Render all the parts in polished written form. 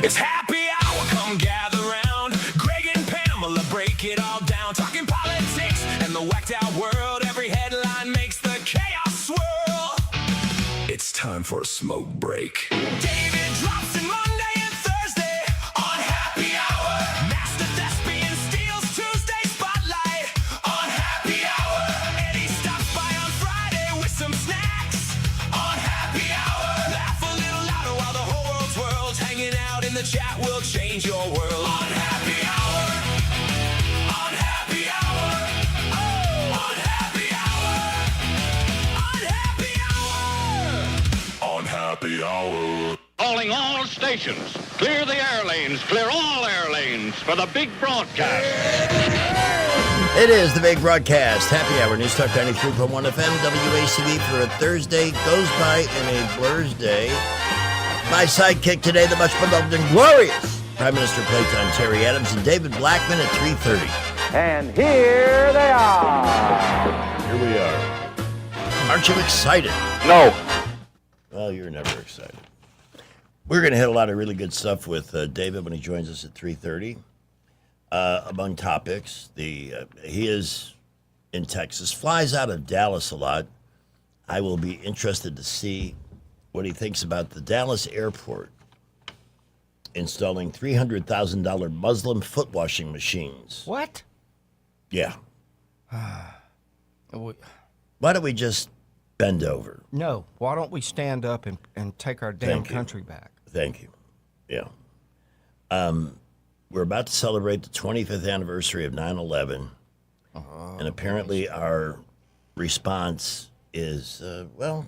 It's happy hour, come gather round. Greg and Pamela break it all down. Talking politics and the whacked out world. Every headline makes the chaos swirl. It's time for a smoke break. David drops in Monday and Thursday on Happy Hour. Master Thespian steals Tuesday spotlight on Happy Hour. Eddie stops by on Friday with some snacks on Happy Hour. Laugh a little louder while the whole world's hanging out in the chat will change your world on Happy Hour. On Happy Hour. Oh, on Happy Hour. On Happy Hour. On Happy Hour. Calling all stations. Clear the air lanes. Clear all air lanes for the big broadcast. It is the big broadcast. Happy Hour, News Talk 93.1 FM, WACB for a Thursday. Goes by in a blur's day. My sidekick today, the much beloved and glorious Prime Minister Playtime Terry Adams and David Blackman at 3:30. And here they are. Here we are. Aren't you excited? No. Well, you're never excited. We're going to hit a lot of really good stuff with David when he joins us at 3:30. Among topics, he is in Texas, flies out of Dallas a lot. I will be interested to see what he thinks about the Dallas airport installing $300,000 Muslim foot washing machines. What? Yeah. We- Why don't we just bend over? No. Why don't we stand up and take our damn Thank you. country back? Thank you. Yeah. We're about to celebrate the 25th anniversary of 9/11, and apparently our response is, well,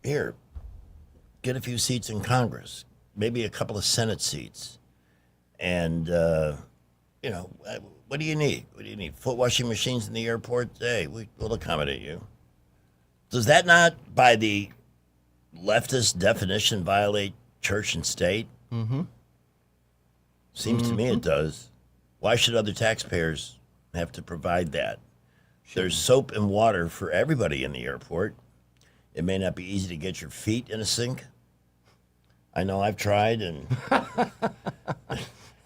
here, get a few seats in Congress, maybe a couple of Senate seats, and, what do you need? What do you need? Foot washing machines in the airport? Hey, we'll accommodate you. Does that not, by the leftist definition, violate church and state? Mm-hmm. Seems to me it does. Why should other taxpayers have to provide that? There's soap and water for everybody in the airport. It may not be easy to get your feet in a sink. I know I've tried, and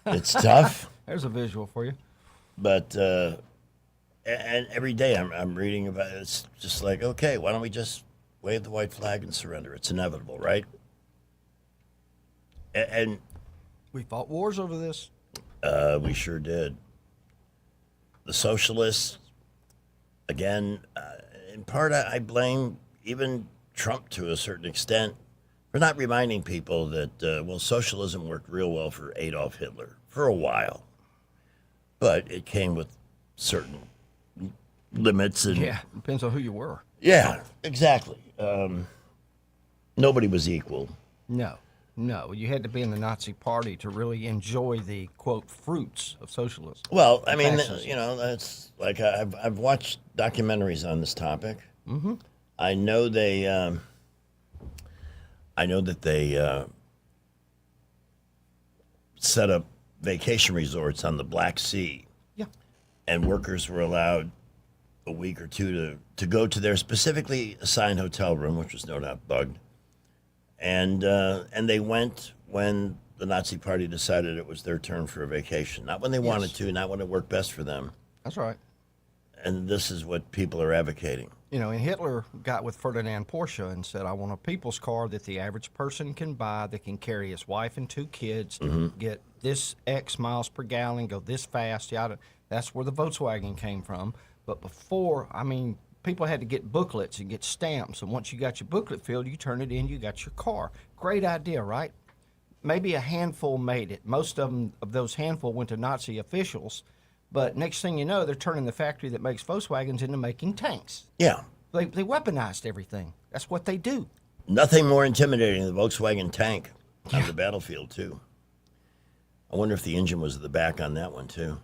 it's tough. There's a visual for you. But and every day I'm reading about it. It's just like, okay, why don't we just wave the white flag and surrender? It's inevitable, right? And We fought wars over this. we sure did. The socialists, again, in part, I blame even Trump to a certain extent for not reminding people that, socialism worked real well for Adolf Hitler for a while. But it came with certain limits. And Yeah, depends on who you were. yeah, exactly. Nobody was equal. No. You had to be in the Nazi Party to really enjoy the, quote, fruits of socialism. Well, I mean, Fascism. that's like I've watched documentaries on this topic. Mm-hmm. I know that they set up vacation resorts on the Black Sea. Yeah. And workers were allowed a week or two to go to their specifically assigned hotel room, which was no doubt bugged. And they went when the Nazi Party decided it was their turn for a vacation. Not when they wanted to, not when it worked best for them. That's right. And this is what people are advocating. And Hitler got with Ferdinand Porsche and said, I want a people's car that the average person can buy that can carry his wife and 2 kids, get this X miles per gallon, go this fast, yada. That's where the Volkswagen came from. But before, people had to get booklets and get stamps. And once you got your booklet filled, you turn it in, you got your car. Great idea, right? Maybe a handful made it. Most of those handful went to Nazi officials. But next thing you know, they're turning the factory that makes Volkswagens into making tanks. Yeah. They weaponized everything. That's what they do. Nothing more intimidating than the Volkswagen tank on the battlefield, too. I wonder if the engine was at the back on that one, too.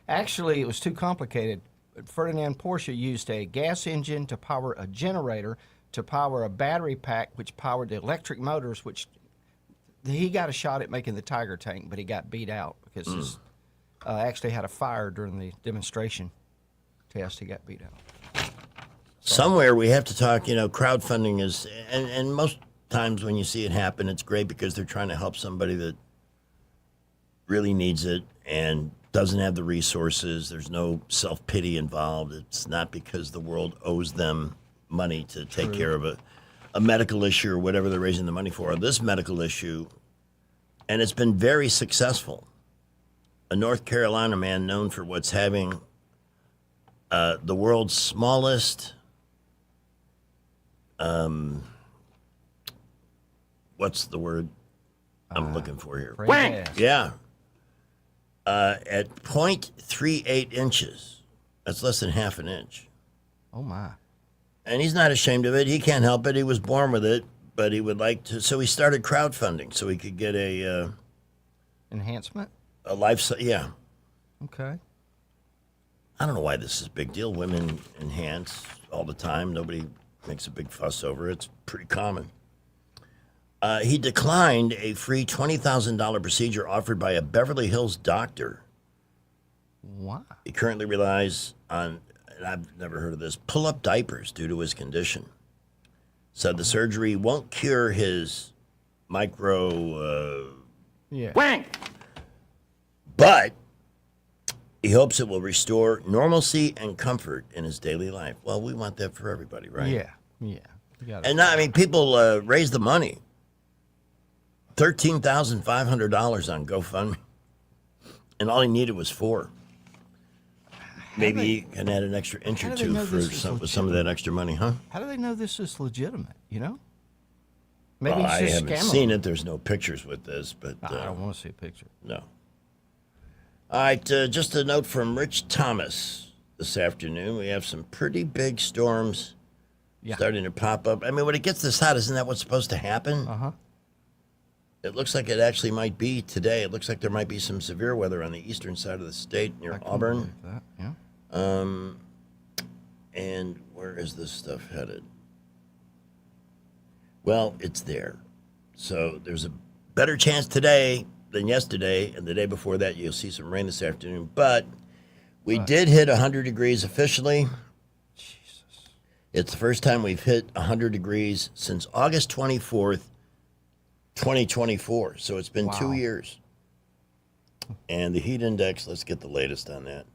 Actually, it was too complicated. Ferdinand Porsche used a gas engine to power a generator to power a battery pack, which powered the electric motors, which he got a shot at making the Tiger tank, but he got beat out because his actually had a fire during the demonstration test. He got beat out. Somewhere we have to talk, crowdfunding is, and most times when you see it happen, it's great because they're trying to help somebody that really needs it and doesn't have the resources. There's no self-pity involved. It's not because the world owes them money to take care of a medical issue or whatever they're raising the money for. This medical issue, and it's been very successful. A North Carolina man known for what's having the world's smallest, what's the word I'm looking for here? Wank. Yeah. At 0.38 inches. That's less than half an inch. Oh, my. And he's not ashamed of it. He can't help it. He was born with it, but he would like to. So he started crowdfunding so he could get a Enhancement? life. Yeah. Okay. I don't know why this is a big deal. Women enhance all the time. Nobody makes a big fuss over it. It's pretty common. He declined a free $20,000 procedure offered by a Beverly Hills doctor. Why? He currently relies on, and I've never heard of this, pull-up diapers due to his condition. Said the surgery won't cure his Yeah. Wank. but he hopes it will restore normalcy and comfort in his daily life. Well, we want that for everybody, right? Yeah. Yeah. You gotta, And I mean, people raise the money. $13,500 on GoFundMe. And all he needed was $4. Maybe he can add an extra inch how or do they two know for this is some of that extra money, huh? how do they know this is legitimate, you know? Maybe Well, I he's just haven't scamming seen them. it. There's no pictures with this, but I don't want to see a picture. no. All right, just a note from Rich Thomas this afternoon. We have some pretty big storms Yeah. starting to pop up. I mean, when it gets this hot, isn't that what's supposed to happen? Uh-huh. It looks like it actually might be today. It looks like there might be some severe weather on the eastern side of the state near I can Auburn. believe that, yeah. And where is this stuff headed? Well, it's there. So there's a better chance today than yesterday, and the day before that you'll see some rain this afternoon. But we did hit 100 degrees officially. Jesus. It's the first time we've hit 100 degrees since August 24th, 2024. So it's been 2 Wow. years. And the heat index, let's get the latest on that.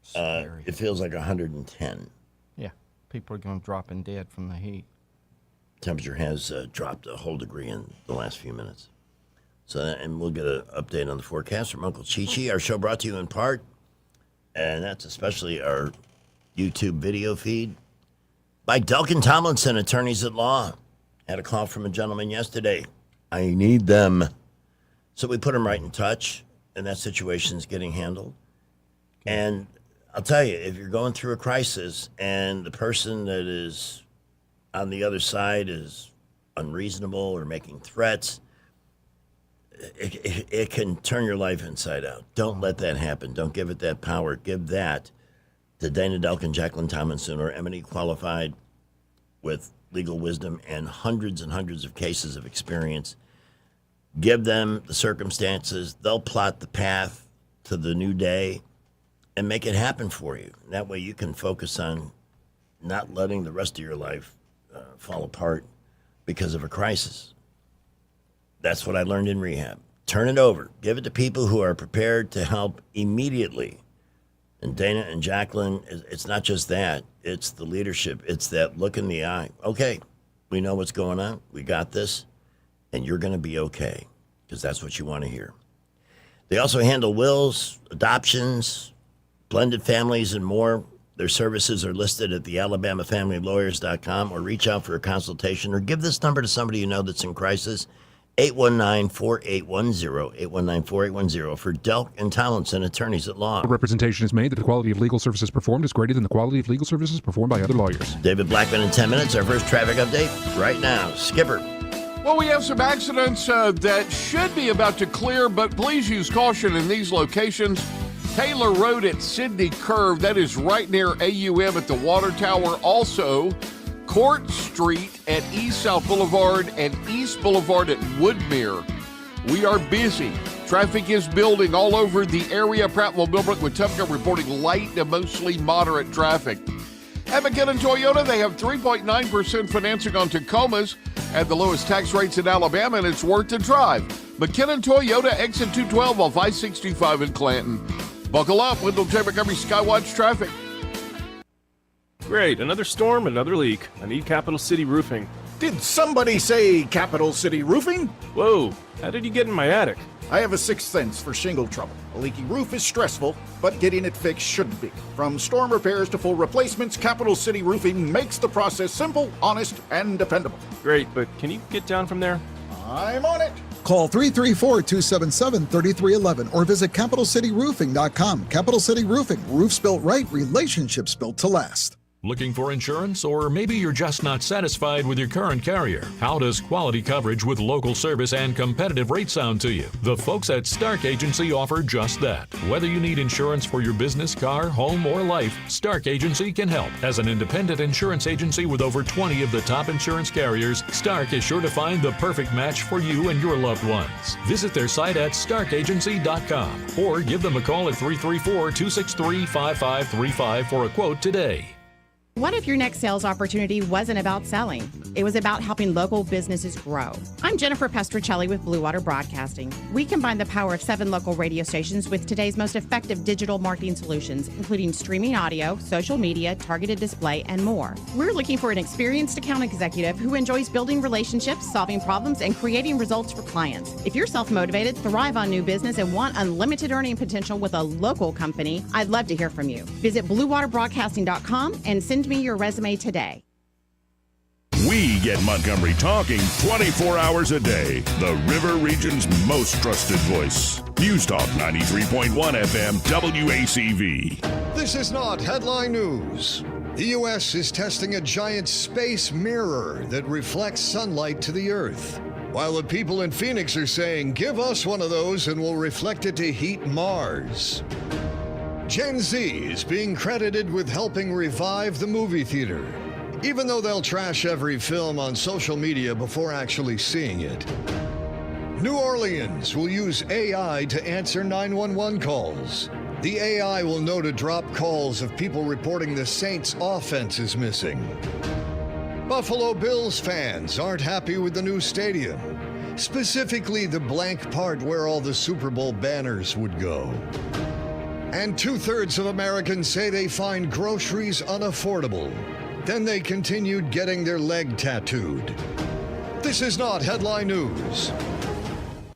Scary. It feels like 110. Yeah. People are going to drop in dead from the heat. Temperature has dropped a whole degree in the last few minutes. So, and we'll get an update on the forecast from Uncle Chi-Chi. Our show brought to you in part, and that's especially our YouTube video feed, by Delkin Tomlinson, attorneys at law. Had a call from a gentleman yesterday. I need them. So we put him right in touch, and that situation's getting handled. And I'll tell you, if you're going through a crisis and the person that is on the other side is unreasonable or making threats, it can turn your life inside out. Don't let that happen. Don't give it that power. Give that to Dana Delkin, Jacqueline Tomlinson, or eminently qualified with legal wisdom and hundreds of cases of experience. Give them the circumstances. They'll plot the path to the new day and make it happen for you. That way you can focus on not letting the rest of your life fall apart because of a crisis. That's what I learned in rehab. Turn it over. Give it to people who are prepared to help immediately. And Dana and Jacqueline, it's not just that. It's the leadership. It's that look in the eye. Okay, we know what's going on. We got this. And you're going to be okay, because that's what you want to hear. They also handle wills, adoptions, blended families, and more. Their services are listed at the AlabamaFamilyLawyers.com, or reach out for a consultation, or give this number to somebody you know that's in crisis, 819-4810, 819-4810 for Delk and Tomlinson, attorneys at law. Representation is made that the quality of legal services performed is greater than the quality of legal services performed by other lawyers. David Blackman in 10 minutes. Our first traffic update right now. Skipper. Well, we have some accidents that should be about to clear, but please use caution in these locations. Taylor Road at Sydney Curve, that is right near AUM at the Water Tower. Also, Court Street at East South Boulevard and East Boulevard at Woodmere. We are busy. Traffic is building all over the area. Prattville Millbrook with Tupco reporting light to mostly moderate traffic. At McKinnon Toyota, they have 3.9% financing on Tacomas. at the lowest tax rates in Alabama, and it's worth the drive. McKinnon Toyota, exit 212 off I-65 in Clanton. Buckle up, Wendell J. Montgomery Skywatch traffic. Great, another storm, another leak. I need Capital City Roofing. Did somebody say Capital City Roofing? Whoa, how did you get in my attic? I have a sixth sense for shingle trouble. A leaky roof is stressful, but getting it fixed shouldn't be. From storm repairs to full replacements, Capital City Roofing makes the process simple, honest, and dependable. Great, but can you get down from there? I'm on it. Call 334-277-3311 or visit CapitalCityRoofing.com. Capital City Roofing. Roofs built right, relationships built to last. Looking for insurance, or maybe you're just not satisfied with your current carrier? How does quality coverage with local service and competitive rates sound to you? The folks at Stark Agency offer just that. Whether you need insurance for your business, car, home, or life, Stark Agency can help. As an independent insurance agency with over 20 of the top insurance carriers, Stark is sure to find the perfect match for you and your loved ones. Visit their site at starkagency.com or give them a call at 334-263-5535 for a quote today. What if your next sales opportunity wasn't about selling? It was about helping local businesses grow. I'm Jennifer Pestricelli with Blue Water Broadcasting. We combine the power of 7 local radio stations with today's most effective digital marketing solutions, including streaming audio, social media, targeted display, and more. We're looking for an experienced account executive who enjoys building relationships, solving problems, and creating results for clients. If you're self-motivated, thrive on new business, and want unlimited earning potential with a local company, I'd love to hear from you. Visit BlueWaterBroadcasting.com and send me your resume today. We get Montgomery talking 24 hours a day. The River Region's most trusted voice. News Talk 93.1 FM WACV. This is not headline news. The U.S. is testing a giant space mirror that reflects sunlight to the Earth. While the people in Phoenix are saying, give us one of those and we'll reflect it to heat Mars. Gen Z is being credited with helping revive the movie theater, even though they'll trash every film on social media before actually seeing it. New Orleans will use AI to answer 911 calls. The AI will know to drop calls of people reporting the Saints' offense is missing. Buffalo Bills fans aren't happy with the new stadium, specifically the blank part where all the Super Bowl banners would go. And 2/3 of Americans say they find groceries unaffordable. Then they continued getting their leg tattooed. This is not headline news.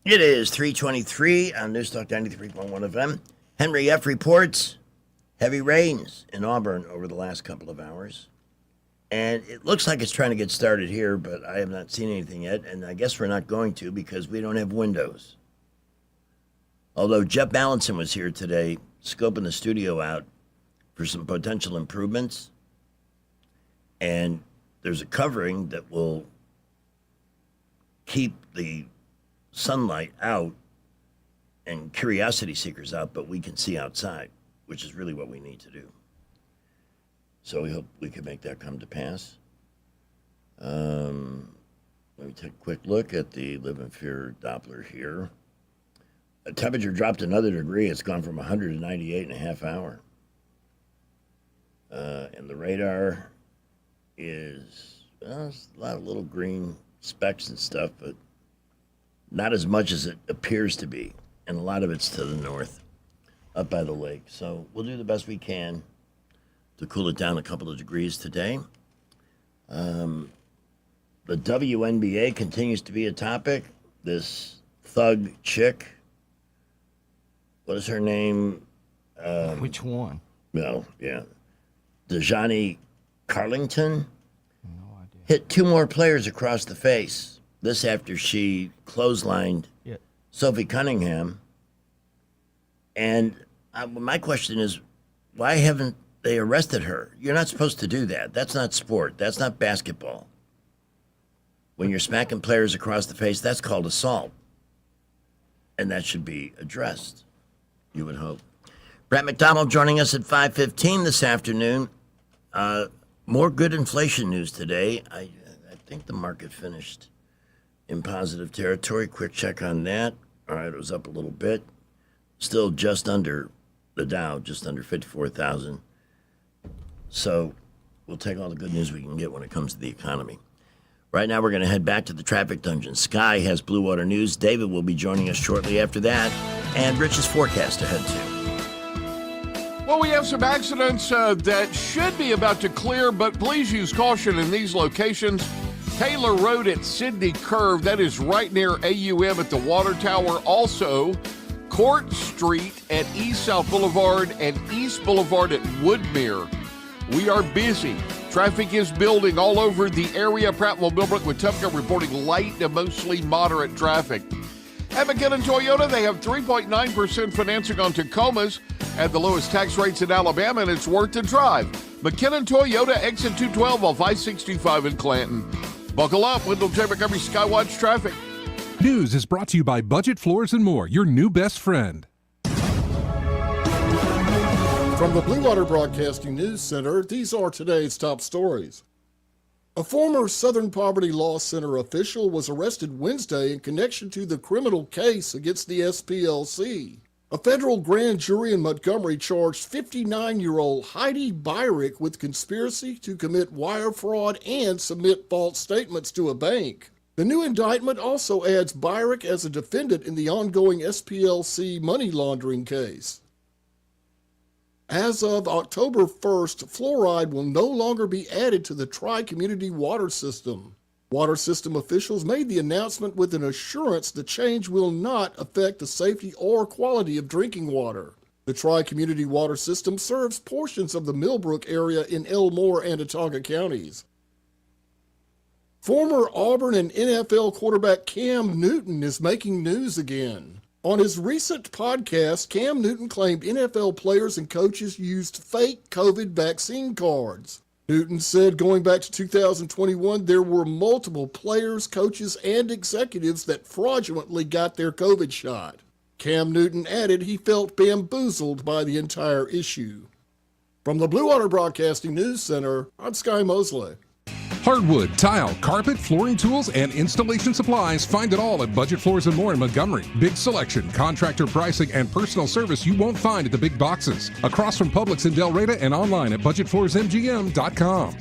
It is 3:23 on News Talk 93.1 FM. Henry F. reports heavy rains in Auburn over the last couple of hours. And it looks like it's trying to get started here, but I have not seen anything yet. And I guess we're not going to because we don't have windows. Although Jeff Ballinson was here today scoping the studio out for some potential improvements. And there's a covering that will keep the sunlight out and curiosity seekers out, but we can see outside, which is really what we need to do. So we hope we can make that come to pass. Let me take a quick look at the Live in Fear Doppler here. The temperature dropped another degree. It's gone from 100 to 98 in a half hour. And the radar is, well, there's a lot of little green specks and stuff, but not as much as it appears to be. And a lot of it's to the north, up by the lake. So we'll do the best we can to cool it down a couple of degrees today. The WNBA continues to be a topic. This thug chick, what is her name? Which one? Well, yeah. Dejani Carlington hit 2 more players across the face. This after she clotheslined Sophie Cunningham. And my question is, why haven't they arrested her? You're not supposed to do that. That's not sport. That's not basketball. When you're smacking players across the face, that's called assault. And that should be addressed, you would hope. Brett McDonald joining us at 5:15 this afternoon. More good inflation news today. I think the market finished in positive territory. Quick check on that. All right, it was up a little bit. Still just under the Dow, just under 54,000. So we'll take all the good news we can get when it comes to the economy. Right now, we're going to head back to the traffic dungeon. Sky has Blue Water News. David will be joining us shortly after that. And Rich's forecast ahead, too. Well, we have some accidents that should be about to clear, but please use caution in these locations. Taylor Road at Sydney Curve, that is right near AUM at the Water Tower. Also, Court Street at East South Boulevard and East Boulevard at Woodmere. We are busy. Traffic is building all over the area. Prattville Millbrook with Tupka reporting light to mostly moderate traffic. At McKinnon Toyota, they have 3.9% financing on Tacomas at the lowest tax rates in Alabama, and it's worth the drive. McKinnon Toyota, exit 212 off I-65 in Clanton. Buckle up, Wendell J. Montgomery Skywatch traffic. News is brought to you by Budget Floors and More, your new best friend. From the Blue Water Broadcasting News Center, these are today's top stories. A former Southern Poverty Law Center official was arrested Wednesday in connection to the criminal case against the SPLC. A federal grand jury in Montgomery charged 59-year-old Heidi Byrick with conspiracy to commit wire fraud and submit false statements to a bank. The new indictment also adds Byrick as a defendant in the ongoing SPLC money laundering case. As of October 1st, fluoride will no longer be added to the Tri-Community Water System. Water system officials made the announcement with an assurance the change will not affect the safety or quality of drinking water. The Tri-Community Water System serves portions of the Millbrook area in Elmore and Autauga counties. Former Auburn and NFL quarterback Cam Newton is making news again. On his recent podcast, Cam Newton claimed NFL players and coaches used fake COVID vaccine cards. Newton said going back to 2021, there were multiple players, coaches, and executives that fraudulently got their COVID shot. Cam Newton added he felt bamboozled by the entire issue. From the Blue Water Broadcasting News Center, I'm Sky Mosley. Hardwood, tile, carpet, flooring tools, and installation supplies. Find it all at Budget Floors and More in Montgomery. Big selection, contractor pricing, and personal service you won't find at the big boxes. Across from Publix in Del Reyta and online at budgetfloorsmgm.com.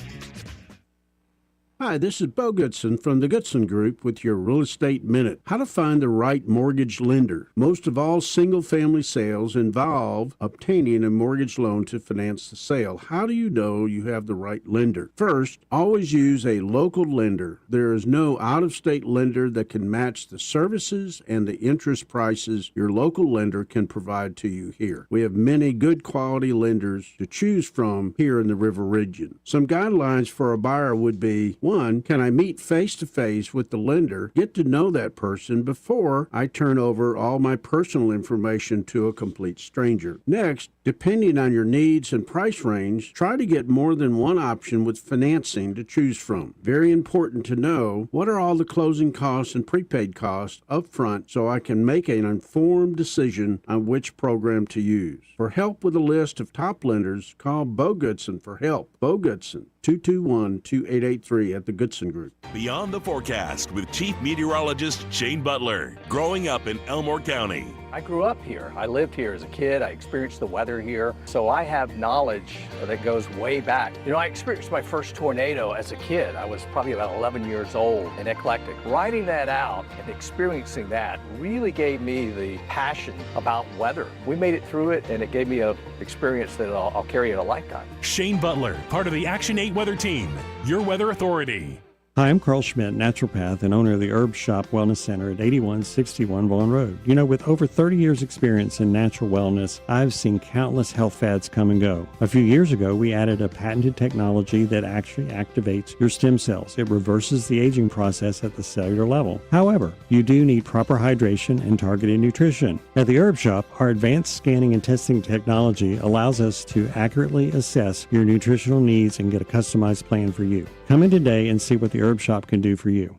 Hi, this is Bo Goodson from the Goodson Group with your Real Estate Minute. How to find the right mortgage lender. Most of all single-family sales involve obtaining a mortgage loan to finance the sale. How do you know you have the right lender? First, always use a local lender. There is no out-of-state lender that can match the services and the interest prices your local lender can provide to you here. We have many good quality lenders to choose from here in the River Region. Some guidelines for a buyer would be: 1, can I meet face-to-face with the lender, get to know that person before I turn over all my personal information to a complete stranger? Next, depending on your needs and price range, try to get more than one option with financing to choose from. Very important to know what are all the closing costs and prepaid costs up front so I can make an informed decision on which program to use. For help with a list of top lenders, call Bo Goodson for help. Bo Goodson, 221-2883 at the Goodson Group. Beyond the Forecast with Chief Meteorologist Shane Butler. Growing up in Elmore County. I grew up here. I lived here as a kid. I experienced the weather here. So I have knowledge that goes way back. You know, I experienced my first tornado as a kid. I was probably about 11 years old and eclectic. Writing that out and experiencing that really gave me the passion about weather. We made it through it, and it gave me an experience that I'll carry in a lifetime. Shane Butler, part of the Action 8 Weather Team, your weather authority. Hi, I'm Carl Schmidt, naturopath and owner of the Herb Shop Wellness Center at 8161 Vaughan Road. You know, with over 30 years experience in natural wellness, I've seen countless health fads come and go. A few years ago, we added a patented technology that actually activates your stem cells. It reverses the aging process at the cellular level. However, you do need proper hydration and targeted nutrition. At the Herb Shop, our advanced scanning and testing technology allows us to accurately assess your nutritional needs and get a customized plan for you. Come in today and see what the Herb Shop can do for you.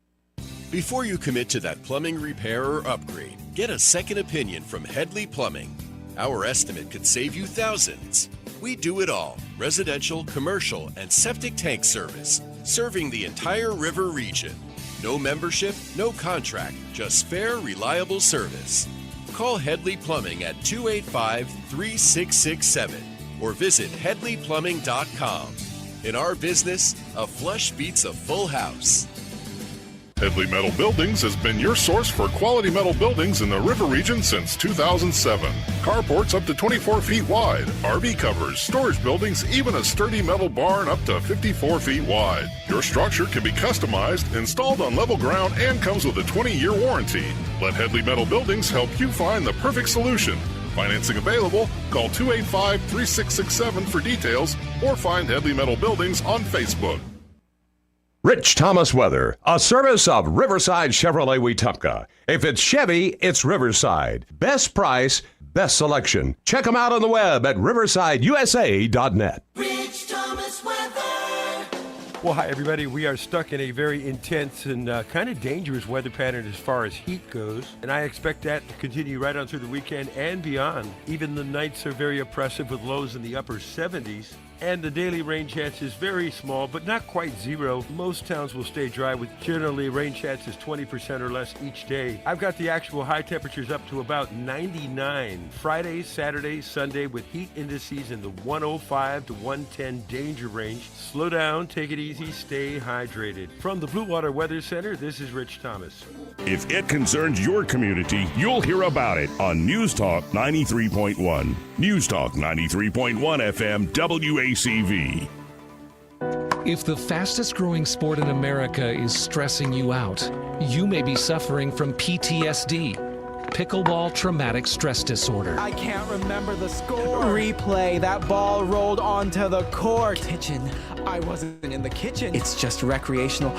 Before you commit to that plumbing repair or upgrade, get a second opinion from Headley Plumbing. Our estimate could save you thousands. We do it all: residential, commercial, and septic tank service, serving the entire river region. No membership, no contract, just fair, reliable service. Call Headley Plumbing at 285-3667 or visit headleyplumbing.com. In our business, a flush beats a full house. Headley Metal Buildings has been your source for quality metal buildings in the River region since 2007. Carports up to 24 feet wide, RV covers, storage buildings, even a sturdy metal barn up to 54 feet wide. Your structure can be customized, installed on level ground, and comes with a 20-year warranty. Let Headley Metal Buildings help you find the perfect solution. Financing available. Call 285-3667 for details or find Headley Metal Buildings on Facebook. Rich Thomas Weather, a service of Riverside Chevrolet Wetumpka. If it's Chevy, it's Riverside. Best price, best selection. Check them out on the web at riversideusa.net. Rich Thomas Weather. Well, hi, everybody. We are stuck in a very intense and kind of dangerous weather pattern as far as heat goes, and I expect that to continue right on through the weekend and beyond. Even the nights are very oppressive with lows in the upper 70s. And the daily rain chance is very small, but not quite zero. Most towns will stay dry with generally rain chances 20% or less each day. I've got the actual high temperatures up to about 99. Friday, Saturday, Sunday with heat indices in the 105 to 110 danger range. Slow down, take it easy, stay hydrated. From the Blue Water Weather Center, this is Rich Thomas. If it concerns your community, you'll hear about it on News Talk 93.1. News Talk 93.1 FM WACV. If the fastest growing sport in America is stressing you out, you may be suffering from PTSD, pickleball traumatic stress disorder. I can't remember the score. Replay, that ball rolled onto the court. Kitchen, I wasn't in the kitchen. It's just recreational.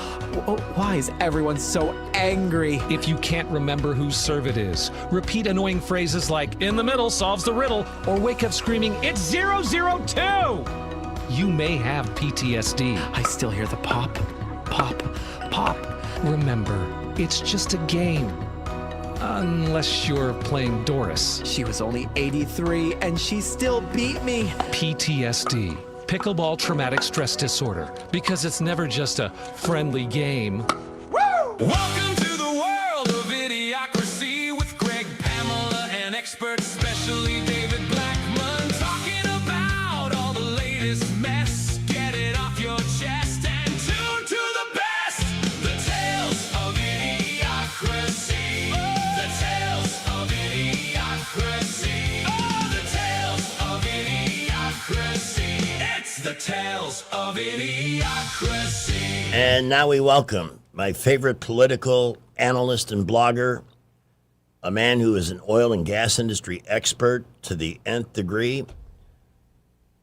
Why is everyone so angry? If you can't remember whose serve it is, repeat annoying phrases like, in the middle solves the riddle, or wake up screaming, it's 002! You may have PTSD. I still hear the pop, pop, pop. Remember, it's just a game. Unless you're playing Doris. She was only 83 and she still beat me. PTSD, pickleball traumatic stress disorder, because it's never just a friendly game. Welcome to the world of Idiocracy with Greg, Pamela, and experts, especially David Blackman, talking about all the latest mess. Get it off your chest and tune to the best. The tales of Idiocracy. The tales of Idiocracy. Oh, the tales of Idiocracy. It's the tales of Idiocracy. And now we welcome my favorite political analyst and blogger, a man who is an oil and gas industry expert to the nth degree,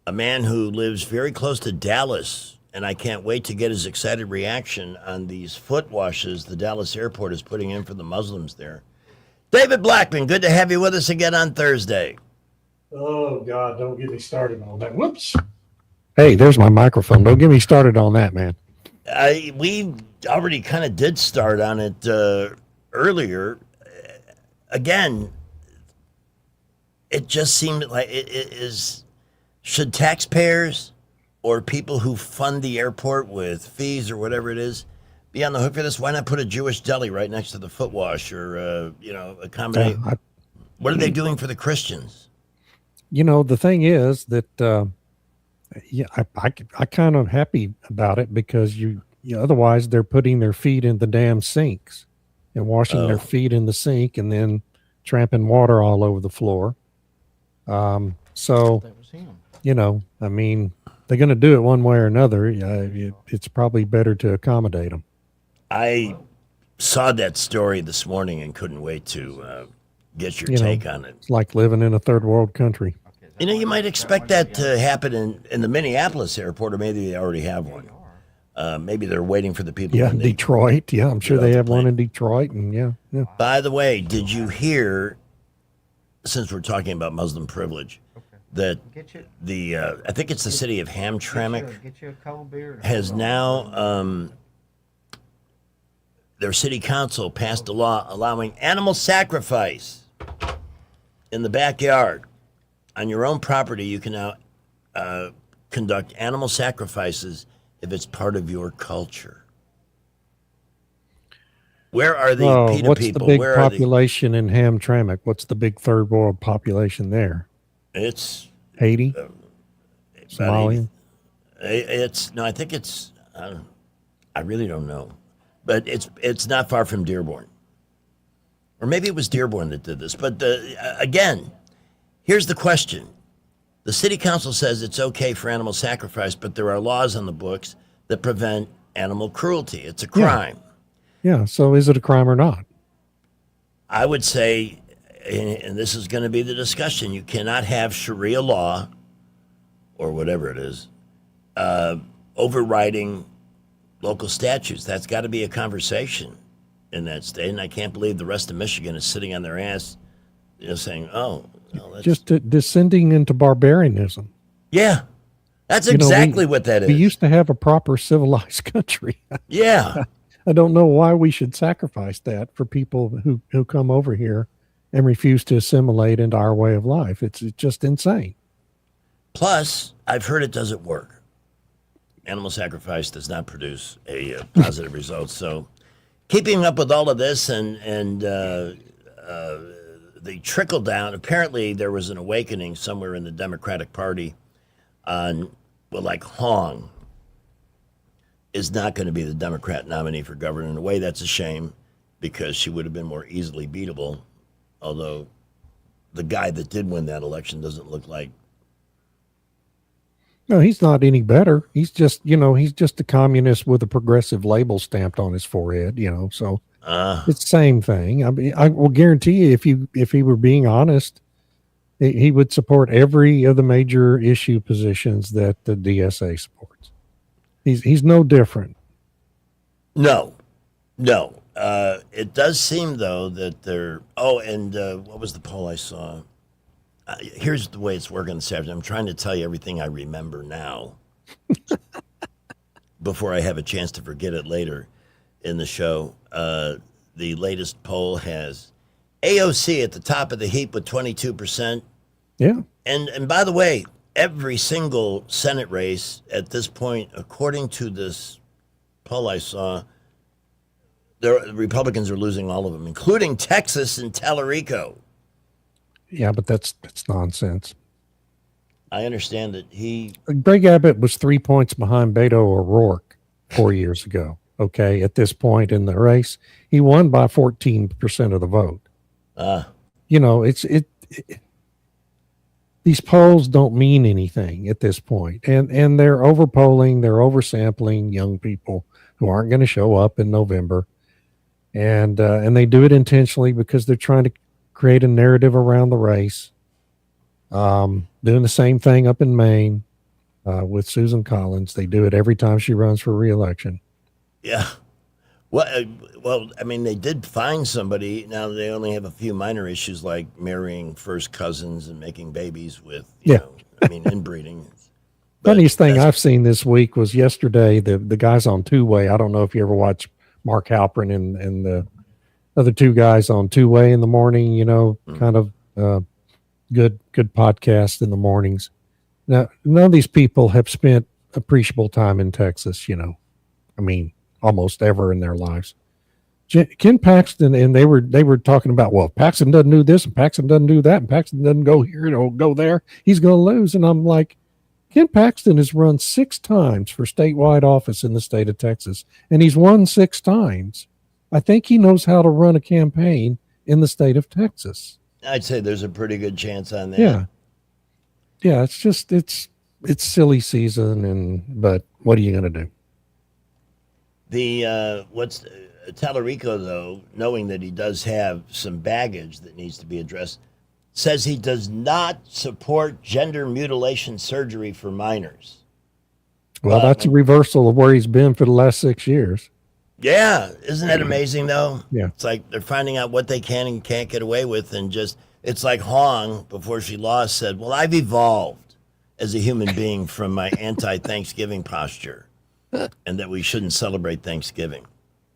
a man who lives very close to Dallas, and I can't wait to get his excited reaction on these foot washes the Dallas airport is putting in for the Muslims there. David Blackman, good to have you with us again on Thursday. Oh, God, don't get me started on that. Whoops. Hey, there's my microphone. Don't get me started on that, man. We already kind of did start on it earlier. Again, it just seemed like it is. Should taxpayers or people who fund the airport with fees or whatever it is be on the hook for this? Why not put a Jewish deli right next to the foot wash or, accommodate? What are they doing for the Christians? You know, the thing is that, I kind of happy about it because otherwise they're putting their feet in the damn sinks and washing their feet in the sink and then tramping water all over the floor. So, I mean, they're going to do it one way or another. It's probably better to accommodate them. I saw that story this morning and couldn't wait to get your take on it. It's like living in a third world country. You might expect that to happen in the Minneapolis airport, or maybe they already have one. Maybe they're waiting for the people. Yeah, Detroit. Yeah, I'm sure they have one in Detroit. And yeah. By the way, did you hear, since we're talking about Muslim privilege, that I think it's the city of Hamtramck has now, their city council passed a law allowing animal sacrifice in the backyard. On your own property, you can now conduct animal sacrifices if it's part of your culture. Where are the PETA what's people? The big Where population in Hamtramck? What's the big third world population there? It's Haiti, Somalia. I think it's. I really don't know, but it's not far from Dearborn. Or maybe it was Dearborn that did this. But again, here's the question. The city council says it's okay for animal sacrifice, but there are laws on the books that prevent animal cruelty. It's a crime. Yeah. So is it a crime or not? I would say, and this is going to be the discussion, you cannot have Sharia law, or whatever it is, overriding local statutes. That's got to be a conversation in that state. And I can't believe the rest of Michigan is sitting on their ass, saying, oh, no, that's... Just descending into barbarianism. Yeah, that's exactly what that is. We used to have a proper civilized country. Yeah. I don't know why we should sacrifice that for people who come over here and refuse to assimilate into our way of life. It's just insane. Plus, I've heard it doesn't work. Animal sacrifice does not produce a positive result. So keeping up with all of this and the trickle down, apparently there was an awakening somewhere in the Democratic Party on, like Hong is not going to be the Democrat nominee for governor. In a way, that's a shame because she would have been more easily beatable, although the guy that did win that election doesn't look like. No, he's not any better. He's just, he's just a communist with a progressive label stamped on his forehead, so it's the same thing. I mean, I will guarantee you if he were being honest, he would support every of the major issue positions that the DSA supports. He's no different. No. It does seem, though, that they're... Oh, and what was the poll I saw? Here's the way it's working this afternoon. I'm trying to tell you everything I remember now before I have a chance to forget it later in the show. The latest poll has AOC at the top of the heap with 22%. Yeah. And by the way, every single Senate race at this point, according to this poll I saw, the Republicans are losing all of them, including Texas and Tellurico. Yeah, but that's nonsense. I understand that Greg Abbott was 3 points behind Beto O'Rourke 4 years ago. Okay, at this point in the race, he won by 14% of the vote. These polls don't mean anything at this point, and they're overpolling, they're oversampling young people who aren't going to show up in November, and they do it intentionally because they're trying to create a narrative around the race. Doing the same thing up in Maine with Susan Collins. They do it every time she runs for re-election. Yeah. Well, I mean, they did find somebody. Now they only have a few minor issues like marrying first cousins and making babies with, inbreeding. Funniest thing I've seen this week was yesterday, the guys on Two-Way. I don't know if you ever watch Mark Halperin and the other two guys on Two-Way in the morning, kind of good podcast in the mornings. Now, none of these people have spent appreciable time in Texas, almost ever in their lives. Ken Paxton, and they were talking about, well, if Paxton doesn't do this and Paxton doesn't do that and Paxton doesn't go here or go there, he's going to lose. And I'm like, Ken Paxton has run 6 times for statewide office in the state of Texas, and he's won 6 times. I think he knows how to run a campaign in the state of Texas. I'd say there's a pretty good chance on that. Yeah. It's just, it's silly season, but what are you going to do? Tellurico, though, knowing that he does have some baggage that needs to be addressed, says he does not support gender mutilation surgery for minors. Well, that's a reversal of where he's been for the last 6 years. Yeah. Isn't that amazing, though? Yeah. It's like they're finding out what they can and can't get away with, and it's like Hong, before she lost, said, well, I've evolved as a human being from my anti-Thanksgiving posture, and that we shouldn't celebrate Thanksgiving.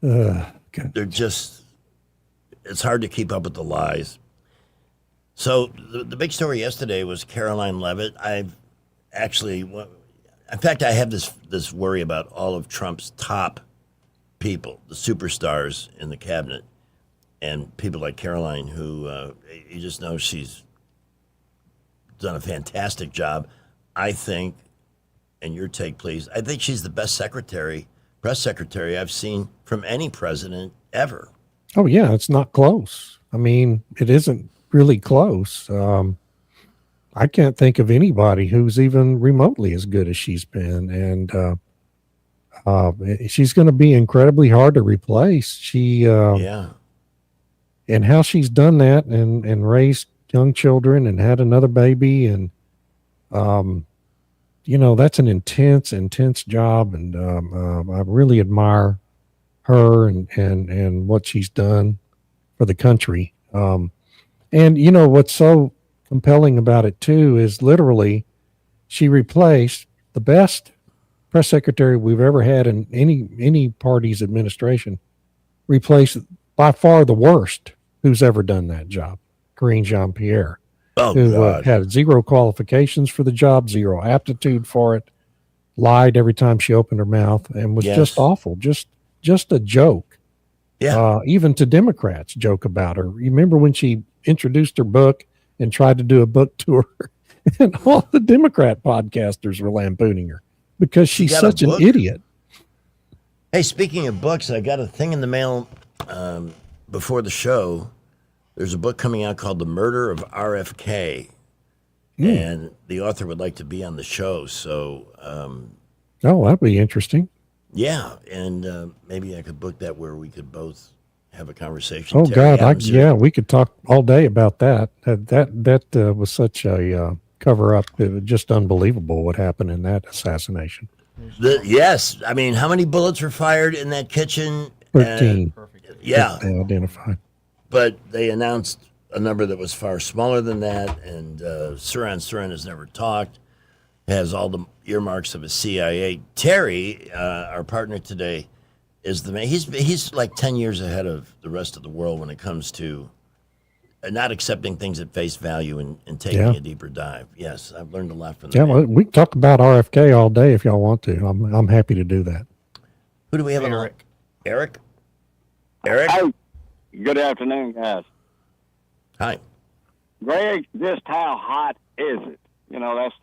They're just, it's hard to keep up with the lies. So the big story yesterday was Caroline Leavitt. I have this worry about all of Trump's top people, the superstars in the cabinet, and people like Caroline, who you just know she's done a fantastic job. I think, and your take, please, I think she's the best secretary press secretary I've seen from any president ever. Oh yeah, it's not close. I mean, it isn't really close. I can't think of anybody who's even remotely as good as she's been, and she's going to be incredibly hard to replace. Yeah. And how she's done that and raised young children and had another baby, and that's an intense job, and I really admire her and what she's done for the country. And what's so compelling about it too is literally she replaced the best press secretary we've ever had in any party's administration, replaced by far the worst who's ever done that job, Karine Jean-Pierre, who had zero qualifications for the job, zero aptitude for it, lied every time she opened her mouth, and was just awful, just a joke. Yeah. Even to Democrats joke about her. You remember when she introduced her book and tried to do a book tour, and all the Democrat podcasters were lampooning her because she's such an idiot. Hey, speaking of books, I got a thing in the mail before the show. There's a book coming out called The Murder of RFK, and the author would like to be on the show. So, that'd be interesting. Yeah, and maybe I could book that where we could both have a conversation. Oh Terry, God, we could talk all day about that. That was such a cover up. It was just unbelievable what happened in that assassination. Yes, I mean, how many bullets were fired in that kitchen? 13. Yeah, they identified. But they announced a number that was far smaller than that, and Sirhan has never talked, has all the earmarks of a CIA. Terry, our partner today, is the man. He's like 10 years ahead of the rest of the world when it comes to not accepting things at face value and taking a deeper dive. Yes, I've learned a lot from that. Yeah, well, we can talk about RFK all day if y'all want to. I'm happy to do that. Who do we have? Eric. Eric? Hey, good afternoon, guys. Hi. Greg, just how hot is it? That's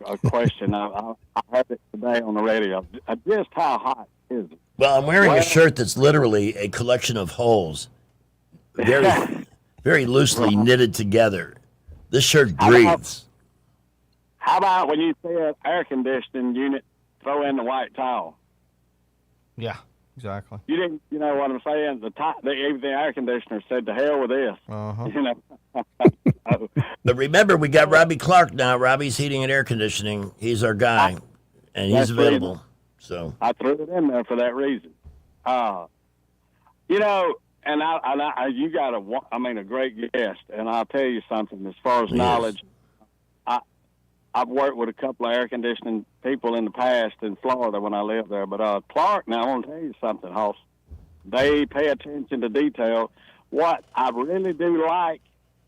a question. I heard it today on the radio. Just how hot is it? Well, I'm wearing a shirt that's literally a collection of holes, very, very loosely knitted together. This shirt breathes. How about when you see an air conditioning unit, throw in the white towel? Yeah, exactly. You didn't, you know what I'm saying? The air conditioner said, "To hell with this." But remember, we got Robbie Clark now. Robbie's heating and air conditioning. He's our guy, and he's available. So I threw it in there for that reason. And you got a great guest, and I'll tell you something. As far as knowledge, I've worked with a couple of air conditioning people in the past in Florida when I lived there. But Clark, now I want to tell you something, Hoss. They pay attention to detail. What I really do like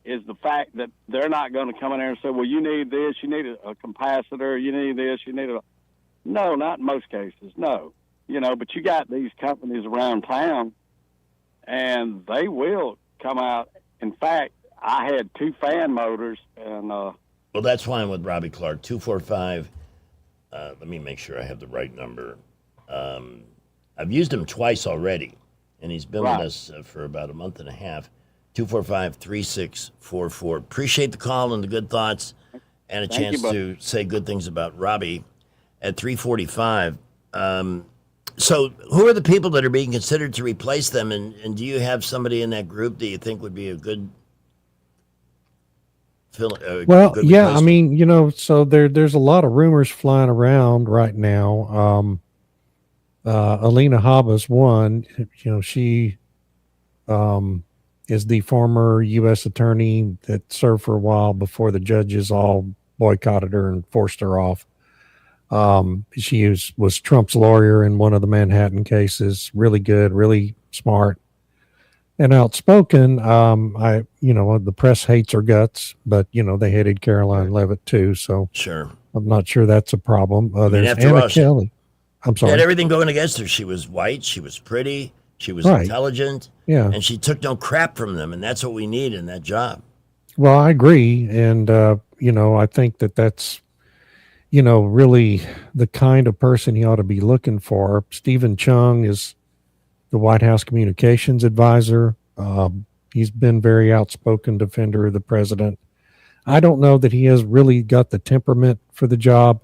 is the fact that they're not going to come in there and say, "Well, you need this, you need a capacitor, you need this, you need a." No, not in most cases. No, but you got these companies around town, and they will come out. In fact, I had 2 fan motors, and well, that's fine with Robbie Clark. 245. Let me make sure I have the right number. I've used him twice already, and he's been with us for about a month and a half. 245-3644. Appreciate the call and the good thoughts, and a chance to say good things about Robbie at 345. So who are the people that are being considered to replace them, and do you have somebody in that group that you think would be a good I mean, so there's a lot of rumors flying around right now. Alina Habba's one. She is the former U.S. attorney that served for a while before the judges all boycotted her and forced her off. She was Trump's lawyer in one of the Manhattan cases. Really good, really smart, and outspoken. The press hates her guts, but they hated Caroline Leavitt too. So sure, I'm not sure that's a problem. There's after Anna all, Kelly. I'm sorry. She had everything going against her. She was white. She was pretty. She was intelligent. Yeah, and she took no crap from them, and that's what we need in that job. Well, I agree, and I think that's. really the kind of person he ought to be looking for. Stephen Chung is the White House communications advisor. He's been very outspoken defender of the president. I don't know that he has really got the temperament for the job.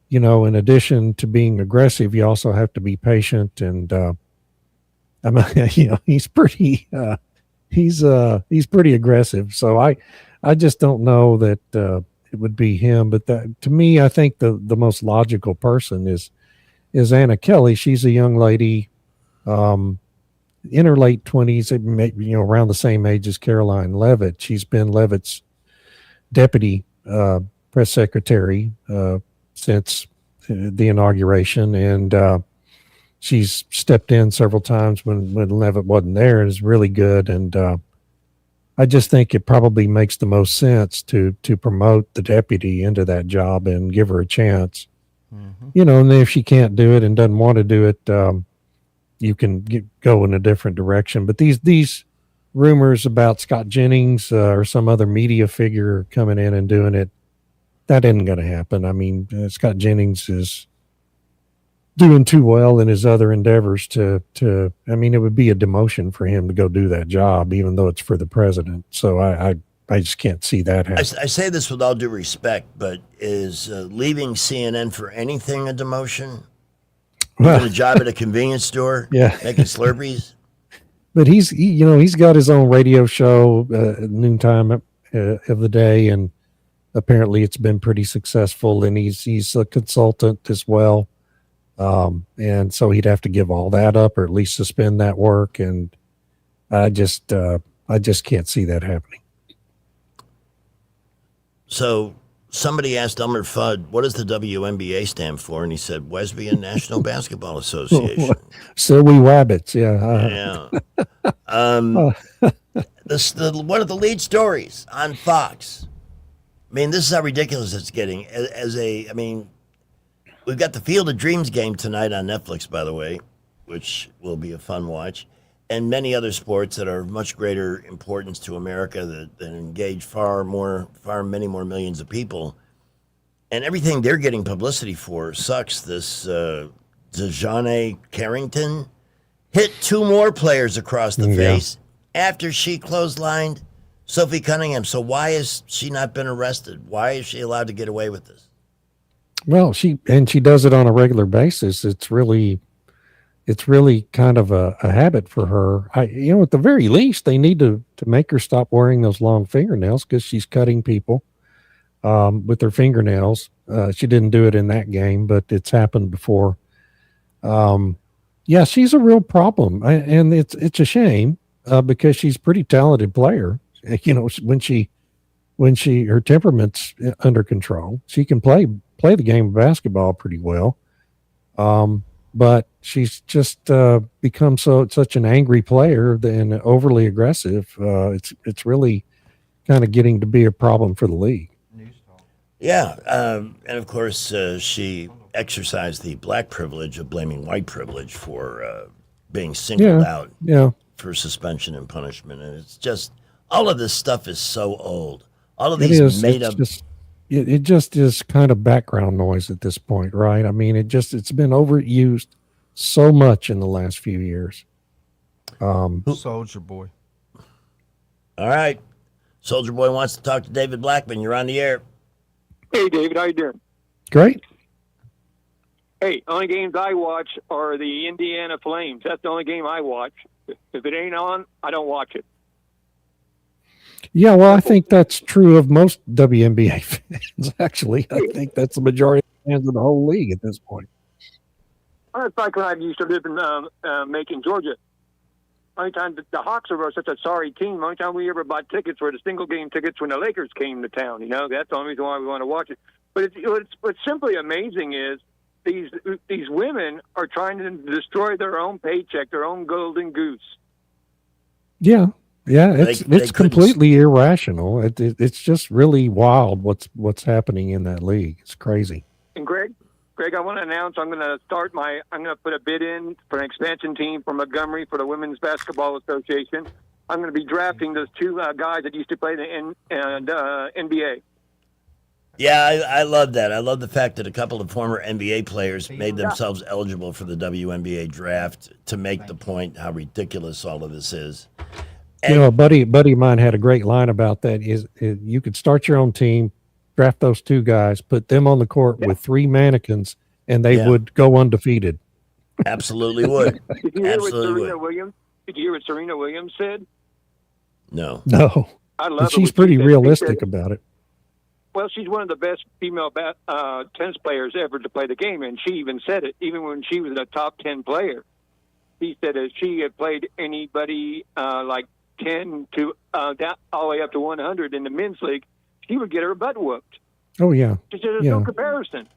In addition to being aggressive, you also have to be patient. And he's pretty aggressive. So I just don't know that it would be him. But to me, I think the most logical person is Anna Kelly. She's a young lady, in her late 20s, around the same age as Caroline Leavitt. She's been Leavitt's deputy press secretary since the inauguration, and she's stepped in several times when Leavitt wasn't there, and is really good. And I just think it probably makes the most sense to promote the deputy into that job and give her a chance. And then if she can't do it and doesn't want to do it, you can go in a different direction. But these rumors about Scott Jennings or some other media figure coming in and doing it, that isn't going to happen. I mean, Scott Jennings is doing too well in his other endeavors it would be a demotion for him to go do that job, even though it's for the president. So I just can't see that happen. I say this with all due respect, but is leaving CNN for anything a demotion? Well, a job at a convenience store, making Slurpees. But he's got his own radio show at noontime of the day, and apparently it's been pretty successful. And he's a consultant as well, and so he'd have to give all that up, or at least suspend that work. And I just can't see that happening. So somebody asked Elmer Fudd, what does the WNBA stand for? And he said, Wesleyan National Basketball Association. Silly Wabbits, yeah. One of the lead stories on Fox. I mean, this is how ridiculous it's getting. We've got the Field of Dreams game tonight on Netflix, by the way, which will be a fun watch, and many other sports that are of much greater importance to America that engage many more millions of people. And everything they're getting publicity for sucks. This Dejanay Carrington hit two more players across the face after she clotheslined Sophie Cunningham. So why has she not been arrested? Why is she allowed to get away with this? Well, she does it on a regular basis. It's really kind of a habit for her. At the very least, they need to make her stop wearing those long fingernails, because she's cutting people with her fingernails. She didn't do it in that game, but it's happened before. She's a real problem, and it's a shame because she's a pretty talented player. When her temperament's under control, she can play the game of basketball pretty well. But she's just become such an angry player and overly aggressive. It's really kind of getting to be a problem for the league. Yeah, and of course she exercised the black privilege of blaming white privilege for being singled out for suspension and punishment. And it's just, all of this stuff is so old. All of these made up. It just is kind of background noise at this point, right? I mean, it's been overused so much in the last few years. Soldier Boy. All right. Soldier Boy wants to talk to David Blackman. You're on the air. Hey, David. How you doing? Great. Hey, only games I watch are the Indiana Flames. That's the only game I watch. If it ain't on, I don't watch it. Yeah, well, I think that's true of most WNBA fans, actually. I think that's the majority of fans of the whole league at this point. It's like when I used to live in Macon, Georgia. Only time the Hawks were such a sorry team. Only time we ever bought tickets were the single game tickets when the Lakers came to town. That's the only reason why we want to watch it. But what's simply amazing is these women are trying to destroy their own paycheck, their own golden goose. Yeah. Yeah, it's completely irrational. It's just really wild what's happening in that league. It's crazy. And Greg, I want to announce I'm going to put a bid in for an expansion team for Montgomery for the Women's Basketball Association. I'm going to be drafting those two guys that used to play the NBA. Yeah, I love that. I love the fact that a couple of former NBA players made themselves eligible for the WNBA draft to make the point how ridiculous all of this is. You know, a buddy of mine had a great line about that. Is you could start your own team, draft those two guys, put them on the court with three mannequins, and they would go undefeated. Absolutely would. Did you hear Absolutely what Serena Williams? Did you hear what Serena Williams said? No. I love But it she's when she pretty said- realistic about it. Well, she's one of the best female tennis players ever to play the game, and she even said it. Even when she was a top 10 player, she said if she had played anybody like 10 to down, all the way up to 100 in the men's league, she would get her butt whooped. Oh yeah. She said there's no comparison.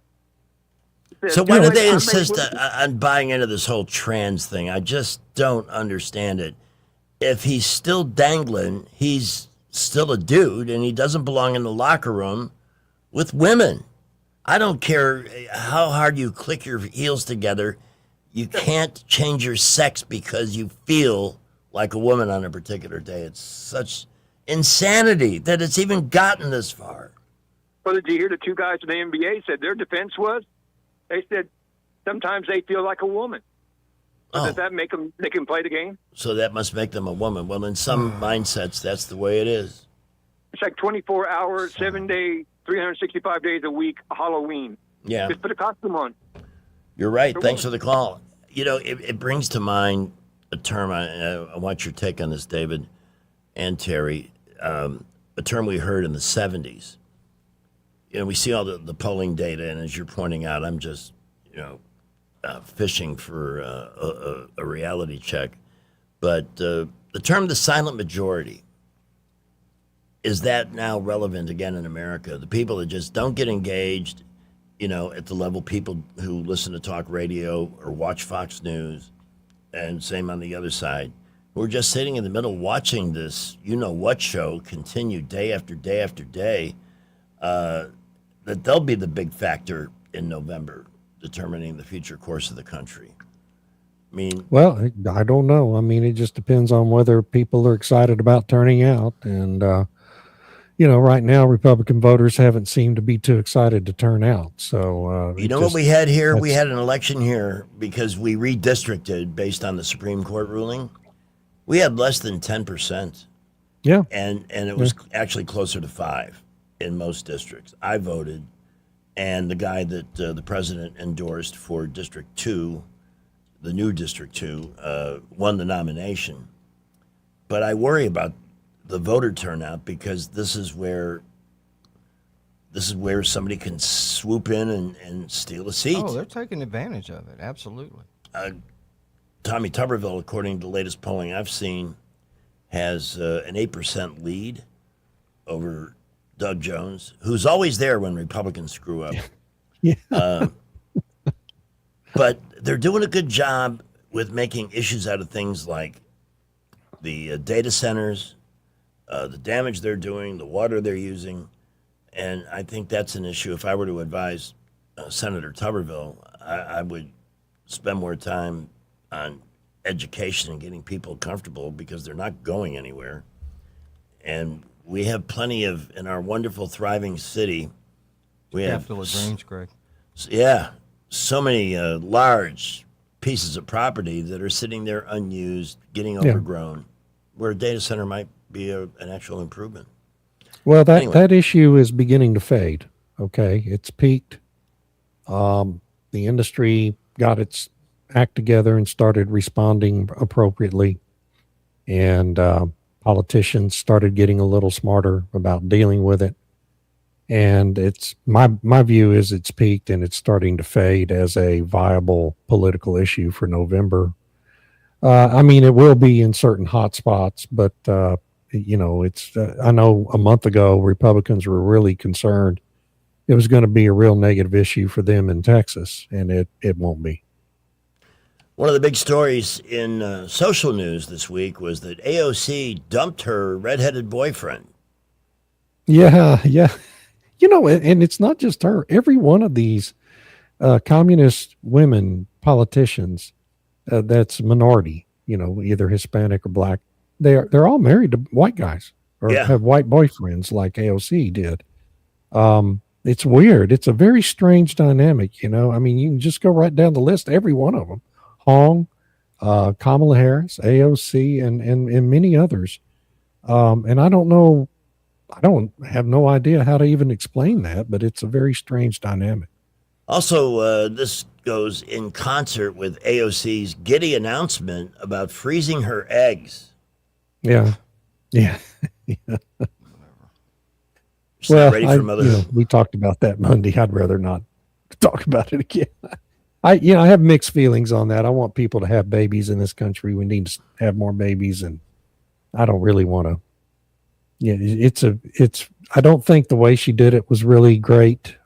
So why do they insist on buying into this whole trans thing? I just don't understand it. If he's still dangling, he's still a dude, and he doesn't belong in the locker room with women. I don't care how hard you click your heels together. You can't change your sex because you feel like a woman on a particular day. It's such insanity that it's even gotten this far. Well, did you hear the two guys in the NBA said their defense was? They said sometimes they feel like a woman. Does that make them? They can play the game. So that must make them a woman. Well, in some mindsets, that's the way it is. It's like 24 hours, 7 days, 365 days a week, Halloween. Yeah. Just put a costume on. You're right. Thanks for the call. You know, it brings to mind a term. I want your take on this, David and Terry. A term we heard in the 70s. You know, we see all the polling data, and as you're pointing out, I'm just, fishing for a reality check. But the term the silent majority, is that now relevant again in America? The people that just don't get engaged, at the level people who listen to talk radio or watch Fox News, and same on the other side. We're just sitting in the middle watching this what show continue day after day after day, that they'll be the big factor in November determining the future course of the country. I mean, well, I don't know. I mean, it just depends on whether people are excited about turning out. And, right now, Republican voters haven't seemed to be too excited to turn out. So, what we had here? We had an election here because we redistricted based on the Supreme Court ruling. We had less than 10%. Yeah. And it was actually closer to 5% in most districts. I voted, and the guy that the president endorsed for District 2, the new District 2, won the nomination. But I worry about the voter turnout because this is where somebody can swoop in and steal a seat. Oh, they're taking advantage of it. Absolutely. Tommy Tuberville, according to the latest polling I've seen, has an 8% lead over Doug Jones, who's always there when Republicans screw up. Yeah. But they're doing a good job with making issues out of things like the data centers, the damage they're doing, the water they're using. And I think that's an issue. If I were to advise Senator Tuberville, I would spend more time on education and getting people comfortable because they're not going anywhere. And we have plenty of, in our wonderful, thriving city, we have... Capital of dreams, Greg. Yeah. So many large pieces of property that are sitting there unused, getting overgrown, where a data center might be an actual improvement. Well, that issue is beginning to fade. Okay, it's peaked. The industry got its act together and started responding appropriately, and politicians started getting a little smarter about dealing with it. And it's my view is it's peaked and it's starting to fade as a viable political issue for November. I mean, it will be in certain hot spots, but it's. I know a month ago Republicans were really concerned it was going to be a real negative issue for them in Texas, and it won't be. One of the big stories in social news this week was that AOC dumped her redheaded boyfriend. Yeah. And it's not just her. Every one of these communist women politicians that's minority, either Hispanic or black, they're all married to white guys or have white boyfriends like AOC did. It's weird. It's a very strange dynamic, you know. I mean, you can just go right down the list, every one of them. Hong, Kamala Harris, AOC, and many others. And I don't know, I don't have no idea how to even explain that, but it's a very strange dynamic. Also, this goes in concert with AOC's giddy announcement about freezing her eggs. Yeah. Yeah. Yeah. She's not ready for motherhood. We talked about that Monday. I'd rather not talk about it again. I have mixed feelings on that. I want people to have babies in this country. We need to have more babies, and I don't really want to. Yeah, I don't think the way she did it was really great.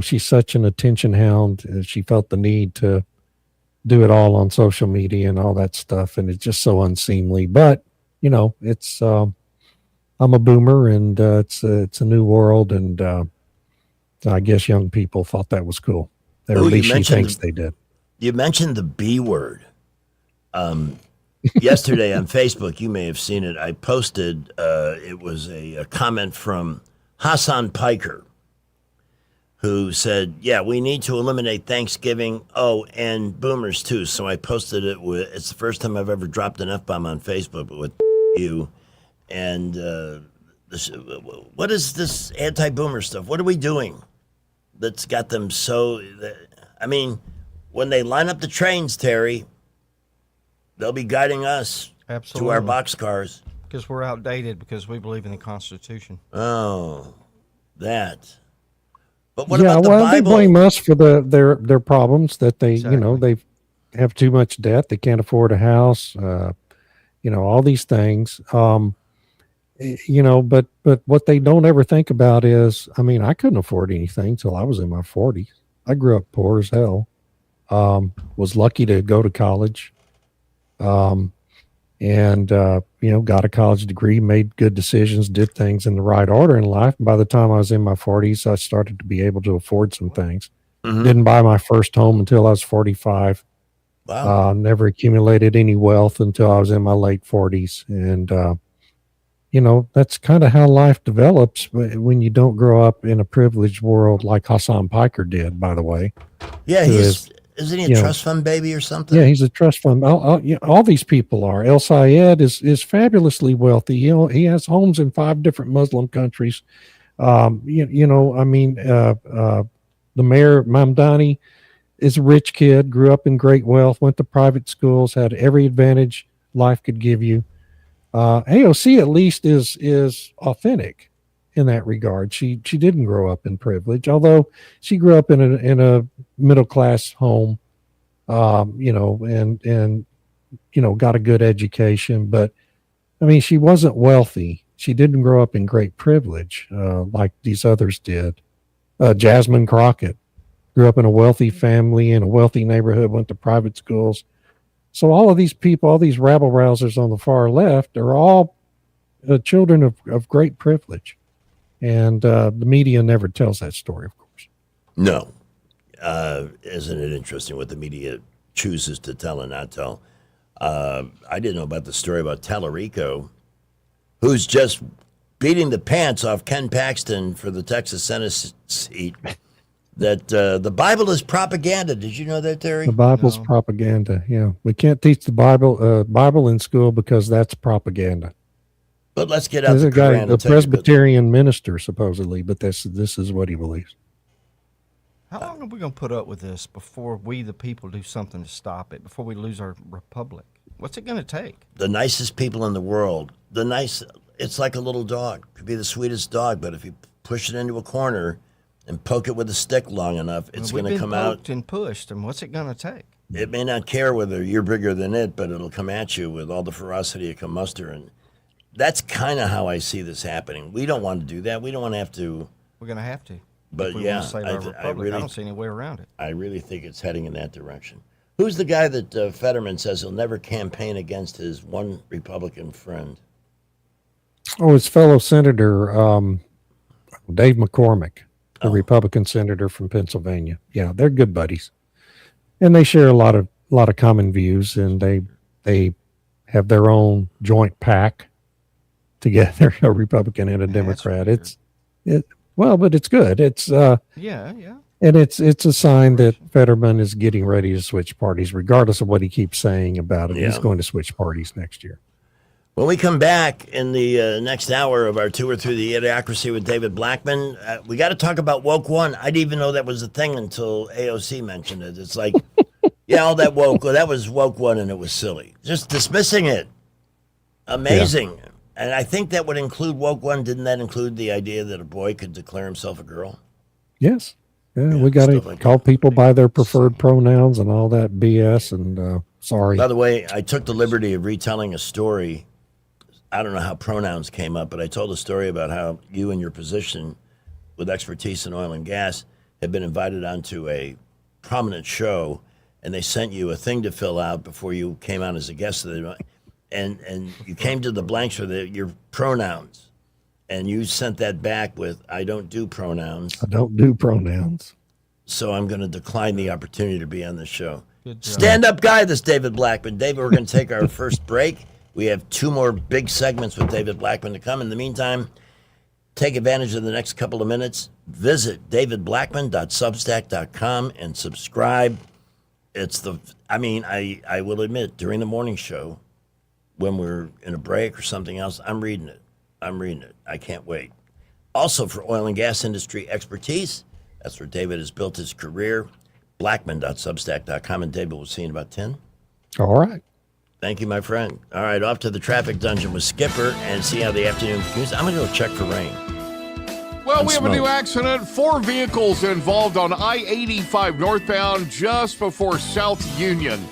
She's such an attention hound. She felt the need to do it all on social media and all that stuff, and it's just so unseemly. But it's I'm a boomer, and it's a new world, and I guess young people thought that was cool. Or at least she thinks they did. You mentioned the B word. Yesterday on Facebook, you may have seen it. I posted, it was a comment from Hassan Piker, who said, yeah, we need to eliminate Thanksgiving. Oh, and boomers too. So I posted it it's the first time I've ever dropped an F-bomb on Facebook, but with you. And what is this anti-boomer stuff? What are we doing that's got them so... I mean, when they line up the trains, Terry, they'll be guiding us to our boxcars. Because we're outdated because we believe in the Constitution. Oh, that. But what about the Bible? They blame us for their problems that they, they have too much debt. They can't afford a house, all these things. But what they don't ever think about is, I mean, I couldn't afford anything till I was in my 40s. I grew up poor as hell. Was lucky to go to college. Got a college degree, made good decisions, did things in the right order in life. And by the time I was in my 40s, I started to be able to afford some things. Mm-hmm. Didn't buy my first home until I was 45. Wow. Never accumulated any wealth until I was in my late 40s. And, that's kind of how life develops when you don't grow up in a privileged world like Hassan Piker did, by the way. Yeah, isn't he a trust fund baby or something? Yeah, he's a trust fund. All these people are. El Sayed is fabulously wealthy. He has homes in 5 different Muslim countries. The mayor, Mamdani, is a rich kid, grew up in great wealth, went to private schools, had every advantage life could give you. AOC at least is authentic in that regard. She didn't grow up in privilege, although she grew up in a middle class home, and got a good education. But I mean, she wasn't wealthy. She didn't grow up in great privilege like these others did. Jasmine Crockett grew up in a wealthy family in a wealthy neighborhood, went to private schools. So all of these people, all these rabble-rousers on the far left are all children of great privilege. And the media never tells that story, of course. No. Isn't it interesting what the media chooses to tell and not tell? I didn't know about the story about Tallarico, who's just beating the pants off Ken Paxton for the Texas Senate seat. That the Bible is propaganda. Did you know that, Terry? The Bible's propaganda. Yeah, we can't teach the Bible in school because that's propaganda. But let's get out the Quran. A Presbyterian minister, supposedly, but this is what he believes. How long are we going to put up with this before we, the people, do something to stop it? Before we lose our republic? What's it going to take? The nicest people in the world. It's like a little dog. Could be the sweetest dog, but if you push it into a corner and poke it with a stick long enough, it's going to come out. Poked and pushed, and what's it going to take? It may not care whether you're bigger than it, but it'll come at you with all the ferocity it can muster. And that's kind of how I see this happening. We don't want to do that. We don't want to have to. We're going to have to. But I don't see any way around it. I really think it's heading in that direction. Who's the guy that Fetterman says he'll never campaign against his one Republican friend? Oh, his fellow senator, Dave McCormick, the Republican senator from Pennsylvania. Yeah, they're good buddies, and they share a lot of common views, and they have their own joint PAC together, a Republican and a Democrat. Well, but it's good. It's Yeah. and it's a sign that Fetterman is getting ready to switch parties, regardless of what he keeps saying about it. Yeah. He's going to switch parties next year. When we come back in the next hour of our tour through the Idiocracy with David Blackman, we got to talk about Woke One. I didn't even know that was a thing until AOC mentioned it. It's like, yeah, all that woke, that was Woke One, and it was silly. Just dismissing it. Amazing. Yeah. And I think that would include Woke One. Didn't that include the idea that a boy could declare himself a girl? Yes. Yeah, we got to call people by their preferred pronouns and all that BS. And sorry. By the way, I took the liberty of retelling a story. I don't know how pronouns came up, but I told a story about how you in your position with expertise in oil and gas had been invited onto a prominent show, and they sent you a thing to fill out before you came on as a guest. And you came to the blanks for your pronouns. And you sent that back with, I don't do pronouns. I don't do pronouns. So I'm going to decline the opportunity to be on the show. Good job. Stand-up guy, this David Blackman. David, we're going to take our first break. We have 2 more big segments with David Blackman to come. In the meantime, take advantage of the next couple of minutes. Visit davidblackman.substack.com and subscribe. I will admit, during the morning show, when we're in a break or something else, I'm reading it. I can't wait. Also, for oil and gas industry expertise, that's where David has built his career. Blackman.substack.com. And David, we'll see you in about 10. All right. Thank you, my friend. All right, off to the traffic dungeon with Skipper and see how the afternoon continues. I'm going to go check for rain. Well, we have a new accident. 4 vehicles involved on I-85 northbound just before South Union.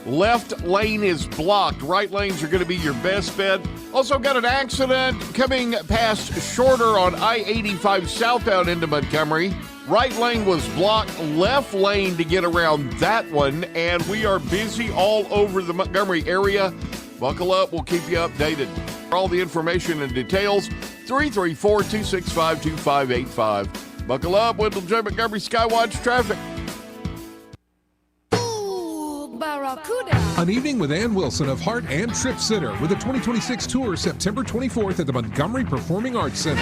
Left lane is blocked. Right lanes are going to be your best bet. Also got an accident coming past Shorter on I-85 southbound into Montgomery. Right lane was blocked. Left lane to get around that one. And we are busy all over the Montgomery area. Buckle up. We'll keep you updated. For all the information and details, 334-265-2585. Buckle up. Wendell J. Montgomery Skywatch Traffic. An evening with Ann Wilson of Heart and Trip Sitter with the 2026 tour September 24th at the Montgomery Performing Arts Center.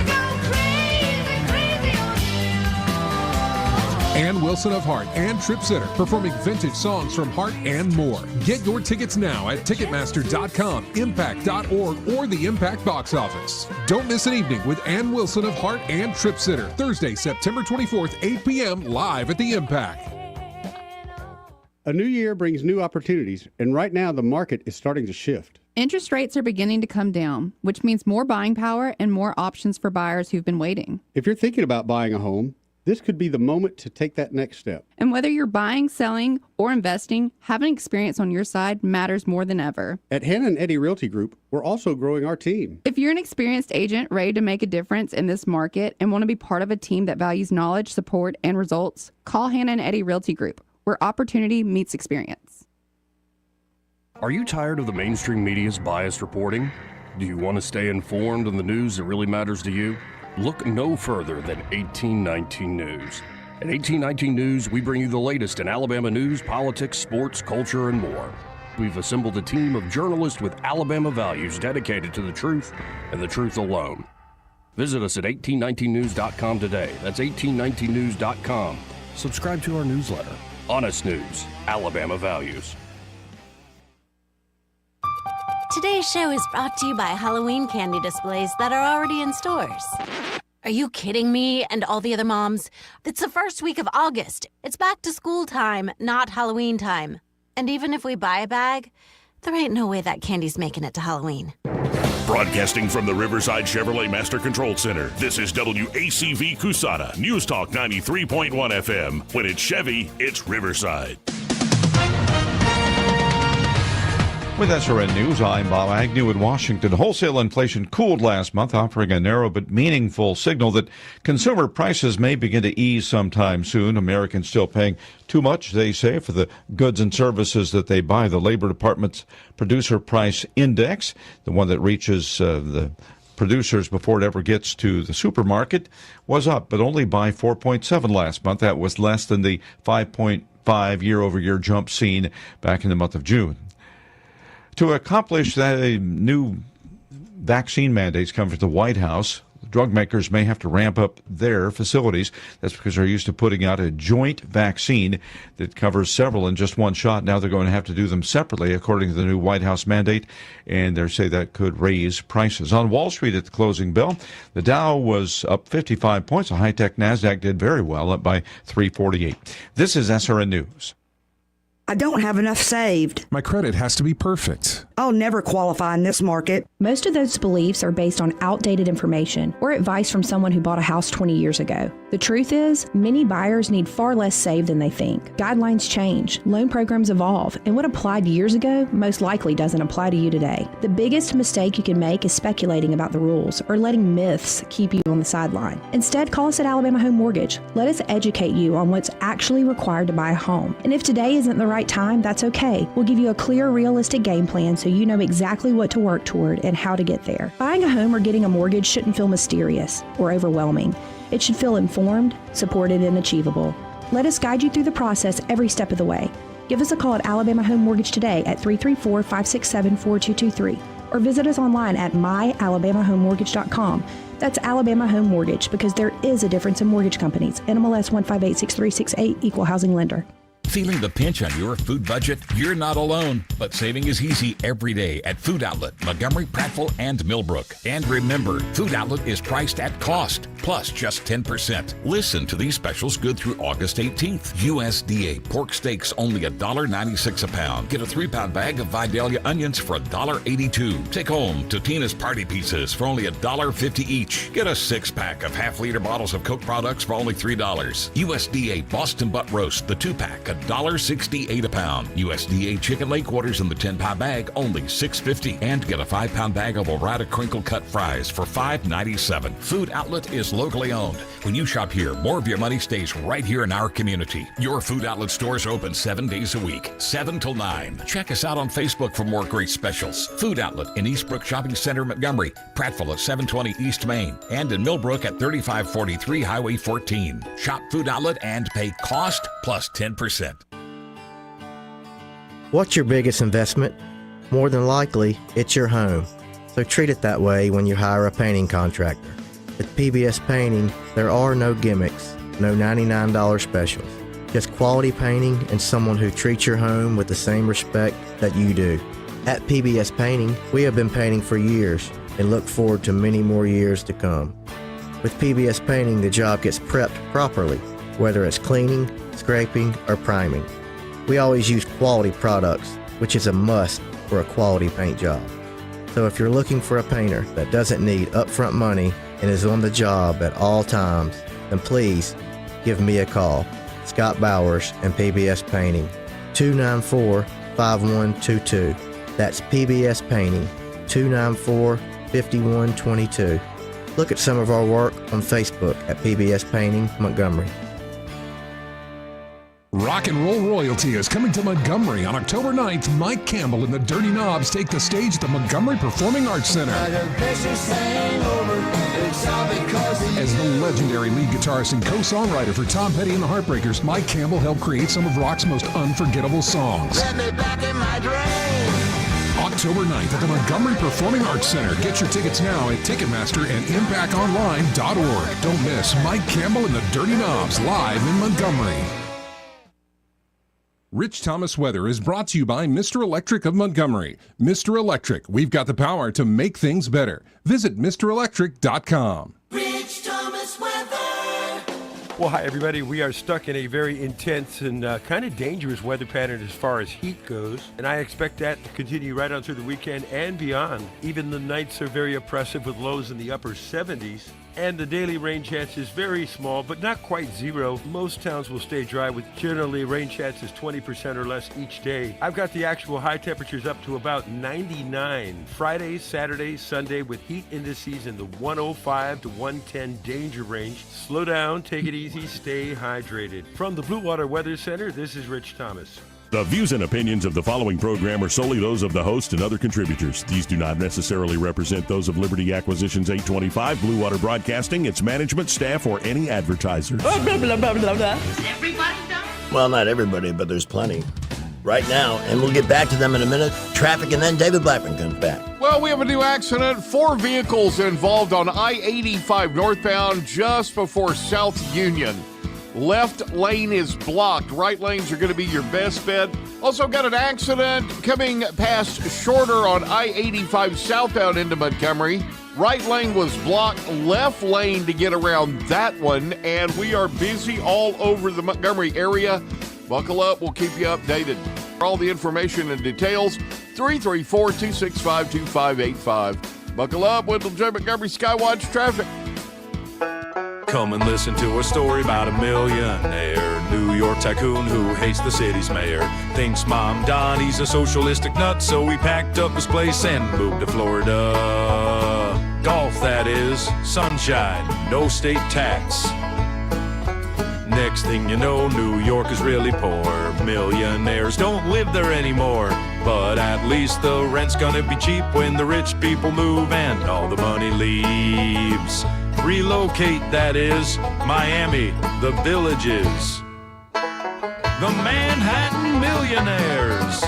Ann Wilson of Heart and Trip Sitter performing vintage songs from Heart and more. Get your tickets now at Ticketmaster.com, Impact.org, or the Impact box office. Don't miss an evening with Ann Wilson of Heart and Trip Sitter, Thursday, September 24th, 8 p.m. live at the Impact. A new year brings new opportunities, and right now the market is starting to shift. Interest rates are beginning to come down, which means more buying power and more options for buyers who've been waiting. If you're thinking about buying a home, this could be the moment to take that next step. And whether you're buying, selling, or investing, having experience on your side matters more than ever. At Hannah and Eddie Realty Group, we're also growing our team. If you're an experienced agent ready to make a difference in this market and want to be part of a team that values knowledge, support, and results, call Hannah and Eddie Realty Group, where opportunity meets experience. Are you tired of the mainstream media's biased reporting? Do you want to stay informed on the news that really matters to you? Look no further than 1819 News. At 1819 News, we bring you the latest in Alabama news, politics, sports, culture, and more. We've assembled a team of journalists with Alabama values dedicated to the truth and the truth alone. Visit us at 1819news.com today. That's 1819news.com. Subscribe to our newsletter. Honest News, Alabama Values. Today's show is brought to you by Halloween candy displays that are already in stores. Are you kidding me and all the other moms? It's the first week of August. It's back to school time, not Halloween time. And even if we buy a bag, there ain't no way that candy's making it to Halloween. Broadcasting from the Riverside Chevrolet Master Control Center, this is WACV Cusana, News Talk 93.1 FM. When it's Chevy, it's Riverside. With SRN News, I'm Bob Agnew in Washington. Wholesale inflation cooled last month, offering a narrow but meaningful signal that consumer prices may begin to ease sometime soon. Americans still paying too much, they say, for the goods and services that they buy. The Labor Department's Producer Price Index, the one that reaches the producers before it ever gets to the supermarket, was up, but only by 4.7 last month. That was less than the 5.5 year-over-year jump seen back in the month of June. To accomplish that, new vaccine mandates come from the White House. Drug makers may have to ramp up their facilities. That's because they're used to putting out a joint vaccine that covers several in just one shot. Now they're going to have to do them separately, according to the new White House mandate, and they say that could raise prices. On Wall Street at the closing bell, the Dow was up 55 points. The high-tech NASDAQ did very well, up by 348. This is SRN News. I don't have enough saved. My credit has to be perfect. I'll never qualify in this market. Most of those beliefs are based on outdated information or advice from someone who bought a house 20 years ago. The truth is, many buyers need far less saved than they think. Guidelines change, loan programs evolve, and what applied years ago most likely doesn't apply to you today. The biggest mistake you can make is speculating about the rules or letting myths keep you on the sideline. Instead, call us at Alabama Home Mortgage. Let us educate you on what's actually required to buy a home. And if today isn't the right time, that's okay. We'll give you a clear, realistic game plan so you know exactly what to work toward and how to get there. Buying a home or getting a mortgage shouldn't feel mysterious or overwhelming. It should feel informed, supported, and achievable. Let us guide you through the process every step of the way. Give us a call at Alabama Home Mortgage today at 334-567-4223 or visit us online at myalabamahomemortgage.com. That's Alabama Home Mortgage, because there is a difference in mortgage companies. NMLS 1586368, Equal Housing Lender. Feeling the pinch on your food budget? You're not alone, but saving is easy every day at Food Outlet, Montgomery, Prattville, and Millbrook. And remember, Food Outlet is priced at cost, plus just 10%. Listen to these specials good through August 18th. USDA pork steaks only $1.96 a pound. Get a 3-pound bag of Vidalia onions for $1.82. Take home Totino's party pizzas for only $1.50 each. Get a 6-pack of half-liter bottles of Coke products for only $3. USDA Boston Butt Roast, the 2-pack, $1.68 a pound. USDA chicken leg quarters in the 10-pound bag, only $6.50. And get a 5-pound bag of Orada crinkle cut fries for $5.97. Food Outlet is locally owned. When you shop here, more of your money stays right here in our community. Your Food Outlet stores are open 7 days a week, 7 till 9. Check us out on Facebook for more great specials. Food Outlet in Eastbrook Shopping Center, Montgomery, Prattville at 720 East Main, and in Millbrook at 3543 Highway 14. Shop Food Outlet and pay cost plus 10%. What's your biggest investment? More than likely, it's your home. So treat it that way when you hire a painting contractor. With PBS Painting, there are no gimmicks, no $99 specials. Just quality painting and someone who treats your home with the same respect that you do. At PBS Painting, we have been painting for years and look forward to many more years to come. With PBS Painting, the job gets prepped properly, whether it's cleaning, scraping, or priming. We always use quality products, which is a must for a quality paint job. So if you're looking for a painter that doesn't need upfront money and is on the job at all times, then please give me a call. Scott Bowers and PBS Painting, 294-5122. That's PBS Painting, 294-5122. Look at some of our work on Facebook at PBS Painting Montgomery. Rock and Roll Royalty is coming to Montgomery on October 9th. Mike Campbell and the Dirty Knobs take the stage at the Montgomery Performing Arts Center. As the legendary lead guitarist and co-songwriter for Tom Petty and the Heartbreakers, Mike Campbell helped create some of rock's most unforgettable songs. October 9th at the Montgomery Performing Arts Center. Get your tickets now at Ticketmaster and ImpactOnline.org. Don't miss Mike Campbell and the Dirty Knobs live in Montgomery. Rich Thomas Weather is brought to you by Mr. Electric of Montgomery. Mr. Electric, we've got the power to make things better. Visit MrElectric.com. Rich Thomas Weather. Well, hi, everybody. We are stuck in a very intense and kind of dangerous weather pattern as far as heat goes, and I expect that to continue right on through the weekend and beyond. Even the nights are very oppressive with lows in the upper 70s. And the daily rain chance is very small, but not quite zero. Most towns will stay dry with generally rain chances 20% or less each day. I've got the actual high temperatures up to about 99. Friday, Saturday, Sunday with heat indices in the 105 to 110 danger range. Slow down, take it easy, stay hydrated. From the Blue Water Weather Center, this is Rich Thomas. The views and opinions of the following program are solely those of the host and other contributors. These do not necessarily represent those of Liberty Acquisitions 825, Blue Water Broadcasting, its management, staff, or any advertisers. Blah, blah, blah, blah, blah, blah. Is everybody done? Well, not everybody, but there's plenty right now, and we'll get back to them in a minute. Traffic, and then David Blackman comes back. Well, we have a new accident. 4 vehicles involved on I-85 northbound just before South Union. Left lane is blocked. Right lanes are going to be your best bet. Also got an accident coming past Shorter on I-85 southbound into Montgomery. Right lane was blocked. Left lane to get around that one. And we are busy all over the Montgomery area. Buckle up. We'll keep you updated. For all the information and details, 334-265-2585. Buckle up with the Montgomery Skywatch traffic. Come and listen to a story about a millionaire New York tycoon who hates the city's mayor. Thinks Mom Donnie's a socialistic nut, so he packed up his place and moved to Florida. Golf, that is, sunshine, no state tax. Next thing you know, New York is really poor. Millionaires don't live there anymore. But at least the rent's gonna be cheap when the rich people move and all the money leaves. Relocate, that is, Miami, the Villages. The Manhattan Millionaires.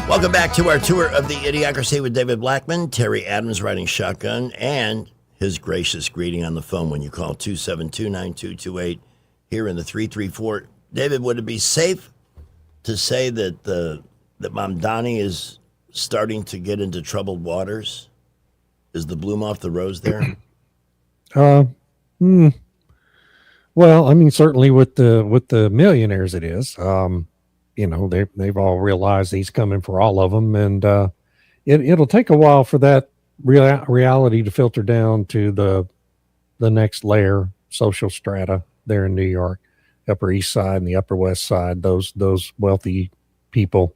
Welcome back to our tour of the Idiocracy with David Blackman, Terry Adams riding shotgun, and his gracious greeting on the phone when you call 272-9228 here in the 334. David, would it be safe to say that that Mamdani is starting to get into troubled waters? Is the bloom off the rose there? Well, I mean, certainly with the millionaires, it is. You know, they've all realized he's coming for all of them, and it'll take a while for that reality to filter down to the next layer, social strata there in New York, Upper East Side and the Upper West Side. Those wealthy people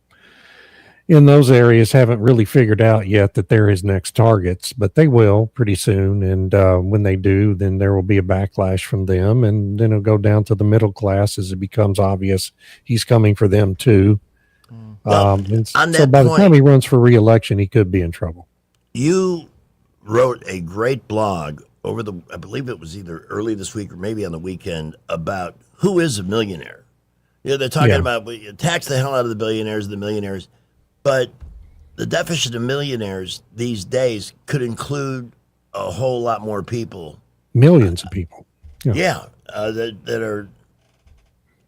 in those areas haven't really figured out yet that they're his next targets, but they will pretty soon. And when they do, then there will be a backlash from them, and then it'll go down to the middle class as it becomes obvious he's coming for them too. And so by the time he runs for re-election, he could be in trouble. You wrote a great blog over I believe it was either early this week or maybe on the weekend, about who is a millionaire. You know, they're talking about tax the hell out of the billionaires and the millionaires. But the definition of millionaires these days could include a whole lot more people. Millions of people. That are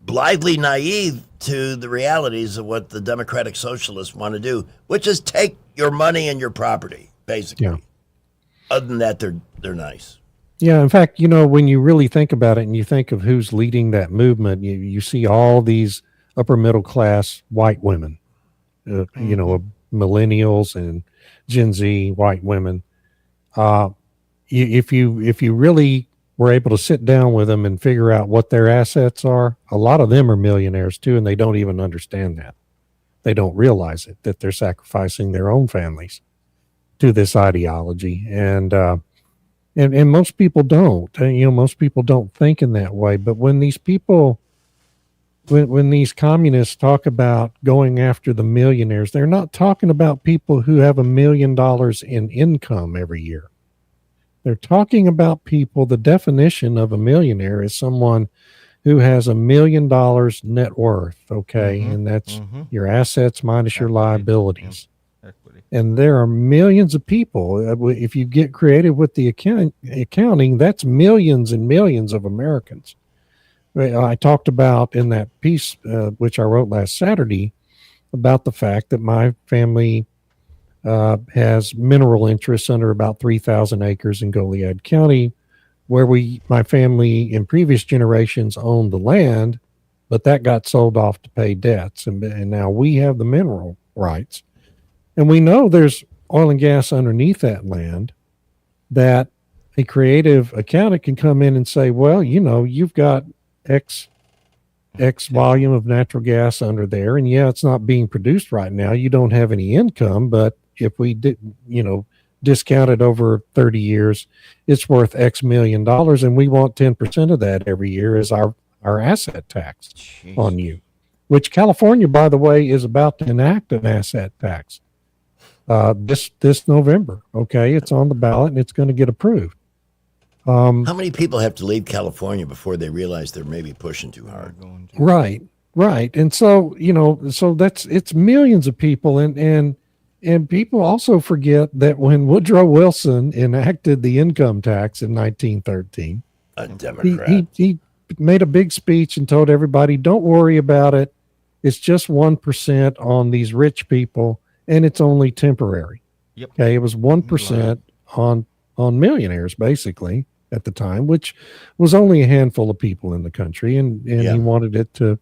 blithely naive to the realities of what the democratic socialists want to do, which is take your money and your property, basically. Yeah. Other than that, they're nice. Yeah, in fact, you know, when you really think about it and you think of who's leading that movement, you see all these upper middle class white women. You know, millennials and Gen Z white women. If you really were able to sit down with them and figure out what their assets are, a lot of them are millionaires too, and they don't even understand that. They don't realize it, that they're sacrificing their own families to this ideology, and most people don't. You know, most people don't think in that way. But when these people when these communists talk about going after the millionaires, they're not talking about people who have $1 million in income every year. They're talking about people. The definition of a millionaire is someone who has $1 million net worth. Okay. And that's your assets minus your liabilities. And there are millions of people. If you get creative with the accounting, that's millions and millions of Americans. I talked about in that piece, which I wrote last Saturday, about the fact that my family has mineral interests under about 3,000 acres in Goliad County, where my family in previous generations owned the land, but that got sold off to pay debts. And now we have the mineral rights. And we know there's oil and gas underneath that land, that a creative accountant can come in and say, well, you know, you've got X volume of natural gas under there, and yeah, it's not being produced right now. You don't have any income, but if we did, you know, discount it over 30 years, it's worth X $1 million, and we want 10% of that every year as our asset tax on you, which California, by the way, is about to enact an asset tax this November. Okay, it's on the ballot and it's going to get approved. How many people have to leave California before they realize they're maybe pushing too hard? Right. And so, you know, it's millions of people. And And people also forget that when Woodrow Wilson enacted the income tax in 1913, a Democrat, he made a big speech and told everybody, don't worry about it. It's just 1% on these rich people, and it's only temporary. Yep. Okay. It was 1% on millionaires, basically, at the time, which was only a handful of people in the country. And he wanted it to,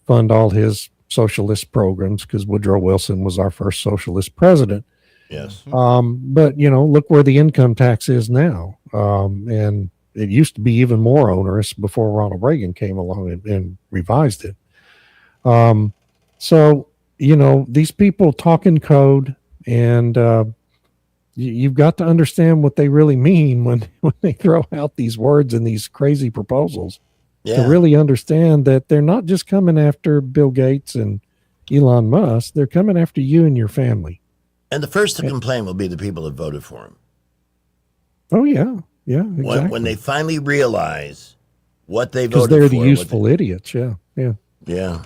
fund all his socialist programs because Woodrow Wilson was our first socialist president. Yes. But look where the income tax is now. And it used to be even more onerous before Ronald Reagan came along and revised it. So, these people talk in code, and you've got to understand what they really mean when they throw out these words and these crazy proposals. To really understand that they're not just coming after Bill Gates and Elon Musk, they're coming after you and your family. And the first to complain will be the people that voted for him. Oh, yeah. Yeah, exactly. When they finally realize what they voted for. Because they're the useful idiots. Yeah. Yeah.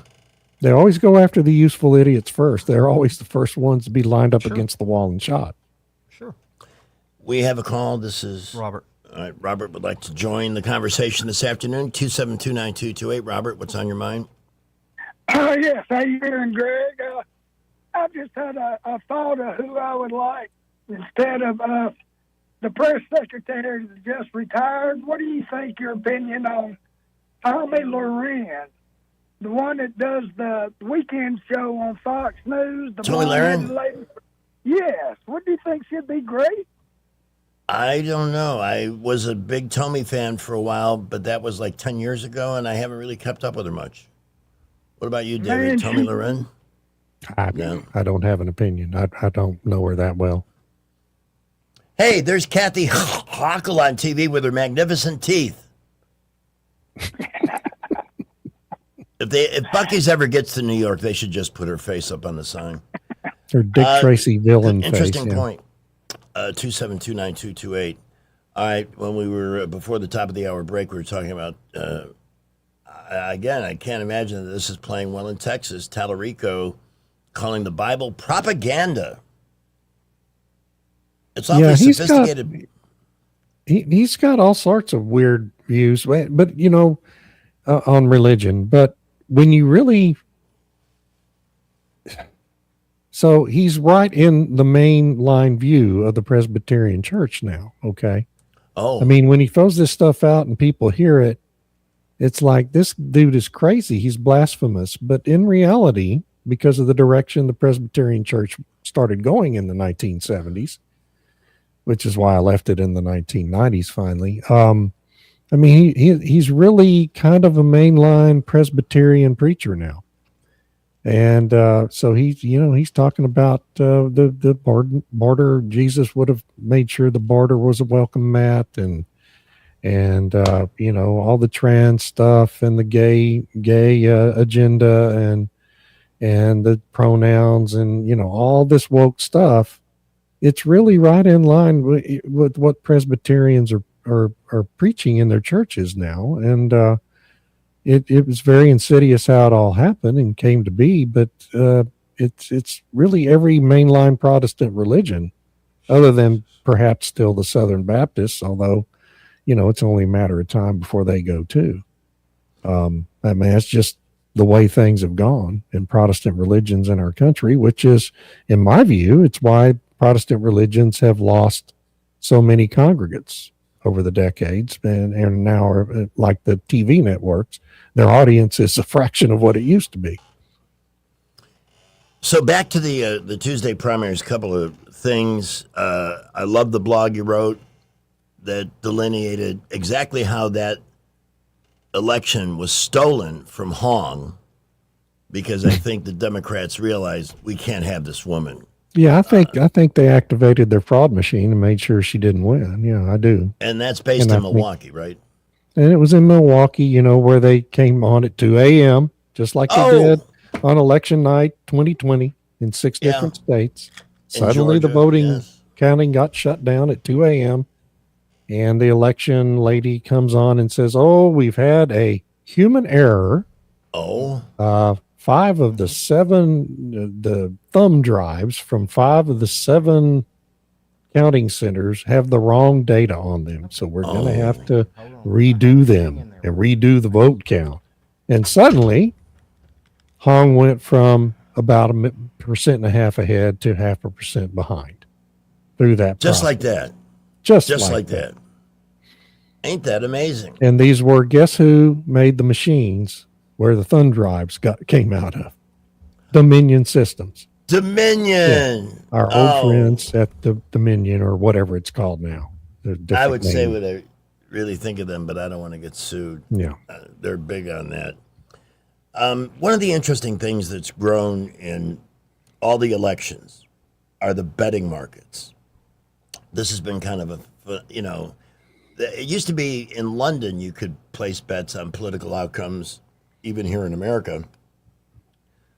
They always go after the useful idiots first. They're always the first ones to be lined up against the wall and shot. Sure. We have a call. This is Robert. All right, Robert would like to join the conversation this afternoon. 272-9228. Robert, what's on your mind? Yes, how you doing, Greg? I just had a thought of who I would like instead of the press secretary that just retired. What do you think, your opinion on Tommy Loren, the one that does the weekend show on Fox News? Tommy Loren? Yes. What do you think? Should be great? I don't know. I was a big Tommy fan for a while, but that was like 10 years ago, and I haven't really kept up with her much. What about you, David? Man, Tommy Loren? I don't have an opinion. I don't know her that well. Hey, there's Kathy Hochul on TV with her magnificent teeth. If Buc-ee's ever gets to New York, they should just put her face up on the sign. Her Dick Tracy villain interesting face. Point. 272-9228. All right, when we were before the top of the hour break, we were talking about again. I can't imagine that this is playing well in Texas. Tallarico calling the Bible propaganda. It's awfully sophisticated. He's got all sorts of weird views, but on religion. But when you really So he's right in the main line view of the Presbyterian Church now. Okay. Oh. I mean, when he throws this stuff out and people hear it, it's like, this dude is crazy. He's blasphemous. But in reality, because of the direction the Presbyterian Church started going in the 1970s, which is why I left it in the 1990s finally. I mean, he's really kind of a mainline Presbyterian preacher now. And so he's talking about the border. Jesus would have made sure the border was a welcome mat, and all the trans stuff and the gay agenda and the pronouns and all this woke stuff. It's really right in line with what Presbyterians are preaching in their churches now, and it was very insidious how it all happened and came to be. But it's really every mainline Protestant religion, other than perhaps still the Southern Baptists, although it's only a matter of time before they go too. I mean, that's just the way things have gone in Protestant religions in our country, which is, in my view, it's why Protestant religions have lost so many congregants over the decades, and now are like the TV networks. Their audience is a fraction of what it used to be. So back to the Tuesday primaries, couple of things. I love the blog you wrote that delineated exactly how that election was stolen from Hong, because I think the Democrats realized we can't have this woman. Yeah, I think they activated their fraud machine and made sure she didn't win. Yeah, I do. And that's based in Milwaukee, right? And it was in Milwaukee, where they came on at 2 a.m., just like they did on election night 2020 in 6 different states. Suddenly the voting counting got shut down at 2 a.m. And the election lady comes on and says, we've had a human error. 5 of the 7, the thumb drives from 5 of the 7 counting centers have the wrong data on them. So we're going to have to redo them and redo the vote count. And suddenly, Hong went from about 1.5% ahead to 0.5% behind through that Just process. like that. Just like like that. Ain't that amazing? And these were, guess who made the machines where the thumb drives came out of? Dominion Systems. Dominion. Our old friends at the Dominion, or whatever it's called now. I would say what I really think of them, but I don't want to get sued. Yeah. They're big on that. One of the interesting things that's grown in all the elections are the betting markets. This has been kind of it used to be in London you could place bets on political outcomes, even here in America.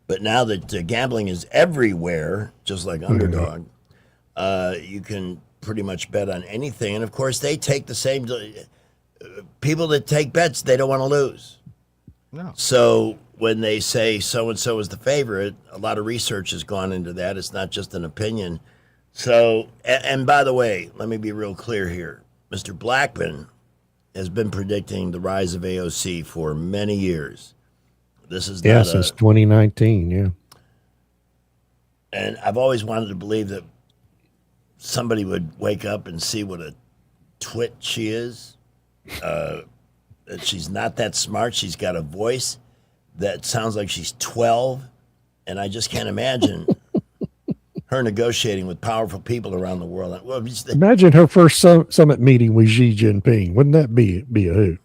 But now that gambling is everywhere, just like Underdog, you can pretty much bet on anything. And of course, they take the same people that take bets, they don't want to lose. No. So when they say so-and-so is the favorite, a lot of research has gone into that. It's not just an opinion. So, and by the way, let me be real clear here. Mr. Blackman has been predicting the rise of AOC for many years. This is not since 2019, yeah. And I've always wanted to believe that somebody would wake up and see what a twit she is. That she's not that smart. She's got a voice that sounds like she's 12. And I just can't imagine her negotiating with powerful people around the world. Well, Imagine her first summit meeting with Xi Jinping. Wouldn't that be a hoot?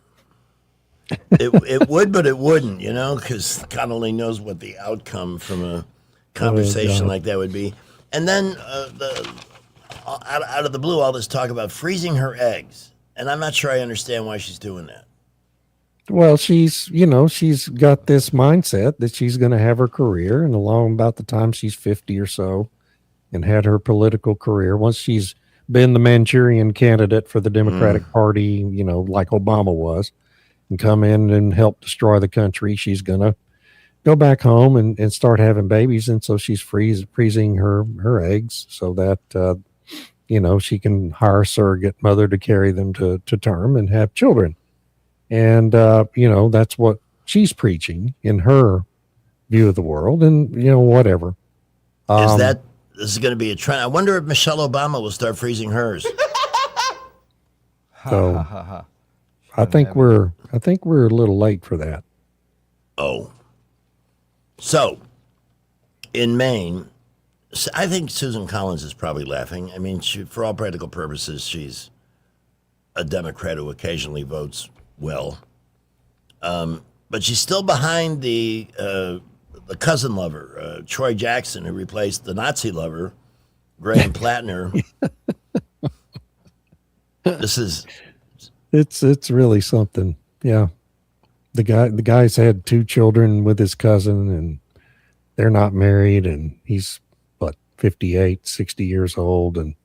it would, but it wouldn't, because God only knows what the outcome from a conversation like that would be. And then out of the blue, all this talk about freezing her eggs. And I'm not sure I understand why she's doing that. Well, she's got this mindset that she's going to have her career, and along about the time she's 50 or so and had her political career, once she's been the Manchurian candidate for the Democratic Party, like Obama was, and come in and help destroy the country, she's going to go back home and start having babies. And so she's freezing her eggs so that, she can hire a surrogate mother to carry them to term and have children. And, that's what she's preaching in her view of the world, and, whatever. This is going to be a trend. I wonder if Michelle Obama will start freezing hers. So I think we're a little late for that. Oh. So, in Maine, I think Susan Collins is probably laughing. I mean, for all practical purposes, she's a Democrat who occasionally votes well. But she's still behind the cousin lover, Troy Jackson, who replaced the Nazi lover, Graham Plattner. It's really something. Yeah. The guy's had 2 children with his cousin, and they're not married, and he's 58, 60 years old, and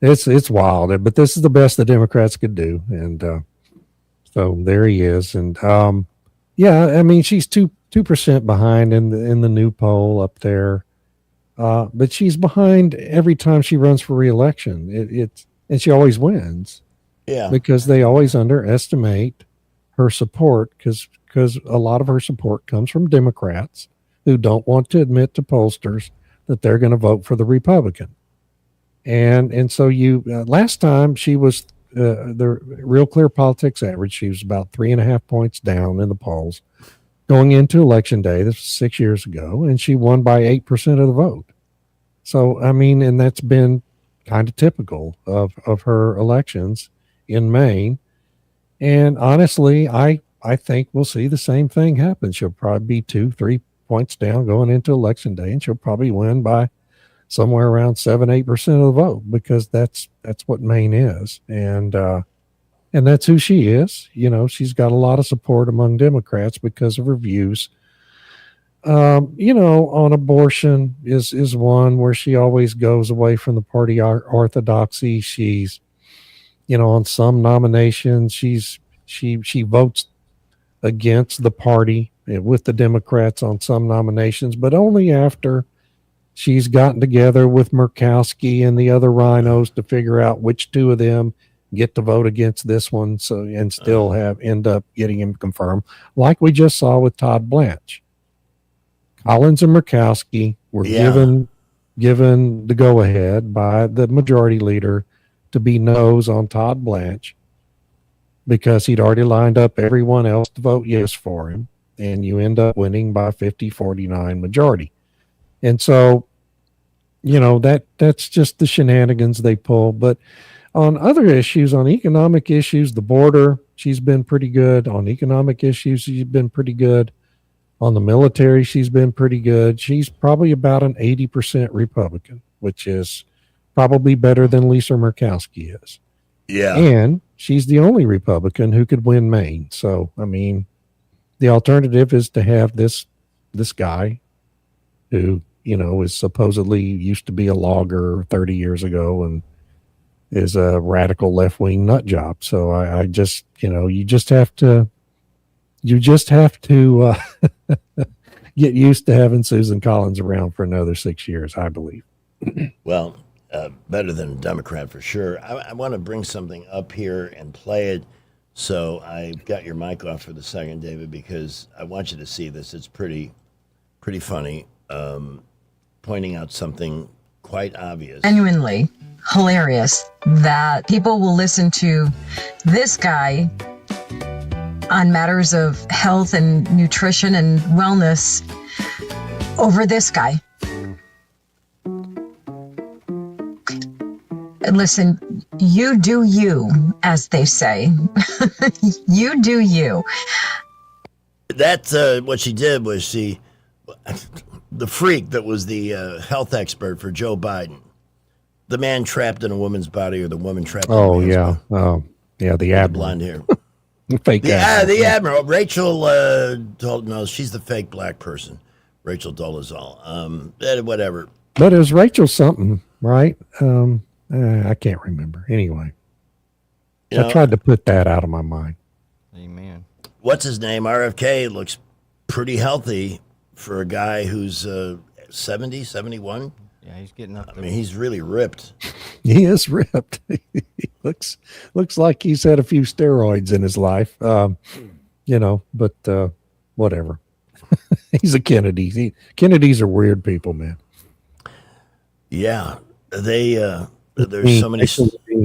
it's wild. But this is the best the Democrats could do, and so there he is. And she's 2% behind in the new poll up there, but she's behind every time she runs for re-election. And she always wins. Yeah, because they always underestimate her support, because a lot of her support comes from Democrats who don't want to admit to pollsters that they're going to vote for the Republican. And so last time she was the Real Clear Politics average, she was about 3.5 points down in the polls going into Election Day. This was 6 years ago, and she won by 8% of the vote. So, and that's been kind of typical of her elections in Maine. And honestly, I think we'll see the same thing happen. She'll probably be 2-3 points down going into Election Day, and she'll probably win by somewhere around 7-8% of the vote, because that's what Maine is. And that's who she is. She's got a lot of support among Democrats because of her views. On abortion is one where she always goes away from the party orthodoxy. She's, on some nominations, she votes against the party with the Democrats on some nominations, but only after she's gotten together with Murkowski and the other rhinos to figure out which two of them get to vote against this one, so and still end up getting him confirmed, like we just saw with Todd Blanche. Collins and Murkowski were given the go ahead by the majority leader to be no's on Todd Blanche because he'd already lined up everyone else to vote yes for him, and you end up winning by 50-49 majority. And so, that's just the shenanigans they pull. But on other issues, on economic issues, the border, she's been pretty good. On economic issues, she's been pretty good. On the military, she's been pretty good. She's probably about an 80% Republican, which is probably better than Lisa Murkowski is. Yeah. And she's the only Republican who could win Maine. So, I mean, the alternative is to have this guy who, is supposedly used to be a logger 30 years ago and is a radical left-wing nut job. So I just, you just have to get used to having Susan Collins around for another 6 years, I believe. Well, better than a Democrat for sure. I want to bring something up here and play it. So I got your mic off for the second, David, because I want you to see this. It's pretty funny, pointing out something quite obvious. Genuinely hilarious that people will listen to this guy on matters of health and nutrition and wellness over this guy. And listen, you do you, as they say. You do you. That's what she did was the freak that was the health expert for Joe Biden. The man trapped in a woman's body or the woman trapped in a man's body. Oh, yeah, the admiral. Blonde hair. Fake admiral. The admiral. Rachel told, no, she's the fake black person. Rachel Dolezal. Whatever. But it was Rachel something, right? I can't remember. Anyway, I tried to put that out of my mind. Amen. What's his name? RFK looks pretty healthy for a guy who's 70, 71. Yeah, he's getting up there. I mean, he's really ripped. He is ripped. He looks like he's had a few steroids in his life. But whatever. He's a Kennedy. Kennedys are weird people, man. Yeah, they. There's so many.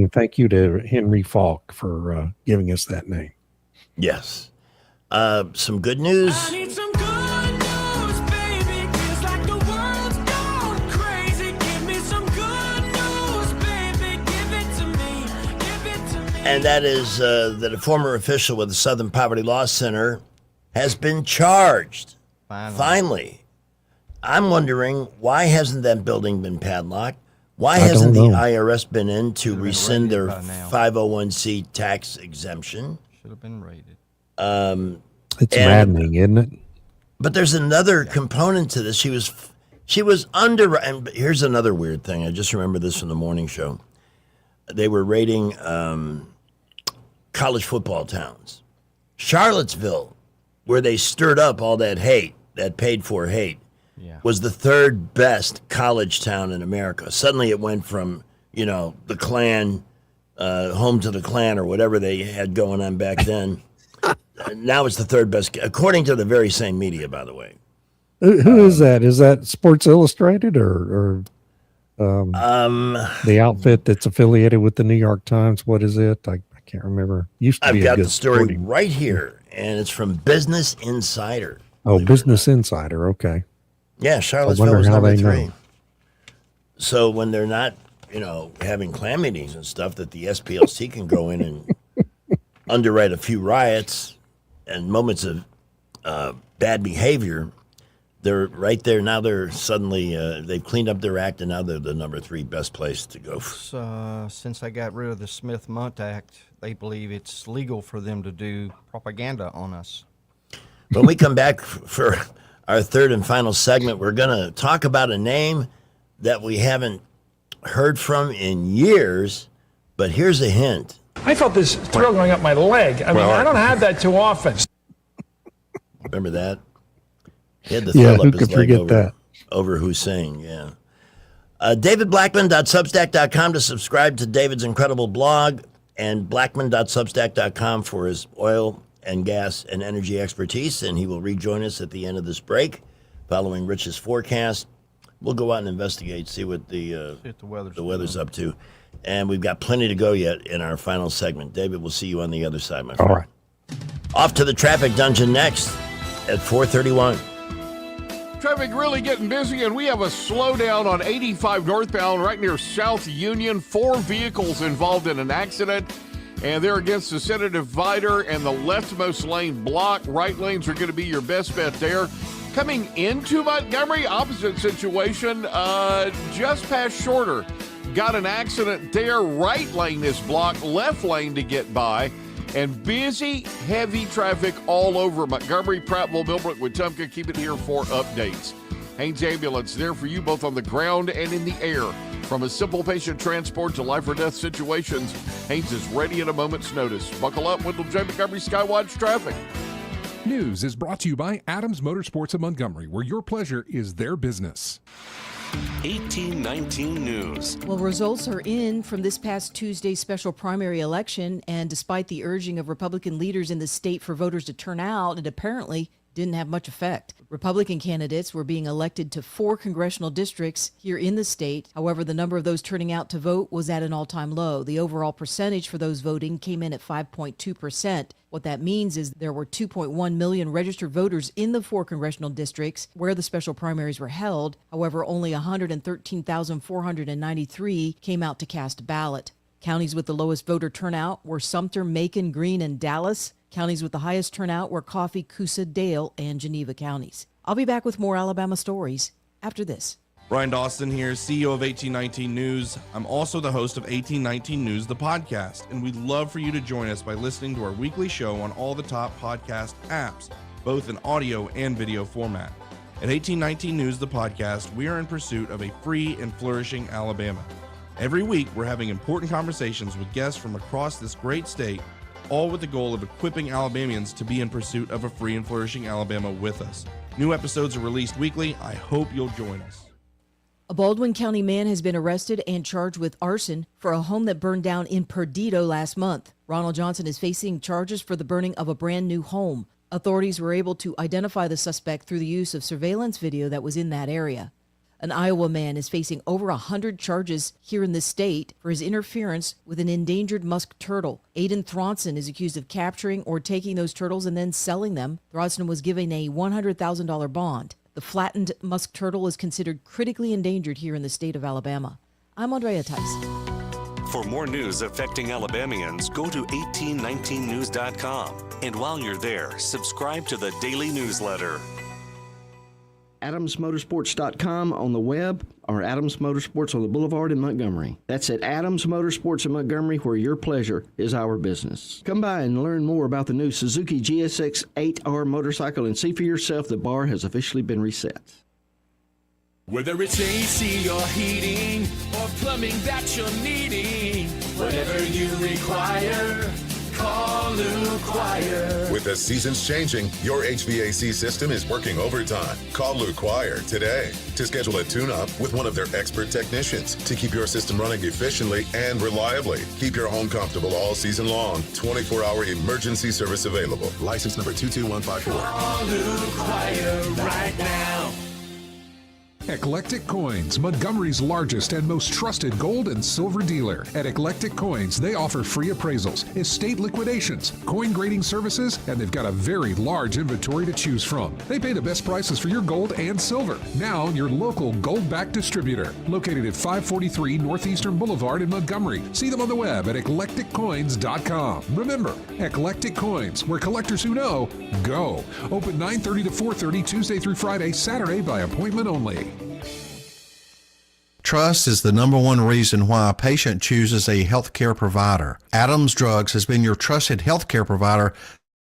Thank you to Henry Falk for giving us that name. Yes. Some good news. I need some good news, baby. Feels like the world's gone crazy. Give me some good news, baby. Give it to me. Give it to me. And that is that a former official with the Southern Poverty Law Center has been charged. Finally. I'm wondering, why hasn't that building been padlocked? Why hasn't the IRS been in to rescind their 501c tax exemption? Should have been raided. It's maddening, isn't it? But there's another component to this. She was under, and here's another weird thing. I just remember this from the morning show. They were raiding college football towns. Charlottesville, where they stirred up all that hate, that paid-for hate, was the third best college town in America. Suddenly it went from, the Klan, home to the Klan or whatever they had going on back then. Now it's the third best, according to the very same media, by the way. Who is that? Is that Sports Illustrated or the outfit that's affiliated with the New York Times? What is it? I can't remember. Used to be. I've got the story sporting. right here, and it's from Business Insider. Oh, Business Insider. Okay. Yeah, Charlottesville was number 3. So when they're not, having Klan meetings and stuff, that the SPLC can go in and underwrite a few riots and moments of bad behavior, they're right there. Now they're suddenly, they've cleaned up their act, and now they're the number 3 best place to go. Since they got rid of the Smith-Mundt Act, they believe it's legal for them to do propaganda on us. When we come back for our third and final segment, we're going to talk about a name that we haven't heard from in years, but here's a hint. I felt this thrill going up my leg. I mean, I don't have that too often. Remember that? He had to Yeah, throw who up his could leg forget over, that? over Hussein, yeah. DavidBlackman.substack.com to subscribe to David's incredible blog, and Blackman.substack.com for his oil and gas and energy expertise. And he will rejoin us at the end of this break following Rich's forecast. We'll go out and investigate, see what the weather's up to. And we've got plenty to go yet in our final segment. David, we'll see you on the other side, my friend. All right. Off to the traffic dungeon next at 4:31. Traffic really getting busy, and we have a slowdown on 85 northbound right near South Union. 4 vehicles involved in an accident, and they're against the center divider and the leftmost lane block. Right lanes are going to be your best bet there. Coming into Montgomery, opposite situation, just past Shorter. Got an accident there. Right lane is blocked, left lane to get by. And busy, heavy traffic all over Montgomery, Prattville, Millbrook, Wetumpka. Keep it here for updates. Haynes Ambulance there for you both on the ground and in the air. From a simple patient transport to life or death situations, Haynes is ready at a moment's notice. Buckle up, Wendell J. Montgomery Skywatch Traffic. News is brought to you by Adams Motorsports of Montgomery, where your pleasure is their business. 1819 News. Well, results are in from this past Tuesday's special primary election, and despite the urging of Republican leaders in the state for voters to turn out, it apparently didn't have much effect. Republican candidates were being elected to 4 congressional districts here in the state. However, the number of those turning out to vote was at an all-time low. The overall percentage for those voting came in at 5.2%. What that means is there were 2.1 million registered voters in the 4 congressional districts where the special primaries were held. However, only 113,493 came out to cast a ballot. Counties with the lowest voter turnout were Sumter, Macon, Greene, and Dallas. Counties with the highest turnout were Coffee, Coosa, Dale, and Geneva counties. I'll be back with more Alabama stories after this. Ryan Dawson here, CEO of 1819 News. I'm also the host of 1819 News, the podcast, and we'd love for you to join us by listening to our weekly show on all the top podcast apps, both in audio and video format. At 1819 News, the podcast, we are in pursuit of a free and flourishing Alabama. Every week, we're having important conversations with guests from across this great state, all with the goal of equipping Alabamians to be in pursuit of a free and flourishing Alabama with us. New episodes are released weekly. I hope you'll join us. A Baldwin County man has been arrested and charged with arson for a home that burned down in Perdido last month. Ronald Johnson is facing charges for the burning of a brand new home. Authorities were able to identify the suspect through the use of surveillance video that was in that area. An Iowa man is facing over 100 charges here in the state for his interference with an endangered musk turtle. Aiden Thronson is accused of capturing or taking those turtles and then selling them. Thronson was given a $100,000 bond. The flattened musk turtle is considered critically endangered here in the state of Alabama. I'm Andrea Tice. For more news affecting Alabamians, go to 1819news.com. And while you're there, subscribe to the daily newsletter. AdamsMotorsports.com on the web, or Adams Motorsports on the Boulevard in Montgomery. That's at Adams Motorsports in Montgomery, where your pleasure is our business. Come by and learn more about the new Suzuki GSX 8R motorcycle and see for yourself the bar has officially been reset. Whether it's AC or heating or plumbing that you're needing, whatever you require, call Luke Quire. With the seasons changing, your HVAC system is working overtime. Call Luke Quire today to schedule a tune-up with one of their expert technicians to keep your system running efficiently and reliably. Keep your home comfortable all season long. 24-hour emergency service available. License number 22154. Call Luke Quire right now. Eclectic Coins, Montgomery's largest and most trusted gold and silver dealer. At Eclectic Coins, they offer free appraisals, estate liquidations, coin grading services, and they've got a very large inventory to choose from. They pay the best prices for your gold and silver. Now, your local gold-backed distributor, located at 543 Northeastern Boulevard in Montgomery. See them on the web at eclecticcoins.com. Remember, Eclectic Coins, where collectors who know, go. Open 9:30 to 4:30 Tuesday through Friday, Saturday by appointment only. Trust is the number one reason why a patient chooses a healthcare provider. Adams Drugs has been your trusted healthcare provider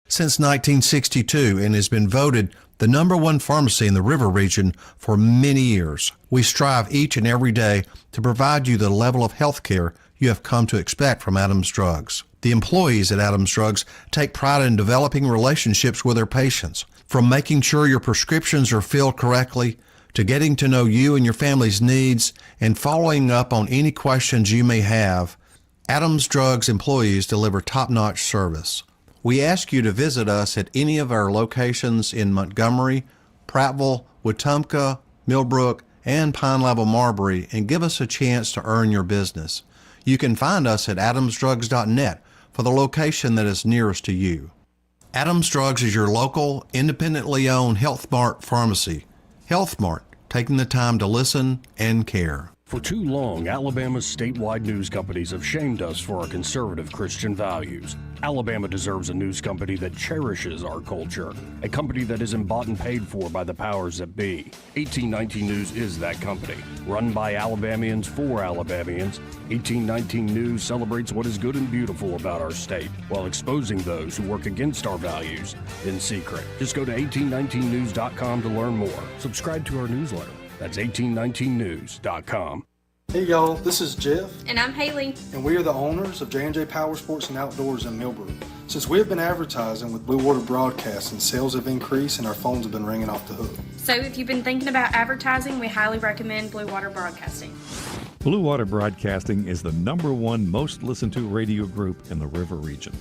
since 1962 and has been voted the number one pharmacy in the River region for many years. We strive each and every day to provide you the level of healthcare you have come to expect from Adams Drugs. The employees at Adams Drugs take pride in developing relationships with their patients. From making sure your prescriptions are filled correctly, to getting to know you and your family's needs, and following up on any questions you may have, Adams Drugs employees deliver top-notch service. We ask you to visit us at any of our locations in Montgomery, Prattville, Wetumpka, Millbrook, and Pine Level Marbury and give us a chance to earn your business. You can find us at adamsdrugs.net for the location that is nearest to you. Adams Drugs is your local, independently owned Health Mart pharmacy. Health Mart, taking the time to listen and care. For too long, Alabama's statewide news companies have shamed us for our conservative Christian values. Alabama deserves a news company that cherishes our culture, a company that isn't bought and paid for by the powers that be. 1819 News is that company. Run by Alabamians for Alabamians, 1819 News celebrates what is good and beautiful about our state, while exposing those who work against our values in secret. Just go to 1819news.com to learn more. Subscribe to our newsletter. That's 1819news.com. Hey y'all, this is Jeff. And I'm Haley. And we are the owners of J&J Power Sports and Outdoors in Millbrook. Since we have been advertising with Blue Water Broadcasting, sales have increased and our phones have been ringing off the hook. So if you've been thinking about advertising, we highly recommend Blue Water Broadcasting. Blue Water Broadcasting is the #1 most listened to radio group in the River region.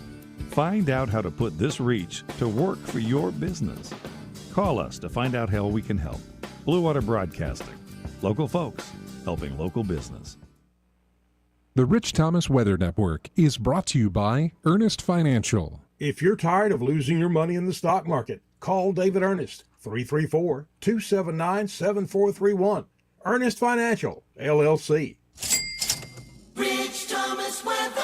Find out how to put this reach to work for your business. Call us to find out how we can help. Blue Water Broadcasting. Local folks helping local business. The Rich Thomas Weather Network is brought to you by Ernest Financial. If you're tired of losing your money in the stock market, call David Ernest, 334-279-7431. Ernest Financial, LLC. Rich Thomas Weather.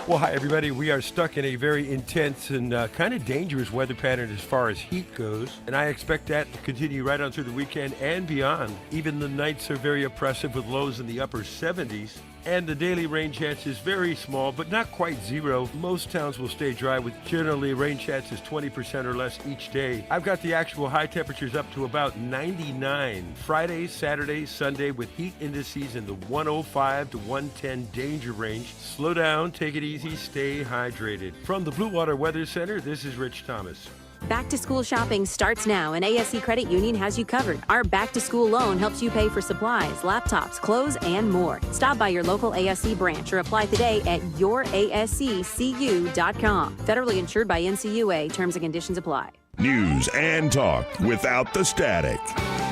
Well, hi, everybody. We are stuck in a very intense and kind of dangerous weather pattern as far as heat goes, and I expect that to continue right on through the weekend and beyond. Even the nights are very oppressive with lows in the upper 70s, and the daily rain chance is very small, but not quite zero. Most towns will stay dry with generally rain chances 20% or less each day. I've got the actual high temperatures up to about 99 Friday, Saturday, Sunday with heat indices in the 105 to 110 danger range. Slow down, take it easy, stay hydrated. From the Blue Water Weather Center, this is Rich Thomas. Back to school shopping starts now, and ASC Credit Union has you covered. Our back to school loan helps you pay for supplies, laptops, clothes, and more. Stop by your local ASC branch or apply today at yourasccu.com. Federally insured by NCUA. Terms and conditions apply. News and talk without the static.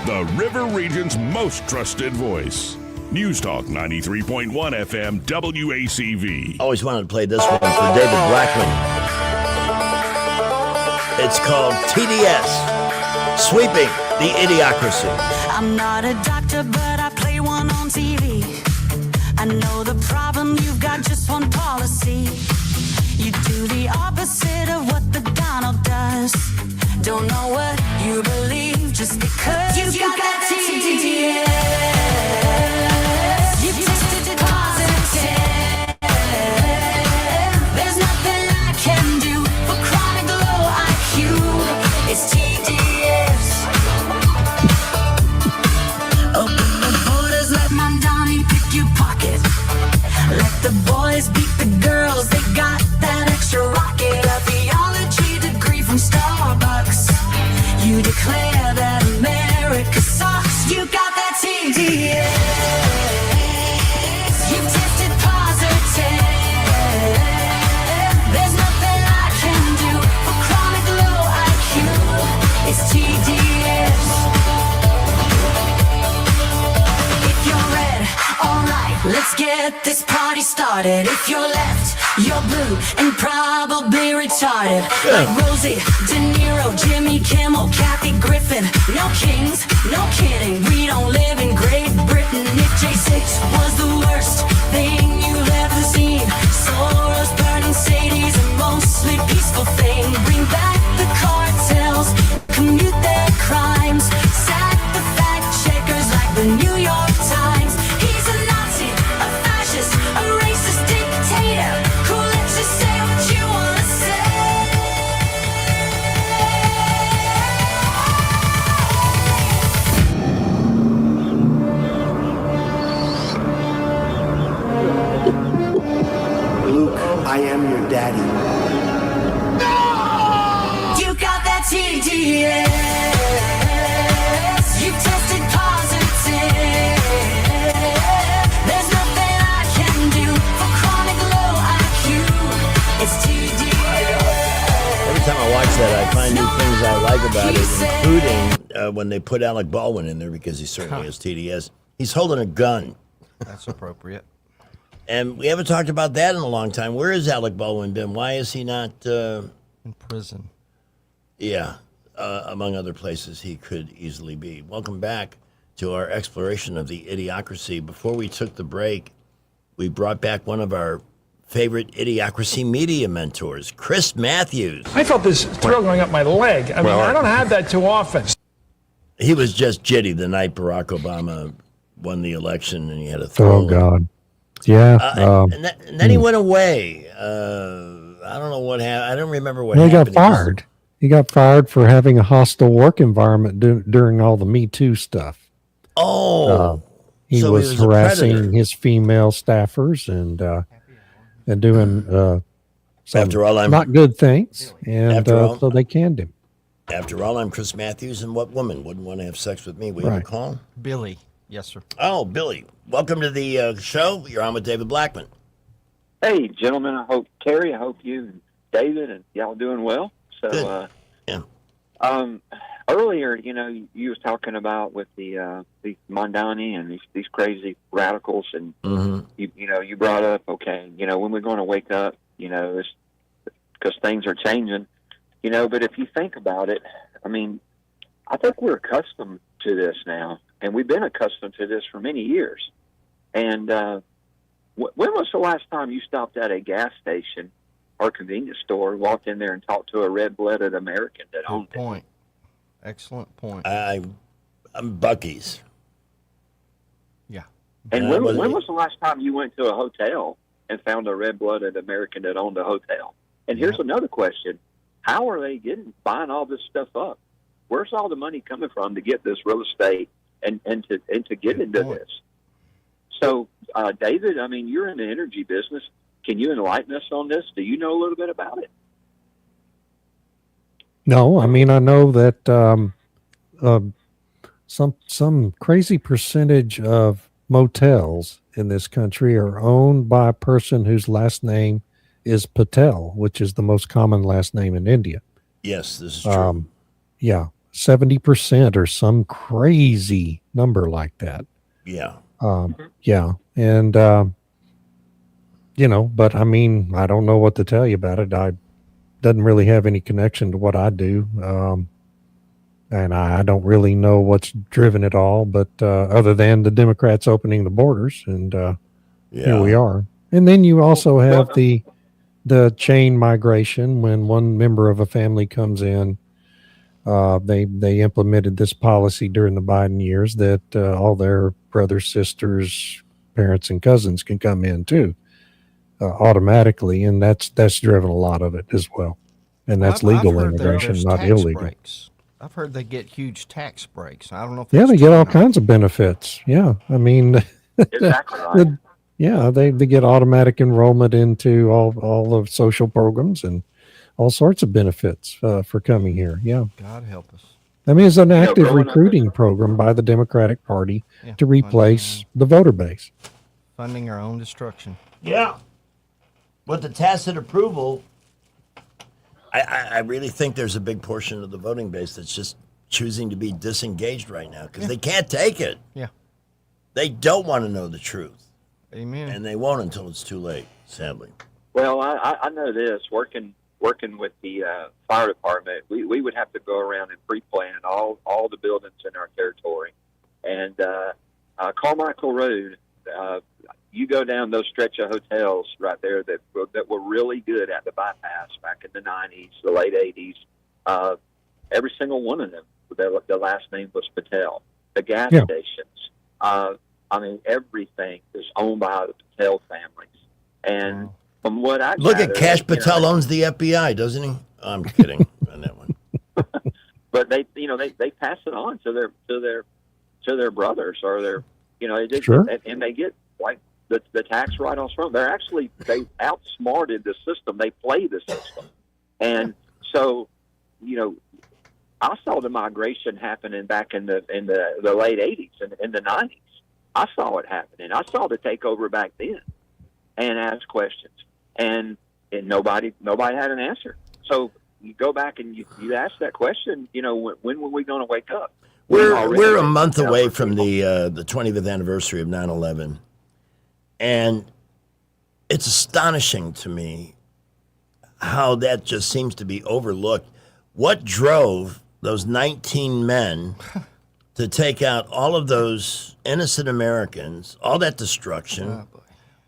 The River Region's most trusted voice. News Talk 93.1 FM WACV. Always wanted to play this one for David Blackman. It's called TDS, Sweeping the Idiocracy. I'm not a doctor, but I play one on TV. I know the problem, you've got just one policy. You do the opposite of what the Donald does. Don't know what you believe just because you got that TDS. You tested it positive. There's nothing I can do for chronic low IQ. It's TDS. Open the borders, let my Donnie pick your pocket. Let the boys beat the girls, they got that extra rocket. A theology degree from Starbucks. You declare that America sucks. You got that TDS. You tested positive. There's nothing I can do for chronic low IQ. It's TDS. If you're red, alright, let's get this party started. If you're left, you're blue and probably retarded. Like Rosie, De Niro, Jimmy Kimmel, Kathy Griffin. No kings, no kidding. We don't live in Great Britain. If J6 was the worst thing you've ever seen, Soros, burning Sadie's a mostly peaceful thing. Bring back the cartels, commute their crimes, sack the fact checkers like the New York Times. He's a Nazi, a fascist, a racist dictator who lets you say what you wanna say. Luke, I am your daddy. You got that TDS. like about it, including when they put Alec Baldwin in there, because he certainly has TDS. He's holding a gun. That's appropriate. And we haven't talked about that in a long time. Where has Alec Baldwin been? Why is he not in prison? Yeah, among other places he could easily be. Welcome back to our exploration of the Idiocracy. Before we took the break, we brought back one of our favorite Idiocracy media mentors, Chris Matthews. I felt this thrill going up my leg. I mean, I don't have that too often. He was just jitty the night Barack Obama won the election, and he had a thrill. Oh, God. Yeah. And then he went away. I don't know what happened. I don't remember what he happened. got fired. He got fired for having a hostile work environment during all the Me Too stuff. Oh. He was harassing his female staffers and doing some After all, I'm not good things, and so they canned him. After all, I'm Chris Matthews, and what woman wouldn't want to have sex with me? We have a call? Billy. Yes, sir. Oh, Billy. Welcome to the show. You're on with David Blackman. Hey, gentlemen. I hope you and David and y'all doing well. So, earlier, you was talking about with the Mondani and these crazy radicals, and you brought up, when we're going to wake up, it's because things are changing, But if you think about it, I mean, I think we're accustomed to this now, and we've been accustomed to this for many years. And when was the last time you stopped at a gas station or convenience store, walked in there and talked to a red-blooded American that owned it? Good point. Excellent point. I'm Buc-ee's. Yeah. And when was the last time you went to a hotel and found a red-blooded American that owned a hotel? And here's another question. How are they buying all this stuff up? Where's all the money coming from to get this real estate and to get into this? So, David, I mean, you're in the energy business. Can you enlighten us on this? Do you know a little bit about it? No, I mean, I know that some crazy percentage of motels in this country are owned by a person whose last name is Patel, which is the most common last name in India. Yes, this is true. 70% or some crazy number like that. Yeah. Yeah. And, but I mean, I don't know what to tell you about it. Doesn't really have any connection to what I do. And I don't really know what's driven it all, but other than the Democrats opening the borders, and here we are. And then you also have the chain migration. When one member of a family comes in, they implemented this policy during the Biden years that all their brothers, sisters, parents, and cousins can come in too, automatically, and that's driven a lot of it as well. And that's legal immigration, not illegal. I've heard they get huge tax breaks. I don't know if they get all kinds of benefits. Yeah, I mean, exactly right. They get automatic enrollment into all of social programs and all sorts of benefits for coming here. Yeah. God help us. I mean, it's an active recruiting program by the Democratic Party to replace the voter base. Funding our own destruction. Yeah. With the tacit approval, I really think there's a big portion of the voting base that's just choosing to be disengaged right now because they can't take it. Yeah. They don't want to know the truth. Amen. And they won't until it's too late, sadly. Well, I know this. Working with the fire department, we would have to go around and pre-plan all the buildings in our territory. And Carmichael Road, you go down those stretch of hotels right there that were really good at the bypass back in the 90s, the late 80s. Every single one of them, the last name was Patel. The gas stations, I mean, everything is owned by the Patel families. And from what I look at Cash Patel owns the FBI, doesn't he? I'm kidding on that one. But they pass it on to their brothers or their, and they get like the tax write-offs from. They outsmarted the system. They play the system, and so I saw the migration happening back in the late 80s and in the 90s. I saw it happening. I saw the takeover back then, and asked questions, and nobody had an answer. So you go back and you ask that question. You know, when were we going to wake up? We're a month away from the 25th anniversary of 9/11, and it's astonishing to me how that just seems to be overlooked. What drove those 19 men to take out all of those innocent Americans, all that destruction,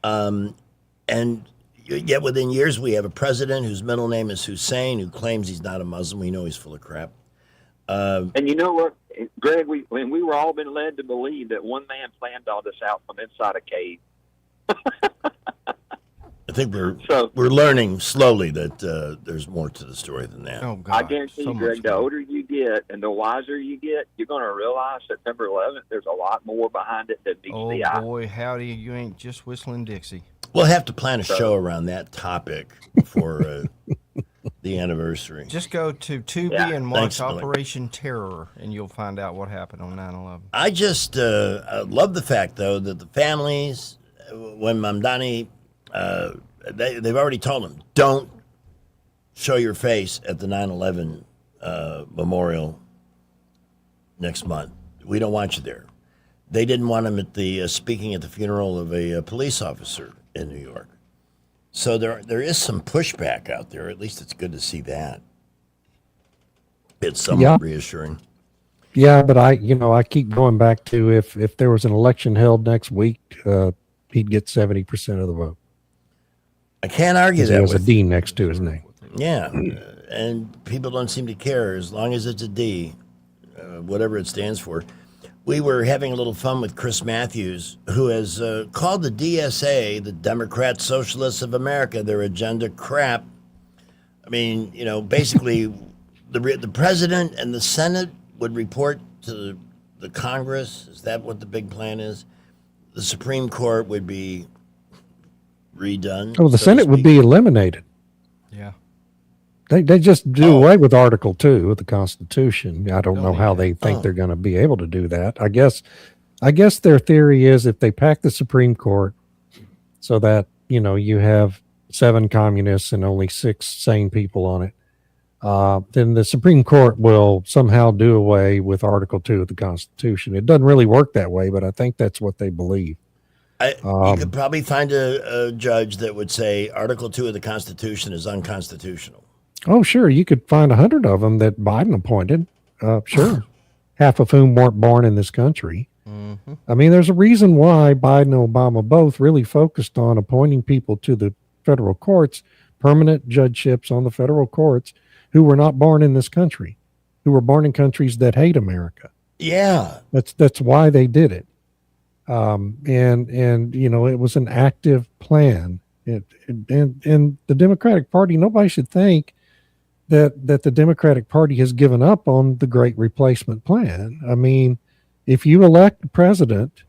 and yet within years we have a president whose middle name is Hussein, who claims he's not a Muslim. We know he's full of crap. And you know what, Greg? We were all been led to believe that one man planned all this out from inside a cave. I think we're learning slowly that there's more to the story than that. Oh, God. I guarantee you, Greg, the older you get and the wiser you get, you're going to realize September 11th, there's a lot more behind it than meets the eye. Oh, boy, howdy, you ain't just whistling Dixie. We'll have to plan a show around that topic for the anniversary. Just go to Tubi and watch Operation Terror, and you'll find out what happened on 9/11. I just love the fact, though, that the families, when Mamdani, they've already told him, don't show your face at the 9/11 memorial next month. We don't want you there. They didn't want him at the speaking at the funeral of a police officer in New York. So there is some pushback out there. At least it's good to see that. It's somewhat reassuring. Yeah, but I keep going back to if there was an election held next week, he'd get 70% of the vote. I can't argue that. He has a D next to his name. Yeah, and people don't seem to care as long as it's a D, whatever it stands for. We were having a little fun with Chris Matthews, who has called the DSA, the Democrat Socialists of America, their agenda crap. I mean, basically, the president and the Senate would report to the Congress. Is that what the big plan is? The Supreme Court would be redone. Oh, the Senate would be eliminated. Yeah. They just do away with Article 2 of the Constitution. I don't know how they think they're going to be able to do that. I guess their theory is if they pack the Supreme Court so that, you have 7 communists and only 6 sane people on it, then the Supreme Court will somehow do away with Article 2 of the Constitution. It doesn't really work that way, but I think that's what they believe. You could probably find a judge that would say Article 2 of the Constitution is unconstitutional. Oh, sure. You could find 100 of them that Biden appointed. Sure. Half of whom weren't born in this country. Mm-hmm. I mean, there's a reason why Biden and Obama both really focused on appointing people to the federal courts, permanent judgeships on the federal courts, who were not born in this country, who were born in countries that hate America. Yeah. That's why they did it. And it was an active plan. And the Democratic Party, nobody should think that the Democratic Party has given up on the Great Replacement Plan. I mean, if you elect a president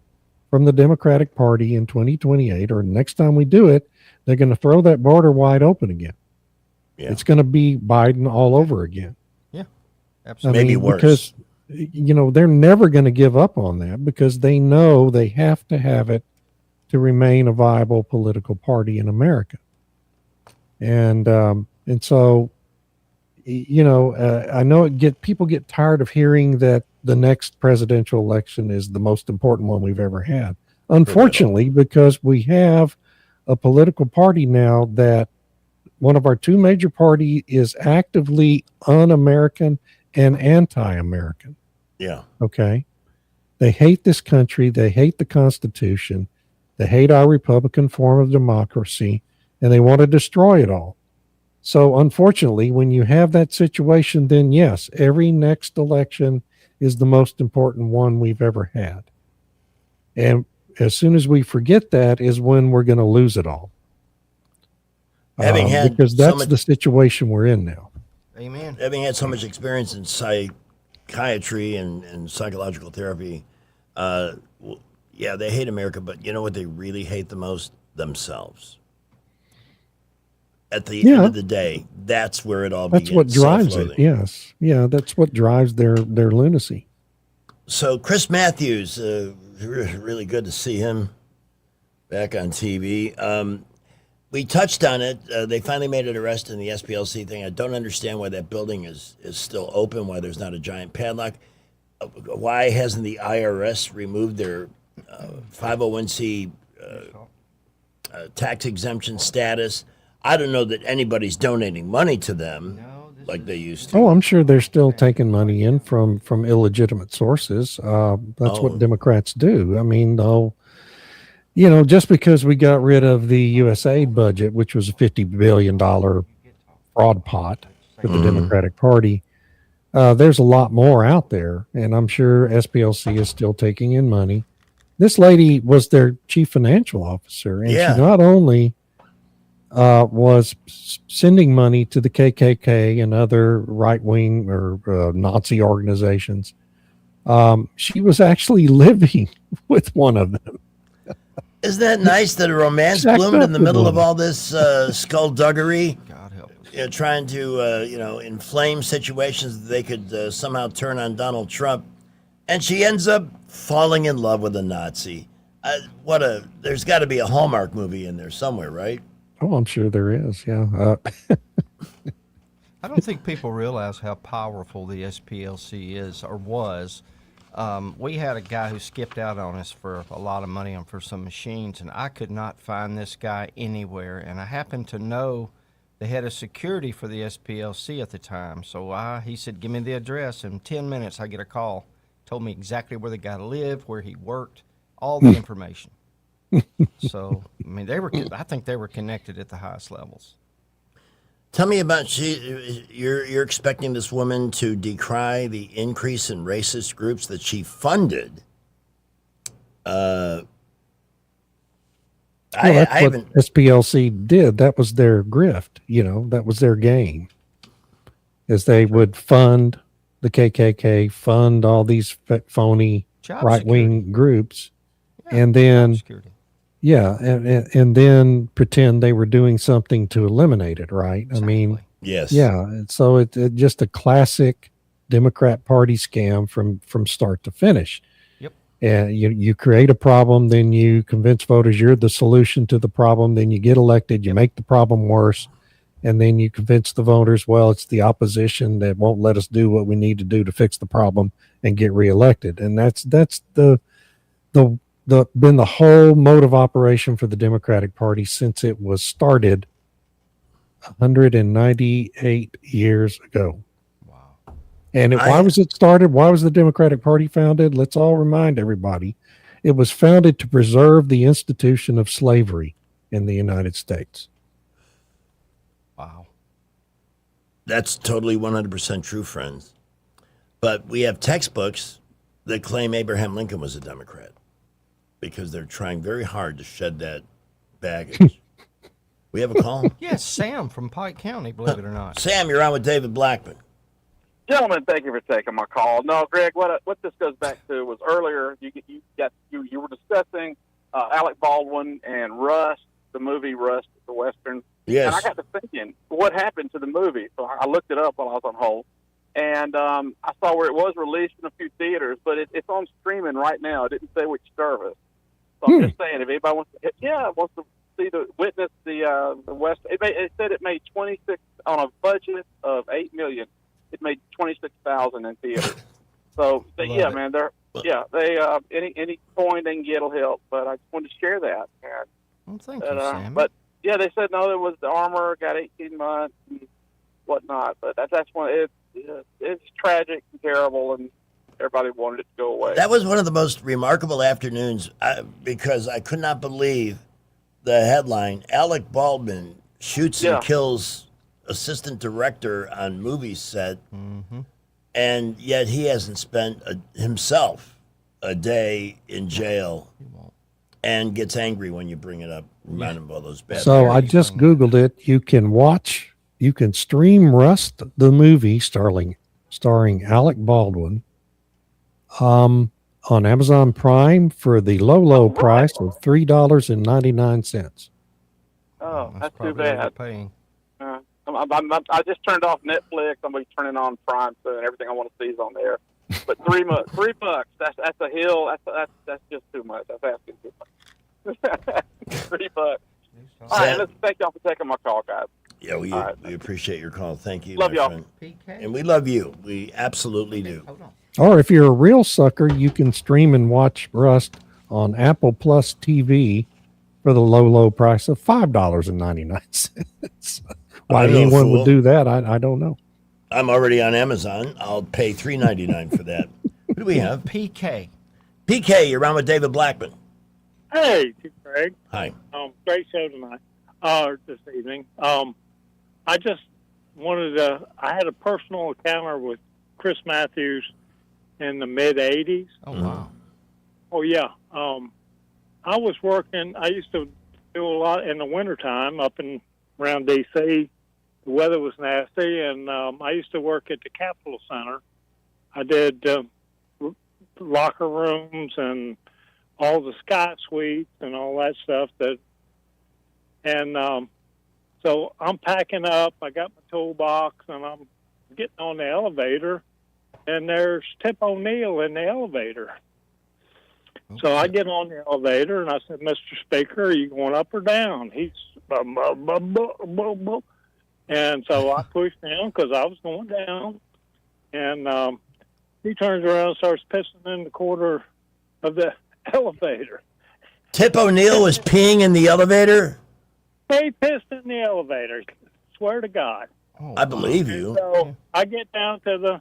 from the Democratic Party in 2028, or next time we do it, they're going to throw that border wide open again. Yeah. It's going to be Biden all over again. Yeah, absolutely. Maybe worse. Because, they're never going to give up on that because they know they have to have it to remain a viable political party in America. And so, I know people get tired of hearing that the next presidential election is the most important one we've ever had. Unfortunately, because we have a political party now that one of our 2 major parties is actively un-American and anti-American. Yeah. Okay. They hate this country. They hate the Constitution. They hate our Republican form of democracy, and they want to destroy it all. So unfortunately, when you have that situation, then yes, every next election is the most important one we've ever had. And as soon as we forget that is when we're going to lose it all. Because that's the situation we're in now. Amen. Having had so much experience in psychiatry and psychological therapy, they hate America, but you know what they really hate the most? Themselves. At the end of the day, that's where it all begins. That's what drives it, yes. Yeah, that's what drives their lunacy. So Chris Matthews, really good to see him back on TV. We touched on it. They finally made an arrest in the SPLC thing. I don't understand why that building is still open, why there's not a giant padlock. Why hasn't the IRS removed their 501c tax exemption status? I don't know that anybody's donating money to them like they used to. Oh, I'm sure they're still taking money in from illegitimate sources. That's what Democrats do. I mean, though, just because we got rid of the USAID budget, which was a $50 billion fraud pot for the Democratic Party, there's a lot more out there, and I'm sure SPLC is still taking in money. This lady was their chief financial officer, and she not only was sending money to the KKK and other right-wing or Nazi organizations, she was actually living with one of them. Isn't that nice that a romance bloomed in the middle of all this skullduggery? God help us. Trying to, inflame situations that they could somehow turn on Donald Trump. And she ends up falling in love with a Nazi. There's got to be a Hallmark movie in there somewhere, right? Oh, I'm sure there is, yeah. I don't think people realize how powerful the SPLC is or was. We had a guy who skipped out on us for a lot of money and for some machines, and I could not find this guy anywhere. And I happened to know the head of security for the SPLC at the time. So he said, give me the address. In 10 minutes, I get a call. Told me exactly where the guy lived, where he worked, all the information. So, I mean, I think they were connected at the highest levels. Tell me about you're expecting this woman to decry the increase in racist groups that she funded. That's what SPLC did. That was their grift. That was their game. Is they would fund the KKK, fund all these phony right-wing groups, and then and then pretend they were doing something to eliminate it, right? Exactly. I mean, yes. Yeah, so it's just a classic Democrat Party scam from start to finish. Yep. And you create a problem, then you convince voters you're the solution to the problem, then you get elected, you make the problem worse, and then you convince the voters, well, it's the opposition that won't let us do what we need to do to fix the problem and get reelected. And that's been the whole mode of operation for the Democratic Party since it was started 198 years ago. Wow. And why was it started? Why was the Democratic Party founded? Let's all remind everybody. It was founded to preserve the institution of slavery in the United States. Wow. That's totally 100% true, friends. But we have textbooks that claim Abraham Lincoln was a Democrat, because they're trying very hard to shed that baggage. We have a call? Yes, Sam from Pike County, believe it or not. Sam, you're on with David Blackman. Gentlemen, thank you for taking my call. No, Greg, what this goes back to was earlier you were discussing Alec Baldwin and Rust, the movie Rust, the Western. Yes. And I got to thinking, what happened to the movie? So I looked it up while I was on hold. And I saw where it was released in a few theaters, but it's on streaming right now. It didn't say which service. So I'm just saying, if anybody wants to see witness the West, it said it made 26 on a budget of $8 million. It made 26,000 in theaters. So yeah, man, any coin they can get will help. But I just wanted to share that. And, well, thank you, Sam. But yeah, they said no, it was the armor got 18 months and whatnot. But that's one. It's tragic and terrible, and everybody wanted it to go away. That was one of the most remarkable afternoons because I could not believe the headline: Alec Baldwin shoots and kills assistant director on movie set, and yet he hasn't spent himself a day in jail, and gets angry when you bring it up. Remind him of all those bad. So I just Googled it. You can stream Rust, the movie starring Alec Baldwin, on Amazon Prime for the low price of $3.99. Oh, that's too bad. I just turned off Netflix. I'm going to be turning on Prime soon. Everything I want to see is on there. But $3, that's a hill. That's just too much. That's asking too much. $3. All right, listen, thank y'all for taking my call, guys. Yeah, we All right. appreciate your call. Thank you. Love my y'all. friend. And we love you. We absolutely do. Or if you're a real sucker, you can stream and watch Rust on Apple Plus TV for the low price of $5.99. Why I know, anyone fool. would do that, I don't know. I'm already on Amazon. I'll pay $3.99 for that. Who do we have? PK. PK, you're on with David Blackman. Hey, Craig. Hi. Great show tonight, this evening. I just wanted to, I had a personal encounter with Chris Matthews in the mid 80s. Oh, wow. Oh, yeah. I was working, I used to do a lot in the wintertime up in around D.C. The weather was nasty, and I used to work at the Capitol Center. I did locker rooms and all the Sky Suites and all that stuff. So I'm packing up. I got my toolbox, and I'm getting on the elevator, and there's Tip O'Neill in the elevator. Okay. So I get on the elevator, and I said, Mr. Speaker, are you going up or down? He's, and so I pushed down because I was going down, and he turns around and starts pissing in the corner of the elevator. Tip O'Neill was peeing in the elevator? He pissed in the elevator. Swear to God. I believe you. And so I get down to the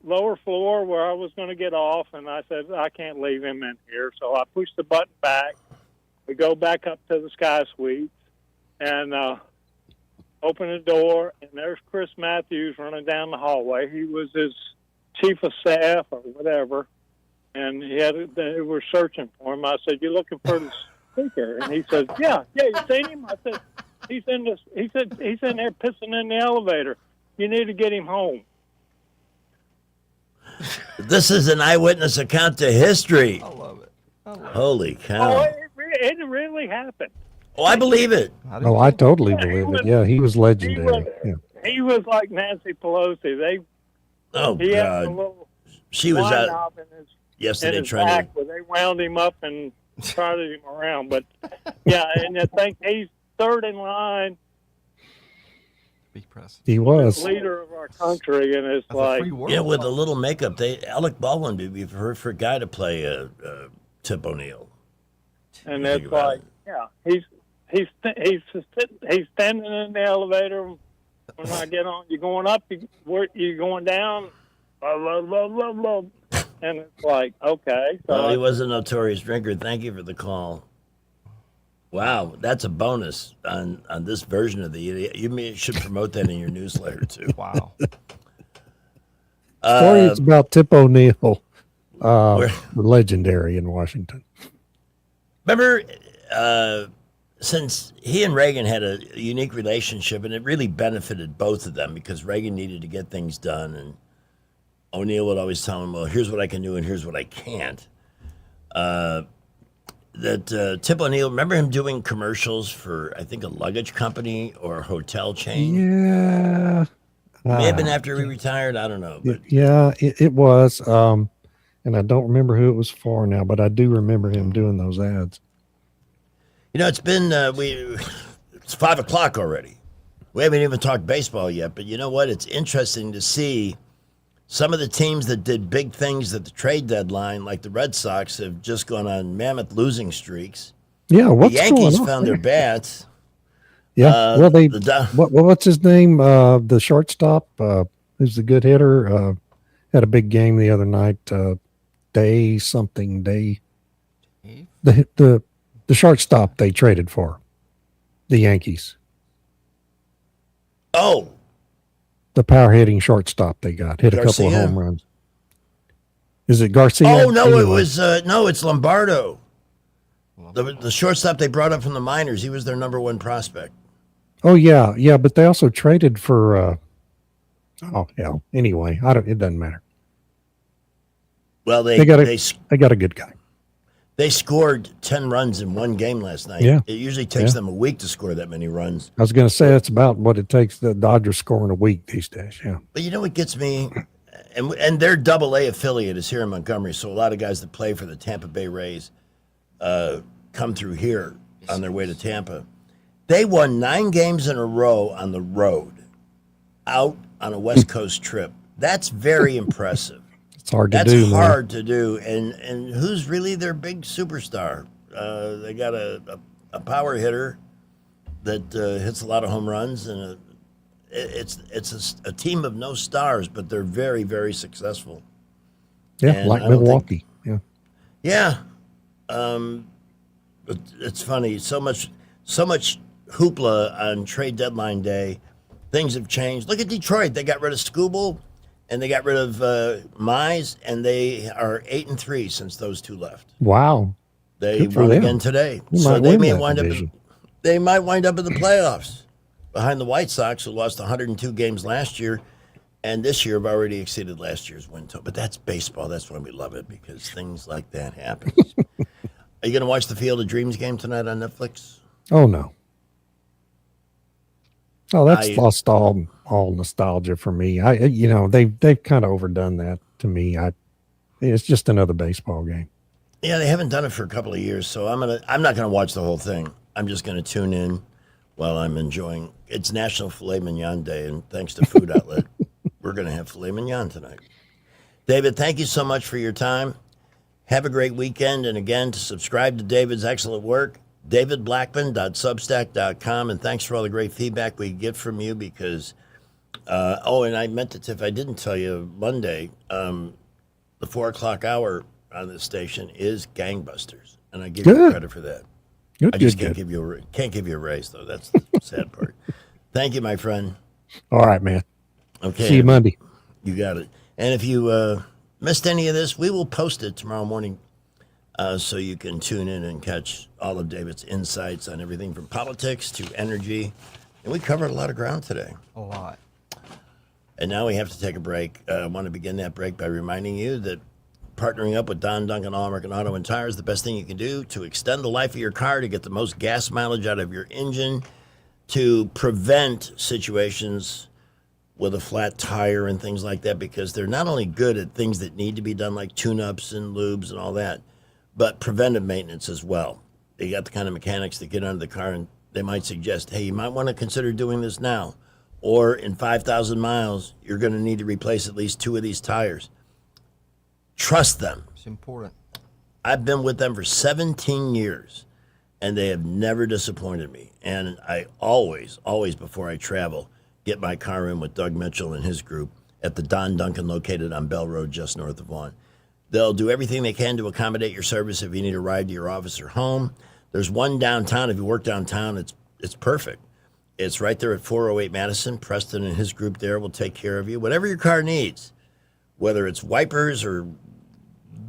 lower floor where I was going to get off, and I said, I can't leave him in here. So I pushed the button back. We go back up to the Sky Suite and open the door, and there's Chris Matthews running down the hallway. He was his chief of staff or whatever, and they were searching for him. I said, "You looking for the speaker?" And he said, "Yeah, you seen him?" I said, "He's in this." He said, "He's in there pissing in the elevator. You need to get him home." This is an eyewitness account to history. I love it. Holy cow. Oh, it really happened. Oh, I believe it. Oh, I totally believe it. Yeah, he was legendary. He was like Nancy Pelosi. He had a little she was wine out knob in his yesterday his trying back to. where they wound him up and trotted him around. But yeah, and I think he's third in line. He was. Leader of our country, and it's like Yeah, with a little makeup. Alec Baldwin would be for a guy to play Tip O'Neill. and it's like he's standing in the elevator. When I get on, you going up, you going down, and it's like, okay. So Well, he was a notorious drinker. Thank you for the call. Wow, that's a bonus on this version of the You should promote that in your newsletter too. Wow. Story is about Tip O'Neill, legendary in Washington. Remember, since he and Reagan had a unique relationship, and it really benefited both of them because Reagan needed to get things done, and O'Neill would always tell him, well, here's what I can do and here's what I can't. Tip O'Neill, remember him doing commercials for, I think, a luggage company or a hotel chain? Yeah. May have been after he retired. I don't know. But Yeah, it was. And I don't remember who it was for now, but I do remember him doing those ads. You know, it's been it's 5 o'clock already. We haven't even talked baseball yet, but you know what? It's interesting to see some of the teams that did big things at the trade deadline, like the Red Sox, have just gone on mammoth losing streaks. Yeah, what's the Yankees going on found their bats. Yeah, well, what's his name? The shortstop, who's the good hitter, had a big game the other night. The shortstop they traded for the Yankees. Oh, the power hitting shortstop they got hit a couple of home runs. Is it Garcia? Oh no, Anyway. it was it's Lombardo. The shortstop they brought up from the minors. He was their number one prospect. Oh yeah, but they also traded for. Anyway, it doesn't matter. Well, they got a good guy. They scored 10 runs in one game last night. Yeah. It usually takes them a week to score that many runs. I was going to say that's about what it takes the Dodgers scoring a week these days. Yeah. But you know what gets me? And their Double-A affiliate is here in Montgomery, so a lot of guys that play for the Tampa Bay Rays come through here on their way to Tampa. They won 9 games in a row on the road, out on a West Coast trip. That's very impressive. It's hard to That's do. hard to do. And who's really their big superstar? They got a power hitter that hits a lot of home runs, and it's a team of no stars, but they're very, very successful. Yeah, And like I don't think- Milwaukee. Yeah. Yeah. But it's funny. So much hoopla on trade deadline day. Things have changed. Look at Detroit. They got rid of Skubal and they got rid of Mize, and they are 8-3 since those two left. Wow. They Good for won them. again today. You So might they win may that wind division. they might wind up in the playoffs behind the White Sox, who lost 102 games last year, and this year have already exceeded last year's win total. But that's baseball. That's why we love it, because things like that happen. Are you going to watch the Field of Dreams game tonight on Netflix? Oh no. Oh, that's I- lost all nostalgia for me. They've kind of overdone that to me. It's just another baseball game. Yeah, they haven't done it for a couple of years, so I'm not gonna watch the whole thing. I'm just gonna tune in while I'm enjoying. It's National Filet Mignon Day, and thanks to Food Outlet, we're gonna have filet mignon tonight. David, thank you so much for your time. Have a great weekend, and again, to subscribe to David's excellent work, davidblackman.substack.com, and thanks for all the great feedback we get from you. Because and I meant it, if I didn't tell you, Monday, the 4:00 hour on this station is gangbusters, and I give you Good. credit for that. Good, I just good, can't give you a raise, though. That's the sad part. Thank you, my friend. All right, man. Okay, See you Monday. You got it. And if you missed any of this, we will post it tomorrow morning, so you can tune in and catch all of David's insights on everything from politics to energy. And we covered a lot of ground today. A lot. And now we have to take a break. I want to begin that break by reminding you that partnering up with Don Duncan All-American Auto and Tire is the best thing you can do to extend the life of your car, to get the most gas mileage out of your engine, to prevent situations with a flat tire and things like that, because they're not only good at things that need to be done, like tune-ups and lubes and all that, but preventive maintenance as well. They got the kind of mechanics that get under the car, and they might suggest, hey, you might want to consider doing this now. Or in 5,000 miles, you're going to need to replace at least 2 of these tires. Trust them. It's important. I've been with them for 17 years, and they have never disappointed me. And I always, before I travel, get my car in with Doug Mitchell and his group at the Don Duncan, located on Bell Road just north of Vaughan. They'll do everything they can to accommodate your service if you need a ride to your office or home. There's one downtown. If you work downtown, it's perfect. It's right there at 408 Madison. Preston and his group there will take care of you. Whatever your car needs, whether it's wipers or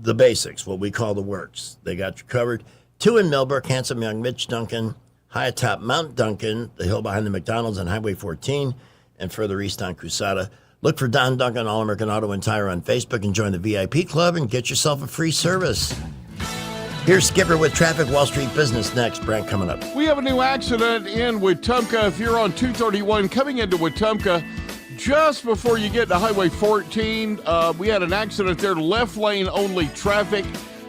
the basics, what we call the works, they got you covered. 2 in Millbrook, Handsome Young Mitch Duncan, high atop Mount Duncan, the hill behind the McDonald's on Highway 14, and further east on Crusada. Look for Don Duncan All-American Auto and Tire on Facebook and join the VIP club and get yourself a free service. Here's Skipper with Traffic, Wall Street Business next. Brent coming up. We have a new accident in Wetumpka. If you're on 231 coming into Wetumpka, just before you get to Highway 14, we had an accident there, left lane only traffic.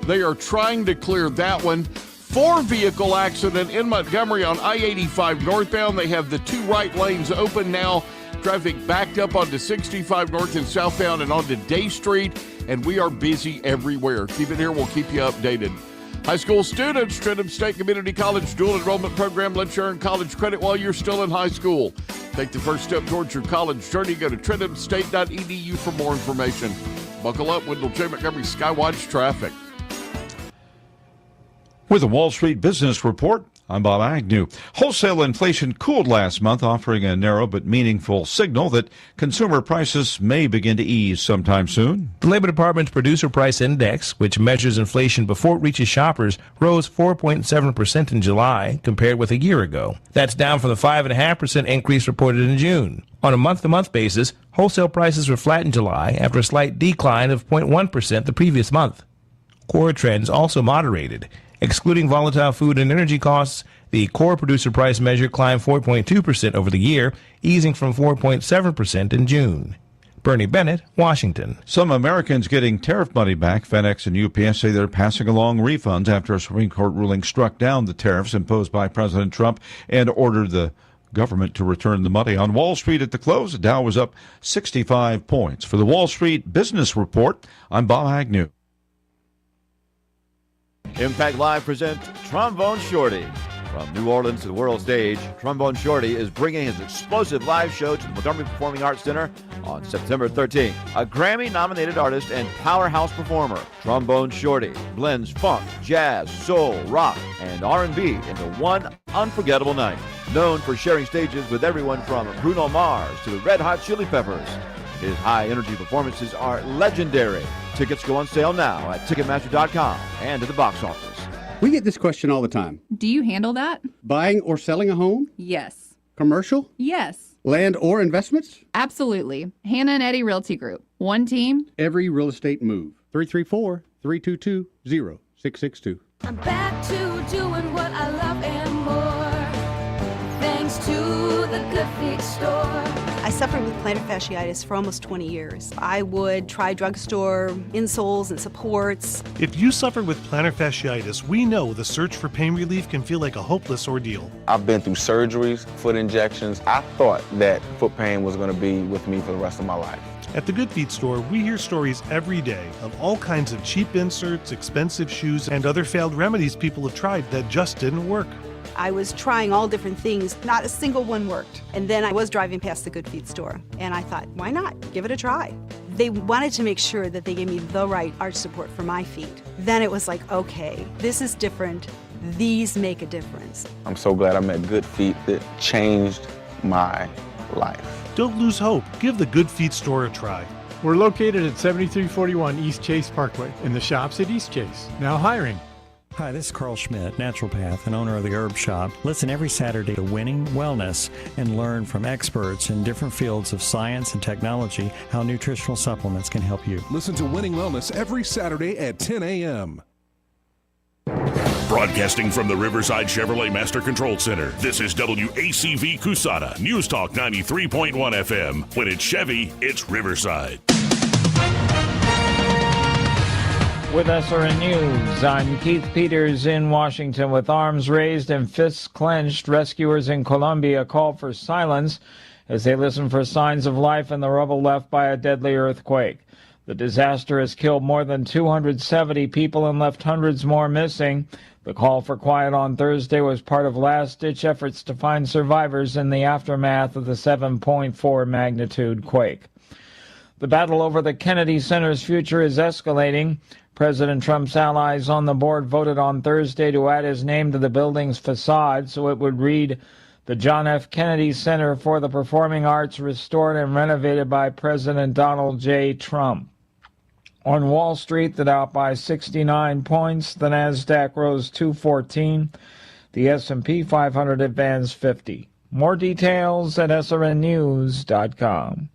They are trying to clear that one. 4-vehicle accident in Montgomery on I-85 northbound. They have the 2 right lanes open now. Traffic backed up onto 65 north and southbound and onto Day Street, and we are busy everywhere. Keep it here. We'll keep you updated. High school students, Trenton State Community College dual enrollment program lets you earn college credit while you're still in high school. Take the first step towards your college journey. Go to trentomstate.edu for more information. Buckle up, Wendell J. Montgomery Skywatch Traffic. With a Wall Street Business Report, I'm Bob Agnew. Wholesale inflation cooled last month, offering a narrow but meaningful signal that consumer prices may begin to ease sometime soon. The Labor Department's Producer Price Index, which measures inflation before it reaches shoppers, rose 4.7% in July compared with a year ago. That's down from the 5.5% increase reported in June. On a month-to-month basis, wholesale prices were flat in July after a slight decline of 0.1% the previous month. Core trends also moderated. Excluding volatile food and energy costs, the core producer price measure climbed 4.2% over the year, easing from 4.7% in June. Bernie Bennett, Washington. Some Americans getting tariff money back. FedEx and UPS say they're passing along refunds after a Supreme Court ruling struck down the tariffs imposed by President Trump and ordered the government to return the money. On Wall Street at the close, the Dow was up 65 points. For the Wall Street Business Report, I'm Bob Agnew. Impact Live presents Trombone Shorty. From New Orleans to the world stage, Trombone Shorty is bringing his explosive live show to the Montgomery Performing Arts Center on September 13th. A Grammy-nominated artist and powerhouse performer, Trombone Shorty blends funk, jazz, soul, rock, and R&B into one unforgettable night. Known for sharing stages with everyone from Bruno Mars to the Red Hot Chili Peppers, his high-energy performances are legendary. Tickets go on sale now at Ticketmaster.com and at the box office. We get this question all the time. Do you handle that? Buying or selling a home? Yes. Commercial? Yes. Land or investments? Absolutely. Hannah and Eddie Realty Group. One team. Every real estate move. 334-322-0662. I'm back to doing what I love and more. Thanks to the Good Feet store. I suffered with plantar fasciitis for almost 20 years. I would try drugstore insoles and supports. If you suffer with plantar fasciitis, we know the search for pain relief can feel like a hopeless ordeal. I've been through surgeries, foot injections. I thought that foot pain was going to be with me for the rest of my life. At the Good Feet store, we hear stories every day of all kinds of cheap inserts, expensive shoes, and other failed remedies people have tried that just didn't work. I was trying all different things. Not a single one worked. And then I was driving past the Good Feet store, and I thought, why not? Give it a try. They wanted to make sure that they gave me the right arch support for my feet. Then it was like, okay, this is different. These make a difference. I'm so glad I met Good Feet. That changed my life. Don't lose hope. Give the Good Feet store a try. We're located at 7341 East Chase Parkway in the shops at East Chase. Now hiring. Hi, this is Carl Schmidt, naturopath and owner of the Herb Shop. Listen every Saturday to Winning Wellness and learn from experts in different fields of science and technology how nutritional supplements can help you. Listen to Winning Wellness every Saturday at 10 a.m. Broadcasting from the Riverside Chevrolet Master Control Center, this is WACV Cusada, News Talk 93.1 FM. When it's Chevy, it's Riverside. With SRN News, I'm Keith Peters in Washington. With arms raised and fists clenched, rescuers in Colombia call for silence as they listen for signs of life in the rubble left by a deadly earthquake. The disaster has killed more than 270 people and left hundreds more missing. The call for quiet on Thursday was part of last-ditch efforts to find survivors in the aftermath of the 7.4 magnitude quake. The battle over the Kennedy Center's future is escalating. President Trump's allies on the board voted on Thursday to add his name to the building's facade so it would read the John F. Kennedy Center for the Performing Arts, restored and renovated by President Donald J. Trump. On Wall Street, the Dow by 69 points, the Nasdaq rose 214, the S&P 500 advanced 50. More details at srnnews.com.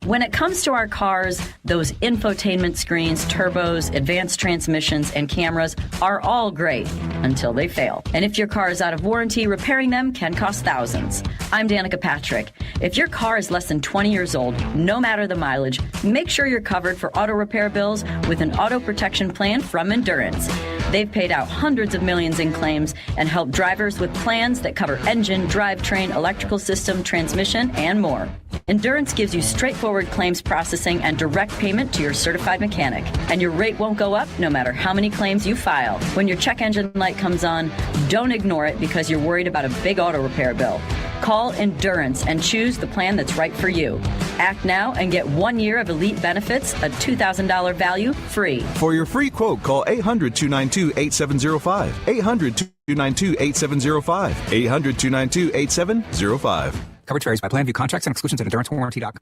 When it comes to our cars, those infotainment screens, turbos, advanced transmissions, and cameras are all great until they fail. And if your car is out of warranty, repairing them can cost thousands. I'm Danica Patrick. If your car is less than 20 years old, no matter the mileage, make sure you're covered for auto repair bills with an auto protection plan from Endurance. They've paid out hundreds of millions in claims and helped drivers with plans that cover engine, drivetrain, electrical system, transmission, and more. Endurance gives you straightforward claims processing and direct payment to your certified mechanic. And your rate won't go up no matter how many claims you file. When your check engine light comes on, don't ignore it because you're worried about a big auto repair bill. Call Endurance and choose the plan that's right for you. Act now and get 1 year of elite benefits, a $2,000 value, free. For your free quote, call 800-292-8705. 800-292-8705. 800-292-8705. Coverage varies by plan. View contracts and exclusions at EnduranceWarranty.com.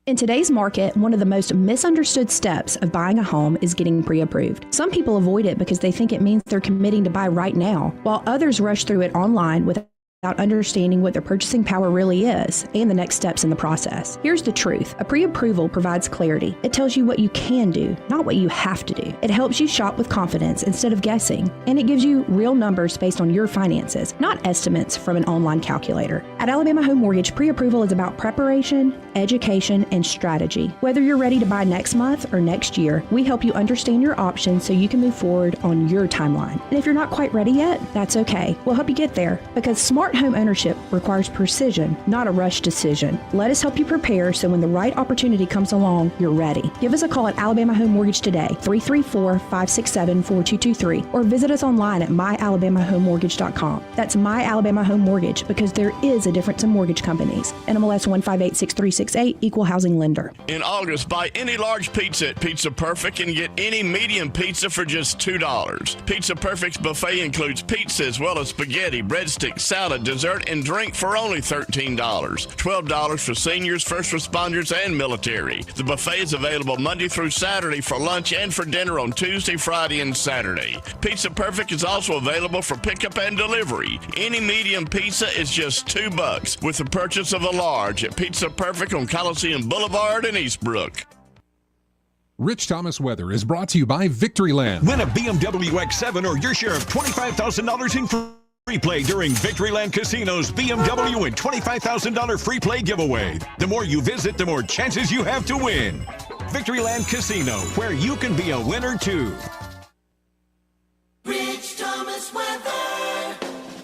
In today's market, one of the most misunderstood steps of buying a home is getting pre-approved. Some people avoid it because they think it means they're committing to buy right now, while others rush through it online without understanding what their purchasing power really is and the next steps in the process. Here's the truth. A pre-approval provides clarity. It tells you what you can do, not what you have to do. It helps you shop with confidence instead of guessing, and it gives you real numbers based on your finances, not estimates from an online calculator. At Alabama Home Mortgage, pre-approval is about preparation, education, and strategy. Whether you're ready to buy next month or next year, we help you understand your options so you can move forward on your timeline. And if you're not quite ready yet, that's okay. We'll help you get there, because smart home ownership requires precision, not a rush decision. Let us help you prepare so when the right opportunity comes along, you're ready. Give us a call at Alabama Home Mortgage today, 334-567-4223, or visit us online at myalabamahomemortgage.com. That's My Alabama Home Mortgage, because there is a difference in mortgage companies. NMLS 1586368, Equal Housing Lender. In August, buy any large pizza at Pizza Perfect and get any medium pizza for just $2. Pizza Perfect's buffet includes pizza as well as spaghetti, breadsticks, salad, dessert, and drink for only $13. $12 for seniors, first responders, and military. The buffet is available Monday through Saturday for lunch and for dinner on Tuesday, Friday, and Saturday. Pizza Perfect is also available for pickup and delivery. Any medium pizza is just $2 with the purchase of a large at Pizza Perfect on Coliseum Boulevard in Eastbrook. Rich Thomas Weather is brought to you by Victoryland. Win a BMW X7 or your share of $25,000 in free play during Victoryland Casino's BMW and $25,000 free play giveaway. The more you visit, the more chances you have to win. Victoryland Casino, where you can be a winner too. Rich Thomas Weather.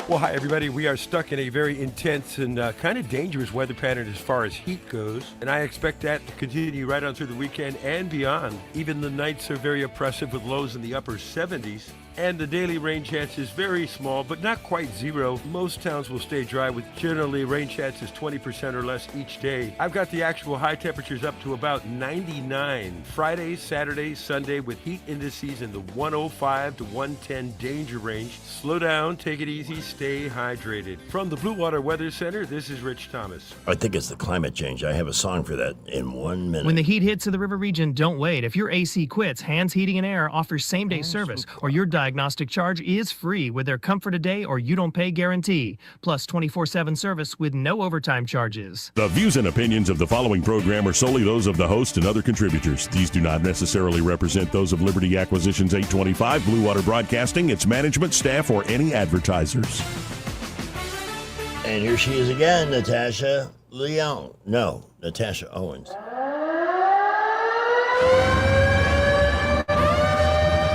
Well, hi, everybody. We are stuck in a very intense and kind of dangerous weather pattern as far as heat goes. And I expect that to continue right on through the weekend and beyond. Even the nights are very oppressive with lows in the upper 70s. And the daily rain chance is very small, but not quite zero. Most towns will stay dry with generally rain chances 20% or less each day. I've got the actual high temperatures up to about 99. Friday, Saturday, Sunday with heat indices in the 105 to 110 danger range. Slow down, take it easy, stay hydrated. From the Blue Water Weather Center, this is Rich Thomas. I think it's the climate change. I have a song for that in 1 minute. When the heat hits to the river region, don't wait. If your AC quits, Hands Heating and Air offers same-day service, or your diagnostic charge is free with their Comfort a Day or You Don't Pay guarantee, plus 24/7 service with no overtime charges. The views and opinions of the following program are solely those of the host and other contributors. These do not necessarily represent those of Liberty Acquisitions 825, Blue Water Broadcasting, its management, staff, or any advertisers. And here she is again, Natasha Leon. No, Natasha Owens.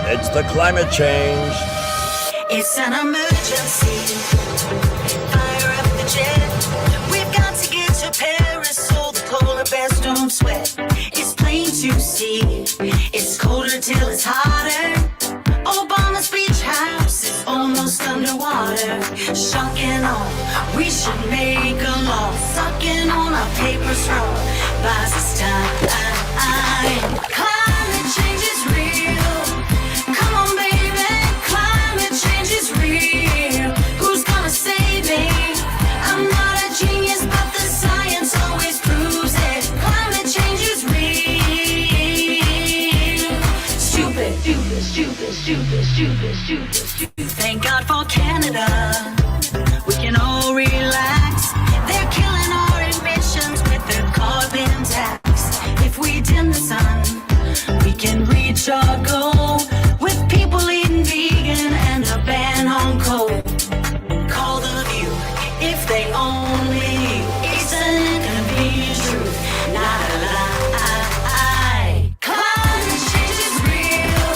It's the climate change. It's an emergency. Fire up the jet. We've got to get to Paris so the polar bears don't sweat. It's plain to see. It's colder till it's hotter. Obama's beach house is almost underwater. Shocking all, we should make a law. Sucking on a paper straw. Buys us time. Climate change is real. Come on, baby. Climate change is real. Who's gonna save me? I'm not a genius, but the science always proves it. Climate change is real. Stupid, stupid, stupid, stupid, stupid, stupid, stupid. Thank God for Canada. We can all relax. They're killing our emissions with their carbon tax. If we dim the sun, we can reach our goal with people eating vegan and a ban on coal. Call the View if they only knew. It's an inconvenient truth, not a lie. Climate change is real.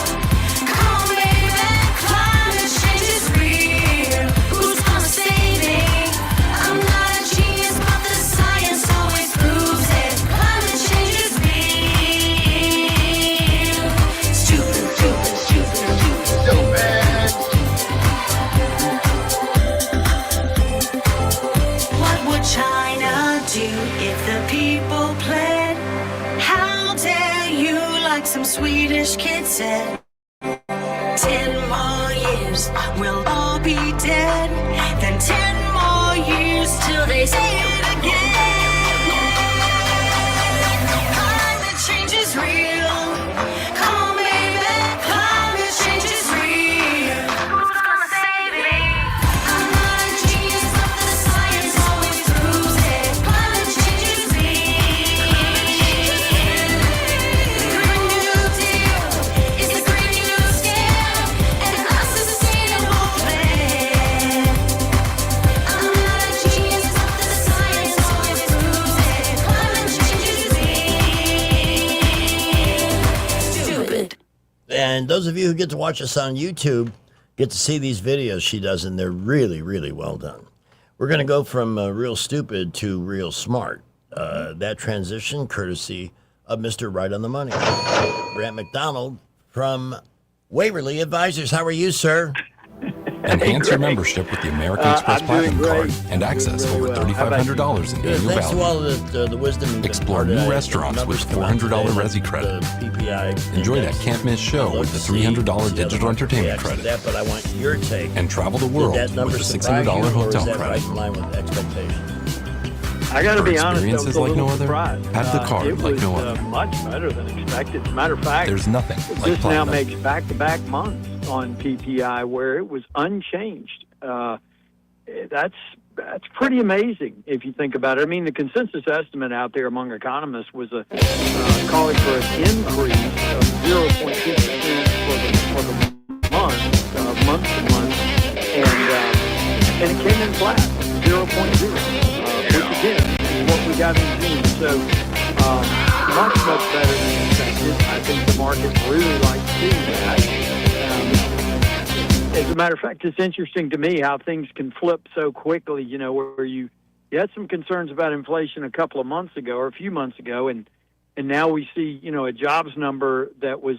Come on, baby. Climate change is real. Who's gonna save me? I'm not a genius, but the science always proves it. Climate change is real. Stupid, stupid, stupid, stupid, stupid. What would China do if the people pled? How dare you, like some Swedish kid said? 10 more years, we'll all be dead. Then 10 more years till they say it again. Climate change is real. Come on, baby. Climate change is real. Who's gonna save me? I'm not a genius, but the And those of you who get to watch us on YouTube get to see these videos she does, and they're really, really well done. We're going to go from real stupid to real smart. That transition courtesy of Mr. Right on the Money. Grant McDonald from Waverly Advisors. How are you, sir? Enhance your membership with the American Express Platinum Card and access over $3,500 in annual Thanks to value. all the wisdom. you've Explore new imparted. restaurants with Numbers come out $400 today, Resi credit. the PPI Enjoy that index. can't miss show with the See $300 the digital other entertainment reacts to credit. That, but I want your take. And travel the Did world that number with the surprise $600 you, or is hotel that credit. right in line with expectations? I got to For be honest, I was experiences a like little no other, surprised. have the card it like was no other. much better than expected. As a matter of fact, There's nothing like this now Platinum. makes back-to-back months on PPI where it was unchanged. That's pretty amazing if you think about it. I mean, the consensus estimate out there among economists was calling for an increase of 0.2% for the month to month, and it came in flat, 0.0, which again is what we got in June. So much better than expected. I think the market really likes seeing that. As a matter of fact, it's interesting to me how things can flip so quickly, where you had some concerns about inflation a couple of months ago or a few months ago, and now we see, a jobs number that was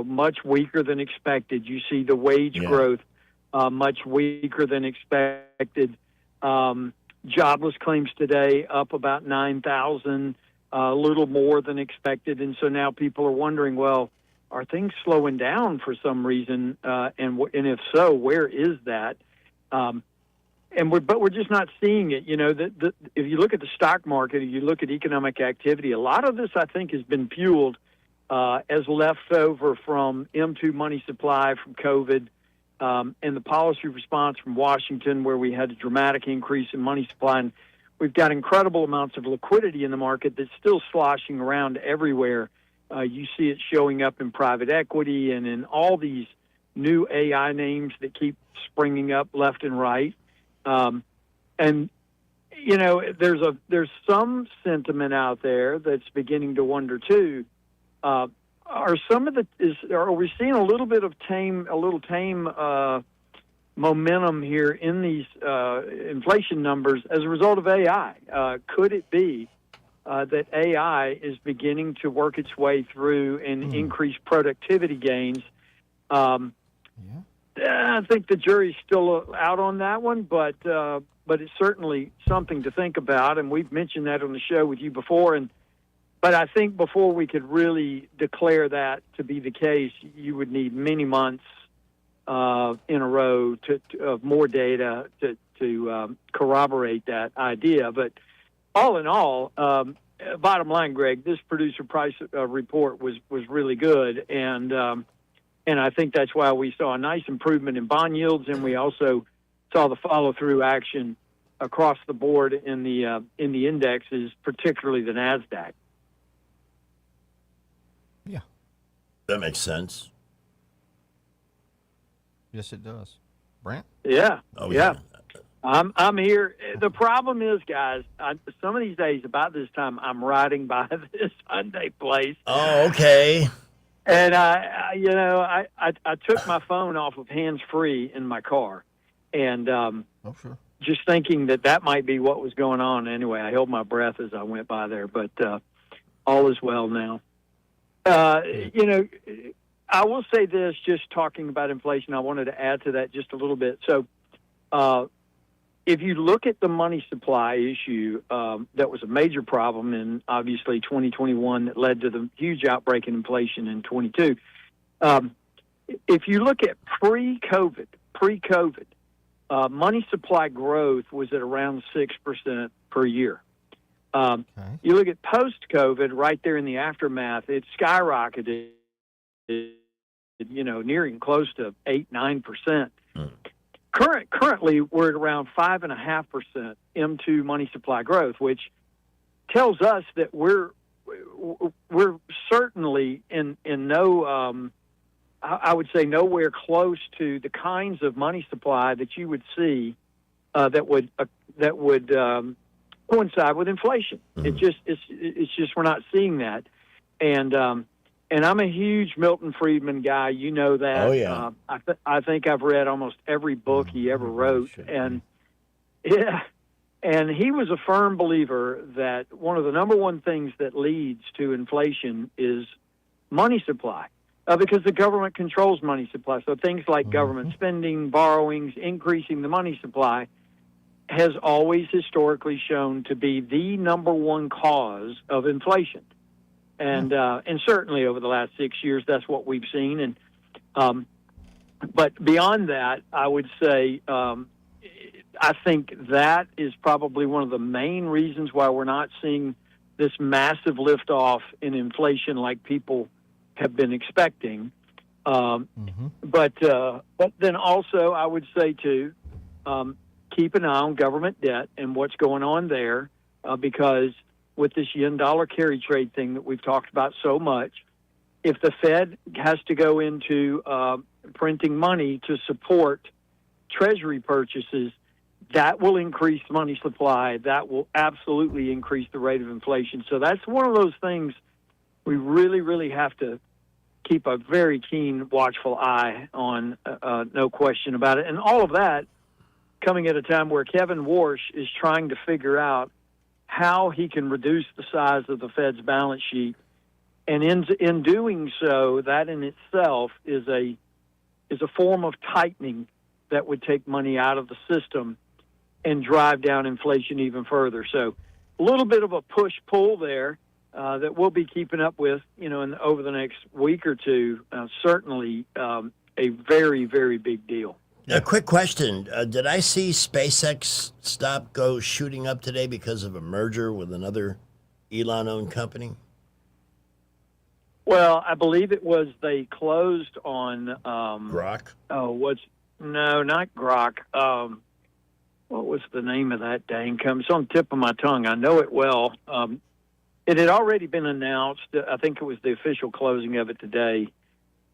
much weaker than expected. You see the wage growth much weaker than expected. Jobless claims today up about 9,000, a little more than expected, and so now people are wondering, well, are things slowing down for some reason? And if so, where is that? But we're just not seeing it. If you look at the stock market, if you look at economic activity, a lot of this I think has been fueled as leftover from M2 money supply from COVID and the policy response from Washington, where we had a dramatic increase in money supply. And we've got incredible amounts of liquidity in the market that's still sloshing around everywhere. You see it showing up in private equity and in all these new AI names that keep springing up left and right. There's some sentiment out there that's beginning to wonder too. Are we seeing a little bit of tame momentum here in these inflation numbers as a result of AI? Could it be that AI is beginning to work its way through and increase productivity gains? I think the jury's still out on that one, but it's certainly something to think about, and we've mentioned that on the show with you before. But I think before we could really declare that to be the case, you would need many months in a row of more data to corroborate that idea. But all in all, bottom line, Greg, this producer price report was really good, and I think that's why we saw a nice improvement in bond yields, and we also saw the follow-through action across the board in the indexes, particularly the NASDAQ. Yeah, that makes sense. Yes, it does. Brant? Yeah. Oh, yeah. I'm here. The problem is, guys, some of these days about this time, I'm riding by this Hyundai place. Oh, okay. And I took my phone off of hands-free in my car, and just thinking that might be what was going on. Anyway, I held my breath as I went by there, but all is well now. I will say this, just talking about inflation, I wanted to add to that just a little bit. So if you look at the money supply issue, that was a major problem in, obviously, 2021 that led to the huge outbreak in inflation in 22. If you look at pre-COVID, money supply growth was at around 6% per year. You look at post-COVID, right there in the aftermath, it skyrocketed, nearing close to 8-9%. Currently, we're at around 5.5% M2 money supply growth, which tells us that we're certainly in no, I would say nowhere close to the kinds of money supply that you would see that would coincide with inflation. It's just we're not seeing that, and and I'm a huge Milton Friedman guy. You know that. Oh, yeah. I think I've read almost every book he ever wrote, and and he was a firm believer that one of the number one things that leads to inflation is money supply, because the government controls money supply. So things like government spending, borrowings, increasing the money supply has always historically shown to be the number one cause of inflation. And certainly over the last 6 years, that's what we've seen. And but beyond that, I would say I think that is probably one of the main reasons why we're not seeing this massive liftoff in inflation like people have been expecting. But then also, I would say too, keep an eye on government debt and what's going on there, because with this yen-dollar carry trade thing that we've talked about so much, if the Fed has to go into printing money to support Treasury purchases, that will increase money supply. That will absolutely increase the rate of inflation. So that's one of those things we really, really have to keep a very keen, watchful eye on, no question about it. And all of that coming at a time where Kevin Warsh is trying to figure out how he can reduce the size of the Fed's balance sheet. And in doing so, that in itself is a form of tightening that would take money out of the system and drive down inflation even further. So a little bit of a push-pull there that we'll be keeping up with, over the next week or two. Certainly a very, very big deal. A quick question. Did I see SpaceX stock go shooting up today because of a merger with another Elon-owned company? Well, I believe it was they closed on... Grok? No, not Grok. What was the name of that dang company? It's on the tip of my tongue. I know it well. It had already been announced. I think it was the official closing of it today.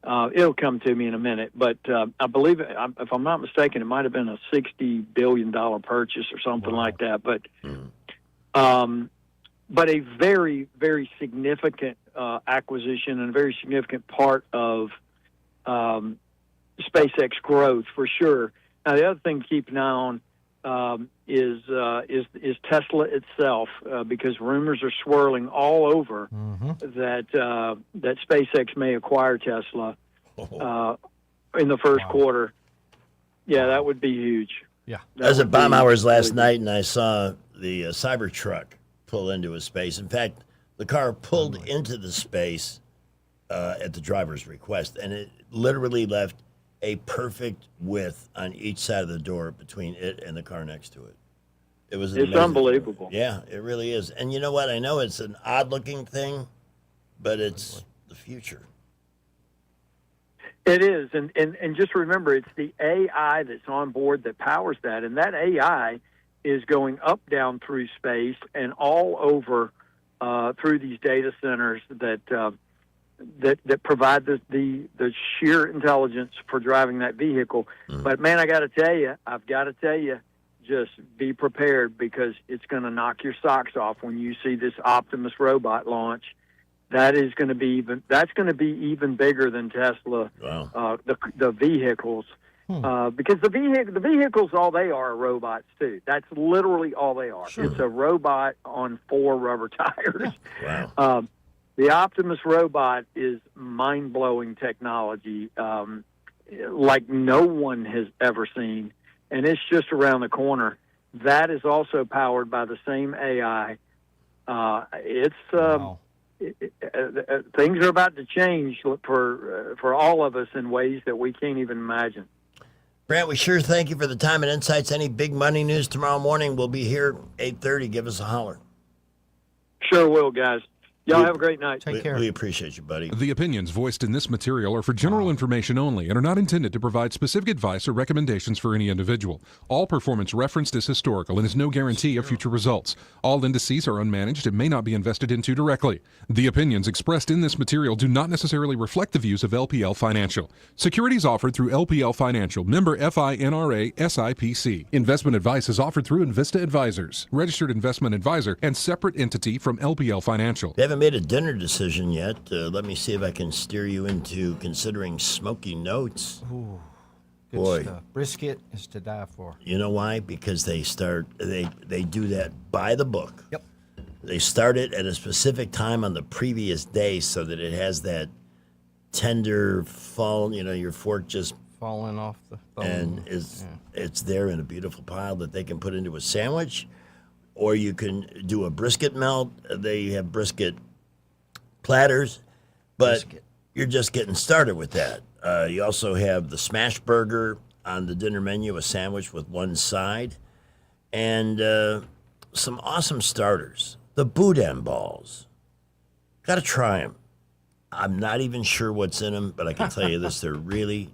It'll come to me in a minute, but I believe, if I'm not mistaken, it might have been a $60 billion purchase or something like that. But a very, very significant acquisition and a very significant part of SpaceX growth for sure. Now, the other thing to keep an eye on is Tesla itself, because rumors are swirling all over that SpaceX may acquire Tesla in the first quarter. Yeah, that would be huge. Yeah, I was at bomb hours last night, and I saw the Cybertruck pull into a space. In fact, the car pulled into the space at the driver's request, and it literally left a perfect width on each side of the door between it and the car next to it. It's unbelievable. Yeah, it really is. And you know what? I know it's an odd-looking thing, but it's the future. It is. And just remember, it's the AI that's on board that powers that. And that AI is going up, down through space and all over through these data centers that provide the sheer intelligence for driving that vehicle. But, man, I've got to tell you, just be prepared, because it's going to knock your socks off when you see this Optimus robot launch. That's going to be even bigger than Tesla. Wow. The vehicles, because the vehicles, all they are robots too. That's literally all they are. Sure. It's a robot on 4 rubber tires. Wow. The Optimus robot is mind-blowing technology, like no one has ever seen, and it's just around the corner. That is also powered by the same AI. Things are about to change for all of us in ways that we can't even imagine. Brant, we sure thank you for the time and insights. Any big money news tomorrow morning, we'll be here 8:30. Give us a holler. Sure will, guys. Y'all have a great night. Take care. We appreciate you, buddy. The opinions voiced in this material are for general information only and are not intended to provide specific advice or recommendations for any individual. All performance referenced is historical and is no guarantee of future results. All indices are unmanaged and may not be invested into directly. The opinions expressed in this material do not necessarily reflect the views of LPL Financial. Securities offered through LPL Financial, member FINRA SIPC. Investment advice is offered through Invista Advisors, registered investment advisor and separate entity from LPL Financial. They have a haven't made a dinner decision yet, let me see if I can steer you into considering Smoky Notes. Ooh, good Boy, stuff. Brisket is to die for. you know why? Because they do that by the book. Yep. They start it at a specific time on the previous day so that it has that tender fall, your fork just falling off the bone. And it's there in a beautiful pile that they can put into a sandwich, or you can do a brisket melt. They have brisket platters, but you're just getting started with that. You also have the smash burger on the dinner menu, a sandwich with one side, and some awesome starters. The boudin balls. Got to try them. I'm not even sure what's in them, but I can tell you this: they're really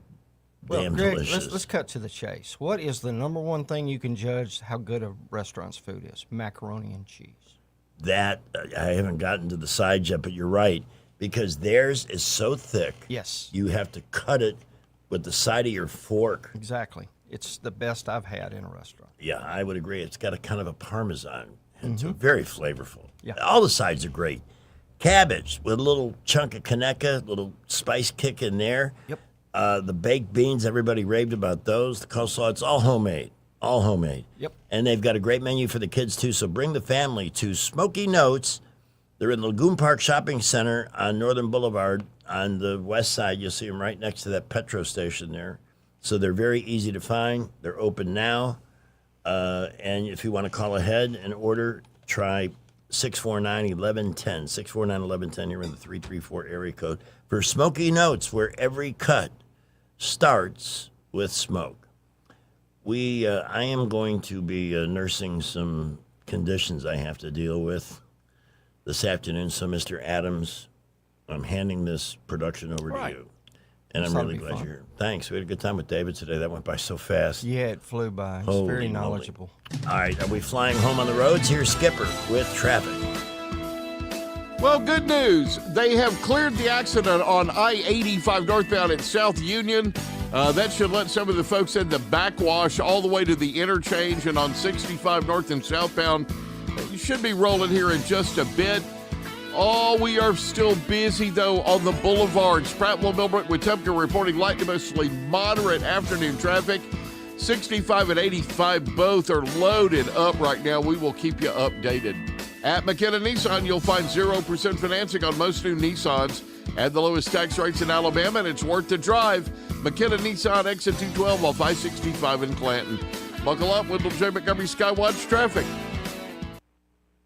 damn Greg, delicious. let's cut to the chase. What is the number one thing you can judge how good a restaurant's food is? Macaroni and cheese. That I haven't gotten to the side yet, but you're right, because theirs is so thick. Yes. You have to cut it with the side of your fork. Exactly. It's the best I've had in a restaurant. Yeah, I would agree. It's got a kind of a Parmesan. It's very flavorful. Yeah. All the sides are great. Cabbage with a little chunk of Kaneka, little spice kick in there. Yep. The baked beans, everybody raved about those. The coleslaw, it's all homemade. All homemade. Yep. And they've got a great menu for the kids, too. So bring the family to Smoky Notes. They're in the Lagoon Park Shopping Center on Northern Boulevard on the west side. You'll see them right next to that Petro station there. So they're very easy to find. They're open now. And if you want to call ahead and order, try 649-1110. 649-1110. You're in the 334 area code for Smoky Notes, where every cut starts with smoke. I am going to be nursing some conditions I have to deal with this afternoon. So, Mr. Adams, I'm handing this production over to you. And I'm really glad you're here. Thanks. We had a good time with David today. That went by so fast. Yeah, it flew by. He's Holy very moly. knowledgeable. All right, are we flying home on the roads? Here's Skipper with traffic. Well, good news. They have cleared the accident on I-85 northbound at South Union. That should let some of the folks in the backwash all the way to the interchange, and on 65 north and southbound. You should be rolling here in just a bit. Oh, we are still busy, though, on the boulevards. Prattville, Millbrook, Wetumpka reporting light to mostly moderate afternoon traffic. 65 and 85 both are loaded up right now. We will keep you updated. At McKenna Nissan, you'll find 0% financing on most new Nissans and the lowest tax rates in Alabama, and it's worth the drive. McKenna Nissan, exit 212 off I-65 in Clanton. Buckle up with Little J. Montgomery Skywatch traffic.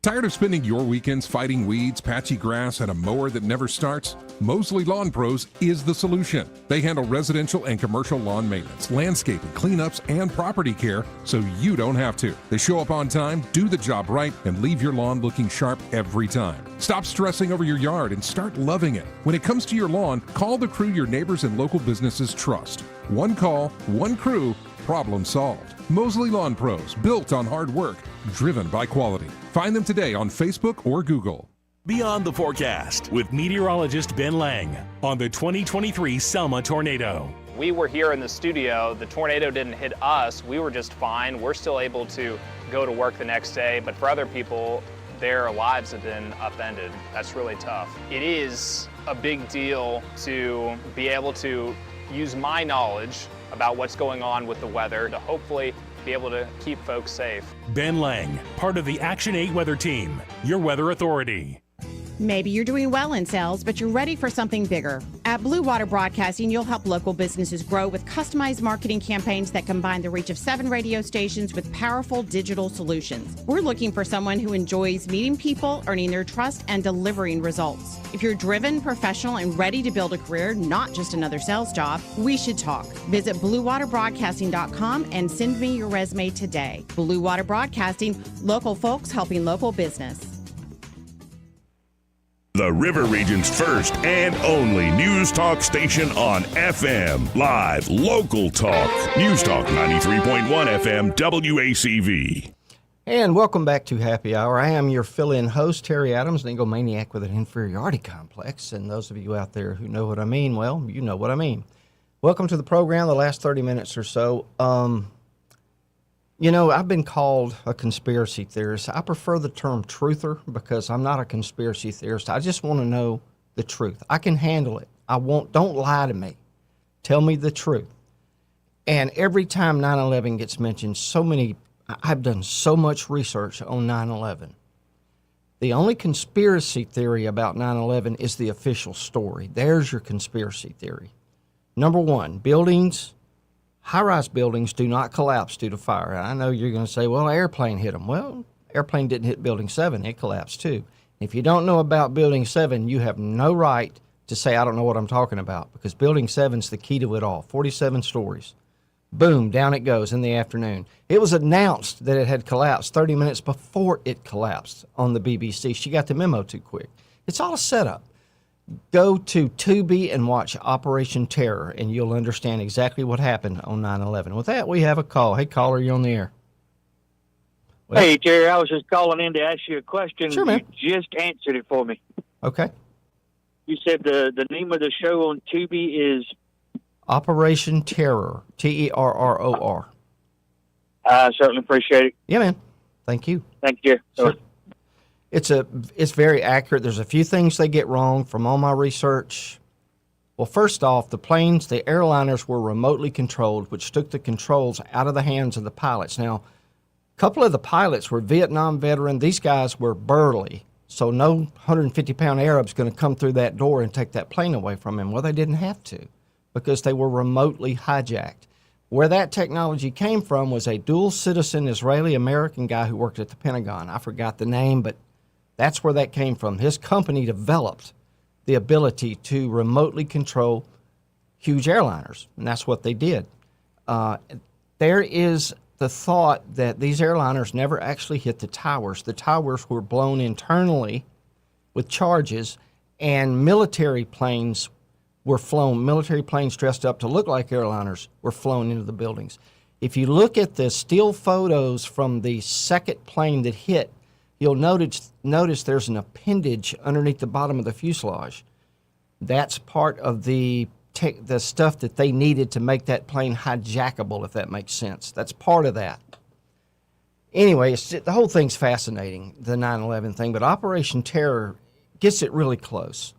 Tired of spending your weekends fighting weeds, patchy grass, and a mower that never starts? Mosley Lawn Pros is the solution. They handle residential and commercial lawn maintenance, landscaping, cleanups, and property care so you don't have to. They show up on time, do the job right, and leave your lawn looking sharp every time. Stop stressing over your yard and start loving it. When it comes to your lawn, call the crew your neighbors and local businesses trust. One call, one crew, problem solved. Mosley Lawn Pros, built on hard work, driven by quality. Find them today on Facebook or Google. Beyond the forecast with meteorologist Ben Lang on the 2023 Selma tornado. We were here in the studio. The tornado didn't hit us. We were just fine. We're still able to go to work the next day. But for other people, their lives have been upended. That's really tough. It is a big deal to be able to use my knowledge about what's going on with the weather to hopefully be able to keep folks safe. Ben Lang, part of the Action 8 weather team, your weather authority. Maybe you're doing well in sales, but you're ready for something bigger. At Blue Water Broadcasting, you'll help local businesses grow with customized marketing campaigns that combine the reach of 7 radio stations with powerful digital solutions. We're looking for someone who enjoys meeting people, earning their trust, and delivering results. If you're driven, professional, and ready to build a career, not just another sales job, we should talk. Visit BlueWaterBroadcasting.com and send me your resume today. Blue Water Broadcasting, local folks helping local business. The River Region's first and only news talk station on FM. Live, local talk. News Talk 93.1 FM, WACV. And welcome back to Happy Hour. I am your fill-in host, Terry Adams, an egomaniac with an inferiority complex. And those of you out there who know what I mean, well, you know what I mean. Welcome to the program, the last 30 minutes or so. You know, I've been called a conspiracy theorist. I prefer the term truther because I'm not a conspiracy theorist. I just want to know the truth. I can handle it. Don't lie to me. Tell me the truth. And every time 9/11 gets mentioned, I've done so much research on 9/11. The only conspiracy theory about 9/11 is the official story. There's your conspiracy theory. Number one, high-rise buildings do not collapse due to fire. And I know you're going to say, well, an airplane hit them. Well, airplane didn't hit Building 7. It collapsed too. If you don't know about Building 7, you have no right to say, I don't know what I'm talking about, because Building 7's the key to it all. 47 stories. Boom, down it goes in the afternoon. It was announced that it had collapsed 30 minutes before it collapsed on the BBC. She got the memo too quick. It's all a setup. Go to Tubi and watch Operation Terror, and you'll understand exactly what happened on 9/11. With that, we have a call. Hey, caller, you're on the air. Well, hey, Terry, I was just calling in to ask you a question. Sure, man. You just answered it for me. Okay. You said the name of the show on Tubi is Operation Terror, Terror. I certainly appreciate it. Yeah, man. Thank you. Thank you. Sure. It's very accurate. There's a few things they get wrong from all my research. Well, first off, the airliners were remotely controlled, which took the controls out of the hands of the pilots. Now, a couple of the pilots were Vietnam veteran. These guys were burly, so no 150-pound Arab's going to come through that door and take that plane away from him. Well, they didn't have to because they were remotely hijacked. Where that technology came from was a dual citizen Israeli-American guy who worked at the Pentagon. I forgot the name, but that's where that came from. His company developed the ability to remotely control huge airliners, and that's what they did. There is the thought that these airliners never actually hit the towers. The towers were blown internally with charges, and military planes dressed up to look like airliners were flown into the buildings. If you look at the still photos from the second plane that hit, you'll notice there's an appendage underneath the bottom of the fuselage. That's part of the stuff that they needed to make that plane hijackable, if that makes sense. That's part of that. Anyway, the whole thing's fascinating, the 9/11 thing, but Operation Terror gets it really close.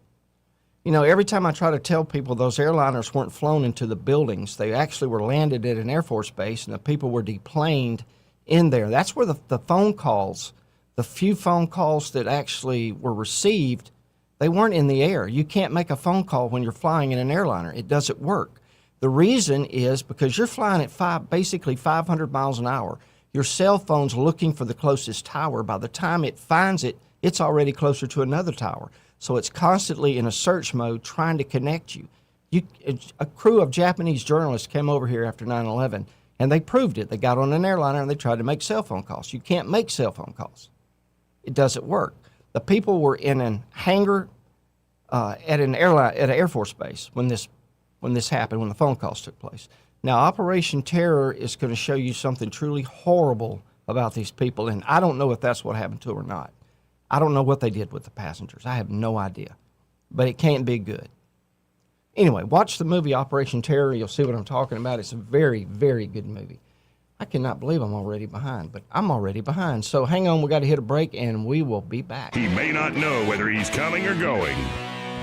You know, every time I try to tell people those airliners weren't flown into the buildings, they actually were landed at an Air Force base, and the people were deplaned in there. That's where the phone calls, the few phone calls that actually were received, they weren't in the air. You can't make a phone call when you're flying in an airliner. It doesn't work. The reason is because you're flying at basically 500 miles an hour. Your cell phone's looking for the closest tower. By the time it finds it, it's already closer to another tower. So it's constantly in a search mode trying to connect you. A crew of Japanese journalists came over here after 9/11, and they proved it. They got on an airliner and they tried to make cell phone calls. You can't make cell phone calls. It doesn't work. The people were in a hangar at an Air Force base when this happened, when the phone calls took place. Now, Operation Terror is going to show you something truly horrible about these people, and I don't know if that's what happened to them or not. I don't know what they did with the passengers. I have no idea. But it can't be good. Anyway, watch the movie Operation Terror. You'll see what I'm talking about. It's a very, very good movie. I cannot believe I'm already behind, but I'm already behind. So hang on, we got to hit a break, and we will be back. He may not know whether he's coming or going,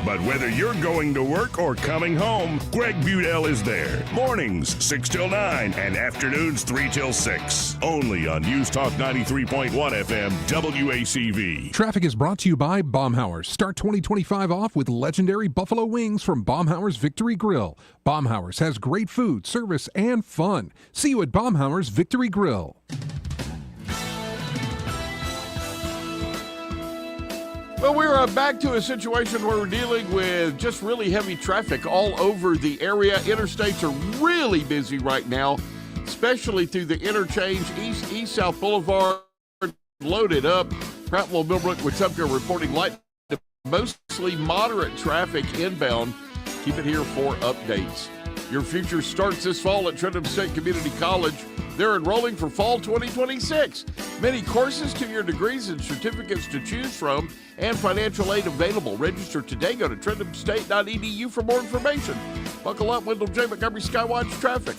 but whether you're going to work or coming home, Greg Budell is there. Mornings, 6 till 9, and afternoons, 3 till 6. Only on News Talk 93.1 FM, WACV. Traffic is brought to you by Baumhauer's. Start 2025 off with legendary buffalo wings from Baumhauer's Victory Grill. Baumhauer's has great food, service, and fun. See you at Baumhauer's Victory Grill. Well, we're back to a situation where we're dealing with just really heavy traffic all over the area. Interstates are really busy right now, especially through the interchange. East-South Boulevard loaded up. Prattville, Millbrook, Wetumpka reporting light to mostly moderate traffic inbound. Keep it here for updates. Your future starts this fall at Trenton State Community College. They're enrolling for fall 2026. Many courses, 2-year degrees, and certificates to choose from, and financial aid available. Register today. Go to trentomstate.edu for more information. Buckle up, Wendell J. Montgomery Skywatch Traffic.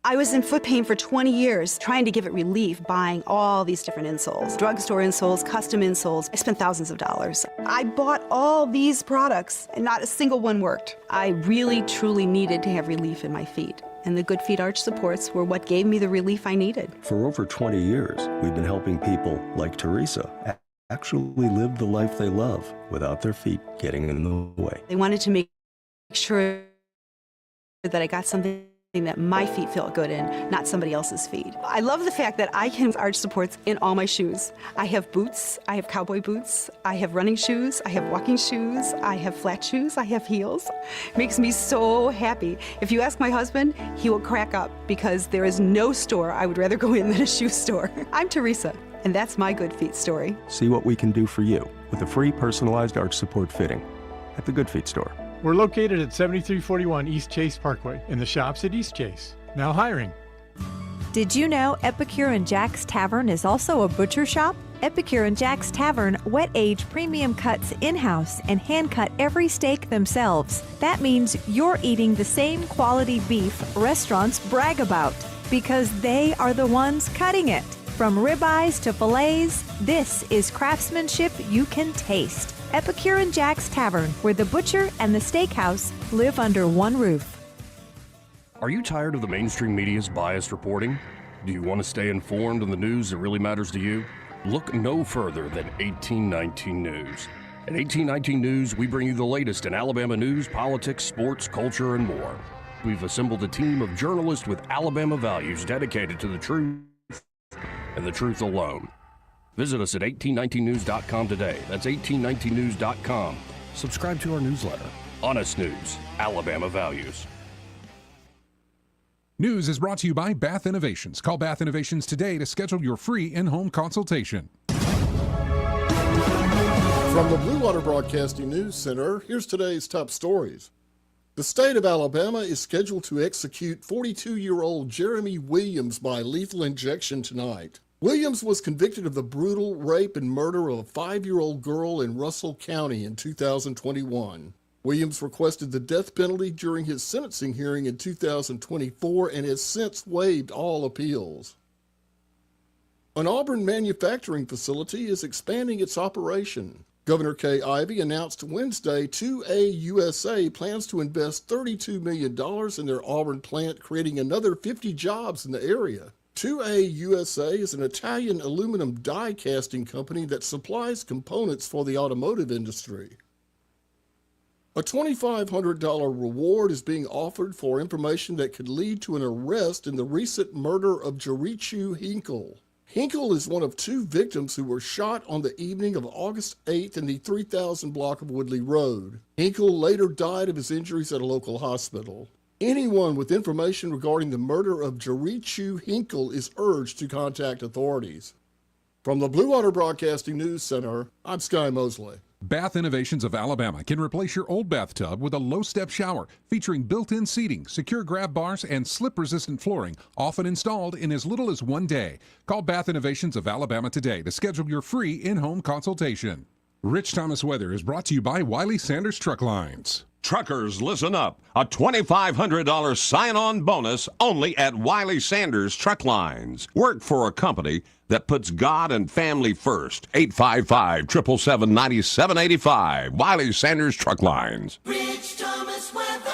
I was in foot pain for 20 years, trying to give it relief, buying all these different insoles. Drugstore insoles, custom insoles. I spent thousands of dollars. I bought all these products, and not a single one worked. I really, truly needed to have relief in my feet. And the Good Feet arch supports were what gave me the relief I needed. For over 20 years, we've been helping people like Teresa actually live the life they love without their feet getting in the way. They wanted to make sure that I got something that my feet felt good in, not somebody else's feet. I love the fact that I can use arch supports in all my shoes. I have boots, I have cowboy boots, I have running shoes, I have walking shoes, I have flat shoes, I have heels. It makes me so happy. If you ask my husband, he will crack up because there is no store I would rather go in than a shoe store. I'm Teresa, and that's my Good Feet story. See what we can do for you with a free personalized arch support fitting at the Good Feet store. We're located at 7341 East Chase Parkway in the shops at East Chase. Now hiring. Did you know Epicure and Jack's Tavern is also a butcher shop? Epicure and Jack's Tavern wet age premium cuts in-house and hand cut every steak themselves. That means you're eating the same quality beef restaurants brag about because they are the ones cutting it. From ribeyes to fillets, this is craftsmanship you can taste. Epicure and Jack's Tavern, where the butcher and the steakhouse live under one roof. Are you tired of the mainstream media's biased reporting? Do you want to stay informed on the news that really matters to you? Look no further than 1819 News. At 1819 News, we bring you the latest in Alabama news, politics, sports, culture, and more. We've assembled a team of journalists with Alabama values dedicated to the truth and the truth alone. Visit us at 1819news.com today. That's 1819news.com. Subscribe to our newsletter. Honest News, Alabama Values. News is brought to you by Bath Innovations. Call Bath Innovations today to schedule your free in-home consultation. From the Blue Water Broadcasting News Center, here's today's top stories. The state of Alabama is scheduled to execute 42-year-old Jeremy Williams by lethal injection tonight. Williams was convicted of the brutal rape and murder of a 5-year-old girl in Russell County in 2021. Williams requested the death penalty during his sentencing hearing in 2024 and has since waived all appeals. An Auburn manufacturing facility is expanding its operation. Governor Kay Ivey announced Wednesday 2A USA plans to invest $32 million in their Auburn plant, creating another 50 jobs in the area. 2A USA is an Italian aluminum die casting company that supplies components for the automotive industry. A $2,500 reward is being offered for information that could lead to an arrest in the recent murder of Jerichu Hinkle. Hinkle is one of 2 victims who were shot on the evening of August 8th in the 3000 block of Woodley Road. Hinkle later died of his injuries at a local hospital. Anyone with information regarding the murder of Jerichu Hinkle is urged to contact authorities. From the Blue Water Broadcasting News Center, I'm Sky Mosley. Bath Innovations of Alabama can replace your old bathtub with a low-step shower featuring built-in seating, secure grab bars, and slip-resistant flooring, often installed in as little as 1 day. Call Bath Innovations of Alabama today to schedule your free in-home consultation. Rich Thomas Weather is brought to you by Wiley Sanders Truck Lines. Truckers, listen up. A $2,500 sign-on bonus only at Wiley Sanders Truck Lines. Work for a company that puts God and family first. 855-777-9785. Wiley Sanders Truck Lines. Rich Thomas Weather.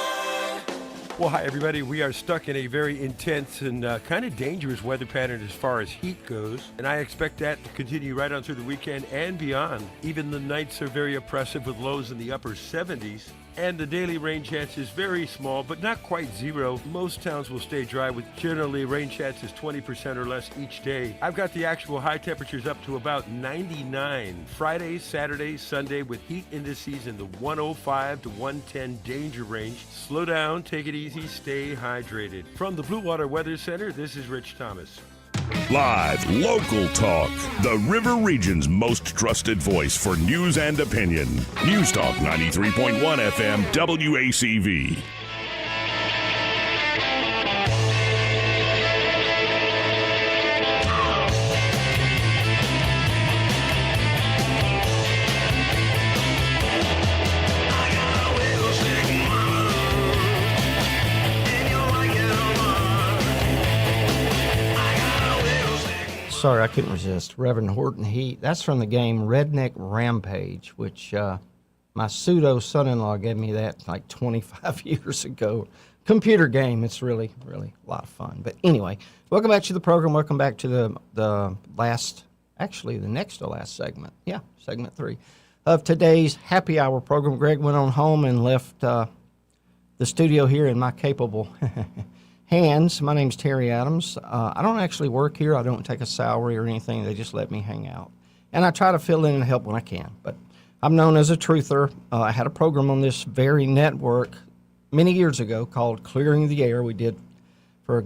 Well, hi, everybody. We are stuck in a very intense and kind of dangerous weather pattern as far as heat goes, and I expect that to continue right on through the weekend and beyond. Even the nights are very oppressive with lows in the upper 70s. And the daily rain chance is very small, but not quite zero. Most towns will stay dry with generally rain chances 20% or less each day. I've got the actual high temperatures up to about 99. Friday, Saturday, Sunday with heat indices in the 105 to 110 danger range. Slow down, take it easy, stay hydrated. From the Blue Water Weather Center, this is Rich Thomas. Live, local talk. The River Region's most trusted voice for news and opinion. News Talk 93.1 FM WACV. sorry, I couldn't resist. Reverend Horton Heat. That's from the game Redneck Rampage, which my pseudo son-in-law gave me that like 25 years ago. Computer game. It's really, really a lot of fun. But anyway, welcome back to the program. Welcome back to the next to last segment. Yeah, segment 3 of today's happy hour program. Greg went on home and left the studio here in my capable hands. My name's Terry Adams. I don't actually work here. I don't take a salary or anything. They just let me hang out. And I try to fill in and help when I can. But I'm known as a truther. I had a program on this very network many years ago called Clearing the Air. We did for,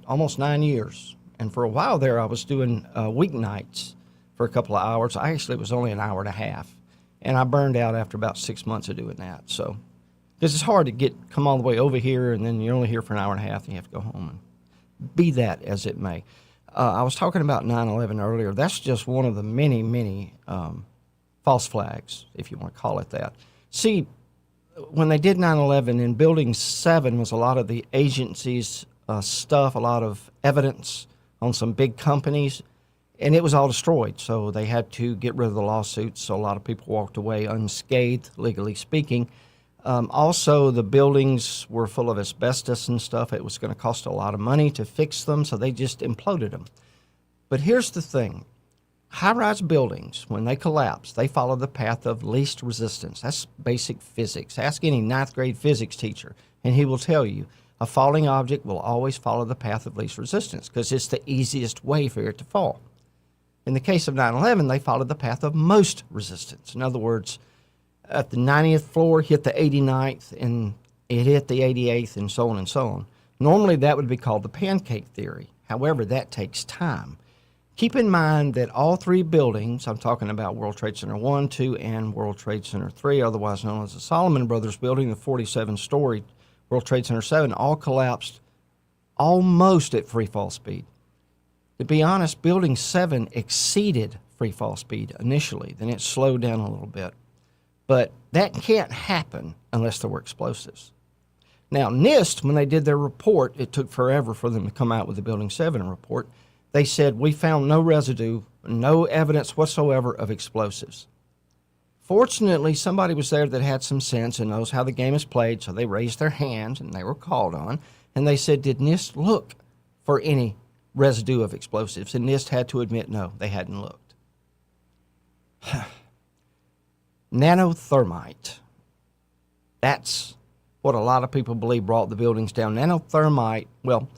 almost 9 years. And for a while there, I was doing weeknights for a couple of hours. It was only an hour and a half. And I burned out after about 6 months of doing that. So, because it's hard to come all the way over here, and then you're only here for an hour and a half, and you have to go home. And be that as it may. I was talking about 9/11 earlier. That's just one of the many, many false flags, if you want to call it that. See, when they did 9/11, in Building 7 was a lot of the agency's stuff, a lot of evidence on some big companies, and it was all destroyed. So they had to get rid of the lawsuits, so a lot of people walked away unscathed, legally speaking. Also, the buildings were full of asbestos and stuff. It was going to cost a lot of money to fix them, so they just imploded them. But here's the thing. High-rise buildings, when they collapse, they follow the path of least resistance. That's basic physics. Ask any ninth-grade physics teacher, and he will tell you a falling object will always follow the path of least resistance because it's the easiest way for it to fall. In the case of 9/11, they followed the path of most resistance. In other words, at the 90th floor, hit the 89th, and it hit the 88th, and so on and so on. Normally, that would be called the pancake theory. However, that takes time. Keep in mind that all 3 buildings, I'm talking about World Trade Center 1, 2, and World Trade Center 3, otherwise known as the Solomon Brothers building, the 47-story World Trade Center 7, all collapsed almost at free fall speed. To be honest, Building 7 exceeded free fall speed initially. Then it slowed down a little bit. But that can't happen unless there were explosives. Now, NIST, when they did their report, it took forever for them to come out with the Building 7 report. They said, we found no residue, no evidence whatsoever of explosives. Fortunately, somebody was there that had some sense and knows how the game is played, so they raised their hands, and they were called on. And they said, did NIST look for any residue of explosives? And NIST had to admit, no, they hadn't looked. Nanothermite. That's what a lot of people believe brought the buildings down. Nanothermite, well,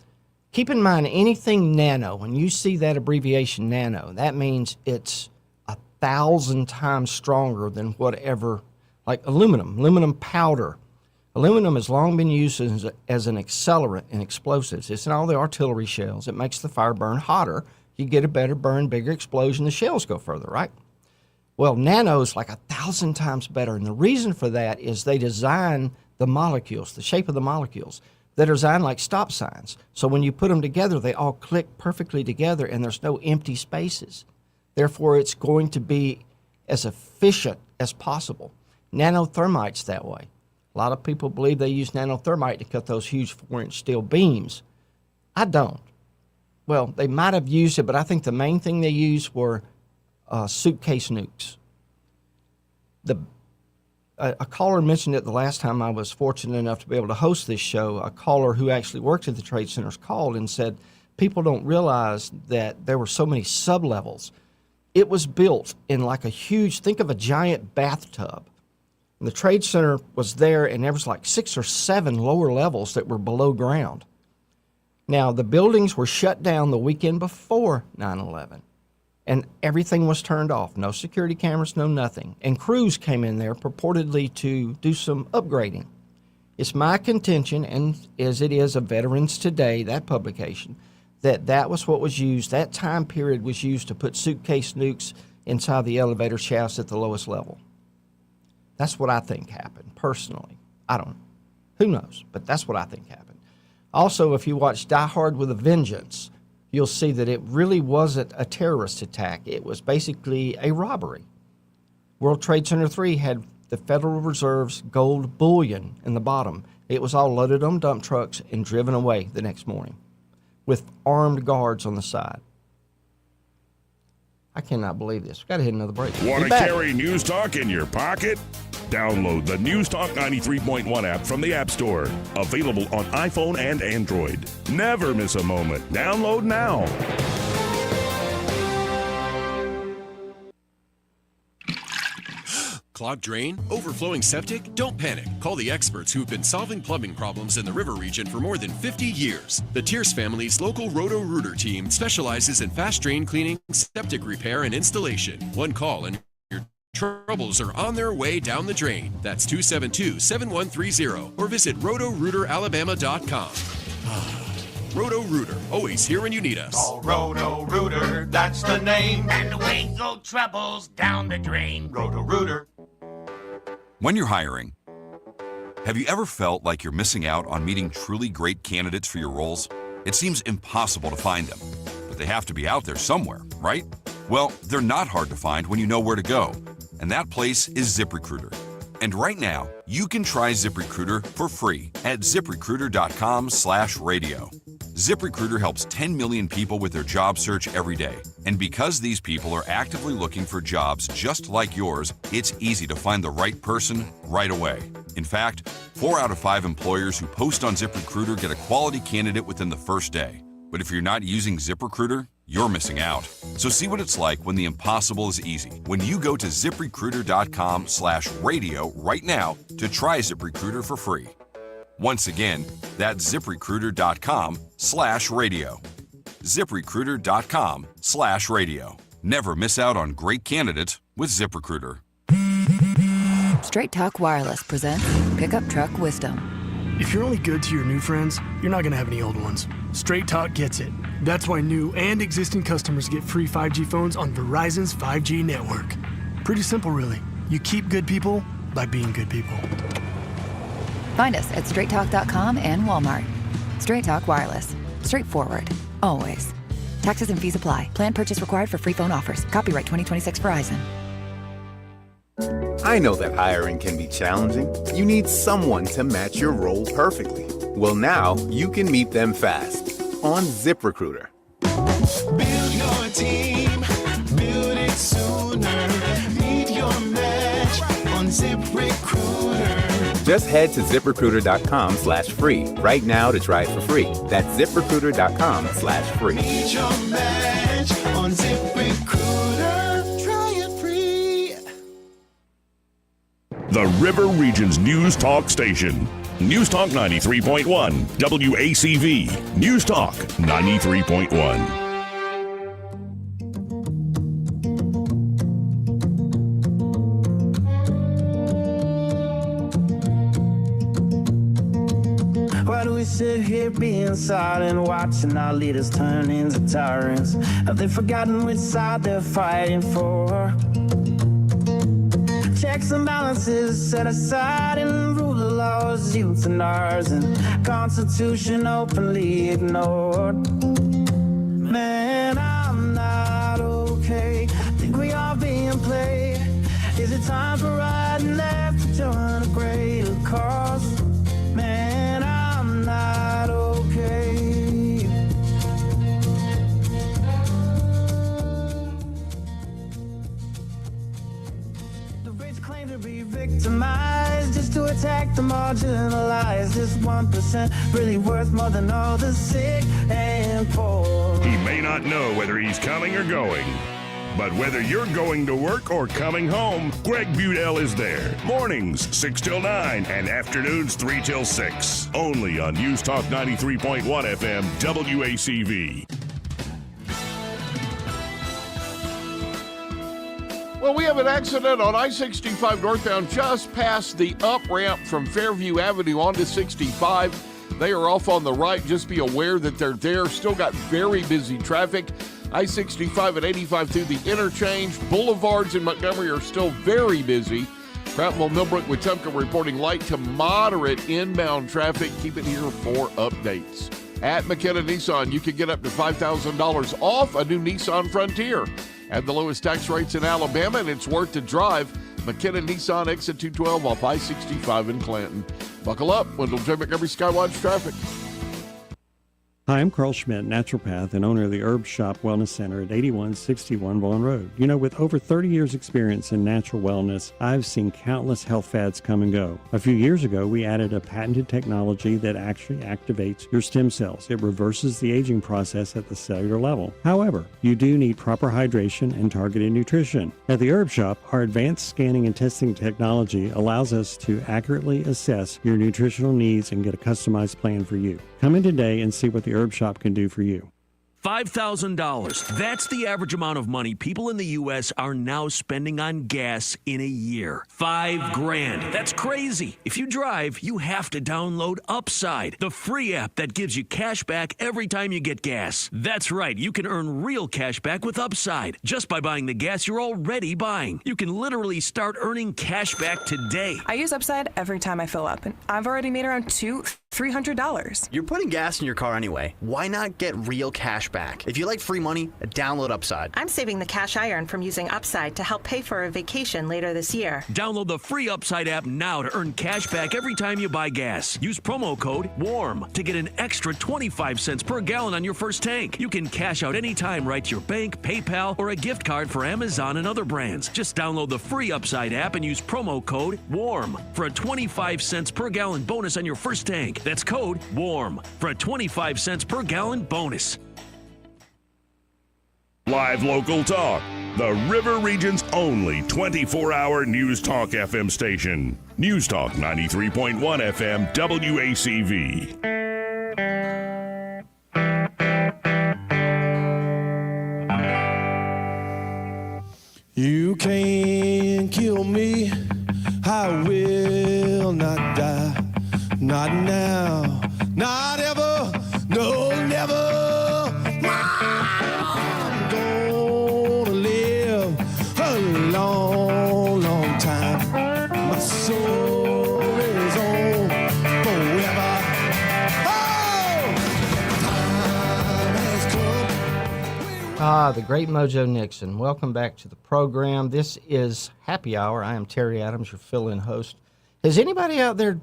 keep in mind anything nano, when you see that abbreviation nano, that means it's 1,000 times stronger than whatever, like aluminum powder. Aluminum has long been used as an accelerant in explosives. It's in all the artillery shells. It makes the fire burn hotter. You get a better burn, bigger explosion, the shells go further, right? Well, nano is like 1,000 times better, and the reason for that is they design the molecules, the shape of the molecules. They're designed like stop signs. So when you put them together, they all click perfectly together, and there's no empty spaces. Therefore, it's going to be as efficient as possible. Nanothermite's that way. A lot of people believe they use nanothermite to cut those huge 4-inch steel beams. I don't. Well, they might have used it, but I think the main thing they used were suitcase nukes. A caller mentioned it the last time I was fortunate enough to be able to host this show. A caller who actually worked at the trade centers called and said, people don't realize that there were so many sublevels. It was built in like a huge, think of a giant bathtub. And the trade center was there, and there was like 6 or 7 lower levels that were below ground. Now, the buildings were shut down the weekend before 9/11. And everything was turned off. No security cameras, no nothing. And crews came in there purportedly to do some upgrading. It's my contention, and as it is of Veterans Today, that publication, that was what was used, that time period was used to put suitcase nukes inside the elevator shafts at the lowest level. That's what I think happened, personally. I don't know. Who knows? But that's what I think happened. Also, if you watch Die Hard with a Vengeance, you'll see that it really wasn't a terrorist attack. It was basically a robbery. World Trade Center 3 had the Federal Reserve's gold bullion in the bottom. It was all loaded on dump trucks and driven away the next morning with armed guards on the side. I cannot believe this. We've got to hit another break. Want Be to back. carry News Talk in your pocket? Download the News Talk 93.1 app from the App Store. Available on iPhone and Android. Never miss a moment. Download now. Clogged drain? Overflowing septic? Don't panic. Call the experts who've been solving plumbing problems in the river region for more than 50 years. The Tierce family's local Roto-Rooter team specializes in fast drain cleaning, septic repair, and installation. One call and your troubles are on their way down the drain. That's 272-7130 or visit rotorooteralabama.com. Roto-Rooter, always here when you need us. Oh, Roto-Rooter, that's the name. And away go troubles down the drain. Roto-Rooter. When you're hiring, have you ever felt like you're missing out on meeting truly great candidates for your roles? It seems impossible to find them, but they have to be out there somewhere, right? Well, they're not hard to find when you know where to go, and that place is ZipRecruiter. And right now, you can try ZipRecruiter for free at ZipRecruiter.com/radio. ZipRecruiter helps 10 million people with their job search every day. And because these people are actively looking for jobs just like yours, it's easy to find the right person right away. In fact, 4 out of 5 employers who post on ZipRecruiter get a quality candidate within the first day. But if you're not using ZipRecruiter, you're missing out. So see what it's like when the impossible is easy. When you go to ZipRecruiter.com/radio right now to try ZipRecruiter for free. Once again, that's ZipRecruiter.com/radio. ZipRecruiter.com/radio. Never miss out on great candidates with ZipRecruiter. Straight Talk Wireless presents Pickup Truck Wisdom. If you're only good to your new friends, you're not going to have any old ones. Straight Talk gets it. That's why new and existing customers get free 5G phones on Verizon's 5G network. Pretty simple, really. You keep good people by being good people. Find us at straighttalk.com and Walmart. Straight Talk Wireless. Straightforward. Always. Taxes and fees apply. Plan purchase required for free phone offers. Copyright 2026 Verizon. I know that hiring can be challenging. You need someone to match your role perfectly. Well, now you can meet them fast on ZipRecruiter. Build your team, build it sooner. Meet your match on ZipRecruiter. Just head to ZipRecruiter.com/free right now to try it for free. That's ZipRecruiter.com/free. Meet your match on ZipRecruiter. Try it free. The River Region's News Talk station. News Talk 93.1, WACV. News Talk 93.1. Why do we sit here being silent, watching our leaders turn into tyrants? Have they forgotten which side they're fighting for? Checks and balances set aside and rule of laws, youth and ours, and Constitution openly ignored. Man, I'm not okay. Think we are being played. Is it time for right and left to join a greater cause? Man, I'm not okay. Claim to be victimized just to attack the marginalized. This 1% really worth more than all the sick and poor. He may not know whether he's coming or going, but whether you're going to work or coming home, Greg Budell is there. Mornings 6 till 9 and afternoons 3 till 6. Only on News Talk 93.1 FM WACV. Well, we have an accident on I-65 northbound just past the up ramp from Fairview Avenue onto 65. They are off on the right. Just be aware that they're there. Still got very busy traffic. I-65 and 85 through the interchange. Boulevards in Montgomery are still very busy. Prattville, Millbrook, Wetumpka reporting light to moderate inbound traffic. Keep it here for updates. At McKenna Nissan, you can get up to $5,000 off a new Nissan Frontier. At the lowest tax rates in Alabama, and it's worth the drive. McKenna Nissan, exit 212 off I-65 in Clanton. Buckle up, Wendell J. Montgomery Skywatch traffic. Hi, I'm Carl Schmidt, naturopath and owner of the Herb Shop Wellness Center at 8161 Vaughan Road. You know, with over 30 years experience in natural wellness, I've seen countless health fads come and go. A few years ago, we added a patented technology that actually activates your stem cells. It reverses the aging process at the cellular level. However, you do need proper hydration and targeted nutrition. At the Herb Shop, our advanced scanning and testing technology allows us to accurately assess your nutritional needs and get a customized plan for you. Come in today and see what the Herb Shop can do for you. $5,000. That's the average amount of money people in the U.S. are now spending on gas in a year. $5,000. That's crazy. If you drive, you have to download Upside, the free app that gives you cash back every time you get gas. That's right. You can earn real cash back with Upside just by buying the gas you're already buying. You can literally start earning cash back today. I use Upside every time I fill up, and I've already made around $300. You're putting gas in your car anyway. Why not get real cash back? If you like free money, download Upside. I'm saving the cash I earn from using Upside to help pay for a vacation later this year. Download the free Upside app now to earn cash back every time you buy gas. Use promo code WARM to get an extra 25 cents per gallon on your first tank. You can cash out anytime right to your bank, PayPal, or a gift card for Amazon and other brands. Just download the free Upside app and use promo code WARM for a 25 cents per gallon bonus on your first tank. That's code WARM for a 25 cents per gallon bonus. Live local talk. The River Region's only 24-hour News Talk FM station. News Talk 93.1 FM WACV. You can't kill me. I will not die. Not now, not ever, no, never. I'm gonna live a long, long time. My soul is on forever. Oh, time has come. The great Mojo Nixon. Welcome back to the program. This is Happy Hour. I am Terry Adams, your fill-in host. Has anybody out there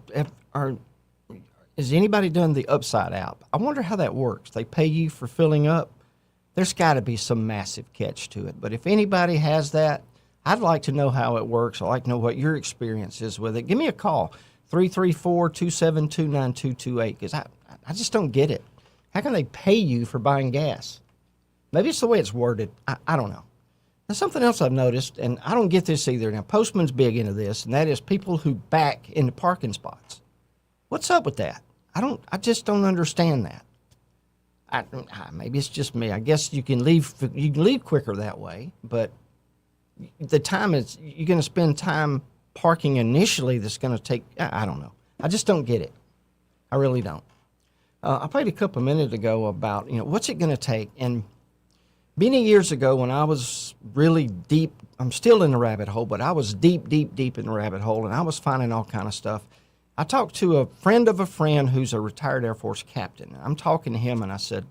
Is anybody done the Upside app? I wonder how that works. They pay you for filling up. There's got to be some massive catch to it. But if anybody has that, I'd like to know how it works. I'd like to know what your experience is with it. Give me a call, 334-272-9228, because I just don't get it. How can they pay you for buying gas? Maybe it's the way it's worded. I don't know. Now, something else I've noticed, and I don't get this either. Now, Postman's big into this, and that is people who back into parking spots. What's up with that? I just don't understand that. Maybe it's just me. I guess you can leave quicker that way, but the time is you're going to spend time parking initially that's going to take. I don't know. I just don't get it. I really don't. I played a couple of minutes ago about what's it going to take. And many years ago when I was really deep, I'm still in the rabbit hole, but I was deep in the rabbit hole, and I was finding all kind of stuff. I talked to a friend of a friend who's a retired Air Force captain. I'm talking to him, and I said,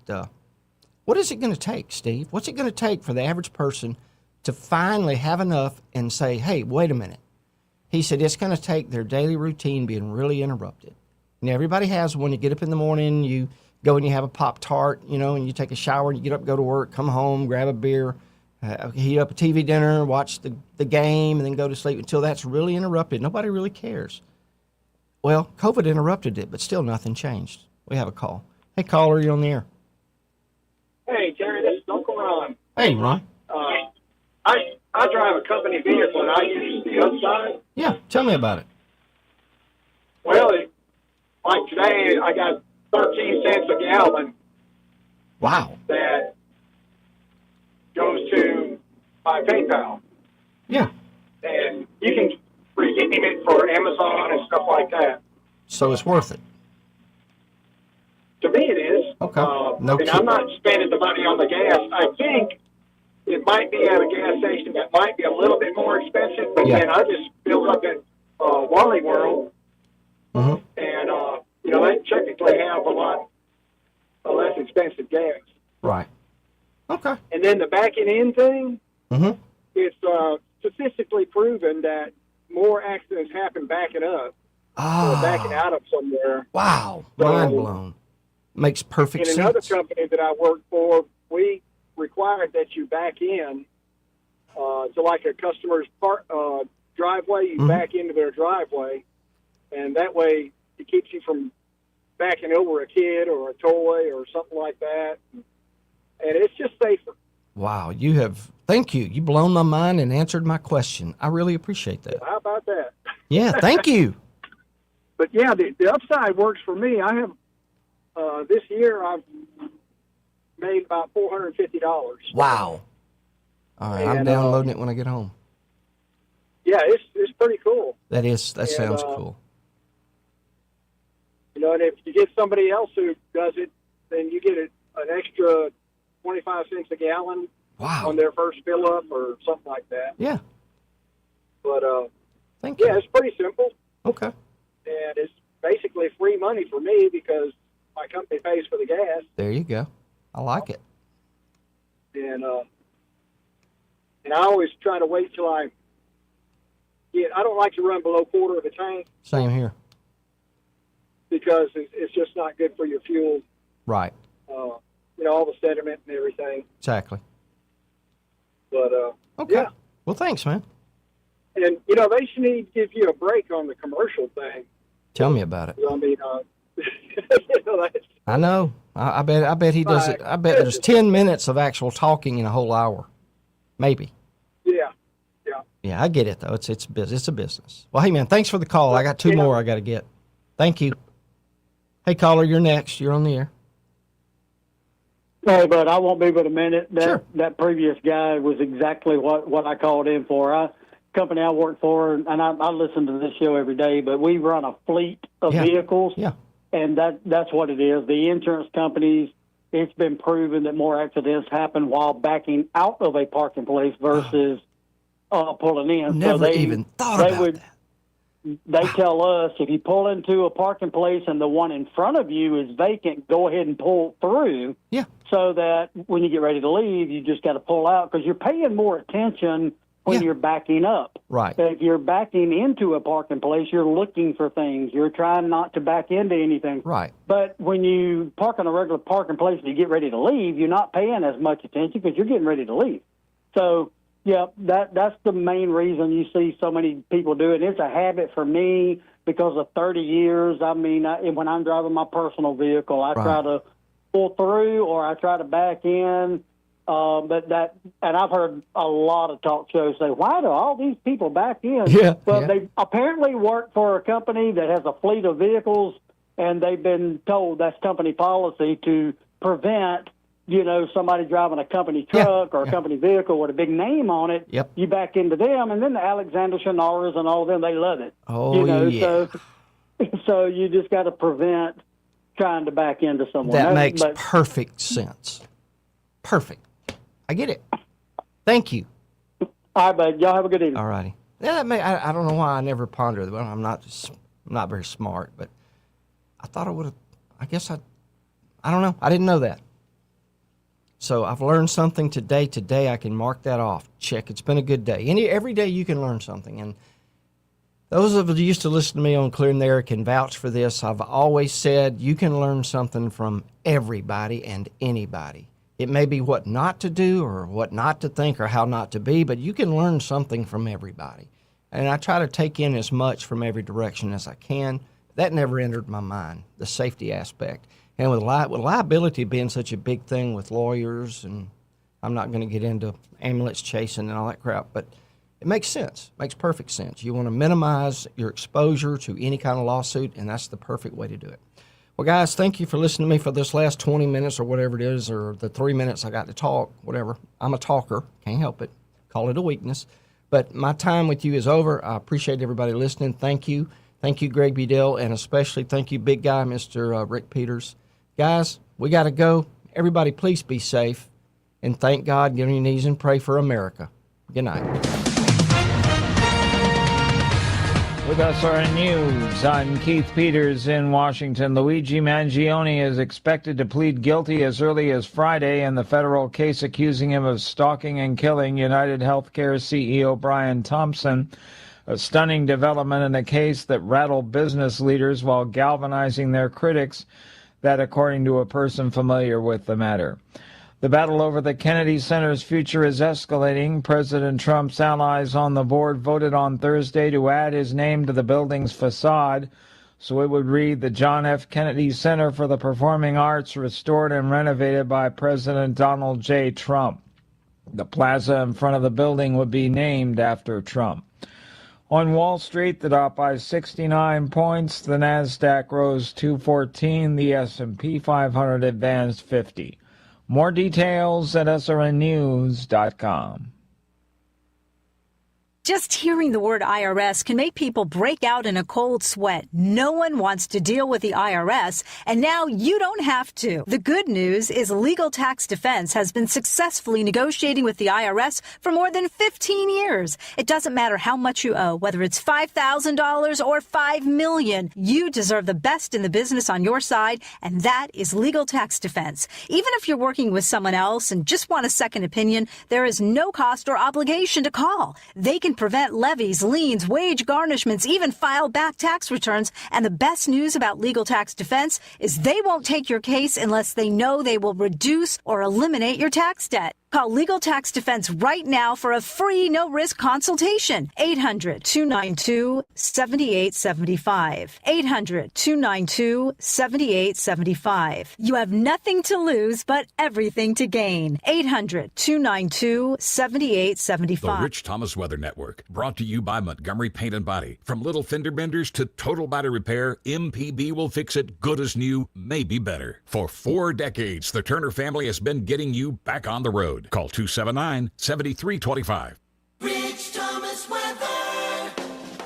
what is it going to take, Steve? What's it going to take for the average person to finally have enough and say, hey, wait a minute? He said, it's going to take their daily routine being really interrupted. And everybody has one. You get up in the morning, you go and you have a Pop-Tart, and you take a shower, and you get up, go to work, come home, grab a beer, heat up a TV dinner, watch the game, and then go to sleep until that's really interrupted. Nobody really cares. Well, COVID interrupted it, but still nothing changed. We have a call. Hey, caller, you're on the air. Hey, Terry, this is Uncle Ron. Hey, Ron. I drive a company vehicle, and I use the Upside. Yeah, tell me about it. Well, like today, I got 13 cents a gallon. Wow. That goes to my PayPal. Yeah. And you can redeem it for Amazon and stuff like that. So it's worth it. To me, it is. Okay. And I'm not spending the money on the gas. I think it might be at a gas station that might be a little bit more expensive, but then I just filled up at Wally World, and they technically have a lot less expensive gas. Right. Okay. And then the backing in thing, it's statistically proven that more accidents happen backing up or backing out of somewhere. Wow. So, Mind blown. Makes perfect sense. In another company that I worked for, we required that you back in to like a customer's driveway. You back into their driveway, and that way it keeps you from backing over a kid or a toy or something like that. And it's just safer. Wow, thank you. You've blown my mind and answered my question. I really appreciate that. How about that? Yeah, thank you. But yeah, the upside works for me. I have this year I've made about $450. Wow. All right, I'm downloading it when I get home. Yeah, it's pretty cool. That sounds cool. You know, and if you get somebody else who does it, then you get an extra 25 cents a gallon on their first fill up or something like that. Yeah. But thank you. Yeah, it's pretty simple. Okay. And it's basically free money for me because my company pays for the gas. There you go. I like it. And I always try to wait till I don't like to run below quarter of a tank. Same here. Because it's just not good for your fuel. Right. You know, all the sediment and everything. Exactly. But, okay. Yeah. Well, thanks, man. And, you know, they should need to give you a break on the commercial thing. Tell me about it. I mean, you know, I know. I bet he does it. I bet there's 10 minutes of actual talking in a whole hour. Maybe. Yeah. Yeah, I get it, though. It's a business. Well, hey, man, thanks for the call. I got two more I got to get. Thank you. Hey, caller, you're next. You're on the air. Hey, but I won't be but a minute. That previous guy was exactly what I called in for. Company I work for, and I listen to this show every day, but we run a fleet of vehicles. Yeah. And that's what it is. The insurance companies, it's been proven that more accidents happen while backing out of a parking place versus pulling in. Never even thought about that. They tell us if you pull into a parking place and the one in front of you is vacant, go ahead and pull through. Yeah. So that when you get ready to leave, you just got to pull out because you're paying more attention when you're backing up. Right. If you're backing into a parking place, you're looking for things. You're trying not to back into anything. Right. But when you park in a regular parking place and you get ready to leave, you're not paying as much attention because you're getting ready to leave. So, yeah, that's the main reason you see so many people do it. It's a habit for me because of 30 years. I mean, when I'm driving my personal vehicle, I try to pull through or I try to back in. And I've heard a lot of talk shows say, why do all these people back in? They apparently work for a company that has a fleet of vehicles, and they've been told that's company policy to prevent, somebody driving a company truck or a company vehicle with a big name on it. Yep. You back into them, and then the Alexander Shinaras and all of them, they love it. Oh, yeah. So you just got to prevent trying to back into someone. That makes perfect sense. Perfect. I get it. Thank you. All right, bud. Y'all have a good evening. All righty. Yeah, I don't know why I never pondered it. Well, I'm not very smart, but I thought I would have. I guess I don't know. I didn't know that. So I've learned something today. Today I can mark that off. Check. It's been a good day. Every day you can learn something. And those of you who used to listen to me on Clear and the Air can vouch for this. I've always said you can learn something from everybody and anybody. It may be what not to do or what not to think or how not to be, but you can learn something from everybody. And I try to take in as much from every direction as I can. That never entered my mind, the safety aspect. And with liability being such a big thing with lawyers, and I'm not going to get into ambulance chasing and all that crap, but it makes sense. It makes perfect sense. You want to minimize your exposure to any kind of lawsuit, and that's the perfect way to do it. Well, guys, thank you for listening to me for this last 20 minutes or whatever it is, or the 3 minutes I got to talk, whatever. I'm a talker. Can't help it. Call it a weakness. But my time with you is over. I appreciate everybody listening. Thank you. Thank you, Greg Bedell, and especially thank you, big guy, Mr. Rick Peters. Guys, we got to go. Everybody, please be safe. And thank God, get on your knees and pray for America. Good night. With SRN News, I'm Keith Peters in Washington. Luigi Mangione is expected to plead guilty as early as Friday in the federal case accusing him of stalking and killing United Healthcare CEO Brian Thompson. A stunning development in a case that rattled business leaders while galvanizing their critics. That according to a person familiar with the matter. The battle over the Kennedy Center's future is escalating. President Trump's allies on the board voted on Thursday to add his name to the building's facade, so it would read the John F. Kennedy Center for the Performing Arts, restored and renovated by President Donald J. Trump. The plaza in front of the building would be named after Trump. On Wall Street, the Dow by 69 points, the Nasdaq rose 214, the S&P 500 advanced 50. More details at srnnews.com. Just hearing the word IRS can make people break out in a cold sweat. No one wants to deal with the IRS, and now you don't have to. The good news is Legal Tax Defense has been successfully negotiating with the IRS for more than 15 years. It doesn't matter how much you owe, whether it's $5,000 or $5 million. You deserve the best in the business on your side, and that is Legal Tax Defense. Even if you're working with someone else and just want a second opinion, there is no cost or obligation to call. They can prevent levies, liens, wage garnishments, even file back tax returns. And the best news about Legal Tax Defense is they won't take your case unless they know they will reduce or eliminate your tax debt. Call Legal Tax Defense right now for a free, no-risk consultation. 800-292-7875. 800-292-7875. You have nothing to lose but everything to gain. 800-292-7875. The Rich Thomas Weather Network, brought to you by Montgomery Paint and Body. From little fender benders to total body repair, MPB will fix it good as new, maybe better. For 4 decades, the Turner family has been getting you back on the road. Call 279-7325. Rich Thomas Weather.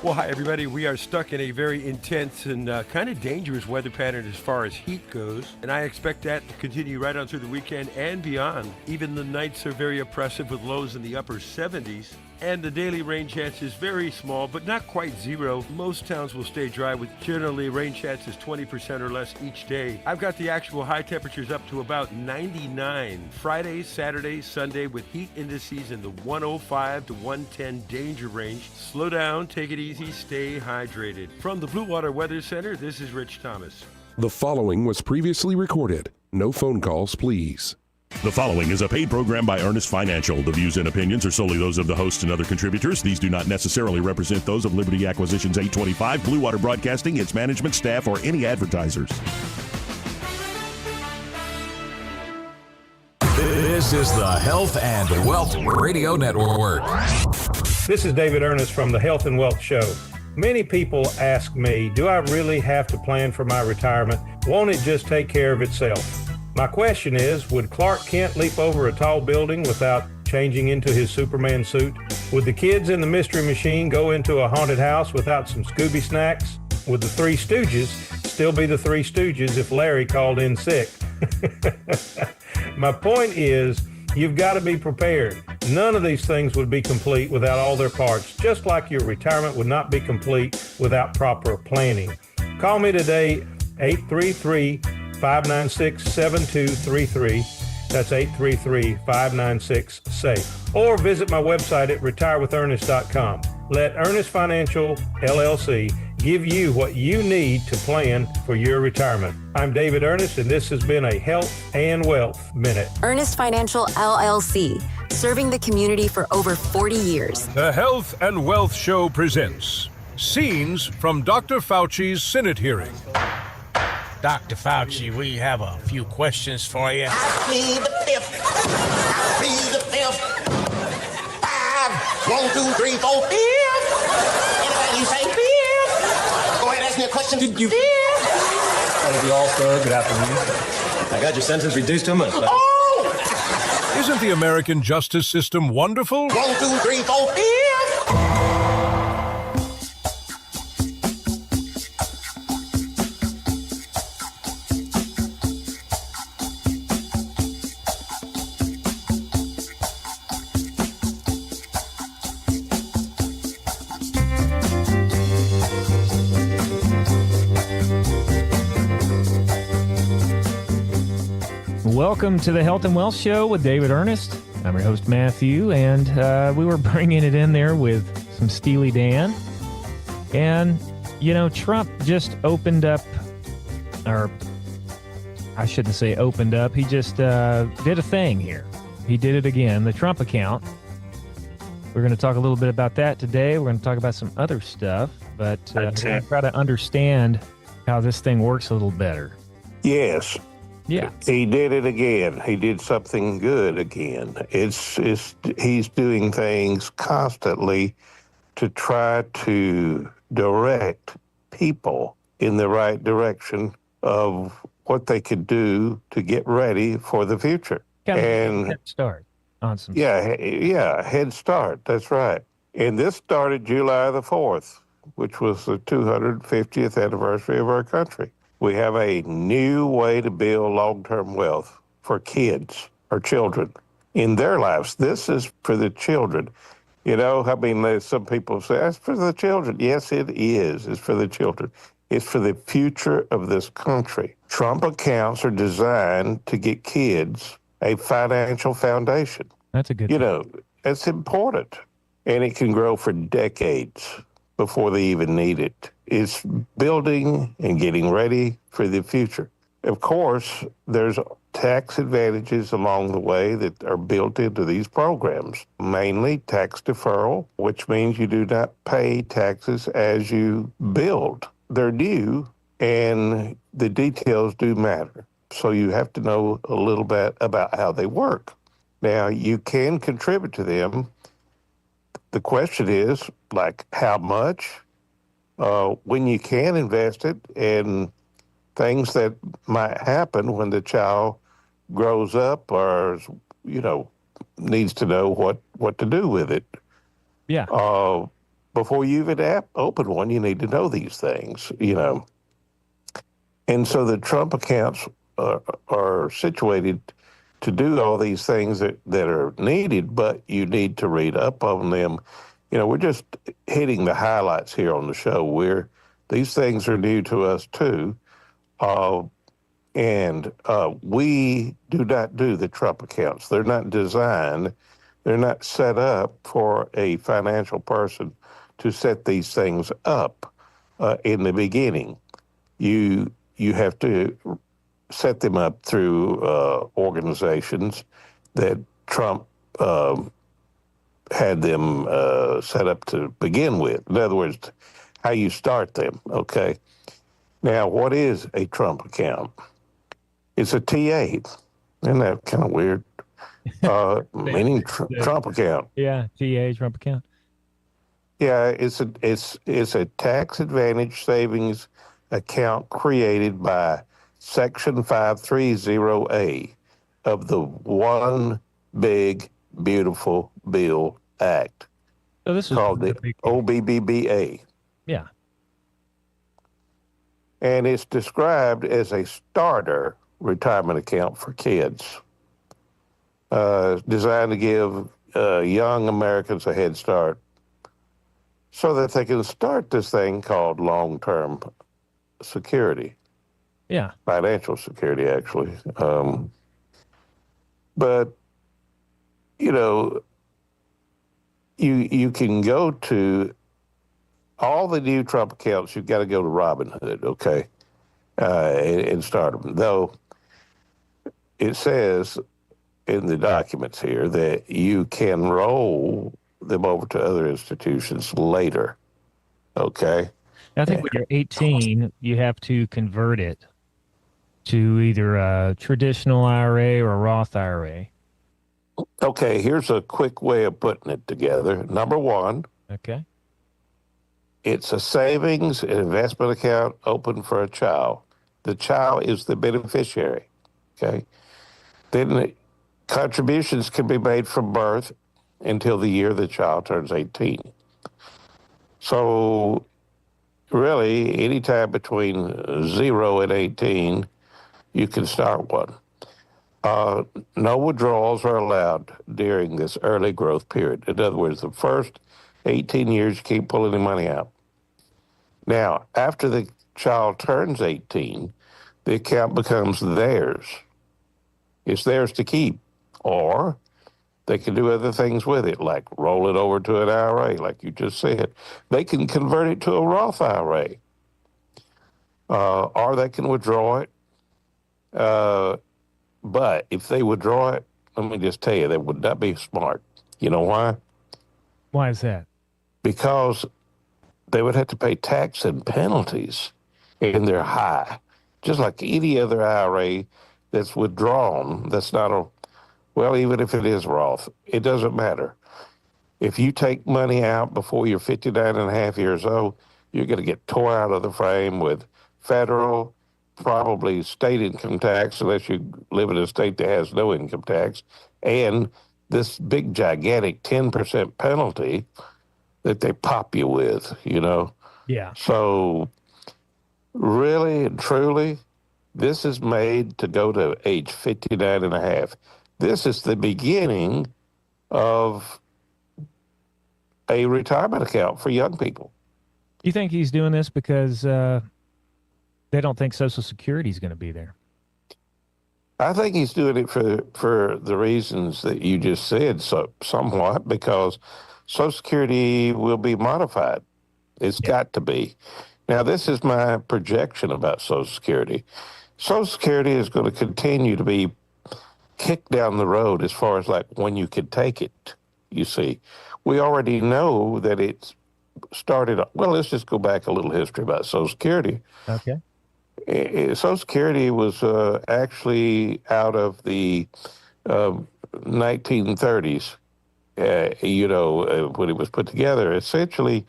Well, hi, everybody. We are stuck in a very intense and kind of dangerous weather pattern as far as heat goes, and I expect that to continue right on through the weekend and beyond. Even the nights are very oppressive with lows in the upper 70s. And the daily rain chance is very small, but not quite zero. Most towns will stay dry with generally rain chances 20% or less each day. I've got the actual high temperatures up to about 99. Friday, Saturday, Sunday with heat indices in the 105 to 110 danger range. Slow down, take it easy, stay hydrated. From the Blue Water Weather Center, this is Rich Thomas. The following was previously recorded. No phone calls, please. The following is a paid program by Earnest Financial. The views and opinions are solely those of the host and other contributors. These do not necessarily represent those of Liberty Acquisitions 825, Blue Water Broadcasting, its management, staff, or any advertisers. This is the Health and Wealth Radio Network. This is David Ernest from the Health and Wealth Show. Many people ask me, do I really have to plan for my retirement? Won't it just take care of itself? My question is, would Clark Kent leap over a tall building without changing into his Superman suit? Would the kids in the Mystery Machine go into a haunted house without some Scooby snacks? Would the Three Stooges still be the Three Stooges if Larry called in sick? My point is, you've got to be prepared. None of these things would be complete without all their parts, just like your retirement would not be complete without proper planning. Call me today, 833-596-7233. That's 833-596-SAFE. Or visit my website at retirewithernest.com. Let Ernest Financial, LLC, give you what you need to plan for your retirement. I'm David Ernest, and this has been a Health and Wealth Minute. Ernest Financial, LLC, serving the community for over 40 years. The Health and Wealth Show presents Scenes from Dr. Fauci's Senate hearing. Dr. Fauci, we have a few questions for you. I plead the fifth. I plead the fifth. 5, 1, 2, 3, 4, 5. Anybody you say fifth? Go ahead, ask me a question. Did you fifth? Thank you all, sir. Good afternoon. I got your sentence reduced to a month. Oh! Isn't the American justice system wonderful? 1, 2, 3, 4, 5. Welcome to the Health and Wealth Show with David Ernest. I'm your host, Matthew, and we were bringing it in there with some Steely Dan. And, you know, Trump just opened up, or I shouldn't say opened up. He just did a thing here. He did it again, the Trump account. We're going to talk a little bit about that today. We're going to talk about some other stuff, but we're going to try to understand how this thing works a little better. Yes. Yeah. He did it again. He did something good again. He's doing things constantly to try to direct people in the right direction of what they could do to get ready for the future. And head start on some. Yeah, head start. That's right. And this started July the 4th, which was the 250th anniversary of our country. We have a new way to build long-term wealth for kids or children in their lives. This is for the children. You know, I mean, some people say, that's for the children. Yes, it is. It's for the children. It's for the future of this country. Trump accounts are designed to get kids a financial foundation. That's a good You know, it's important. And it can grow for decades before they even need it. It's building and getting ready for the future. Of course, there's tax advantages along the way that are built into these programs, mainly tax deferral, which means you do not pay taxes as you build. They're due, and the details do matter. So you have to know a little bit about how they work. Now, you can contribute to them. The question is, like, how much? When you can invest it, and things that might happen when the child grows up or, you know, needs to know what to do with it. Yeah. Before you even open one, you need to know these things, you know. And so the Trump accounts are situated to do all these things that are needed, but you need to read up on them. You know, we're just hitting the highlights here on the show. These things are new to us too. And we do not do the Trump accounts. They're not designed, they're not set up for a financial person to set these things up in the beginning. You have to set them up through organizations that Trump had them set up to begin with. In other words, how you start them, okay? Now, what is a Trump account? It's a TA. Isn't that kind of weird? Meaning Trump account. Yeah, TA, Trump account. Yeah, it's a tax advantage savings account created by Section 530A of the One Big Beautiful Bill Act. So this is called the OBBBA. Yeah. And it's described as a starter retirement account for kids, designed to give young Americans a head start so that they can start this thing called long-term security. Yeah. Financial security, actually. But, you know, you can go to all the new Trump accounts. You've got to go to Robinhood, okay, and start them. Though it says in the documents here that you can roll them over to other institutions later, okay? I think when you're 18, you have to convert it to either a traditional IRA or a Roth IRA. Okay, here's a quick way of putting it together. Number one, okay, it's a savings and investment account open for a child. The child is the beneficiary, okay? Then contributions can be made from birth until the year the child turns 18. So really, anytime between 0 and 18, you can start one. No withdrawals are allowed during this early growth period. In other words, the first 18 years, you can't pull any money out. Now, after the child turns 18, the account becomes theirs. It's theirs to keep. Or they can do other things with it, like roll it over to an IRA, like you just said. They can convert it to a Roth IRA. Or they can withdraw it But if they withdraw it, let me just tell you, that would not be smart. You know why? Why is that? Because they would have to pay tax and penalties, and they're high. Just like any other IRA that's withdrawn, that's not a, well, even if it is Roth, it doesn't matter. If you take money out before you're 59 and a half years old, you're going to get tore out of the frame with federal, probably state income tax, unless you live in a state that has no income tax, and this big, gigantic 10% penalty that they pop you with, you know? Yeah. So really and truly, this is made to go to age 59 and a half. This is the beginning of a retirement account for young people. You think he's doing this because they don't think Social Security is going to be there? I think he's doing it for the reasons that you just said, somewhat, because Social Security will be modified. It's got to be. Now, this is my projection about Social Security. Social Security is going to continue to be kicked down the road as far as like when you can take it, you see. We already know that it's started, well, let's just go back a little history about Social Security. Okay. Social Security was actually out of the 1930s, when it was put together. Essentially,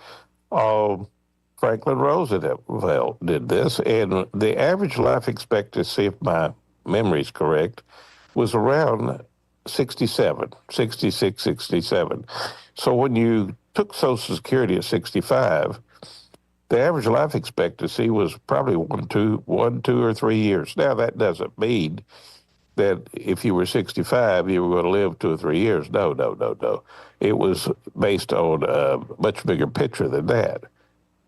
Franklin Roosevelt did this, and the average life expectancy, if my memory is correct, was around 66, 67. So when you took Social Security at 65, the average life expectancy was probably 1, 2, or 3 years. Now, that doesn't mean that if you were 65, you were going to live 2 or 3 years. No. It was based on a much bigger picture than that.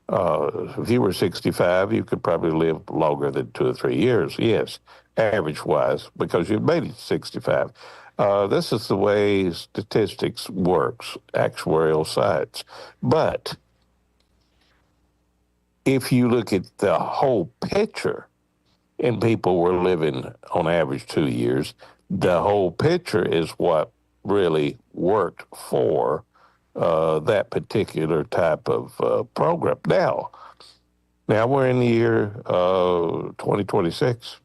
If you were 65, you could probably live longer than 2 or 3 years, yes, average-wise, because you've made it to 65. This is the way statistics works, actuarial science. But if you look at the whole picture, and people were living on average 2 years, the whole picture is what really worked for that particular type of program. Now we're in the year 2026,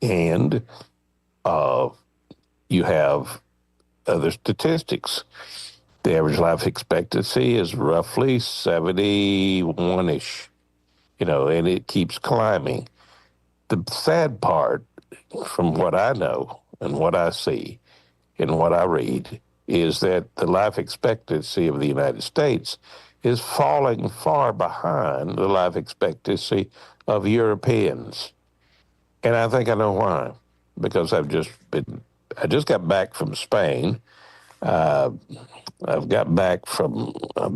and you have other statistics. The average life expectancy is roughly 71-ish, and it keeps climbing. The sad part, from what I know and what I see and what I read, is that the life expectancy of the United States is falling far behind the life expectancy of Europeans. And I think I know why, because I just got back from Spain. I've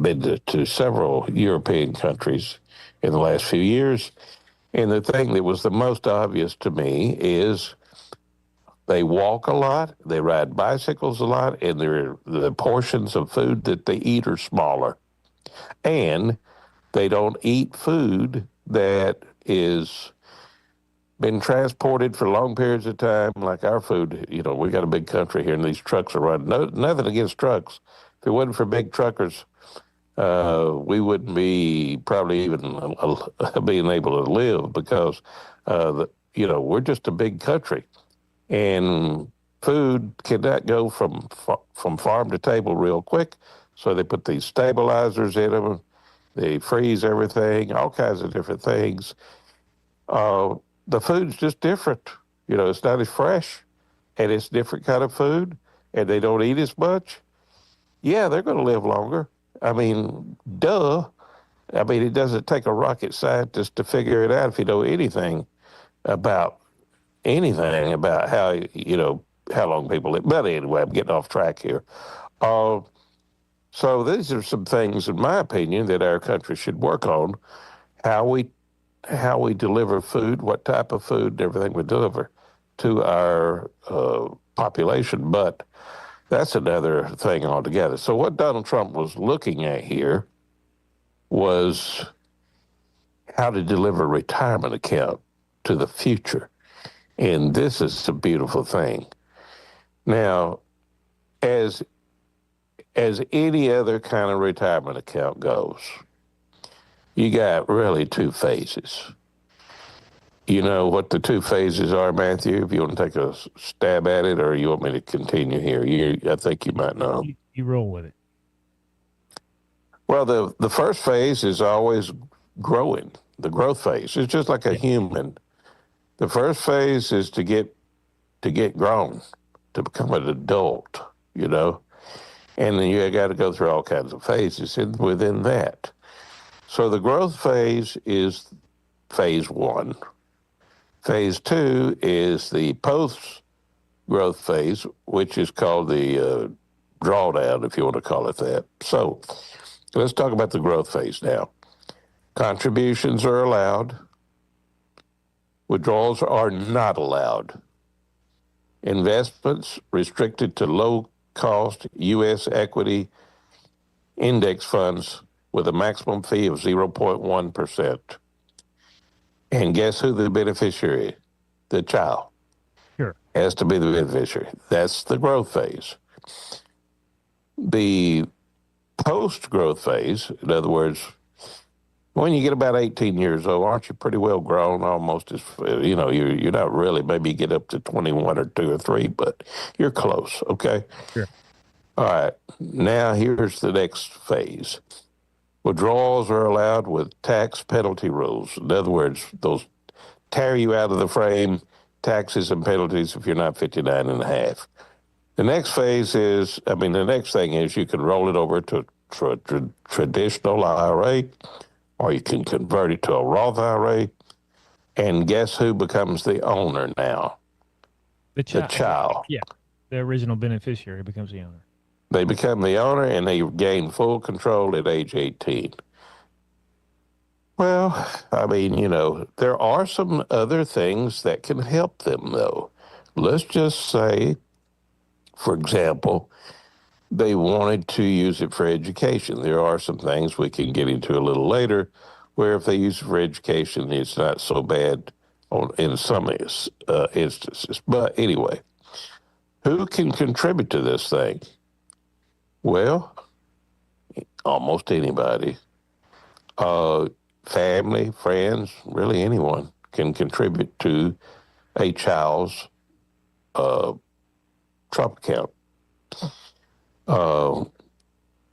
been to several European countries in the last few years. And the thing that was the most obvious to me is they walk a lot, they ride bicycles a lot, and the portions of food that they eat are smaller. And they don't eat food that is been transported for long periods of time, like our food. We got a big country here, and these trucks are running. Nothing against trucks. If it wasn't for big truckers, we wouldn't be probably even being able to live, because, we're just a big country. And food cannot go from farm to table real quick, so they put these stabilizers in them. They freeze everything, all kinds of different things. The food's just different. It's not as fresh, and it's different kind of food, and they don't eat as much. Yeah, they're going to live longer. I mean, duh. I mean, it doesn't take a rocket scientist to figure it out if you know anything about how long people live. But anyway, I'm getting off track here. So these are some things, in my opinion, that our country should work on. How we deliver food, what type of food, and everything we deliver to our population. But that's another thing altogether. So what Donald Trump was looking at here was how to deliver a retirement account to the future. And this is a beautiful thing. Now, as any other kind of retirement account goes, you got really two phases. You know what the two phases are, Matthew? If you want to take a stab at it, or you want me to continue here? I think you might know. You roll with it. Well, the first phase is always growing, the growth phase. It's just like a human. The first phase is to get grown, to become an adult, you know. And then you got to go through all kinds of phases within that. So the growth phase is phase one. Phase two is the post-growth phase, which is called the drawdown, if you want to call it that. So let's talk about the growth phase now. Contributions are allowed. Withdrawals are not allowed. Investments restricted to low-cost U.S. equity index funds with a maximum fee of 0.1%. And guess who the beneficiary is? The child. Sure. Has to be the beneficiary. That's the growth phase. The post-growth phase, in other words, when you get about 18 years old, aren't you pretty well grown? Almost as, you know, you're not really, maybe you get up to 21 or 2 or 3, but you're close, okay? Sure. All right. Now here's the next phase. Withdrawals are allowed with tax penalty rules. In other words, those tear you out of the frame, taxes and penalties if you're not 59 and a half. The next phase is, the next thing is you can roll it over to traditional IRA, or you can convert it to a Roth IRA. And guess who becomes the owner now? The child. Yeah. The original beneficiary becomes the owner. They become the owner, and they gain full control at age 18. Well, there are some other things that can help them, though. Let's just say, for example, they wanted to use it for education. There are some things we can get into a little later where if they use it for education, it's not so bad in some instances. But anyway, who can contribute to this thing? Well, almost anybody. Family, friends, really anyone can contribute to a child's Trump account.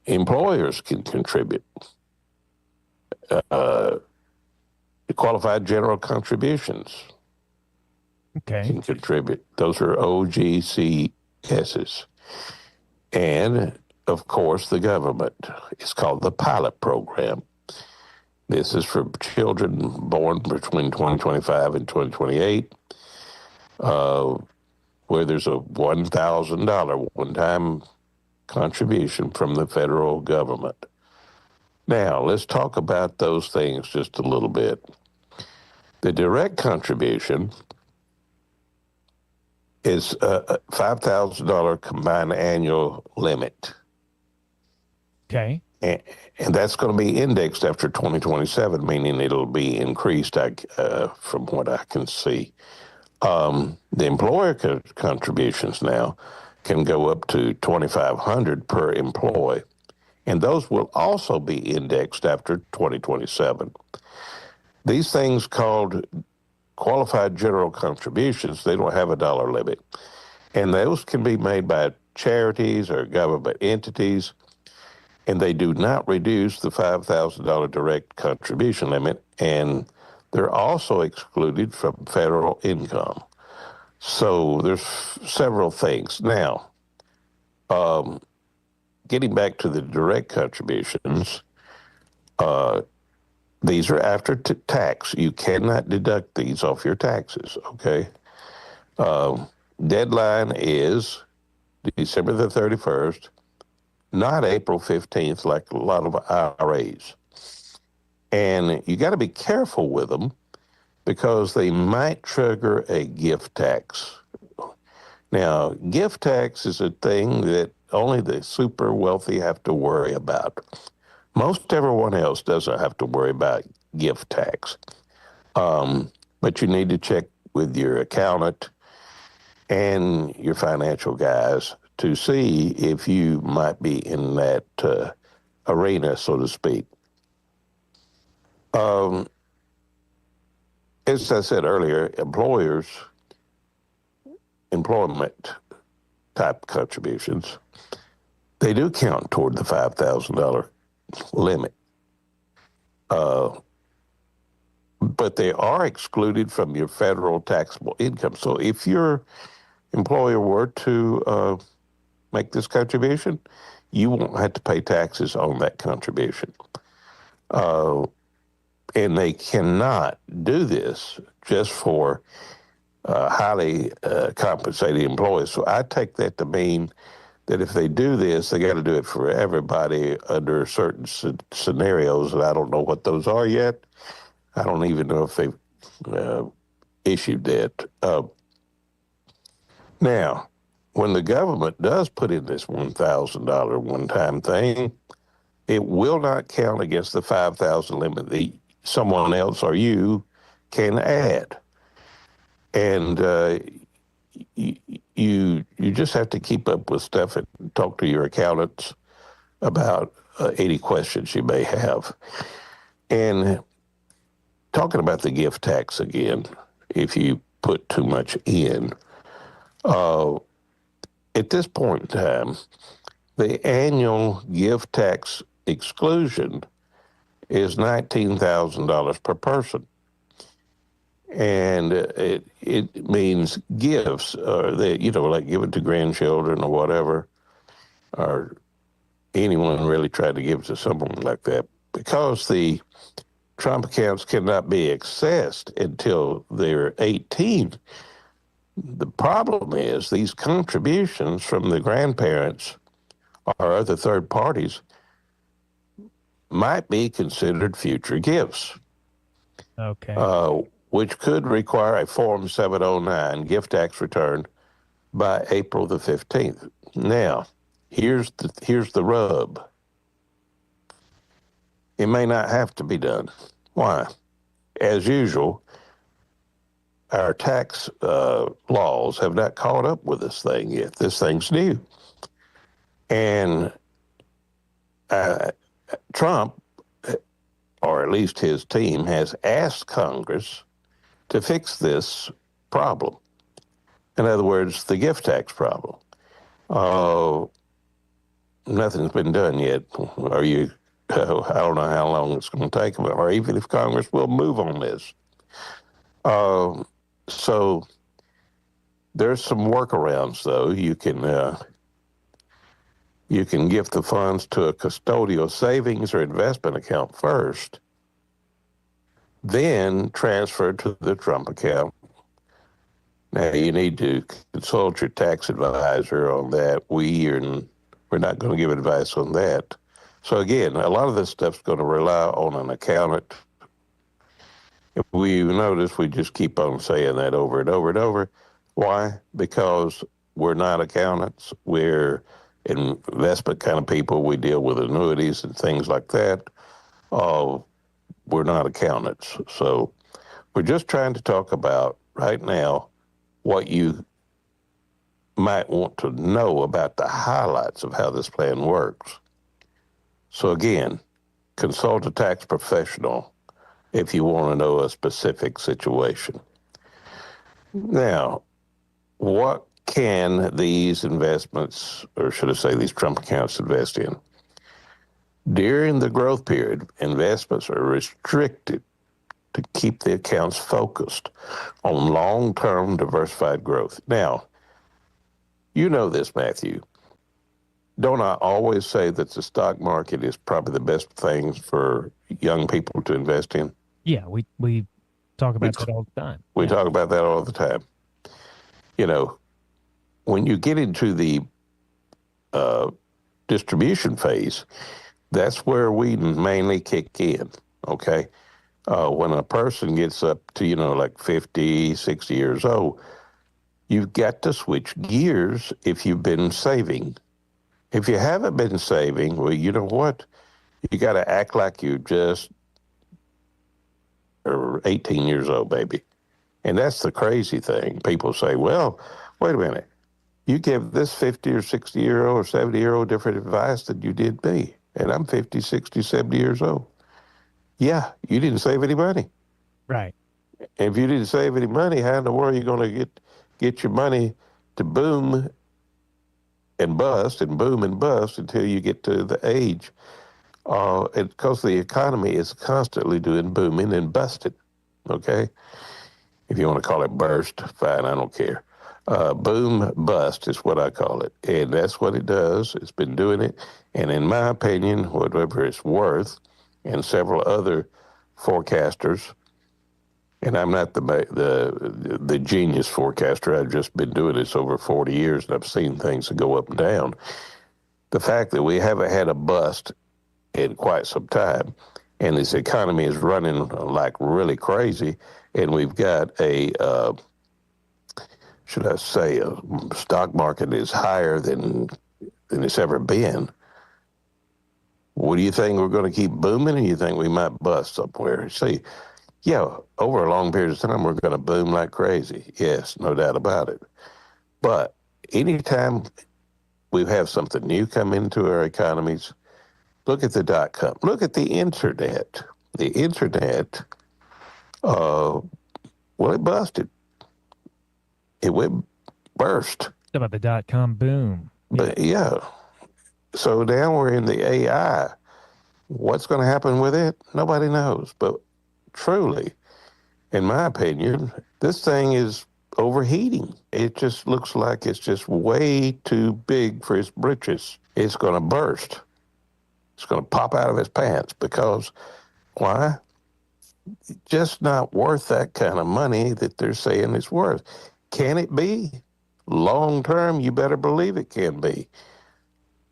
Employers can contribute. Qualified general contributions can contribute. Those are OGCSs. And, of course, the government. It's called the pilot program. This is for children born between 2025 and 2028, where there's a $1,000 one-time contribution from the federal government. Now, let's talk about those things just a little bit. The direct contribution is a $5,000 combined annual limit. Okay. And that's going to be indexed after 2027, meaning it'll be increased from what I can see. The employer contributions now can go up to $2,500 per employee, and those will also be indexed after 2027. These things called qualified general contributions, they don't have a dollar limit, and those can be made by charities or government entities, and they do not reduce the $5,000 direct contribution limit, and they're also excluded from federal income. So there's several things. Now, getting back to the direct contributions, these are after tax. You cannot deduct these off your taxes, okay? Deadline is December the 31st, not April 15th like a lot of IRAs. And you got to be careful with them because they might trigger a gift tax. Now, gift tax is a thing that only the super wealthy have to worry about. Most everyone else doesn't have to worry about gift tax. But you need to check with your accountant and your financial guys to see if you might be in that arena, so to speak. As I said earlier, employment type contributions, they do count toward the $5,000 limit. But they are excluded from your federal taxable income. So if your employer were to make this contribution, you won't have to pay taxes on that contribution. And they cannot do this just for highly compensated employees. So I take that to mean that if they do this, they got to do it for everybody under certain scenarios, and I don't know what those are yet. I don't even know if they've issued that. Now, when the government does put in this $1,000 one-time thing, it will not count against the $5,000 limit that someone else or you can add. And you just have to keep up with stuff and talk to your accountants about any questions you may have. And talking about the gift tax again, if you put too much in, at this point in time, the annual gift tax exclusion is $19,000 per person. And it means gifts, that, you know, like given to grandchildren or whatever, or anyone really tried to give to someone like that. Because the Trump accounts cannot be accessed until they're 18, the problem is these contributions from the grandparents or other third parties might be considered future gifts. Okay. Which could require a Form 709 gift tax return by April the 15th. Now, here's the rub. It may not have to be done. Why? As usual, our tax laws have not caught up with this thing yet. This thing's new. And Trump, or at least his team, has asked Congress to fix this problem. In other words, the gift tax problem. Nothing's been done yet. I don't know how long it's going to take, or even if Congress will move on this. So there's some workarounds, though. You can gift the funds to a custodial savings or investment account first, then transfer to the Trump account. Now, you need to consult your tax advisor on that. We're not going to give advice on that. So, again, a lot of this stuff's going to rely on an accountant. If we notice, we just keep on saying that over and over and over. Why? Because we're not accountants. We're investment kind of people. We deal with annuities and things like that. We're not accountants. So we're just trying to talk about right now what you might want to know about the highlights of how this plan works. So again, consult a tax professional if you want to know a specific situation. Now, what can these investments, or should I say these Trump accounts, invest in? During the growth period, investments are restricted to keep the accounts focused on long-term diversified growth. Now, you know this, Matthew. Don't I always say that the stock market is probably the best thing for young people to invest in? Yeah, we talk about that all the time. We talk about that all the time. You know, when you get into the distribution phase, that's where we mainly kick in, okay? When a person gets up to, like 50, 60 years old, you've got to switch gears if you've been saving. If you haven't been saving, well, you know what? You got to act like you just are 18 years old, baby. And that's the crazy thing. People say, well, wait a minute. You give this 50 or 60-year-old or 70-year-old different advice than you did me. And I'm 50, 60, 70 years old. Yeah, you didn't save any money. Right. And if you didn't save any money, how in the world are you going to get your money to boom and bust until you get to the age? Because the economy is constantly doing booming and busting, okay? If you want to call it burst, fine, I don't care. Boom, bust is what I call it. And that's what it does. It's been doing it. And in my opinion, whatever it's worth, and several other forecasters, and I'm not the genius forecaster. I've just been doing this over 40 years, and I've seen things go up and down. The fact that we haven't had a bust in quite some time, and this economy is running like really crazy, and we've got a stock market is higher than it's ever been. What do you think, we're going to keep booming, or you think we might bust somewhere? See, yeah, over a long period of time, we're going to boom like crazy. Yes, no doubt about it. But anytime we have something new come into our economies, look at the .com. Look at the internet. The internet, well, it busted. It went burst. About the .com boom. But yeah. So now we're in the AI. What's going to happen with it? Nobody knows. But truly, in my opinion, this thing is overheating. It just looks like it's just way too big for its britches. It's going to burst. It's going to pop out of its pants because, why? Just not worth that kind of money that they're saying it's worth. Can it be? Long term, you better believe it can be,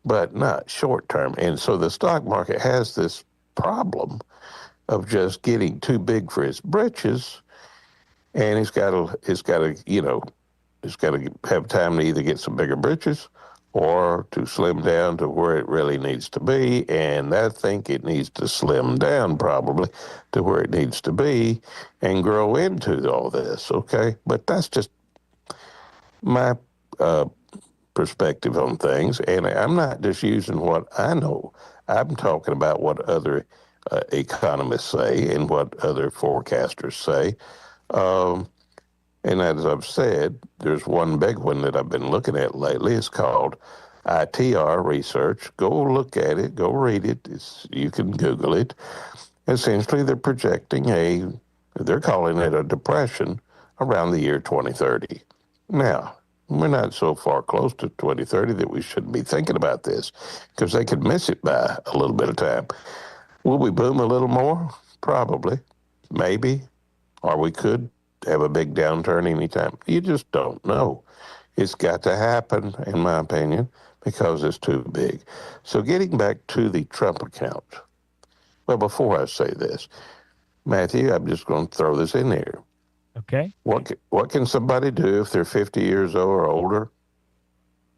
but not short term. And so the stock market has this problem of just getting too big for its britches, and it's got to have time to either get some bigger britches or to slim down to where it really needs to be. And I think it needs to slim down probably to where it needs to be and grow into all this, okay? But that's just my perspective on things. And I'm not just using what I know. I'm talking about what other economists say and what other forecasters say. And as I've said, there's one big one that I've been looking at lately. It's called ITR Research. Go look at it. Go read it. You can Google it. Essentially, they're projecting they're calling it a depression around the year 2030. Now, we're not so far close to 2030 that we shouldn't be thinking about this, because they could miss it by a little bit of time. Will we boom a little more? Probably. Maybe. Or we could have a big downturn anytime. You just don't know. It's got to happen, in my opinion, because it's too big. So getting back to the Trump account. Well, before I say this, Matthew, I'm just going to throw this in there. Okay. What can somebody do if they're 50 years old or older?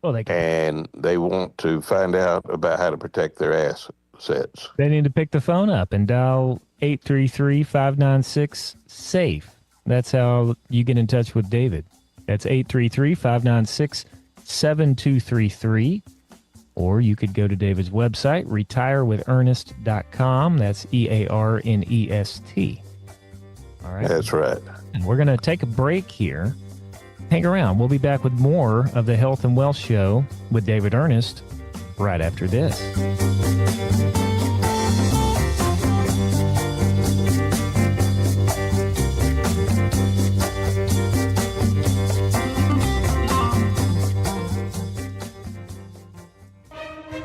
Well, they can. And they want to find out about how to protect their assets? They need to pick the phone up and dial 833-596-SAFE. That's how you get in touch with David. That's 833-596-7233. Or you could go to David's website, retirewithernest.com. That's EARNEST. All right. That's right. And we're going to take a break here. Hang around. We'll be back with more of the Health and Wealth Show with David Ernest right after this.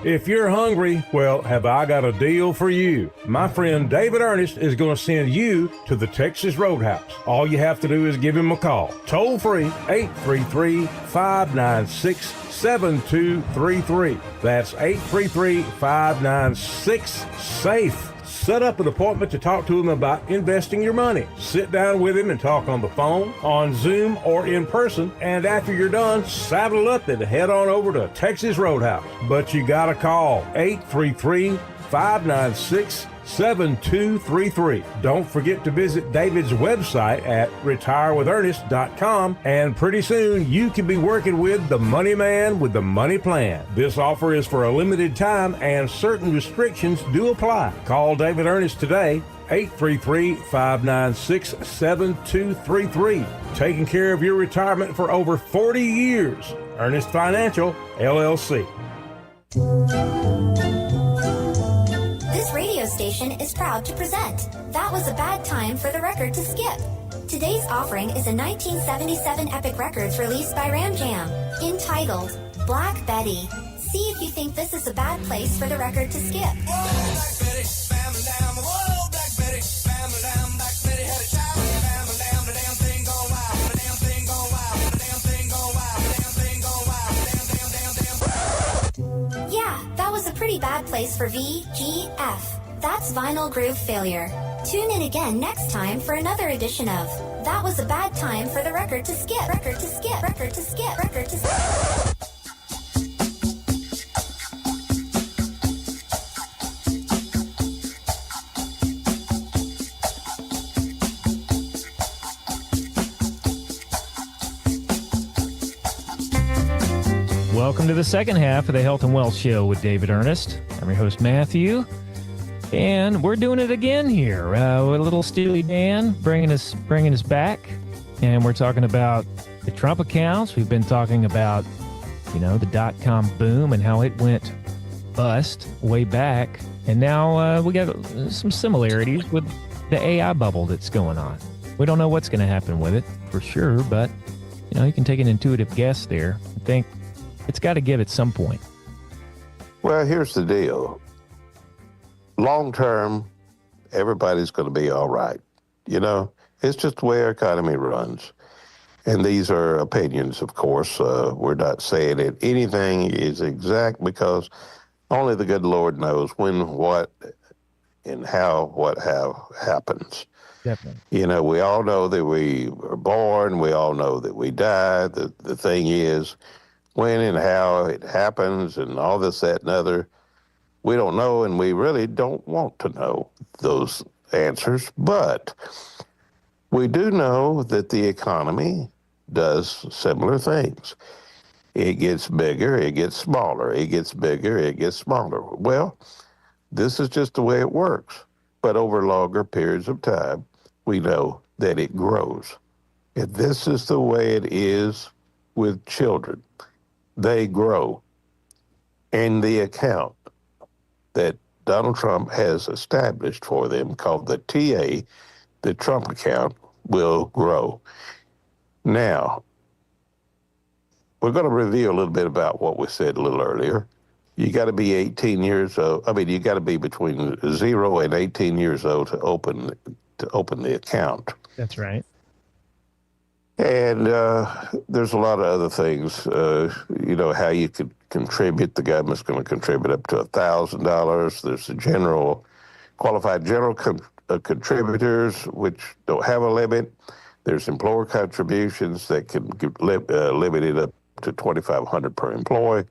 If you're hungry, well, have I got a deal for you. My friend David Ernest is going to send you to the Texas Roadhouse. All you have to do is give him a call. Toll free, 833-596-7233. That's 833-596-SAFE. Set up an appointment to talk to him about investing your money. Sit down with him and talk on the phone, on Zoom, or in person. And after you're done, saddle up and head on over to Texas Roadhouse. But you gotta call 833-596-7233. 833-596-7233. Don't forget to visit David's website at retirewithernest.com, and pretty soon you can be working with the money man with the money plan. This offer is for a limited time and certain restrictions do apply. Call David Ernest today, 833-596-7233. Taking care of your retirement for over 40 years. Ernest Financial, LLC. This radio station is proud to present That Was a Bad Time for the Record to Skip. Today's offering is a 1977 epic records released by Ram Jam, entitled Black Betty. See if you think this is a bad place for the record to skip. Yeah, that was a pretty bad place for VGF. That's Vinyl Groove Failure. Tune in again next time for another edition of That Was a Bad Time for the Record to Skip. Record to skip. Record to skip. Record to skip. Welcome to the second half of the Health and Wealth Show with David Ernest. I'm your host, Matthew, and we're doing it again here with a little Steely Dan bringing us back, and we're talking about the Trump accounts. We've been talking about, the dot-com boom and how it went bust way back, and now we got some similarities with the AI bubble that's going on. We don't know what's going to happen with it for sure, but you can take an intuitive guess there. I think it's got to give at some point. Well, here's the deal. Long term, everybody's going to be all right. It's just the way our economy runs. And these are opinions, of course. We're not saying that anything is exact because only the good Lord knows when, what, and how happens. Definitely. We all know that we are born. We all know that we die. The thing is, when and how it happens and all this, that, and other, we don't know, and we really don't want to know those answers. But we do know that the economy does similar things. It gets bigger, it gets smaller, it gets bigger, it gets smaller. Well, this is just the way it works. But over longer periods of time, we know that it grows. And this is the way it is with children. They grow. And the account that Donald Trump has established for them, called the TA, the Trump account, will grow. Now, we're going to review a little bit about what we said a little earlier. You got to be 18 years old. You got to be between 0 and 18 years old to open the account. That's right. And there's a lot of other things, how you could contribute. The government's going to contribute up to $1,000. There's the qualified general contributors, which don't have a limit. There's employer contributions that can get limited up to $2,500 per employee,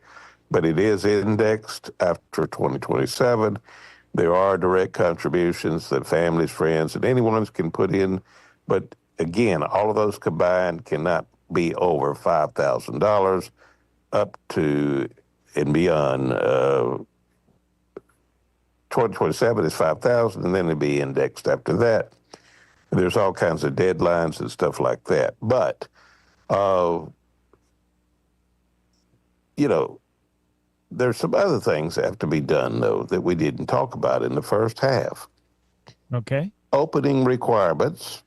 but it is indexed after 2027. There are direct contributions that families, friends, and anyone can put in, but again, all of those combined cannot be over $5,000 up to and beyond. 2027 is $5,000, and then it'll be indexed after that. And there's all kinds of deadlines and stuff like that. But, there's some other things that have to be done, though, that we didn't talk about in the first half. Okay. Opening requirements.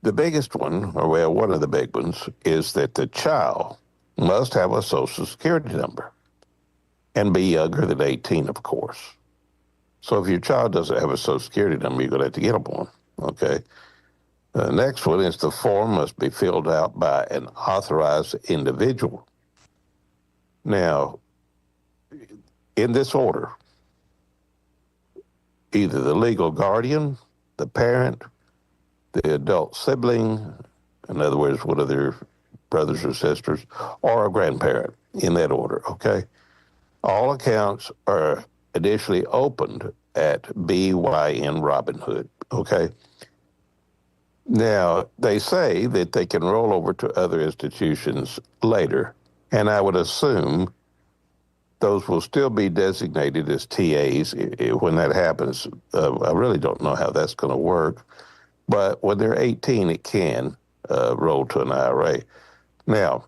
The biggest one, or one of the big ones, is that the child must have a Social Security number and be younger than 18, of course. So if your child doesn't have a Social Security number, you're going to have to get them one, okay? The next one is the form must be filled out by an authorized individual. Now, in this order, either the legal guardian, the parent, the adult sibling, in other words, one of their brothers or sisters, or a grandparent, in that order, okay? All accounts are initially opened at BYN Robinhood, okay? Now, they say that they can roll over to other institutions later, and I would assume those will still be designated as TAs when that happens. I really don't know how that's going to work, but when they're 18, it can roll to an IRA. Now,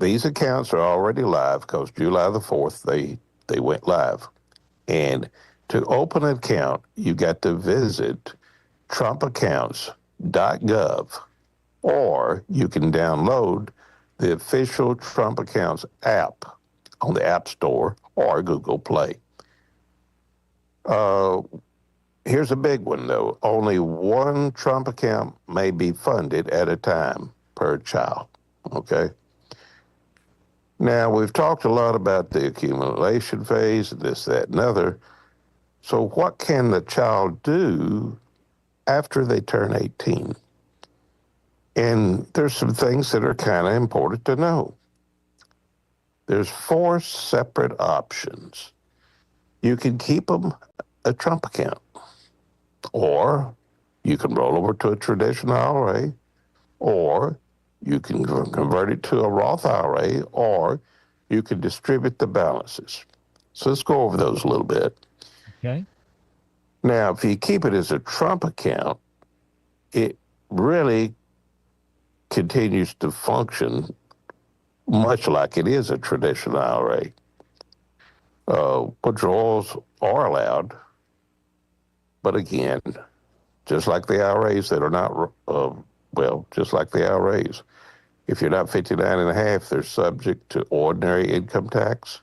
these accounts are already live because July the 4th, they went live. And to open an account, you got to visit trumpaccounts.gov, or you can download the official Trump Accounts app on the App Store or Google Play. Here's a big one, though. Only one Trump account may be funded at a time per child, okay? Now, we've talked a lot about the accumulation phase, this, that, and other. So what can the child do after they turn 18? And there's some things that are kind of important to know. There's 4 separate options. You can keep them a Trump account, or you can roll over to a traditional IRA, or you can convert it to a Roth IRA, or you can distribute the balances. So let's go over those a little bit. Okay. Now, if you keep it as a Trump account, it really continues to function much like it is a traditional IRA. Withdrawals are allowed, but again, just like the IRAs that are not, just like the IRAs, if you're not 59 and a half, they're subject to ordinary income tax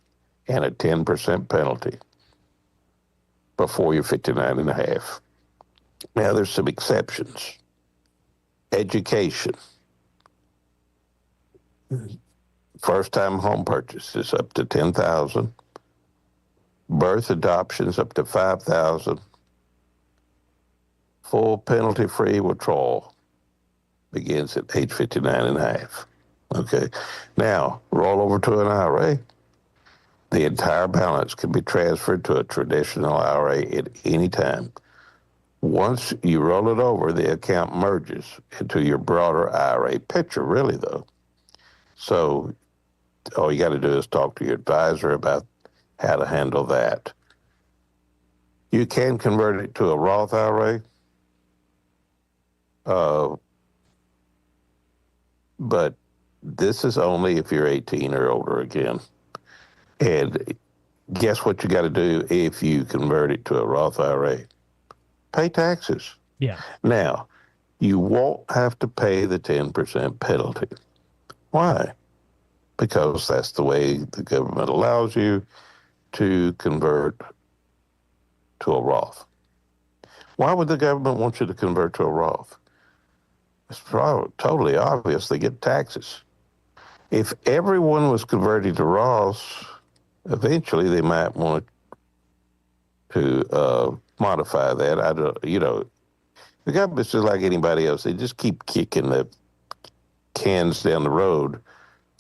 and a 10% penalty before you're 59 and a half. Now, there's some exceptions. Education. First-time home purchases up to $10,000. Birth adoptions up to $5,000. Full penalty-free withdrawal begins at age 59 and a half. Okay. Now, roll over to an IRA. The entire balance can be transferred to a traditional IRA at any time. Once you roll it over, the account merges into your broader IRA picture, really, though. So all you got to do is talk to your advisor about how to handle that. You can convert it to a Roth IRA, but this is only if you're 18 or older again. And guess what you got to do if you convert it to a Roth IRA? Pay taxes. Yeah. Now, you won't have to pay the 10% penalty. Why? Because that's the way the government allows you to convert to a Roth. Why would the government want you to convert to a Roth? It's probably totally obvious. They get taxes. If everyone was converting to Roths, eventually they might want to modify that. The government's just like anybody else. They just keep kicking the cans down the road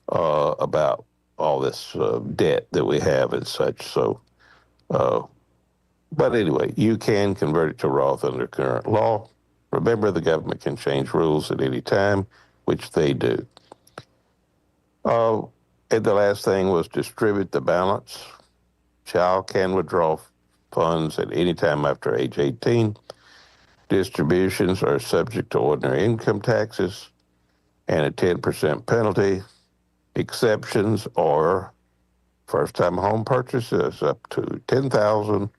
about all this debt that we have and such. So, but anyway, you can convert it to Roth under current law. Remember, the government can change rules at any time, which they do. And the last thing was distribute the balance. Child can withdraw funds at any time after age 18. Distributions are subject to ordinary income taxes and a 10% penalty. Exceptions are first-time home purchases up to $10,000,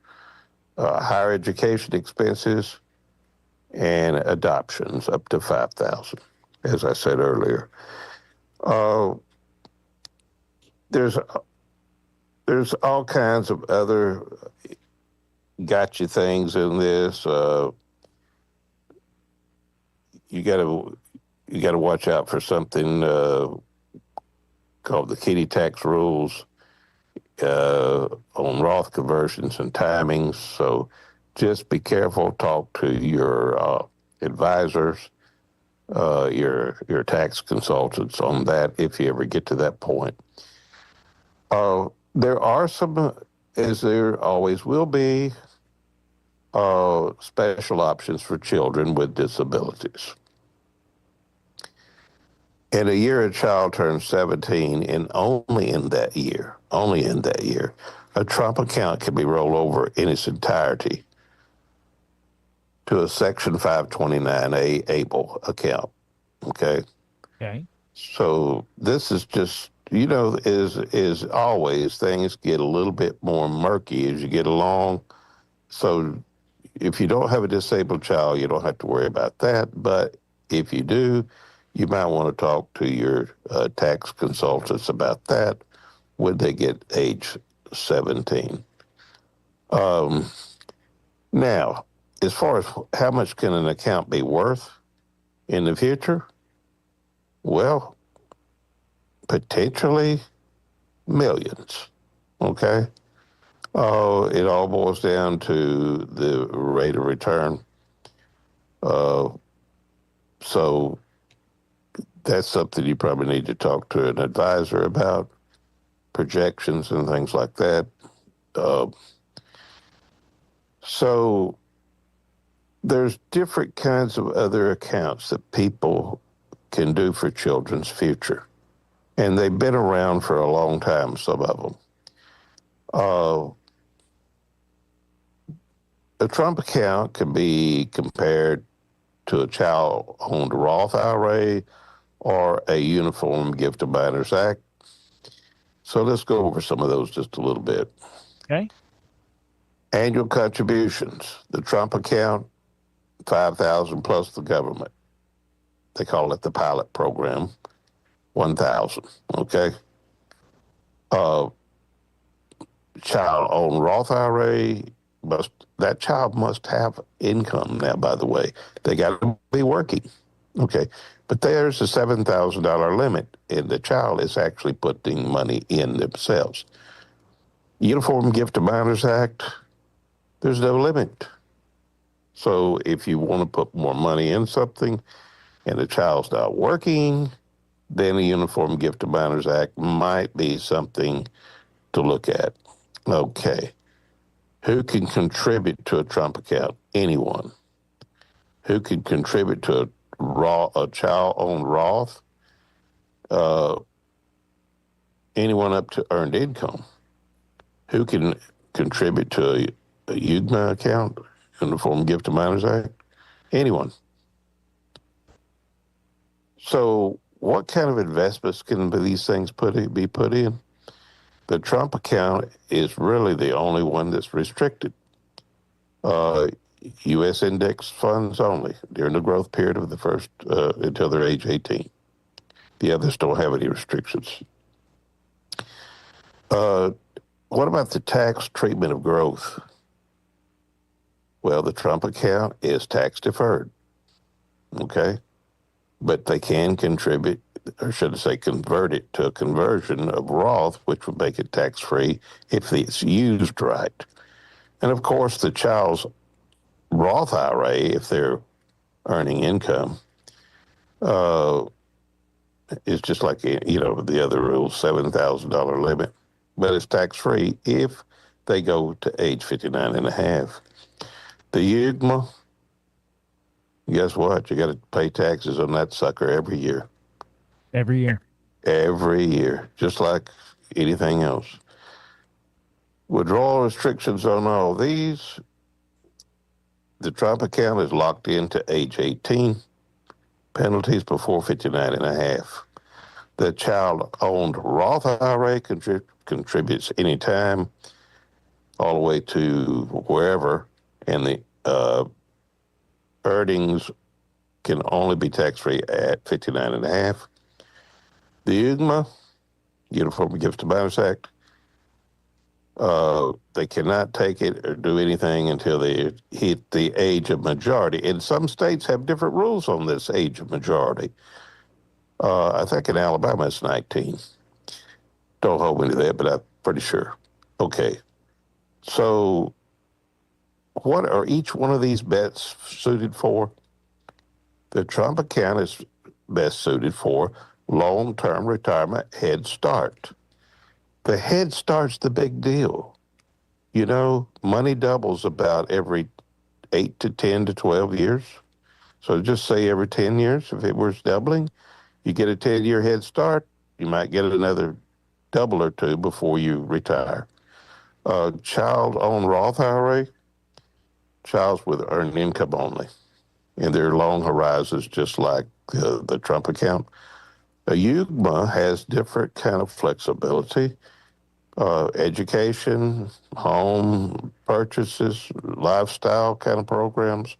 higher education expenses, and adoptions up to $5,000, as I said earlier. There's all kinds of other gotcha things in this. You gotta watch out for something called the kiddie tax rules on Roth conversions and timings. So just be careful. Talk to your advisors, your tax consultants on that if you ever get to that point. There are some as there always will be, special options for children with disabilities. In a year a child turns 17, and only in that year, a Trump account can be rolled over in its entirety to a Section 529A ABLE account. Okay? Okay. So this is just, is always, things get a little bit more murky as you get along. So if you don't have a disabled child, you don't have to worry about that. But if you do, you might want to talk to your tax consultants about that when they get age 17. Now, as far as how much can an account be worth in the future, well, potentially millions, okay? It all boils down to the rate of return. So that's something you probably need to talk to an advisor about, projections and things like that. So there's different kinds of other accounts that people can do for children's future. And they've been around for a long time, some of them. A Trump account can be compared to a child-owned Roth IRA or a Uniform Gift to Minors Act. So let's go over some of those just a little bit. Okay. Annual contributions. The Trump account, $5,000 plus the government. They call it the pilot program, $1,000. Okay. Child-owned Roth IRA, that child must have income now, by the way. They got to be working. Okay. But there's a $7,000 limit, and the child is actually putting money in themselves. Uniform Gift to Minors Act, there's no limit. So if you want to put more money in something and the child's not working, then the Uniform Gift to Minors Act might be something to look at. Okay. Who can contribute to a Trump account? Anyone. Who can contribute to a child-owned Roth? Anyone up to earned income. Who can contribute to a UGMA account, Uniform Gift to Minors Act? Anyone. So what kind of investments can these things be put in? The Trump account is really the only one that's restricted. U.S. index funds only during the growth period of the first until they're age 18. The others don't have any restrictions. What about the tax treatment of growth? Well, the Trump account is tax deferred, okay? But they can contribute, or should I say convert it to a conversion of Roth, which would make it tax-free if it's used right. And of course, the child's Roth IRA, if they're earning income, is just like, the other rules, $7,000 limit. But it's tax-free if they go to age 59 and a half. The UGMA, guess what? You got to pay taxes on that sucker every year. Every year. Every year, just like anything else. Withdrawal restrictions on all these. The Trump account is locked into age 18. Penalties before 59 and a half. The child-owned Roth IRA contributes anytime, all the way to wherever, and the earnings can only be tax-free at 59 and a half. The UGMA, Uniform Gift to Minors Act, they cannot take it or do anything until they hit the age of majority. And some states have different rules on this age of majority. I think in Alabama it's 19. Don't hold me to that, but I'm pretty sure. Okay. So what are each one of these bets suited for? The Trump account is best suited for long-term retirement Head Start. The Head Start's the big deal. You know, money doubles about every 8 to 10 to 12 years. So just say every 10 years, if it was doubling, you get a 10-year head start, you might get another double or two before you retire. Child-owned Roth IRA, child's with earned income only, and they're long horizons just like the Trump account. A UGMA has different kind of flexibility, education, home purchases, lifestyle kind of programs.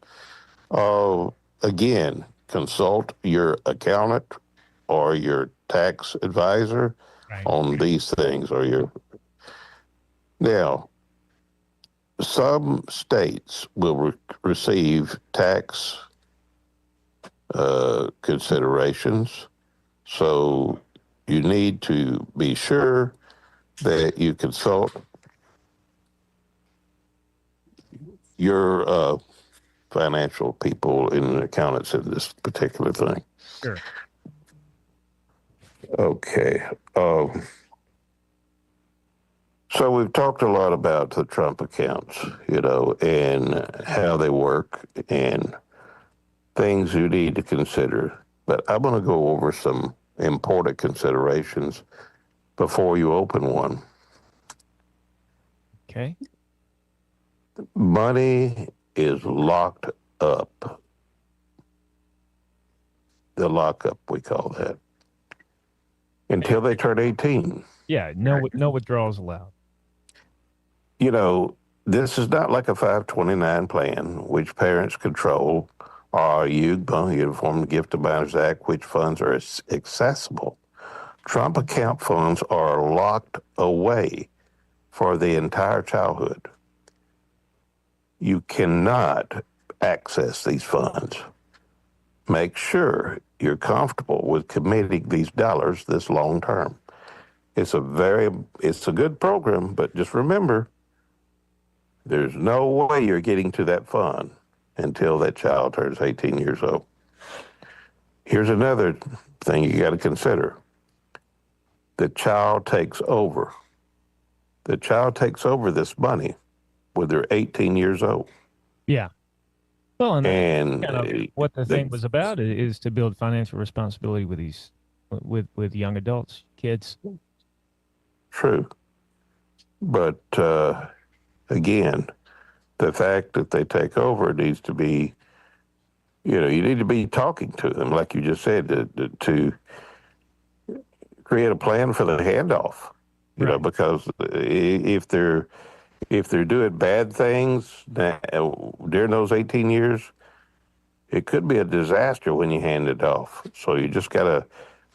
Again, consult your accountant or your tax advisor on these things. Now, some states will receive tax considerations, so you need to be sure that you consult your financial people and accountants in this particular thing. Sure. Okay. So we've talked a lot about the Trump accounts, and how they work and things you need to consider. But I'm going to go over some important considerations before you open one. Okay. Money is locked up. The lockup, we call that, until they turn 18. Yeah, no withdrawals allowed. This is not like a 529 plan, which parents control, or Uniform Gift to Minors Act, which funds are accessible. Trump account funds are locked away for the entire childhood. You cannot access these funds. Make sure you're comfortable with committing these dollars this long term. It's a good program, but just remember, there's no way you're getting to that fund until that child turns 18 years old. Here's another thing you got to consider. The child takes over. The child takes over this money when they're 18 years old. Yeah. Well, and kind of what the thing was about is to build financial responsibility with young adults, kids. True. But again, the fact that they take over needs to be, you need to be talking to them, like you just said, to create a plan for the handoff. Because if they're doing bad things during those 18 years, it could be a disaster when you hand it off. So you just got to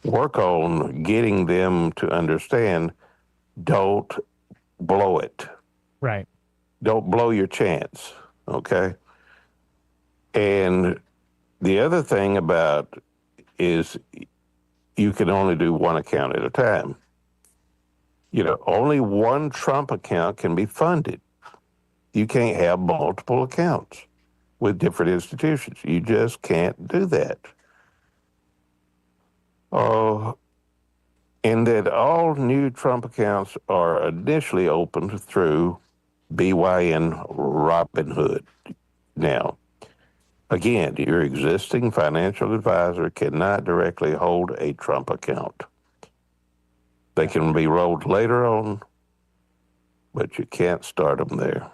work on getting them to understand, don't blow it. Right. Don't blow your chance, okay? And the other thing about is you can only do one account at a time. Only one Trump account can be funded. You can't have multiple accounts with different institutions. You just can't do that. And that all new Trump accounts are initially opened through BYN Robinhood. Now, again, your existing financial advisor cannot directly hold a Trump account. They can be rolled later on, but you can't start them there.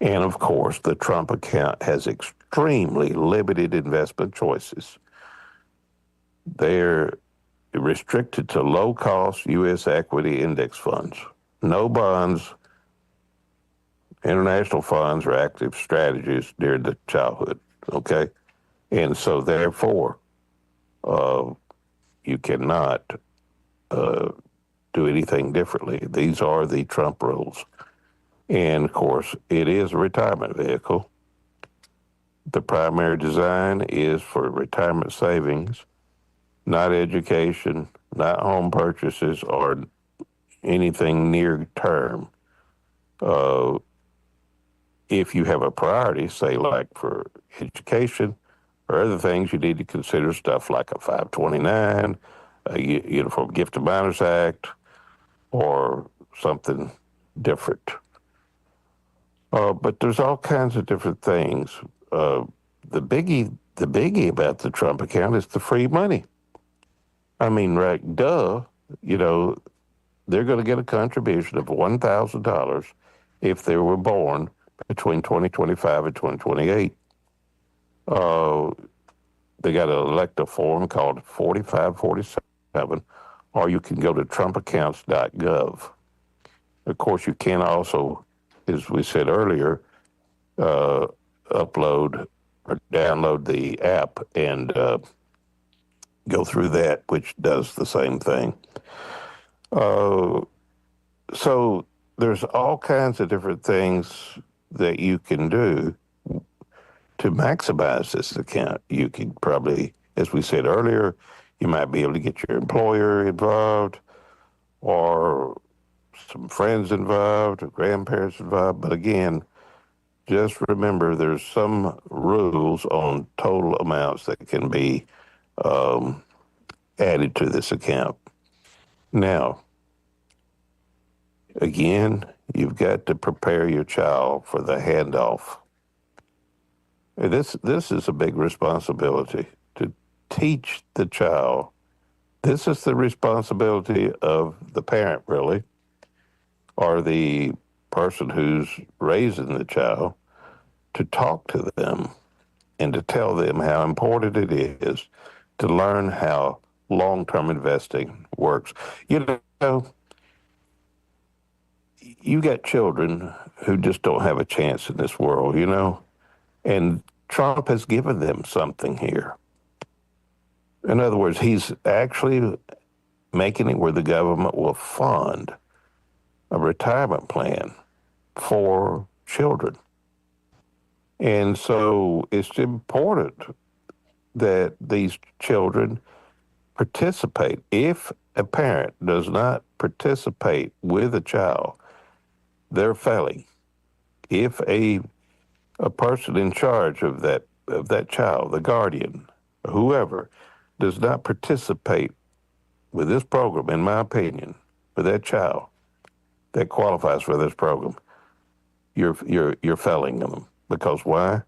And of course, the Trump account has extremely limited investment choices. They're restricted to low-cost U.S. equity index funds. No bonds, international funds, or active strategies during the childhood, okay? And so therefore, you cannot do anything differently. These are the Trump rules. And of course, it is a retirement vehicle. The primary design is for retirement savings, not education, not home purchases, or anything near term. If you have a priority, say like for education or other things, you need to consider stuff like a 529, a Uniform Gift to Minors Act, or something different. But there's all kinds of different things. The biggie about the Trump account is the free money. I mean, right, duh, you know, they're going to get a contribution of $1,000 if they were born between 2025 and 2028. They got to elect a form called 4547, or you can go to trumpaccounts.gov. Of course, you can also, as we said earlier, upload or download the app and go through that, which does the same thing. So there's all kinds of different things that you can do to maximize this account. You could probably, as we said earlier, you might be able to get your employer involved or some friends involved or grandparents involved. But again, just remember there's some rules on total amounts that can be added to this account. Now, again, you've got to prepare your child for the handoff. This is a big responsibility, to teach the child. This is the responsibility of the parent, really, or the person who's raising the child, to talk to them and to tell them how important it is to learn how long-term investing works. You know, you got children who just don't have a chance in this world, you know, and Trump has given them something here. In other words, he's actually making it where the government will fund a retirement plan for children. And so it's important that these children participate. If a parent does not participate with a child, they're failing. If a person in charge of that child, the guardian, whoever, does not participate with this program, in my opinion, with that child that qualifies for this program, you're failing them. Because why?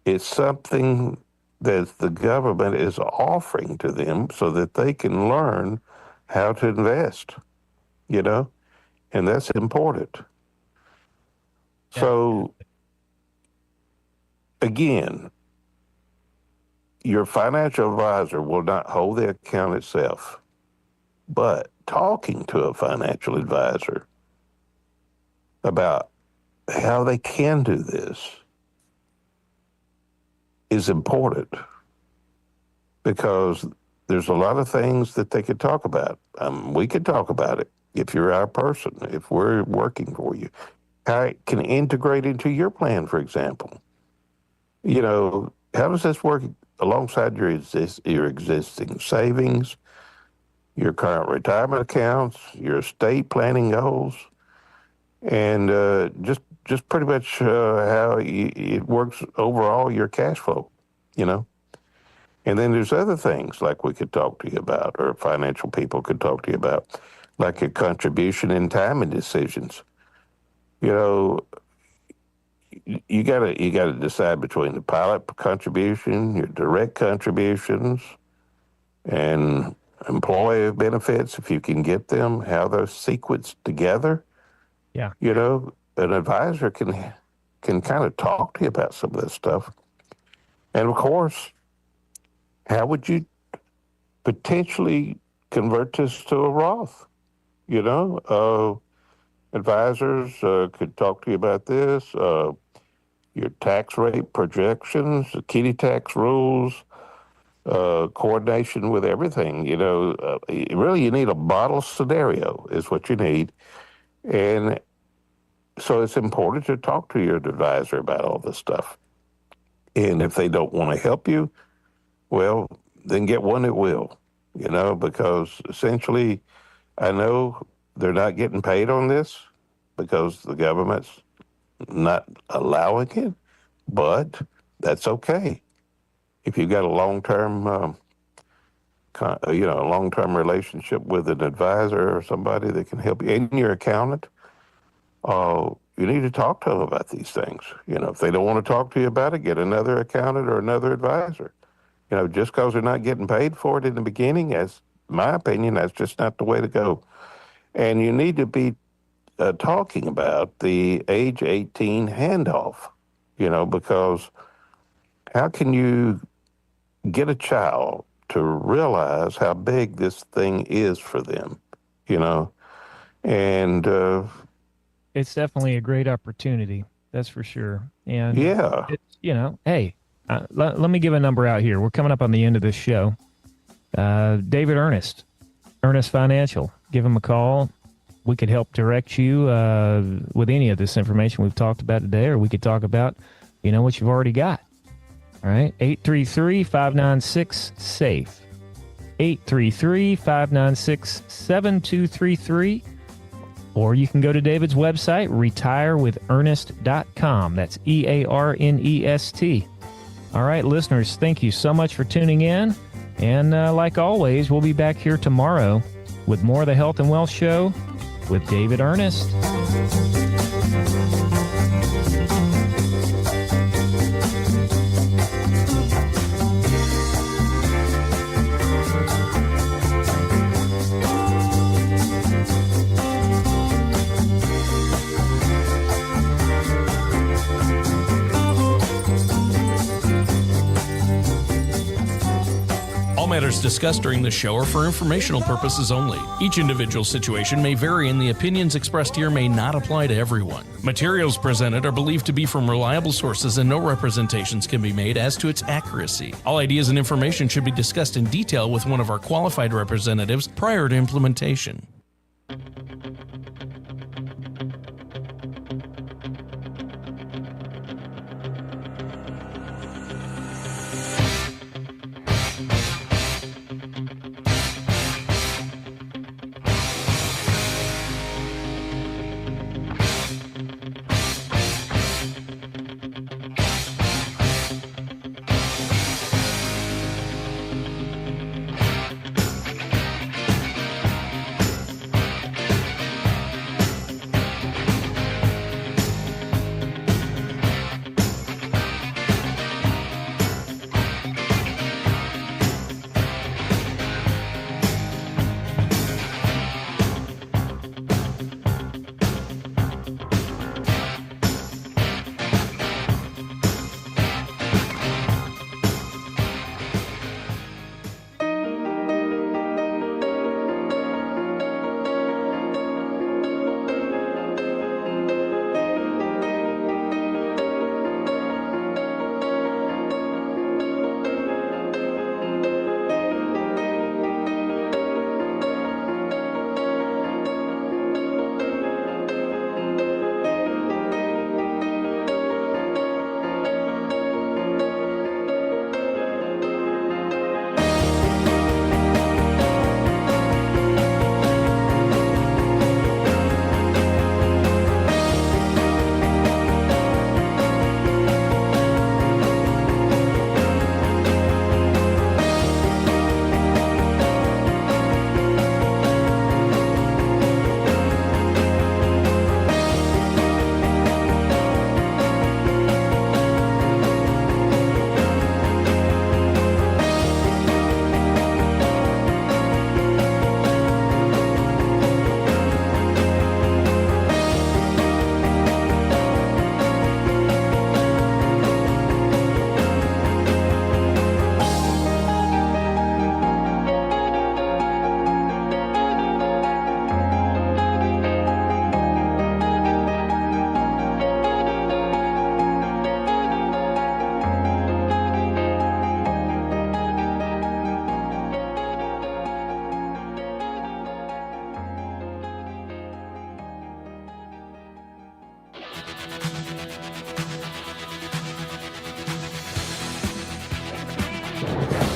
It's something that the government is offering to them so that they can learn how to invest, you know, and that's important. Yeah. So, again, your financial advisor will not hold the account itself, but talking to a financial advisor about how they can do this is important, because there's a lot of things that they could talk about. We could talk about it if you're our person, if we're working for you, how it can integrate into your plan, for example. You know, how does this work alongside your existing savings, your current retirement accounts, your estate planning goals, and just pretty much how it works overall, your cash flow, you know? And then there's other things like we could talk to you about, or financial people could talk to you about, like a contribution in timing decisions. You know, you gotta decide between the pilot contribution, your direct contributions, and employee benefits, if you can get them, how those sequence together. Yeah. You know, an advisor can kind of talk to you about some of this stuff. And of course, how would you potentially convert this to a Roth? You know, advisors could talk to you about this, your tax rate projections, the kitty tax rules, coordination with everything. You know, really you need a model scenario is what you need. And so it's important to talk to your advisor about all this stuff. And if they don't want to help you, well, then get one that will, you know, because essentially I know they're not getting paid on this because the government's not allowing it, but that's okay. If you've got a long-term, a long-term relationship with an advisor or somebody that can help you, and your accountant, you need to talk to them about these things. You know, if they don't want to talk to you about it, get another accountant or another advisor. You know, just because they're not getting paid for it in the beginning, as my opinion, that's just not the way to go. And you need to be talking about the age 18 handoff, you know, because how can you get a child to realize how big this thing is for them, you know? And it's definitely a great opportunity. That's for sure. And yeah, it's, you know, hey, let me give a number out here. We're coming up on the end of this show. David Ernest Financial, give him a call. We could help direct you with any of this information we've talked about today, or we could talk about, you know, what you've already got. All right, 833-596-SAFE, 833-596-7233, or you can go to David's website, retirewithernest.com. That's EARNEST. All right, listeners, thank you so much for tuning in. And like always, we'll be back here tomorrow with more of the Health and Wealth Show with David Ernest. Matters discussed during this show are for informational purposes only. Each individual situation may vary, and the opinions expressed here may not apply to everyone. Materials presented are believed to be from reliable sources, and no representations can be made as to its accuracy. All ideas and information should be discussed in detail with one of our qualified representatives prior to implementation.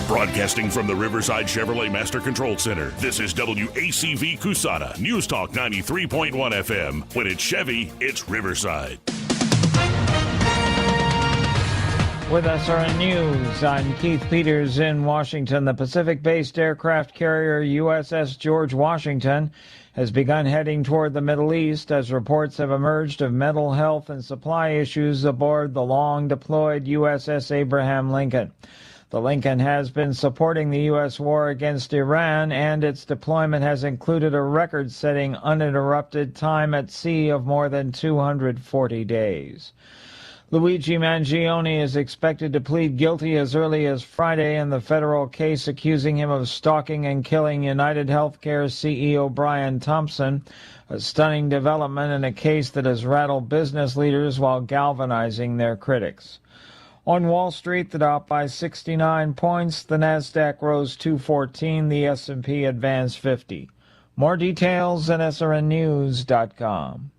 Broadcasting from the Riverside Chevrolet Master Control Center, this is WACV Cusana, News Talk 93.1 FM. When it's Chevy, it's Riverside. With SRN News, I'm Keith Peters in Washington. The Pacific-based aircraft carrier USS George Washington has begun heading toward the Middle East as reports have emerged of mental health and supply issues aboard the long-deployed USS Abraham Lincoln. The Lincoln has been supporting the U.S. war against Iran, and its deployment has included a record-setting uninterrupted time at sea of more than 240 days. Luigi Mangione is expected to plead guilty as early as Friday in the federal case accusing him of stalking and killing United Healthcare CEO Brian Thompson, a stunning development in a case that has rattled business leaders while galvanizing their critics. On Wall Street, the Dow by 69 points, the Nasdaq rose 214, the S&P advanced 50. More details at srnnews.com.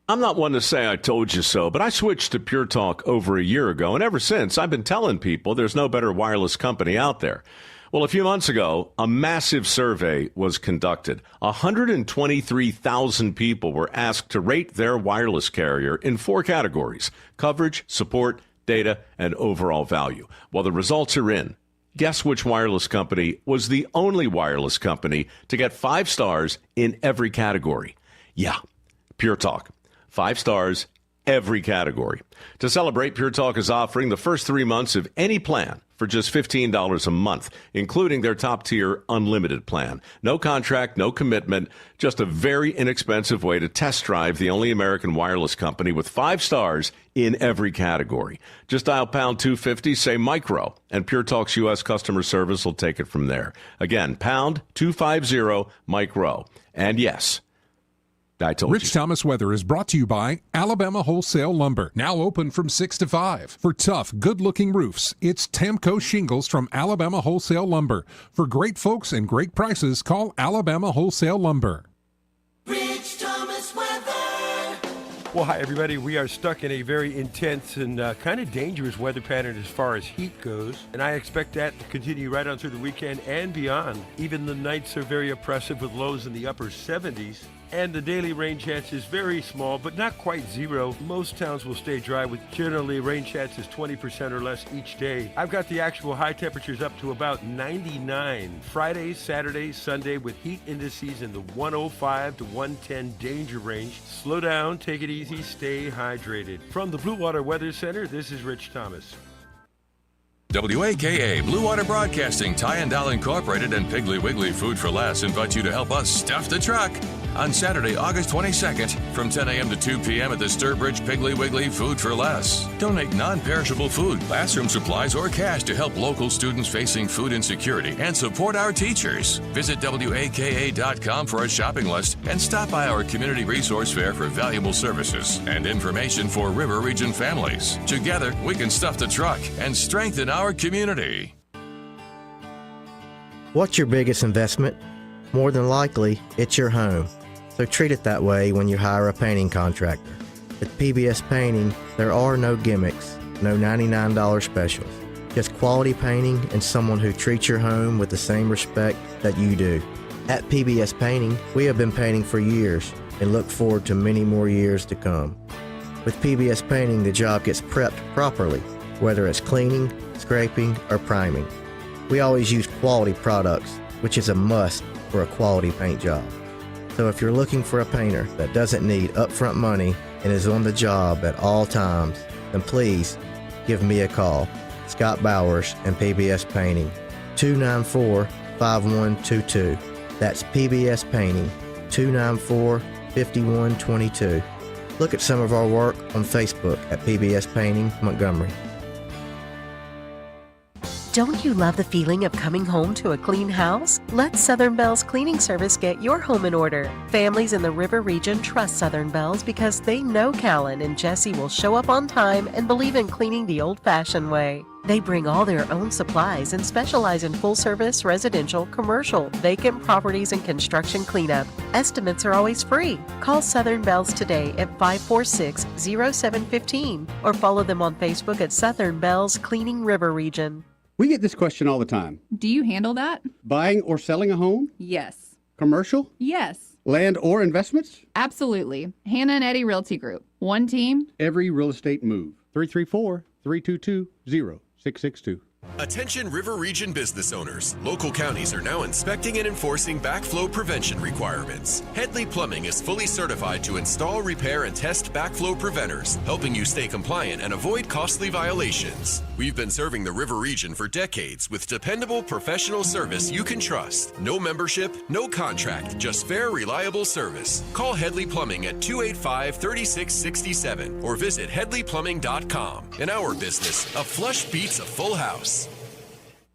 I'm not one to say I told you so, but I switched to Pure Talk over a year ago, and ever since I've been telling people there's no better wireless company out there. Well, a few months ago, a massive survey was conducted. 123,000 people were asked to rate their wireless carrier in 4 categories: coverage, support, data, and overall value. Well, the results are in. Guess which wireless company was the only wireless company to get 5 stars in every category? Yeah, Pure Talk. 5 stars, every category. To celebrate, Pure Talk is offering the first 3 months of any plan for just $15 a month, including their top-tier unlimited plan. No contract, no commitment, just a very inexpensive way to test drive the only American wireless company with 5 stars in every category. Just dial pound 250, say micro, and Pure Talk's U.S. customer service will take it from there. Again, pound 250 micro. And yes, I told Rich you. Thomas Weather is brought to you by Alabama Wholesale Lumber. Now open from 6 to 5. For tough, good-looking roofs, it's Tamco Shingles from Alabama Wholesale Lumber. For great folks and great prices, call Alabama Wholesale Lumber. Rich Thomas Weather. Well, hi, everybody. We are stuck in a very intense and kind of dangerous weather pattern as far as heat goes, and I expect that to continue right on through the weekend and beyond. Even the nights are very oppressive with lows in the upper 70s. And the daily rain chance is very small, but not quite zero. Most towns will stay dry with generally rain chances 20% or less each day. I've got the actual high temperatures up to about 99. Friday, Saturday, Sunday with heat indices in the 105 to 110 danger range. Slow down, take it easy, stay hydrated. From the Blue Water Weather Center, this is Rich Thomas. WAKA, Blue Water Broadcasting, Ty & Doll Incorporated, and Piggly Wiggly Food for Less invite you to help us stuff the truck on Saturday, August 22nd from 10 a.m. to 2 p.m. at the Sturbridge Piggly Wiggly Food for Less. Donate non-perishable food, classroom supplies, or cash to help local students facing food insecurity and support our teachers. Visit WAKA.com for a shopping list and stop by our community resource fair for valuable services and information for River Region families. Together, we can stuff the truck and strengthen our community. What's your biggest investment? More than likely, it's your home. So treat it that way when you hire a painting contractor. At PBS Painting, there are no gimmicks, no $99 specials. Just quality painting and someone who treats your home with the same respect that you do. At PBS Painting, we have been painting for years and look forward to many more years to come. With PBS Painting, the job gets prepped properly, whether it's cleaning, scraping, or priming. We always use quality products, which is a must for a quality paint job. So if you're looking for a painter that doesn't need upfront money and is on the job at all times, then please give me a call. Scott Bowers and PBS Painting, 294-5122. That's PBS Painting, 294-5122. Look at some of our work on Facebook at PBS Painting Montgomery. Don't you love the feeling of coming home to a clean house? Let Southern Bells Cleaning Service get your home in order. Families in the River Region trust Southern Bells because they know Callan and Jesse will show up on time and believe in cleaning the old-fashioned way. They bring all their own supplies and specialize in full-service, residential, commercial, vacant properties, and construction cleanup. Estimates are always free. Call Southern Bells today at 546-0715 or follow them on Facebook at Southern Bells Cleaning River Region. We get this question all the time. Do you handle that? Buying or selling a home? Yes. Commercial? Yes. Land or investments? Absolutely. Hannah and Eddie Realty Group. One team. Every real estate move. 334-322-0662. Attention River Region business owners. Local counties are now inspecting and enforcing backflow prevention requirements. Headley Plumbing is fully certified to install, repair, and test backflow preventers, helping you stay compliant and avoid costly violations. We've been serving the River Region for decades with dependable professional service you can trust. No membership, no contract, just fair, reliable service. Call Headley Plumbing at 285-3667 or visit headleyplumbing.com. In our business, a flush beats a full house.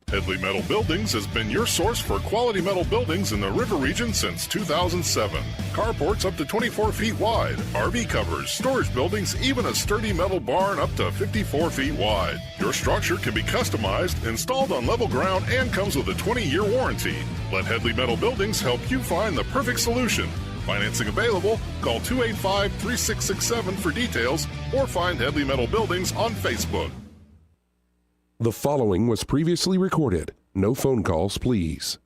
Headley Metal Buildings has been your source for quality metal buildings in the River Region since 2007. Carports up to 24 feet wide, RV covers, storage buildings, even a sturdy metal barn up to 54 feet wide. Your structure can be customized, installed on level ground, and comes with a 20-year warranty. Let Headley Metal Buildings help you find the perfect solution. Financing available. Call 285-3667 for details or find Headley Metal Buildings on Facebook. The following was previously recorded. No phone calls, please.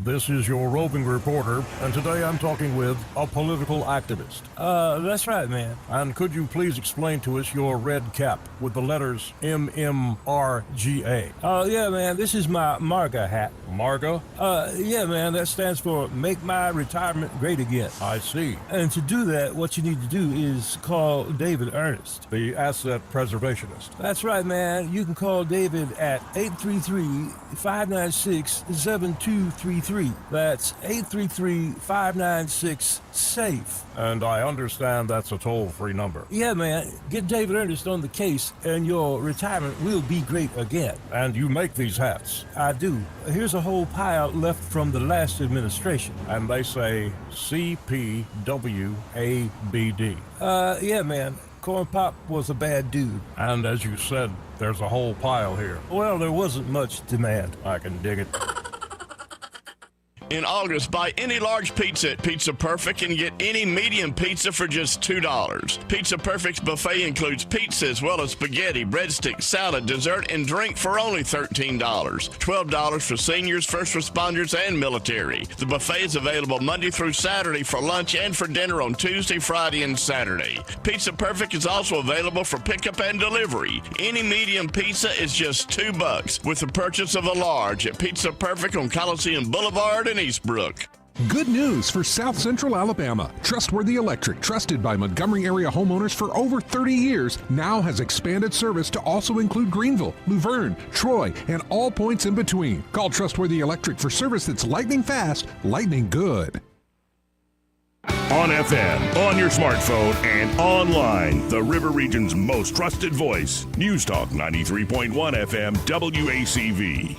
This is your roving reporter, and today I'm talking with a political activist. That's right, man. And could you please explain to us your red cap with the letters MMRGA? Yeah, man, this is my MARGA hat. MARGA? Yeah, man, that stands for Make My Retirement Great Again. I see. And to do that, what you need to do is call David Ernest, the asset preservationist. That's right, man. You can call David at 833-596-7233. That's 833-596-SAFE. And I understand that's a toll-free number. Yeah, man. Get David Ernest on the case, and your retirement will be great again. And you make these hats? I do. Here's a whole pile left from the last administration. And they say CPWABD. Yeah, man. Corn Pop was a bad dude. And as you said, there's a whole pile here. Well, there wasn't much demand. I can dig it. In August, buy any large pizza at Pizza Perfect and get any medium pizza for just $2. Pizza Perfect's buffet includes pizza as well as spaghetti, breadsticks, salad, dessert, and drink for only $13. $12 for seniors, first responders, and military. The buffet is available Monday through Saturday for lunch and for dinner on Tuesday, Friday, and Saturday. Pizza Perfect is also available for pickup and delivery. Any medium pizza is just $2 with the purchase of a large at Pizza Perfect on Coliseum Boulevard in Eastbrook. Good news for South Central Alabama. Trustworthy Electric, trusted by Montgomery area homeowners for over 30 years, now has expanded service to also include Greenville, Luverne, Troy, and all points in between. Call Trustworthy Electric for service that's lightning fast, lightning good. On FM, on your smartphone, and online, the River Region's most trusted voice. News Talk 93.1 FM WACV.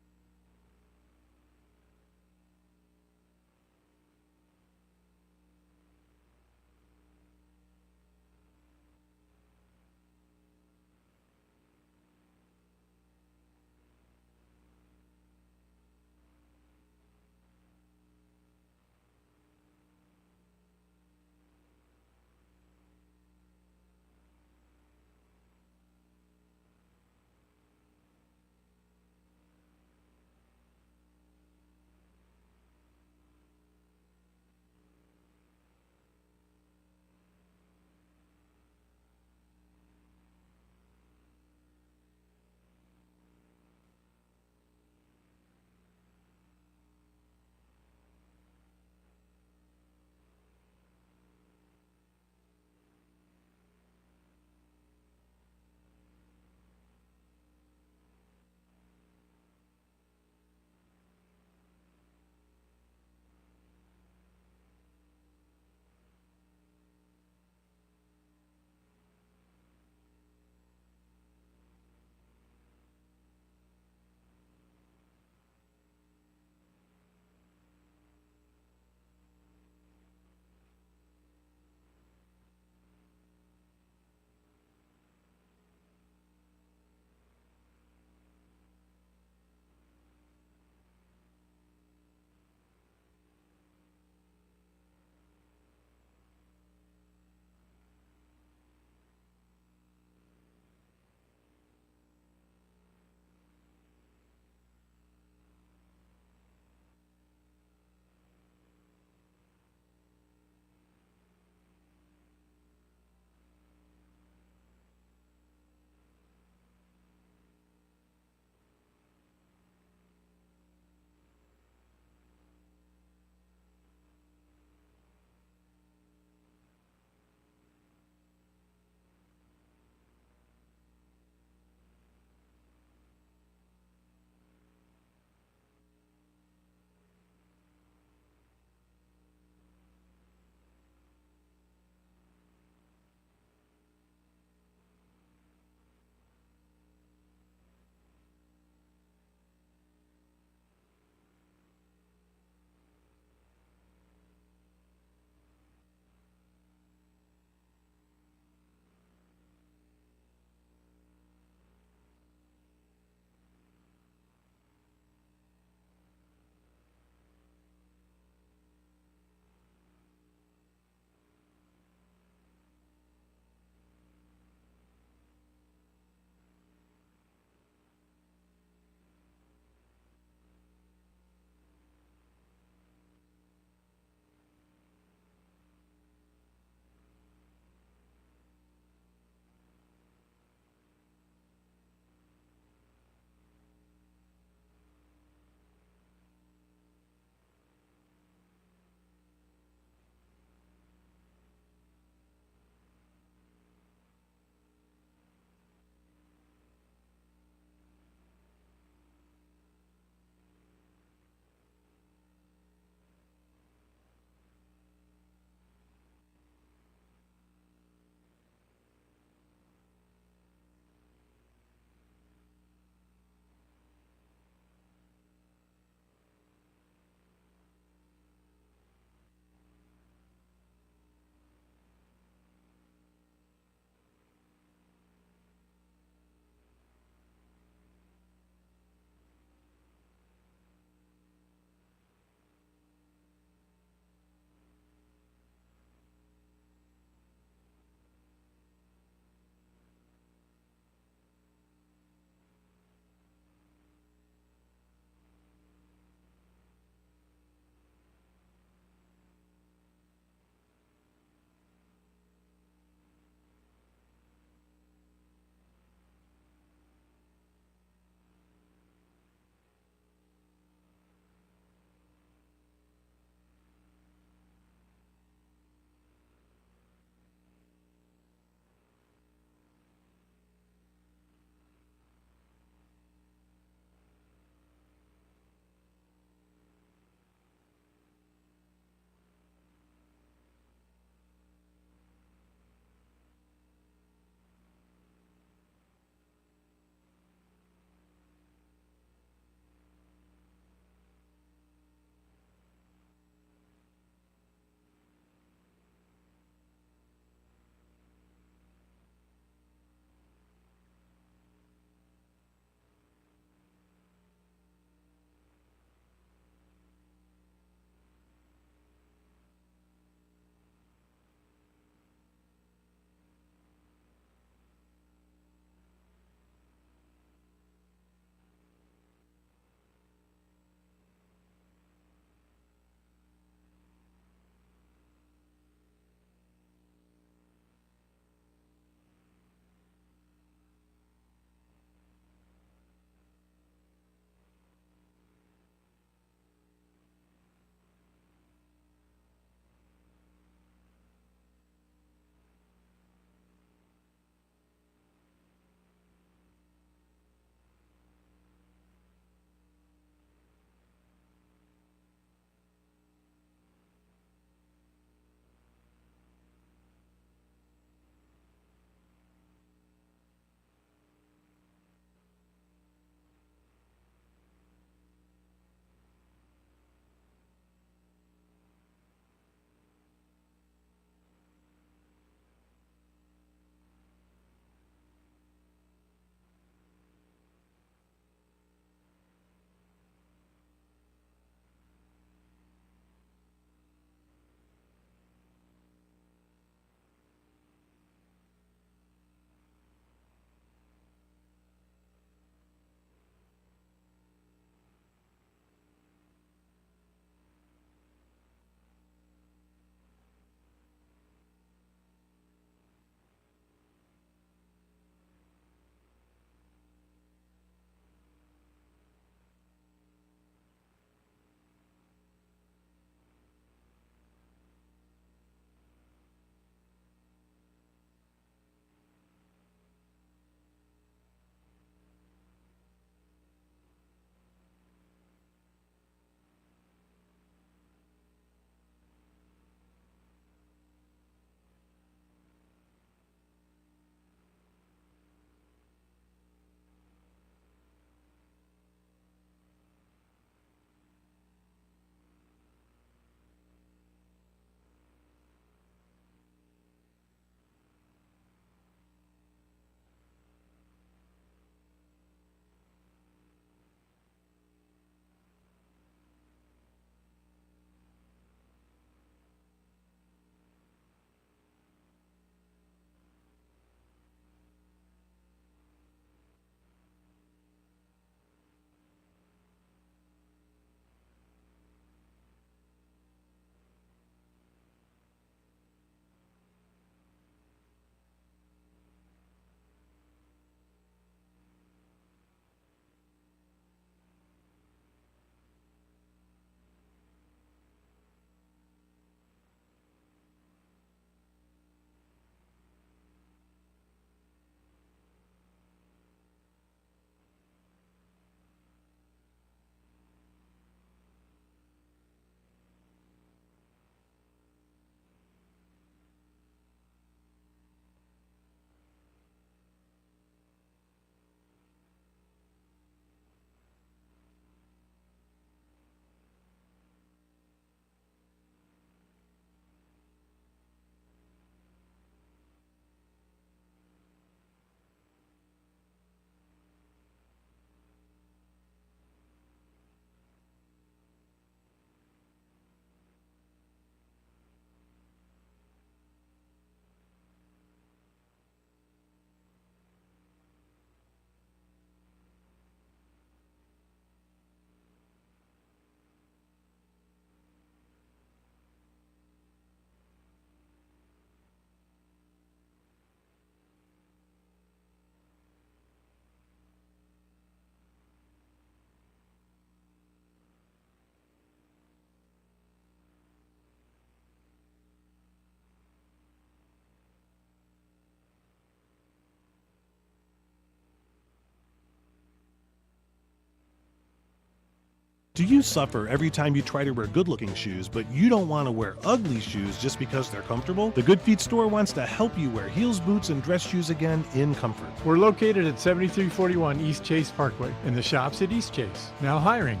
Do you suffer every time you try to wear good-looking shoes, but you don't want to wear ugly shoes just because they're comfortable? The Good Feet store wants to help you wear heels, boots, and dress shoes again in comfort. We're located at 7341 East Chase Parkway in the shops at East Chase. Now hiring.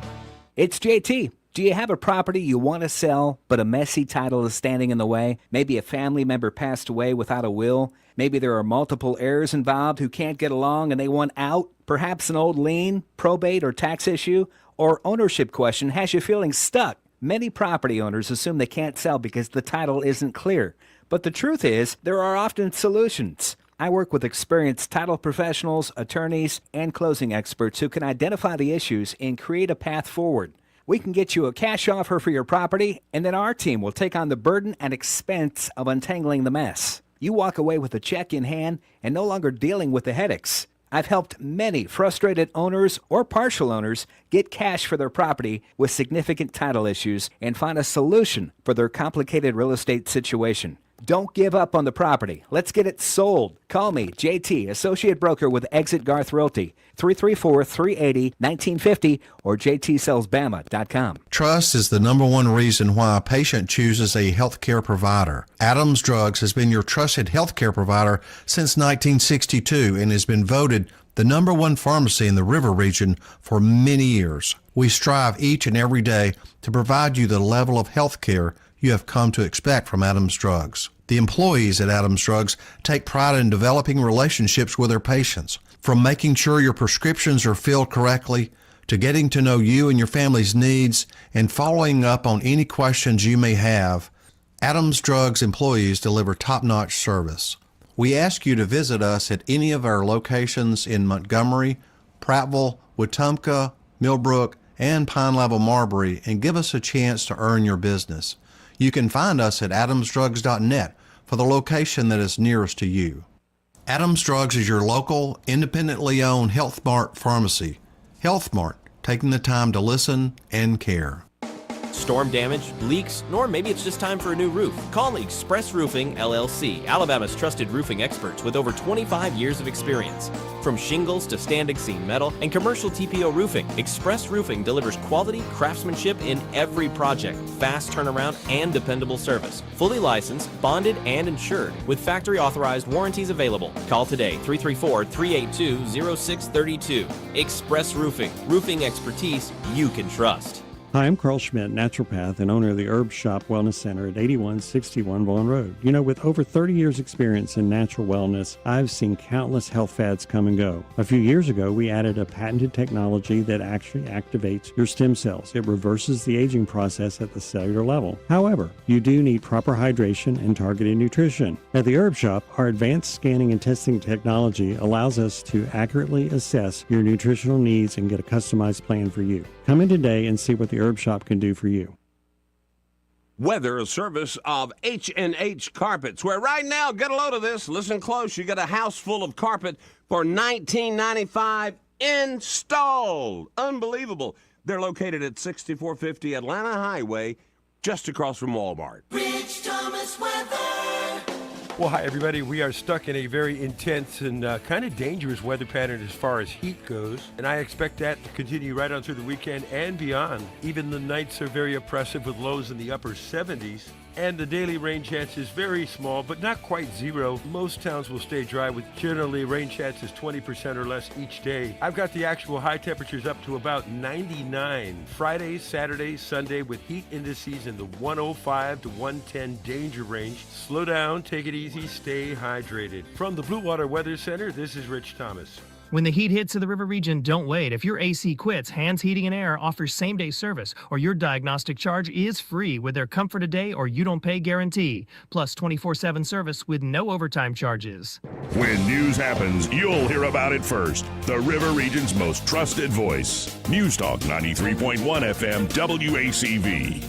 It's JT. Do you have a property you want to sell, but a messy title is standing in the way? Maybe a family member passed away without a will. Maybe there are multiple heirs involved who can't get along and they want out. Perhaps an old lien, probate, or tax issue, or ownership question has you feeling stuck. Many property owners assume they can't sell because the title isn't clear. But the truth is, there are often solutions. I work with experienced title professionals, attorneys, and closing experts who can identify the issues and create a path forward. We can get you a cash offer for your property, and then our team will take on the burden and expense of untangling the mess. You walk away with a check in hand and no longer dealing with the headaches. I've helped many frustrated owners or partial owners get cash for their property with significant title issues and find a solution for their complicated real estate situation. Don't give up on the property. Let's get it sold. Call me, JT, Associate Broker with Exit Garth Realty, 334-380-1950 or jtsellsbama.com. Trust is the number one reason why a patient chooses a healthcare provider. Adams Drugs has been your trusted healthcare provider since 1962 and has been voted the number one pharmacy in the River region for many years. We strive each and every day to provide you the level of healthcare you have come to expect from Adams Drugs. The employees at Adams Drugs take pride in developing relationships with their patients. From making sure your prescriptions are filled correctly, to getting to know you and your family's needs, and following up on any questions you may have, Adams Drugs employees deliver top-notch service. We ask you to visit us at any of our locations in Montgomery, Prattville, Wetumpka, Millbrook, and Pine Level Marbury and give us a chance to earn your business. You can find us at adamsdrugs.net for the location that is nearest to you. Adams Drugs is your local, independently owned Health Mart pharmacy. Health Mart, taking the time to listen and care. Storm damage, leaks, or maybe it's just time for a new roof. Call Express Roofing, LLC, Alabama's trusted roofing experts with over 25 years of experience. From shingles to standing seam metal and commercial TPO roofing, Express Roofing delivers quality craftsmanship in every project, fast turnaround, and dependable service. Fully licensed, bonded, and insured, with factory-authorized warranties available. Call today, 334-382-0632. Express Roofing, roofing expertise you can trust. Hi, I'm Carl Schmidt, naturopath and owner of the Herb Shop Wellness Center at 8161 Bowen Road. You know, with over 30 years experience in natural wellness, I've seen countless health fads come and go. A few years ago, we added a patented technology that actually activates your stem cells. It reverses the aging process at the cellular level. However, you do need proper hydration and targeted nutrition. At the Herb Shop, our advanced scanning and testing technology allows us to accurately assess your nutritional needs and get a customized plan for you. Come in today and see what the Herb Shop can do for you. Weather, a service of H&H Carpets, where right now, get a load of this, listen close, you got a house full of carpet for $19.95 installed. Unbelievable. They're located at 6450 Atlanta Highway, just across from Walmart. Rich Thomas weather. Well, hi, everybody. We are stuck in a very intense and kind of dangerous weather pattern as far as heat goes, and I expect that to continue right on through the weekend and beyond. Even the nights are very oppressive with lows in the upper 70s, and the daily rain chance is very small, but not quite zero. Most towns will stay dry with generally rain chances 20% or less each day. I've got the actual high temperatures up to about 99. Friday, Saturday, Sunday with heat indices in the 105 to 110 danger range. Slow down, take it easy, stay hydrated. From the Blue Water Weather Center, this is Rich Thomas. When the heat hits to the river region, don't wait. If your AC quits, Hands Heating and Air offers same-day service, or your diagnostic charge is free with their Comfort a Day or You Don't Pay guarantee, plus 24/7 service with no overtime charges. When news happens, you'll hear about it first. The River Region's most trusted voice. News Talk 93.1 FM WACV.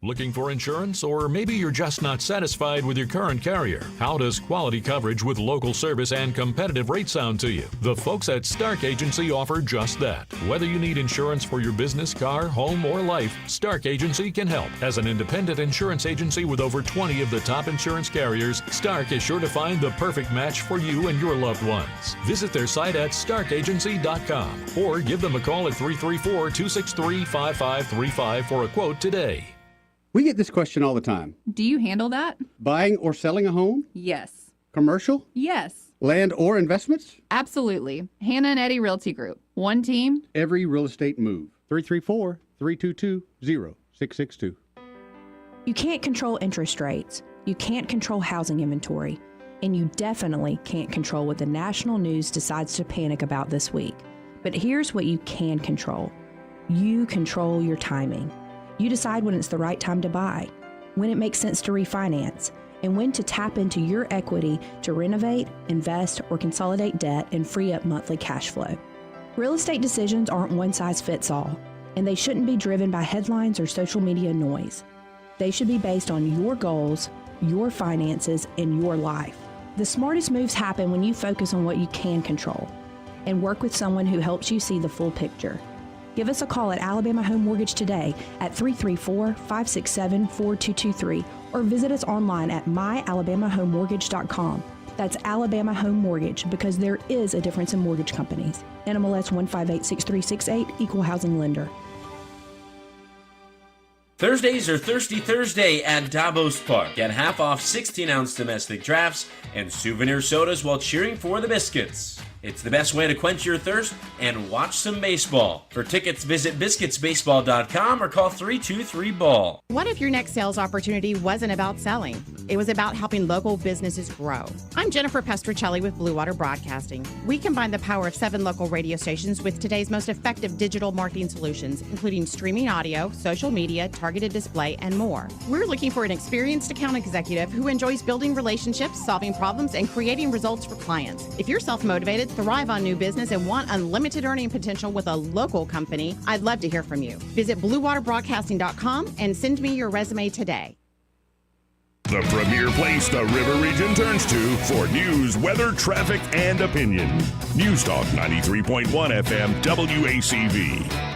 Looking for insurance? Or maybe you're just not satisfied with your current carrier? How does quality coverage with local service and competitive rates sound to you? The folks at Stark Agency offer just that. Whether you need insurance for your business, car, home, or life, Stark Agency can help. As an independent insurance agency with over 20 of the top insurance carriers, Stark is sure to find the perfect match for you and your loved ones. Visit their site at starkagency.com or give them a call at 334-263-5535 for a quote today. We get this question all the time. Do you handle that? Buying or selling a home? Yes. Commercial? Yes. Land or investments? Absolutely. Hannah and Eddie Realty Group. One team. Every real estate move. 334-322-0662. You can't control interest rates. You can't control housing inventory. And you definitely can't control what the national news decides to panic about this week. But here's what you can control. You control your timing. You decide when it's the right time to buy, when it makes sense to refinance, and when to tap into your equity to renovate, invest, or consolidate debt and free up monthly cash flow. Real estate decisions aren't one size fits all, and they shouldn't be driven by headlines or social media noise. They should be based on your goals, your finances, and your life. The smartest moves happen when you focus on what you can control and work with someone who helps you see the full picture. Give us a call at Alabama Home Mortgage today at 334-567-4223 or visit us online at myalabamahomemortgage.com. That's Alabama Home Mortgage, because there is a difference in mortgage companies. NMLS 1586368, Equal Housing Lender. Thursdays are Thirsty Thursday at Davos Park. Get half off 16-ounce domestic drafts and souvenir sodas while cheering for the Biscuits. It's the best way to quench your thirst and watch some baseball. For tickets, visit biscuitsbaseball.com or call 323-BALL. What if your next sales opportunity wasn't about selling? It was about helping local businesses grow. I'm Jennifer Pestricelli with Blue Water Broadcasting. We combine the power of 7 local radio stations with today's most effective digital marketing solutions, including streaming audio, social media, targeted display, and more. We're looking for an experienced account executive who enjoys building relationships, solving problems, and creating results for clients. If you're self-motivated, thrive on new business, and want unlimited earning potential with a local company, I'd love to hear from you. Visit BlueWaterBroadcasting.com and send me your resume today. The premier place the River Region turns to for news, weather, traffic, and opinion. News Talk 93.1 FM WACV.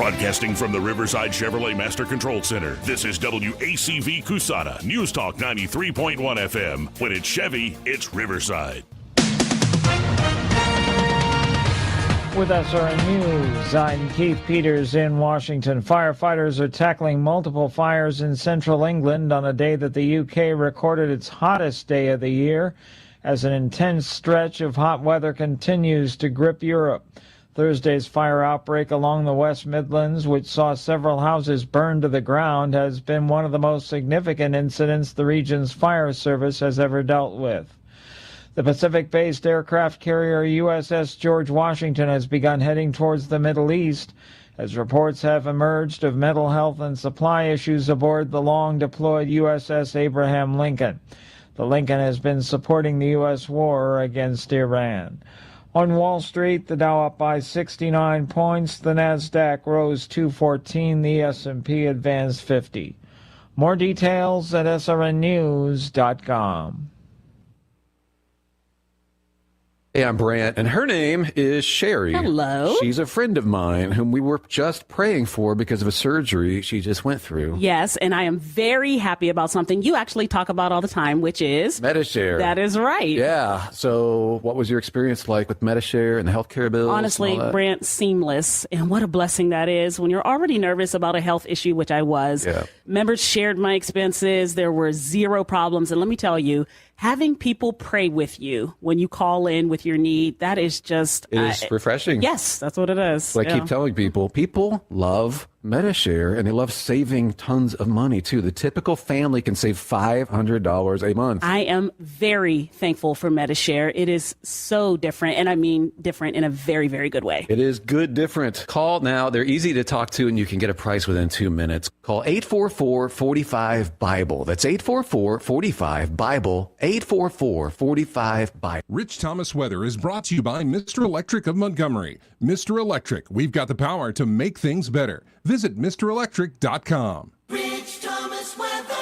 Broadcasting from the Riverside Chevrolet Master Control Center, this is WACV Cusana, News Talk 93.1 FM. When it's Chevy, it's Riverside. With SRN News, I'm Keith Peters in Washington. Firefighters are tackling multiple fires in central England on a day that the UK recorded its hottest day of the year, as an intense stretch of hot weather continues to grip Europe. Thursday's fire outbreak along the West Midlands, which saw several houses burned to the ground, has been one of the most significant incidents the region's fire service has ever dealt with. The Pacific-based aircraft carrier USS George Washington has begun heading towards the Middle East, as reports have emerged of mental health and supply issues aboard the long-deployed USS Abraham Lincoln. The Lincoln has been supporting the U.S. war against Iran. On Wall Street, the Dow up by 69 points, the Nasdaq rose 214, the S&P advanced 50. More details at srnnews.com. Hey, I'm Brant, and her name is Sherry. Hello. She's a friend of mine whom we were just praying for because of a surgery she just went through. Yes, and I am very happy about something you actually talk about all the time, which is Medi-Share. That is right. Yeah. So what was your experience like with Medi-Share and the healthcare bills? Honestly, Brant, seamless. And what a blessing that is when you're already nervous about a health issue, which I was. Yeah. Members shared my expenses. There were zero problems. And let me tell you, having people pray with you when you call in with your need, that is just... It is refreshing. Yes, that's what it is. So I keep telling people love Medi-Share, and they love saving tons of money, too. The typical family can save $500 a month. I am very thankful for Medi-Share. It is so different, and I mean different in a very, very good way. It is good different. Call now. They're easy to talk to, and you can get a price within 2 minutes. Call 844-45-BIBLE. That's 844-45-BIBLE. 844-45-BIBLE. Rich Thomas Weather is brought to you by Mr. Electric of Montgomery. Mr. Electric, we've got the power to make things better. Visit MrElectric.com. Rich Thomas Weather.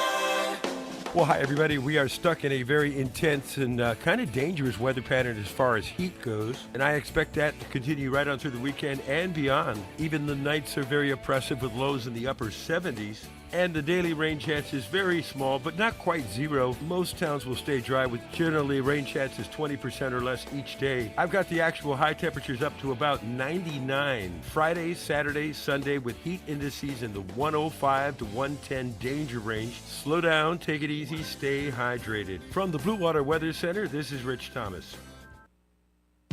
Well, hi, everybody. We are stuck in a very intense and kind of dangerous weather pattern as far as heat goes, and I expect that to continue right on through the weekend and beyond. Even the nights are very oppressive with lows in the upper 70s. And the daily rain chance is very small, but not quite zero. Most towns will stay dry with generally rain chances 20% or less each day. I've got the actual high temperatures up to about 99. Friday, Saturday, Sunday with heat indices in the 105 to 110 danger range. Slow down, take it easy, stay hydrated. From the Blue Water Weather Center, this is Rich Thomas.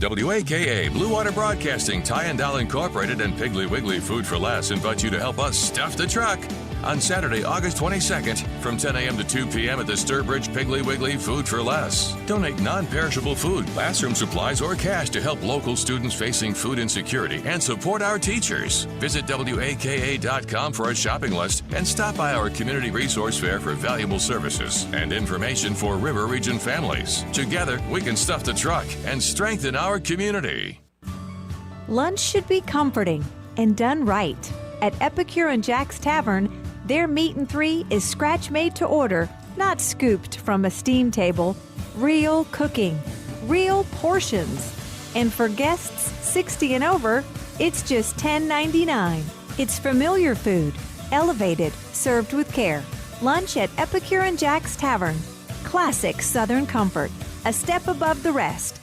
WAKA Blue Water Broadcasting, Tyndall Incorporated, and Piggly Wiggly Food for Less invite you to help us stuff the truck on Saturday, August 22nd from 10 a.m. to 2 p.m. at the Sturbridge Piggly Wiggly Food for Less. Donate non-perishable food, classroom supplies, or cash to help local students facing food insecurity and support our teachers. Visit WAKA.com for a shopping list and stop by our community resource fair for valuable services and information for River Region families. Together, we can stuff the truck and strengthen our community. Lunch should be comforting and done right. At Epicure and Jack's Tavern, their meat and three is scratch made to order, not scooped from a steam table. Real cooking, real portions. And for guests 60 and over, it's just $10.99. It's familiar food, elevated, served with care. Lunch at Epicure and Jack's Tavern. Classic Southern comfort, a step above the rest.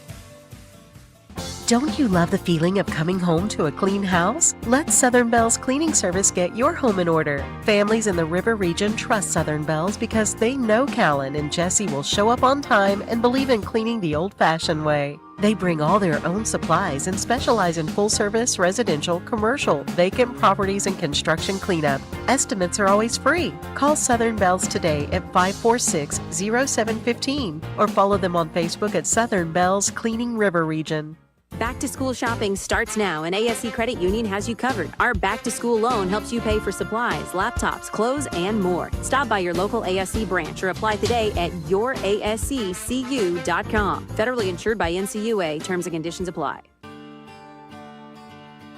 Don't you love the feeling of coming home to a clean house? Let Southern Bells Cleaning Service get your home in order. Families in the River Region trust Southern Bells because they know Callan and Jesse will show up on time and believe in cleaning the old-fashioned way. They bring all their own supplies and specialize in full-service, residential, commercial, vacant properties, and construction cleanup. Estimates are always free. Call Southern Bells today at 546-0715 or follow them on Facebook at Southern Bells Cleaning River Region. Back to school shopping starts now, and ASC Credit Union has you covered. Our back to school loan helps you pay for supplies, laptops, clothes, and more. Stop by your local ASC branch or apply today at yourasccu.com. Federally insured by NCUA. Terms and conditions apply.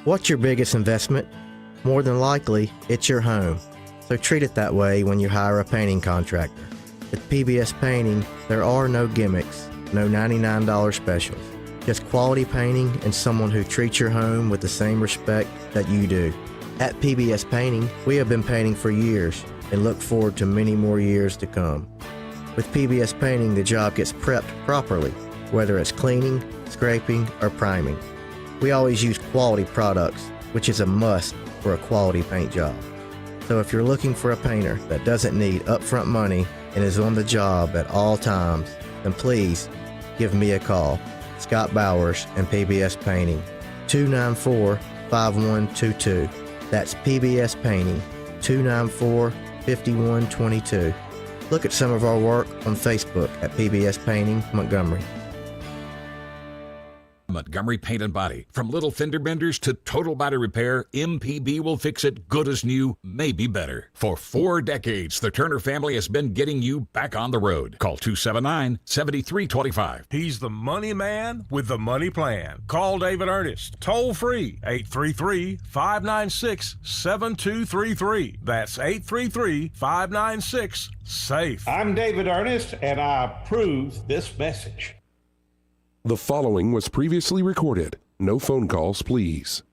What's your biggest investment? More than likely, it's your home. So treat it that way when you hire a painting contractor. At PBS Painting, there are no gimmicks, no $99 specials. Just quality painting and someone who treats your home with the same respect that you do. At PBS Painting, we have been painting for years and look forward to many more years to come. With PBS Painting, the job gets prepped properly, whether it's cleaning, scraping, or priming. We always use quality products, which is a must for a quality paint job. So if you're looking for a painter that doesn't need upfront money and is on the job at all times, then please give me a call. Scott Bowers and PBS Painting, 294-5122. That's PBS Painting, 294-5122. Look at some of our work on Facebook at PBS Painting Montgomery. Montgomery Paint and Body. From little fender benders to total body repair, MPB will fix it good as new, maybe better. For 4 decades, the Turner family has been getting you back on the road. Call 279-7325. He's the money man with the money plan. Call David Ernest, toll free, 833-596-7233. That's 833-596-SAFE. I'm David Ernest, and I approve this message. The following was previously recorded. No phone calls, please.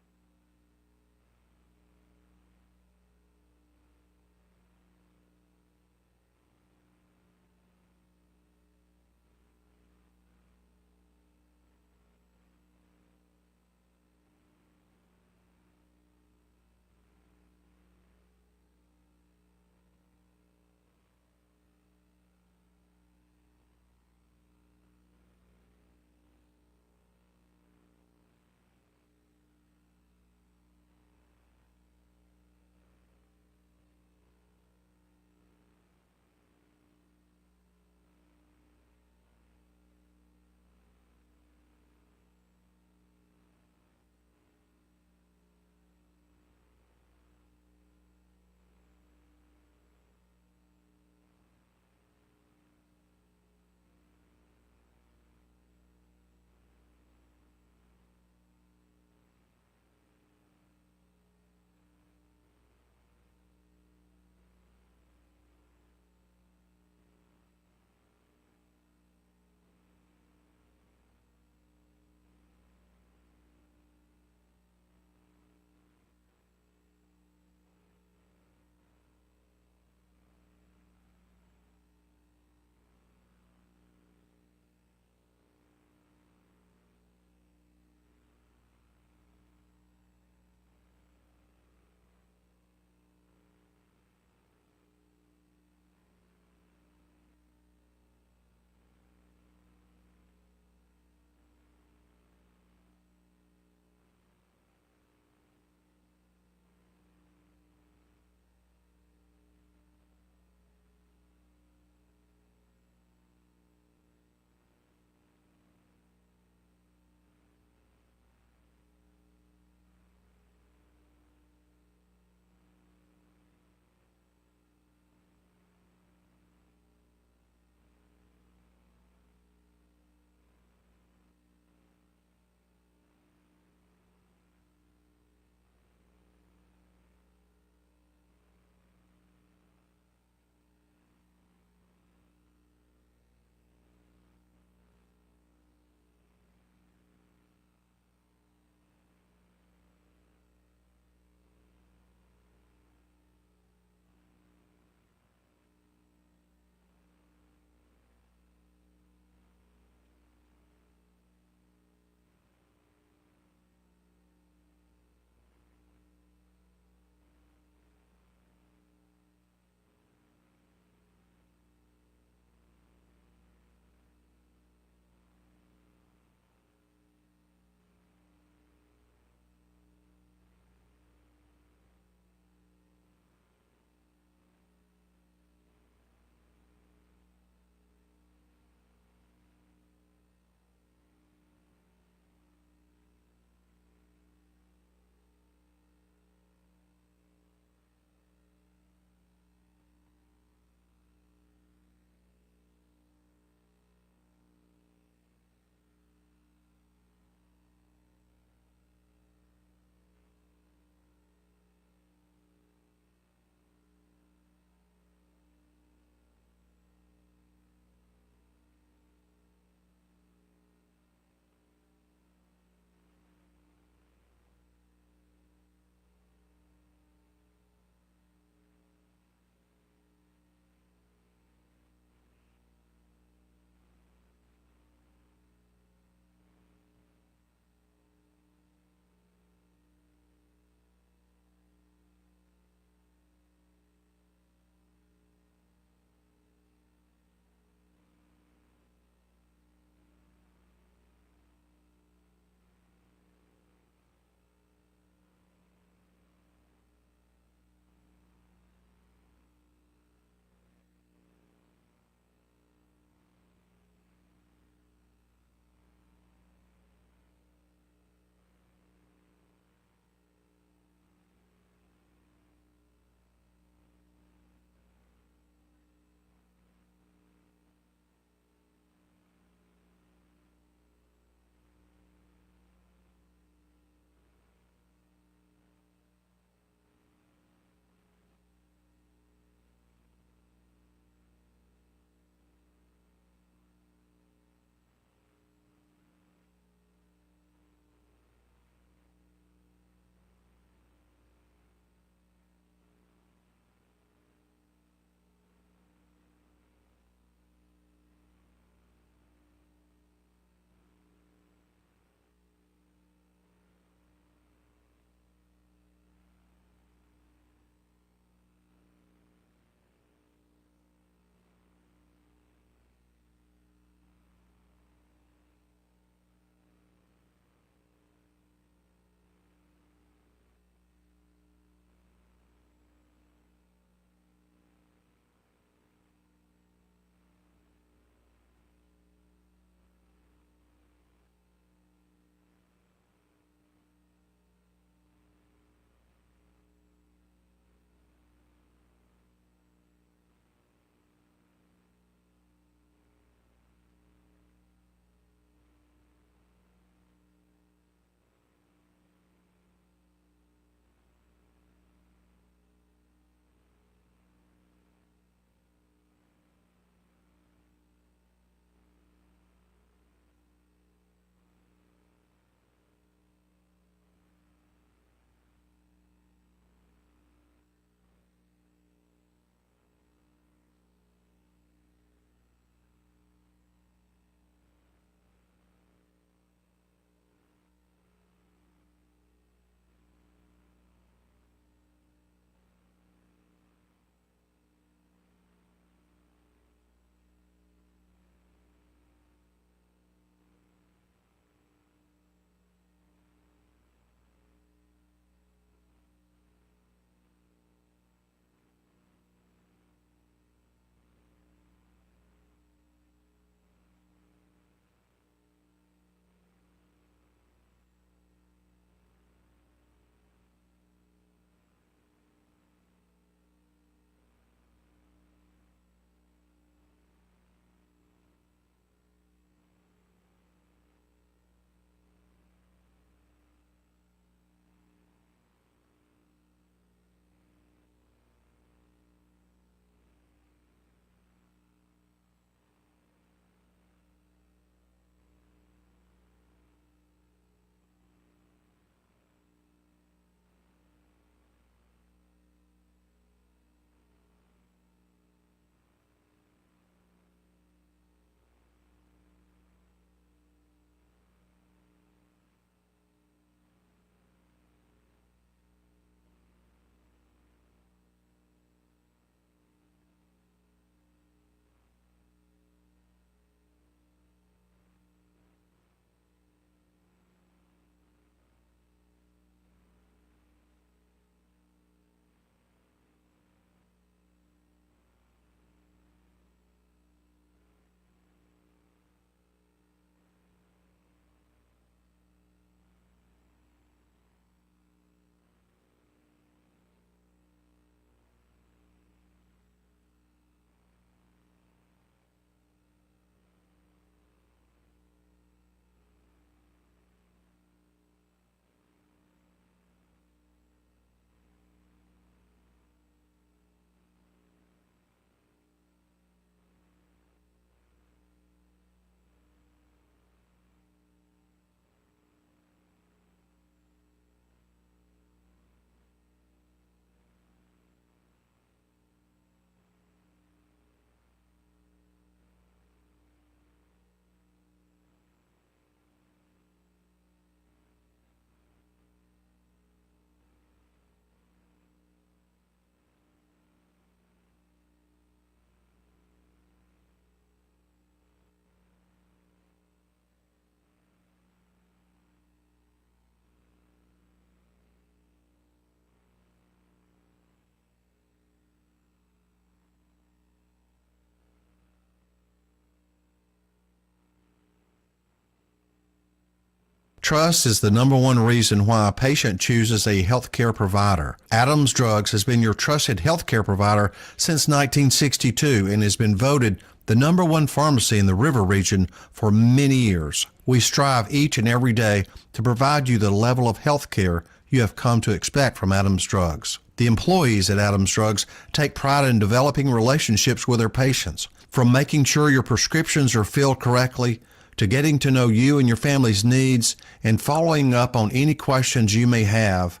Trust is the number one reason why a patient chooses a healthcare provider. Adams Drugs has been your trusted healthcare provider since 1962 and has been voted the number one pharmacy in the River region for many years. We strive each and every day to provide you the level of healthcare you have come to expect from Adams Drugs. The employees at Adams Drugs take pride in developing relationships with their patients, from making sure your prescriptions are filled correctly to getting to know you and your family's needs and following up on any questions you may have.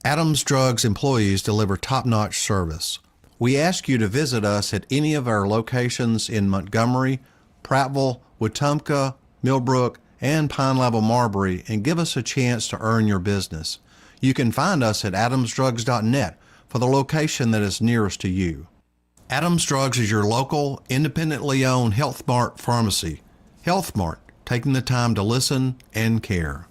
Adams Drugs employees deliver top-notch service. We ask you to visit us at any of our locations in Montgomery, Prattville, Wetumpka, Millbrook, and Pine Level Marbury and give us a chance to earn your business. You can find us at adamsdrugs.net for the location that is nearest to you. Adams Drugs is your local, independently owned Health Mart pharmacy. Health Mart, taking the time to listen and care.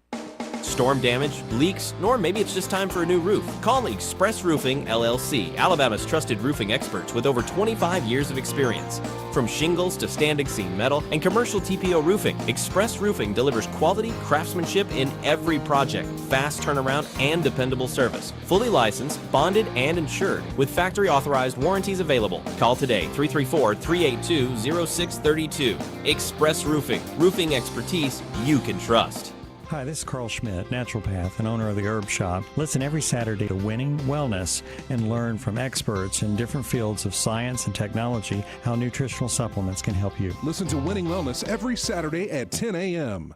Storm damage, leaks, or maybe it's just time for a new roof. Call Express Roofing, LLC, Alabama's trusted roofing experts with over 25 years of experience. From shingles to standing seam metal and commercial TPO roofing, Express Roofing delivers quality craftsmanship in every project, fast turnaround, and dependable service. Fully licensed, bonded, and insured, with factory-authorized warranties available. Call today, 334-382-0632. Express Roofing, roofing expertise you can trust. Hi, this is Carl Schmidt, naturopath and owner of the Herb Shop. Listen every Saturday to Winning Wellness and learn from experts in different fields of science and technology how nutritional supplements can help you. Listen to Winning Wellness every Saturday at 10 a.m.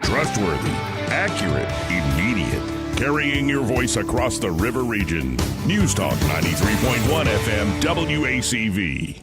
Trustworthy, accurate, immediate. Carrying your voice across the River region. News Talk 93.1 FM WACV.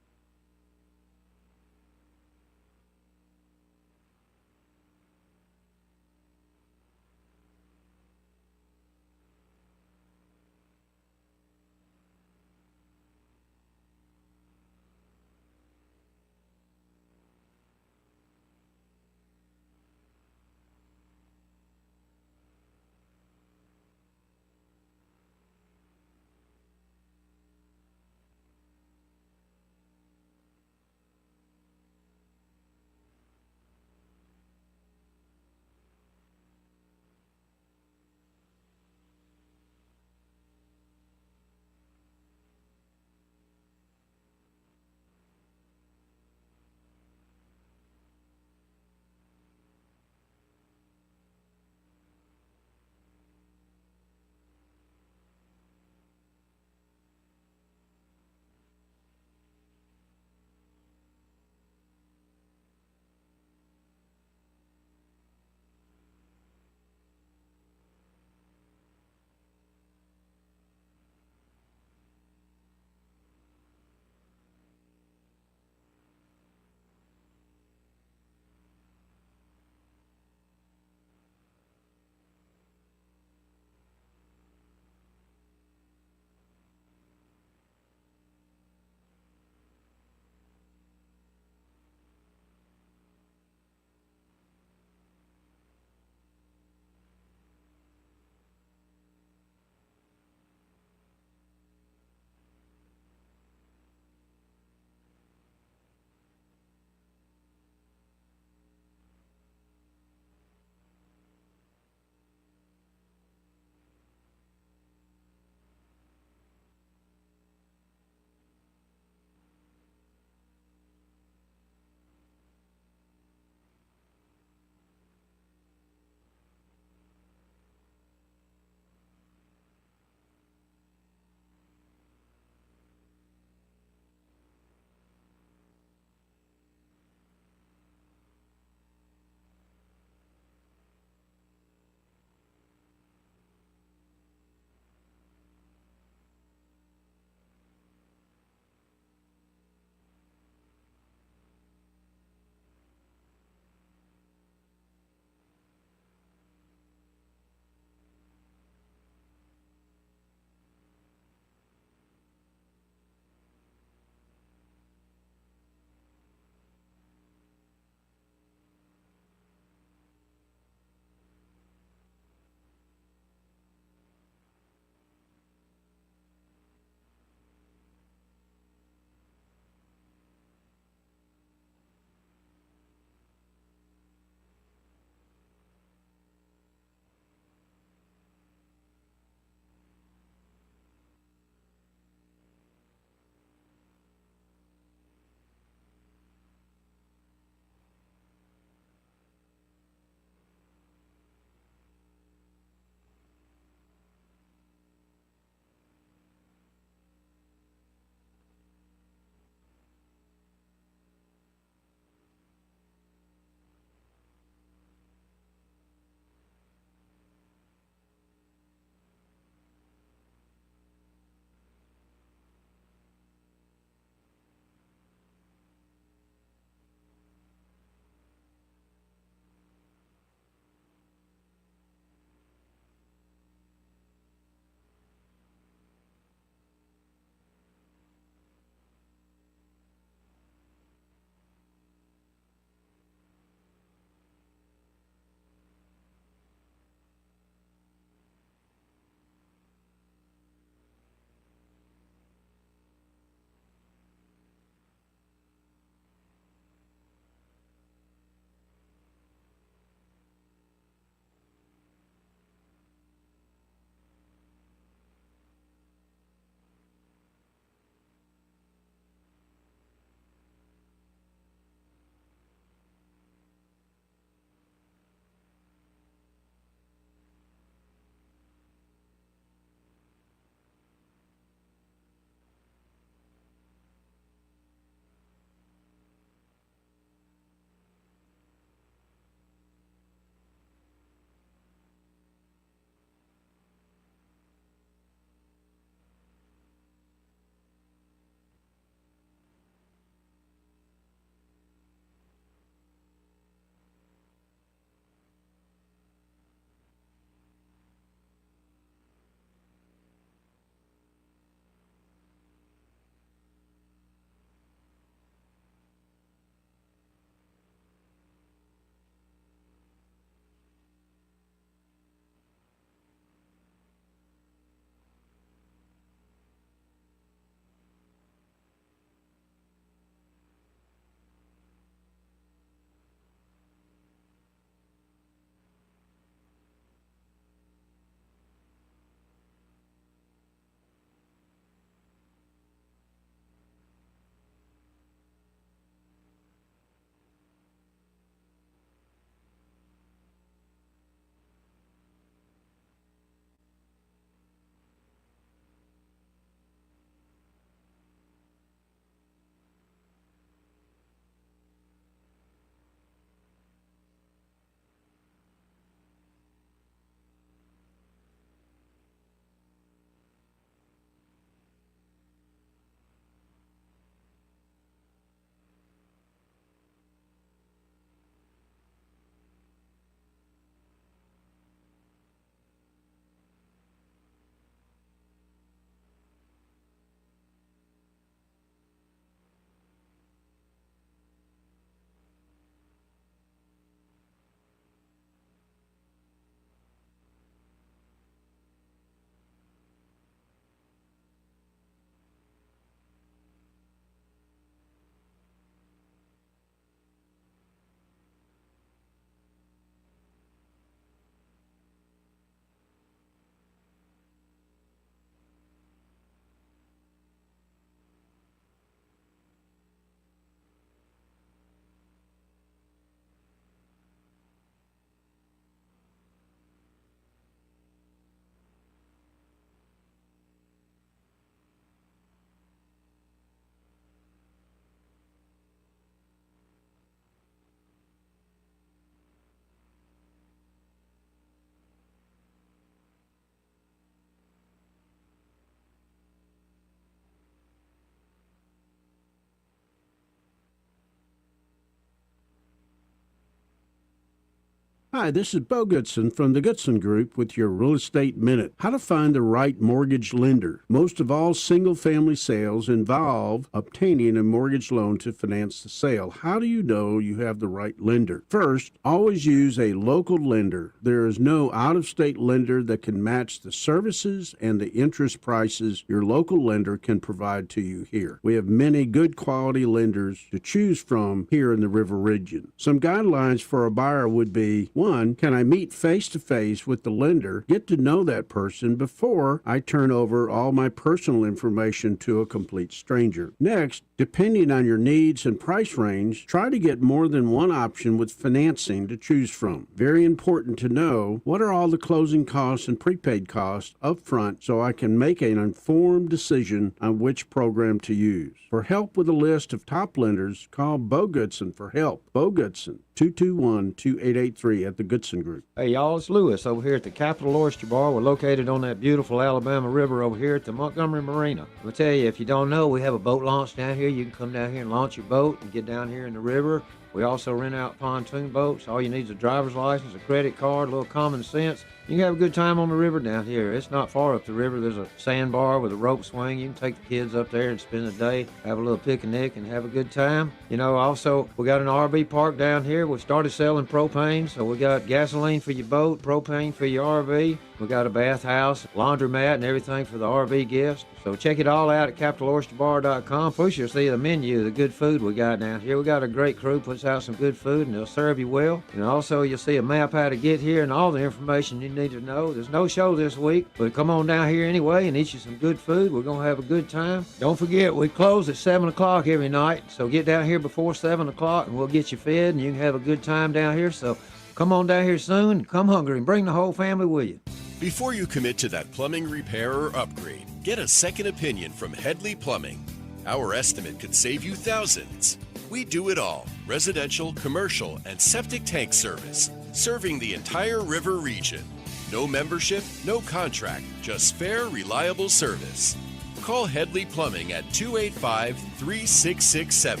Hi, this is Bo Goodson from the Goodson Group with your Real Estate Minute. How to find the right mortgage lender. Most of all single-family sales involve obtaining a mortgage loan to finance the sale. How do you know you have the right lender? First, always use a local lender. There is no out-of-state lender that can match the services and the interest prices your local lender can provide to you here. We have many good quality lenders to choose from here in the River Region. Some guidelines for a buyer would be, 1, can I meet face-to-face with the lender, get to know that person before I turn over all my personal information to a complete stranger? Next, depending on your needs and price range, try to get more than one option with financing to choose from. Very important to know what are all the closing costs and prepaid costs up front so I can make an informed decision on which program to use. For help with a list of top lenders, call Bo Goodson for help. Bo Goodson, 221-2883 at the Goodson Group. Hey, y'all, it's Lewis over here at the Capital Oyster Bar. We're located on that beautiful Alabama River over here at the Montgomery Marina. I'll tell you, if you don't know, we have a boat launch down here. You can come down here and launch your boat and get down here in the river. We also rent out pontoon boats. All you need is a driver's license, a credit card, a little common sense. You can have a good time on the river down here. It's not far up the river. There's a sandbar with a rope swing. You can take the kids up there and spend the day, have a little picnic, and have a good time. You know, also, we got an RV park down here. We started selling propane, so we got gasoline for your boat, propane for your RV. We got a bathhouse, laundromat, and everything for the RV guests. So check it all out at CapitalOysterBar.com. First, you'll see the menu, the good food we got down here. We got a great crew, puts out some good food, and they'll serve you well. And also, you'll see a map how to get here and all the information you need to know. There's no show this week, but come on down here anyway and eat you some good food. We're going to have a good time. Don't forget, we close at 7 o'clock every night, so get down here before 7 o'clock, and we'll get you fed, and you can have a good time down here. So come on down here soon, and come hungry, and bring the whole family with you. Before you commit to that plumbing repair or upgrade, get a second opinion from Headley Plumbing. Our estimate could save you thousands. We do it all: residential, commercial, and septic tank service, serving the entire river region. No membership, no contract, just fair, reliable service. Call Headley Plumbing at 285-3667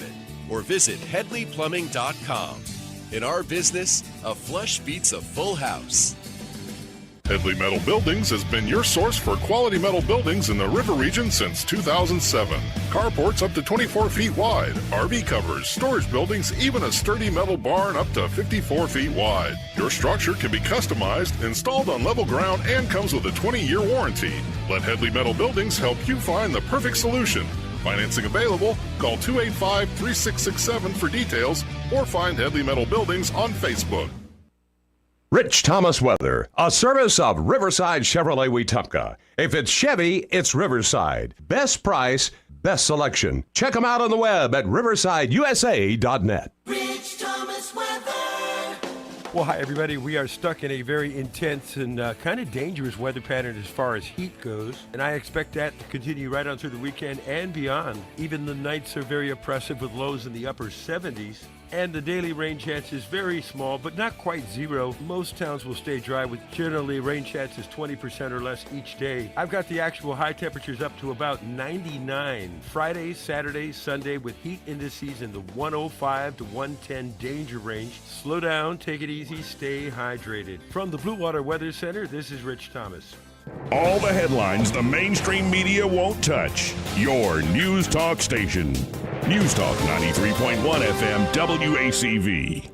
or visit headleyplumbing.com. In our business, a flush beats a full house. Headley Metal Buildings has been your source for quality metal buildings in the River Region since 2007. Carports up to 24 feet wide, RV covers, storage buildings, even a sturdy metal barn up to 54 feet wide. Your structure can be customized, installed on level ground, and comes with a 20-year warranty. Let Headley Metal Buildings help you find the perfect solution. Financing available. Call 285-3667 for details or find Headley Metal Buildings on Facebook. Rich Thomas Weather, a service of Riverside Chevrolet Wetumpka. If it's Chevy, it's Riverside. Best price, best selection. Check them out on the web at riversideusa.net. Rich Thomas Weather. Well, hi, everybody. We are stuck in a very intense and kind of dangerous weather pattern as far as heat goes, and I expect that to continue right on through the weekend and beyond. Even the nights are very oppressive with lows in the upper 70s. And the daily rain chance is very small, but not quite zero. Most towns will stay dry with generally rain chances 20% or less each day. I've got the actual high temperatures up to about 99. Friday, Saturday, Sunday with heat indices in the 105 to 110 danger range. Slow down, take it easy, stay hydrated. From the Blue Water Weather Center, this is Rich Thomas. All the headlines the mainstream media won't touch. Your News Talk station. News Talk 93.1 FM WACV.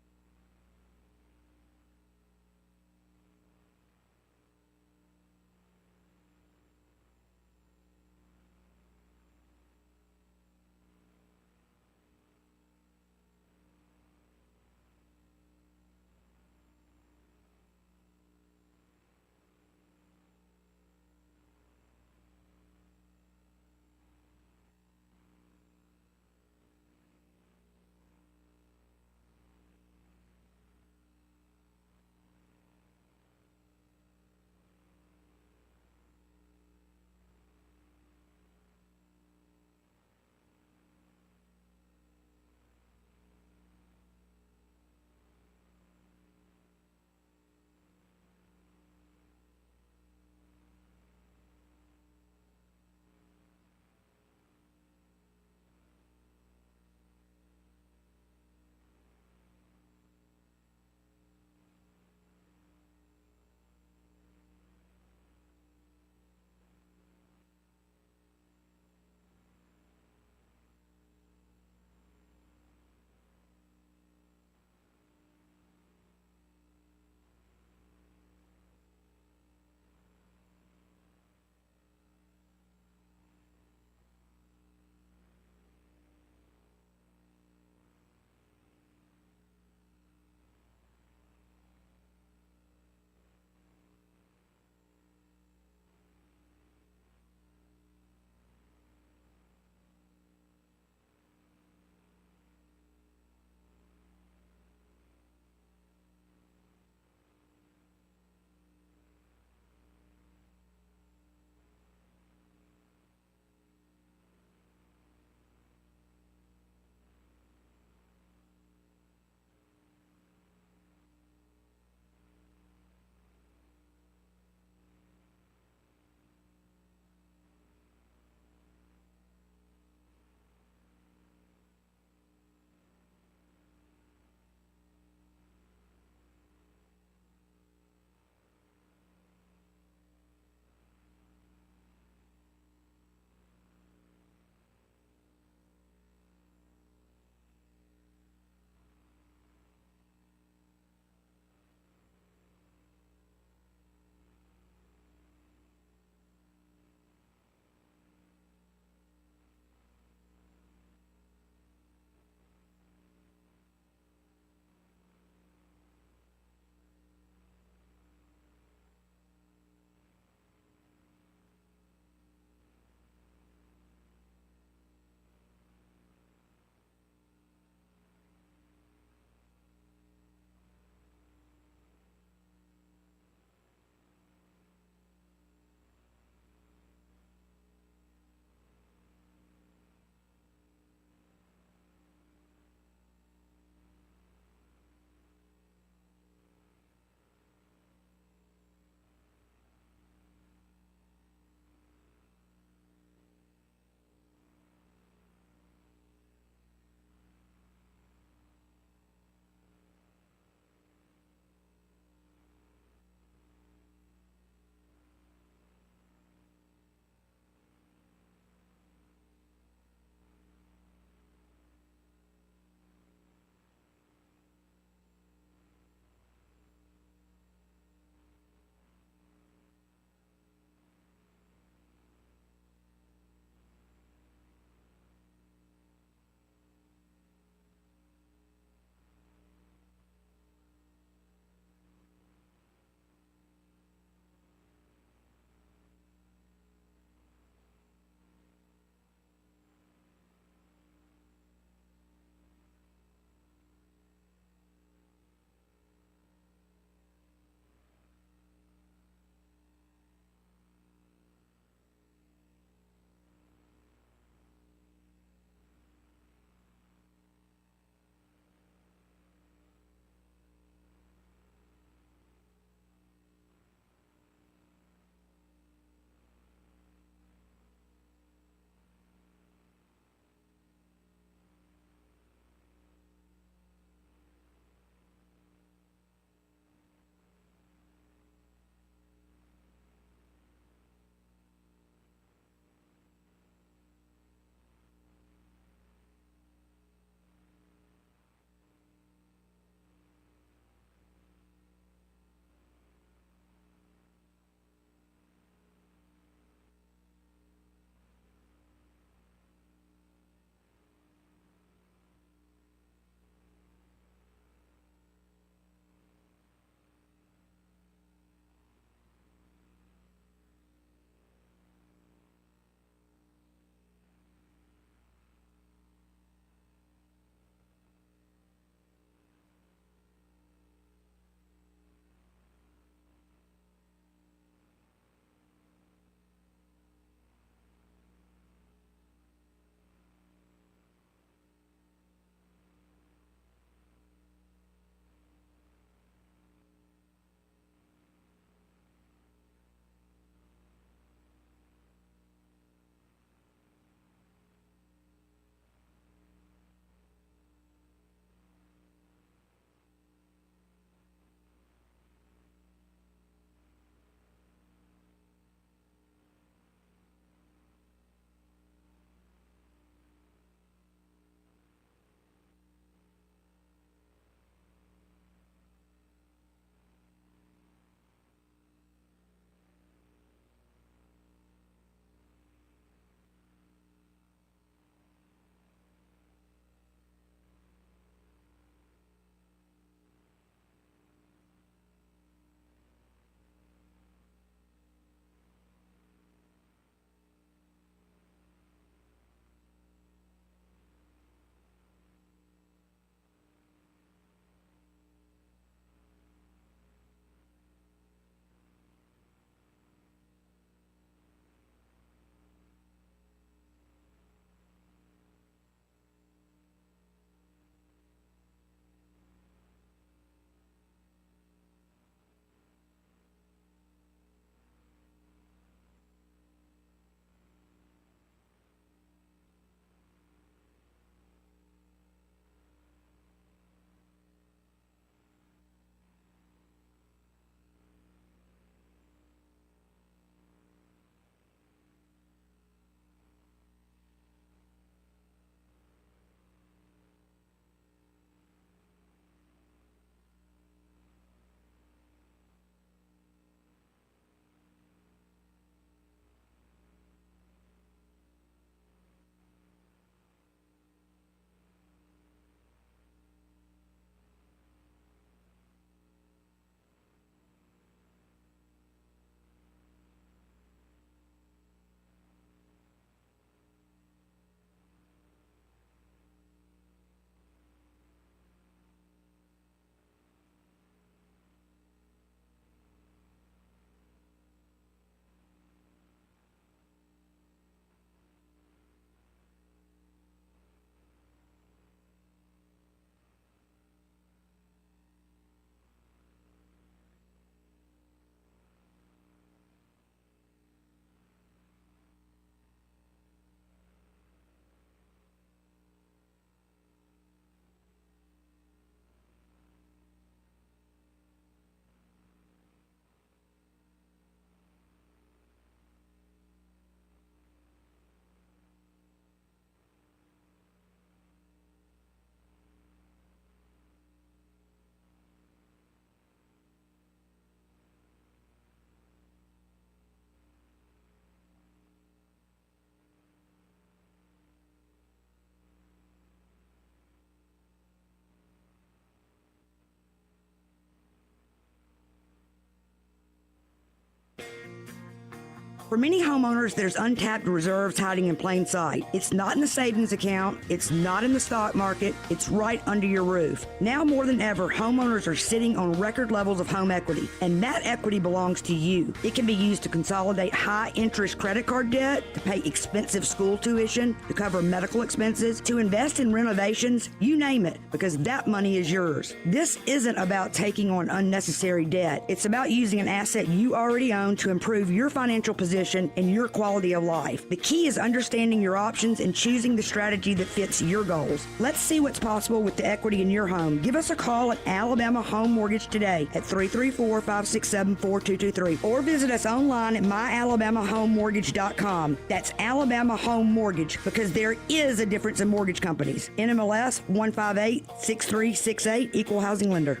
For many homeowners, there's untapped reserves hiding in plain sight. It's not in the savings account, it's not in the stock market, it's right under your roof. Now more than ever, homeowners are sitting on record levels of home equity, and that equity belongs to you. It can be used to consolidate high-interest credit card debt, to pay expensive school tuition, to cover medical expenses, to invest in renovations, you name it, because that money is yours. This isn't about taking on unnecessary debt. It's about using an asset you already own to improve your financial position and your quality of life. The key is understanding your options and choosing the strategy that fits your goals. Let's see what's possible with the equity in your home. Give us a call at Alabama Home Mortgage today at 334-567-4223 or visit us online at myalabamahomemortgage.com. That's Alabama Home Mortgage, because there is a difference in mortgage companies. NMLS 1586368, Equal Housing Lender.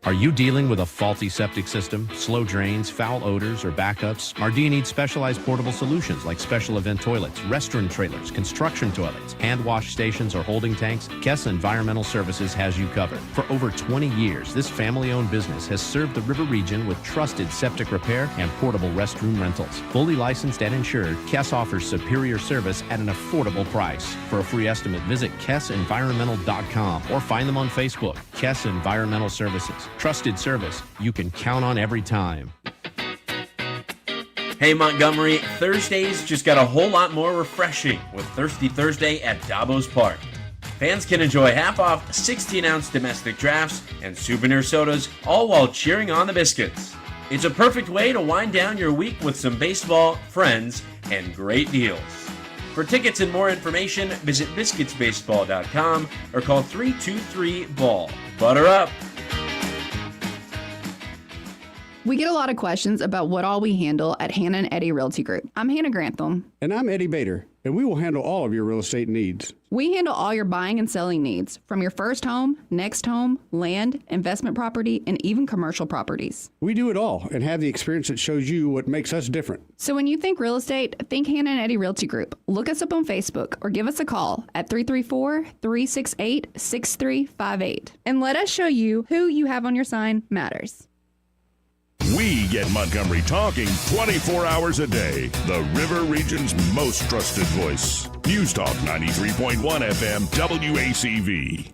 Are you dealing with a faulty septic system, slow drains, foul odors, or backups? Or do you need specialized portable solutions like special event toilets, restroom trailers, construction toilets, hand wash stations, or holding tanks? Kess Environmental Services has you covered. For over 20 years, this family-owned business has served the River region with trusted septic repair and portable restroom rentals. Fully licensed and insured, Kess offers superior service at an affordable price. For a free estimate, visit KessEnvironmental.com or find them on Facebook. Kess Environmental Services. Trusted service you can count on every time. Hey Montgomery, Thursdays just got a whole lot more refreshing with Thirsty Thursday at Davos Park. Fans can enjoy half-off 16-ounce domestic drafts and souvenir sodas, all while cheering on the Biscuits. It's a perfect way to wind down your week with some baseball, friends, and great deals. For tickets and more information, visit biscuitsbaseball.com or call 323-BALL. Butter up! We get a lot of questions about what all we handle at Hannah and Eddie Realty Group. I'm Hannah Grantham. And I'm Eddie Bader, and we will handle all of your real estate needs. We handle all your buying and selling needs, from your first home, next home, land, investment property, and even commercial properties. We do it all and have the experience that shows you what makes us different. So when you think real estate, think Hannah and Eddie Realty Group. Look us up on Facebook or give us a call at 334-368-6358. And let us show you who you have on your sign matters. We get Montgomery talking 24 hours a day. The River Region's most trusted voice. News Talk 93.1 FM WACV.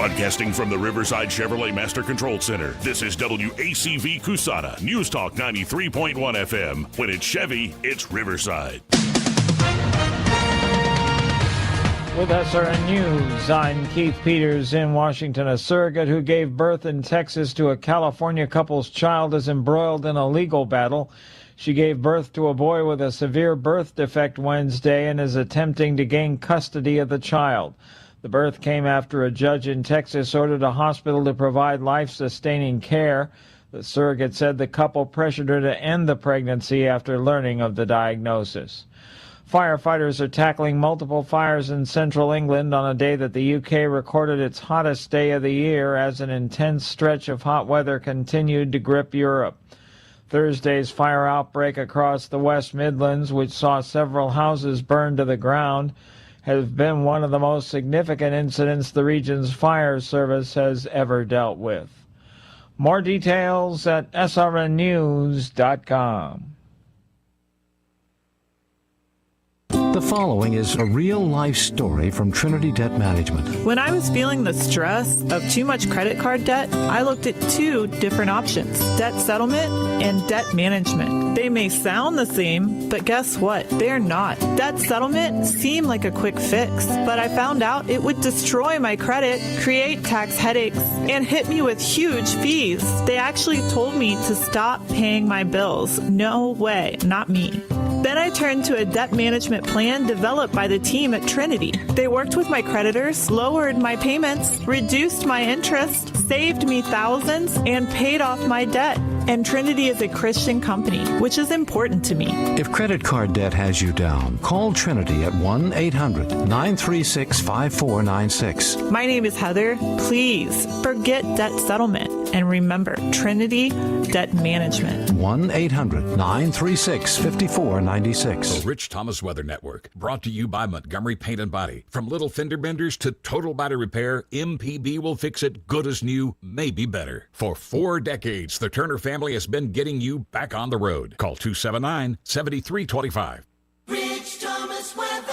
Broadcasting from the Riverside Chevrolet Master Control Center, this is WACV Cusana, News Talk 93.1 FM. When it's Chevy, it's Riverside. With SRN News, I'm Keith Peters in Washington. A surrogate who gave birth in Texas to a California couple's child is embroiled in a legal battle. She gave birth to a boy with a severe birth defect Wednesday and is attempting to gain custody of the child. The birth came after a judge in Texas ordered a hospital to provide life-sustaining care. The surrogate said the couple pressured her to end the pregnancy after learning of the diagnosis. Firefighters are tackling multiple fires in central England on a day that the UK recorded its hottest day of the year as an intense stretch of hot weather continued to grip Europe. Thursday's fire outbreak across the West Midlands, which saw several houses burned to the ground, has been one of the most significant incidents the region's fire service has ever dealt with. More details at srnnews.com. The following is a real-life story from Trinity Debt Management. When I was feeling the stress of too much credit card debt, I looked at two different options: debt settlement and debt management. They may sound the same, but guess what? They're not. Debt settlement seemed like a quick fix, but I found out it would destroy my credit, create tax headaches, and hit me with huge fees. They actually told me to stop paying my bills. No way, not me. Then I turned to a debt management plan developed by the team at Trinity. They worked with my creditors, lowered my payments, reduced my interest, saved me thousands, and paid off my debt. And Trinity is a Christian company, which is important to me. If credit card debt has you down, call Trinity at 1-800-936-5496. My name is Heather. Please forget debt settlement and remember Trinity Debt Management. 1-800-936-5496. The Rich Thomas Weather Network, brought to you by Montgomery Paint and Body. From little fender benders to total body repair, MPB will fix it good as new, maybe better. For 4 decades, the Turner family has been getting you back on the road. Call 279-7325. Rich Thomas Weather.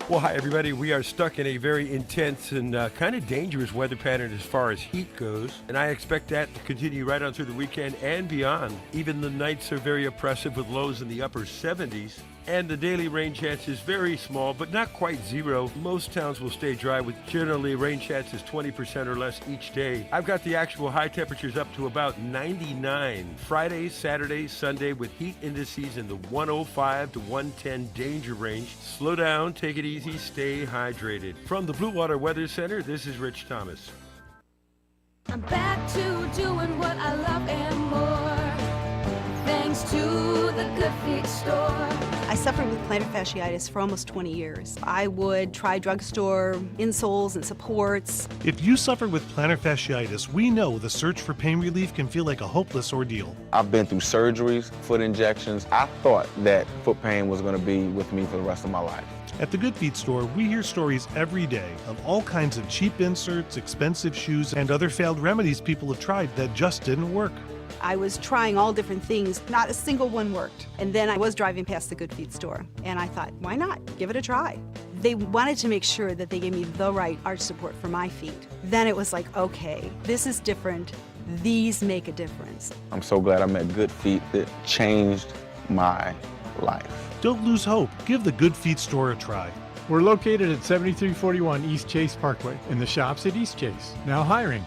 Well, hi, everybody. We are stuck in a very intense and kind of dangerous weather pattern as far as heat goes, and I expect that to continue right on through the weekend and beyond. Even the nights are very oppressive with lows in the upper 70s, and the daily rain chance is very small, but not quite zero. Most towns will stay dry with generally rain chances 20% or less each day. I've got the actual high temperatures up to about 99. Friday, Saturday, Sunday with heat indices in the 105 to 110 danger range. Slow down, take it easy, stay hydrated. From the Blue Water Weather Center, this is Rich Thomas. I'm back to doing what I love and more, thanks to the Good Feet store. I suffered with plantar fasciitis for almost 20 years. I would try drugstore insoles and supports. If you suffered with plantar fasciitis, we know the search for pain relief can feel like a hopeless ordeal. I've been through surgeries, foot injections. I thought that foot pain was going to be with me for the rest of my life. At the Good Feet store, we hear stories every day of all kinds of cheap inserts, expensive shoes, and other failed remedies people have tried that just didn't work. I was trying all different things. Not a single one worked. And then I was driving past the Good Feet store, and I thought, why not? Give it a try. They wanted to make sure that they gave me the right arch support for my feet. Then it was like, okay, this is different. These make a difference. I'm so glad I met Good Feet. It changed my life. Don't lose hope. Give the Good Feet store a try. We're located at 7341 East Chase Parkway in the shops at East Chase. Now hiring.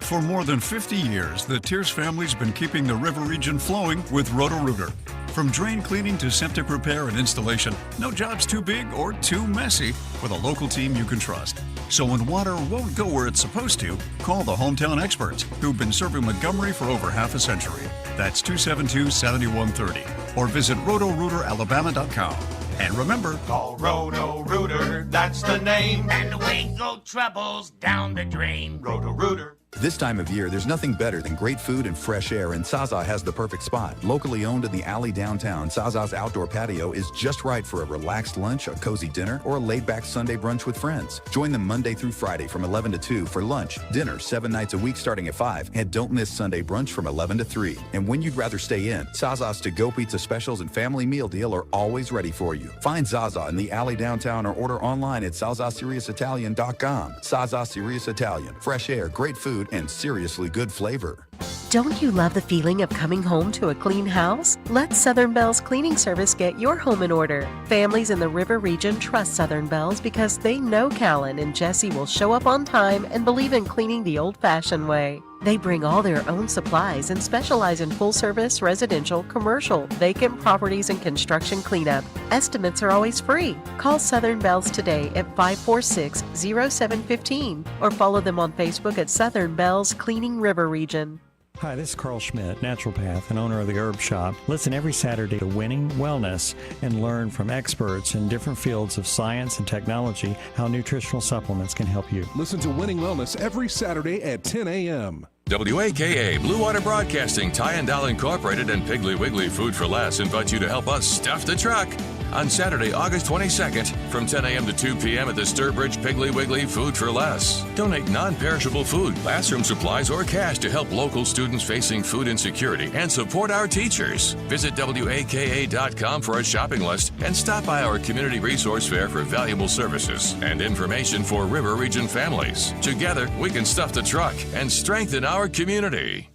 For more than 50 years, the Tears family's been keeping the river region flowing with Roto-Rooter. From drain cleaning to septic repair and installation, no job's too big or too messy with a local team you can trust. So when water won't go where it's supposed to, call the hometown experts who've been serving Montgomery for over half a century. That's 272-7130 or visit rotorooteralabama.com. And remember, call Roto-Rooter, that's the name. And away go troubles down the drain. Roto-Rooter. This time of year, there's nothing better than great food and fresh air, and Zaza has the perfect spot. Locally owned in the alley downtown, Zaza's outdoor patio is just right for a relaxed lunch, a cozy dinner, or a laid-back Sunday brunch with friends. Join them Monday through Friday from 11 to 2 for lunch, dinner 7 nights a week starting at 5, and don't miss Sunday brunch from 11 to 3. And when you'd rather stay in, Zaza's to-go pizza specials and family meal deal are always ready for you. Find Zaza in the alley downtown or order online at ZazaSeriousItalian.com. Zaza Serious Italian. Fresh air, great food, and seriously good flavor. Don't you love the feeling of coming home to a clean house? Let Southern Bell's cleaning service get your home in order. Families in the River Region trust Southern Bell's because they know Callan and Jesse will show up on time and believe in cleaning the old-fashioned way. They bring all their own supplies and specialize in full-service, residential, commercial, vacant properties, and construction cleanup. Estimates are always free. Call Southern Bells today at 546-0715 or follow them on Facebook at Southern Bells Cleaning River Region. Hi, this is Carl Schmidt, naturopath and owner of the Herb Shop. Listen every Saturday to Winning Wellness and learn from experts in different fields of science and technology how nutritional supplements can help you. Listen to Winning Wellness every Saturday at 10 a.m. WAKA, Blue Water Broadcasting, Ty and Doll Incorporated, and Piggly Wiggly Food for Less invite you to help us stuff the truck on Saturday, August 22nd from 10 a.m. to 2 p.m. at the Sturbridge Piggly Wiggly Food for Less. Donate non-perishable food, classroom supplies, or cash to help local students facing food insecurity and support our teachers. Visit WAKA.com for a shopping list and stop by our community resource fair for valuable services and information for River Region families. Together, we can stuff the truck and strengthen our community.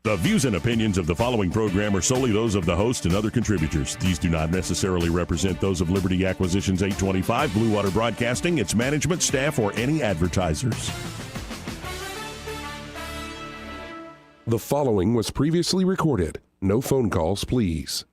The views and opinions of the following program are solely those of the host and other contributors. These do not necessarily represent those of Liberty Acquisitions 825, Blue Water Broadcasting, its management, staff, or any advertisers. The following was previously recorded. No phone calls, please.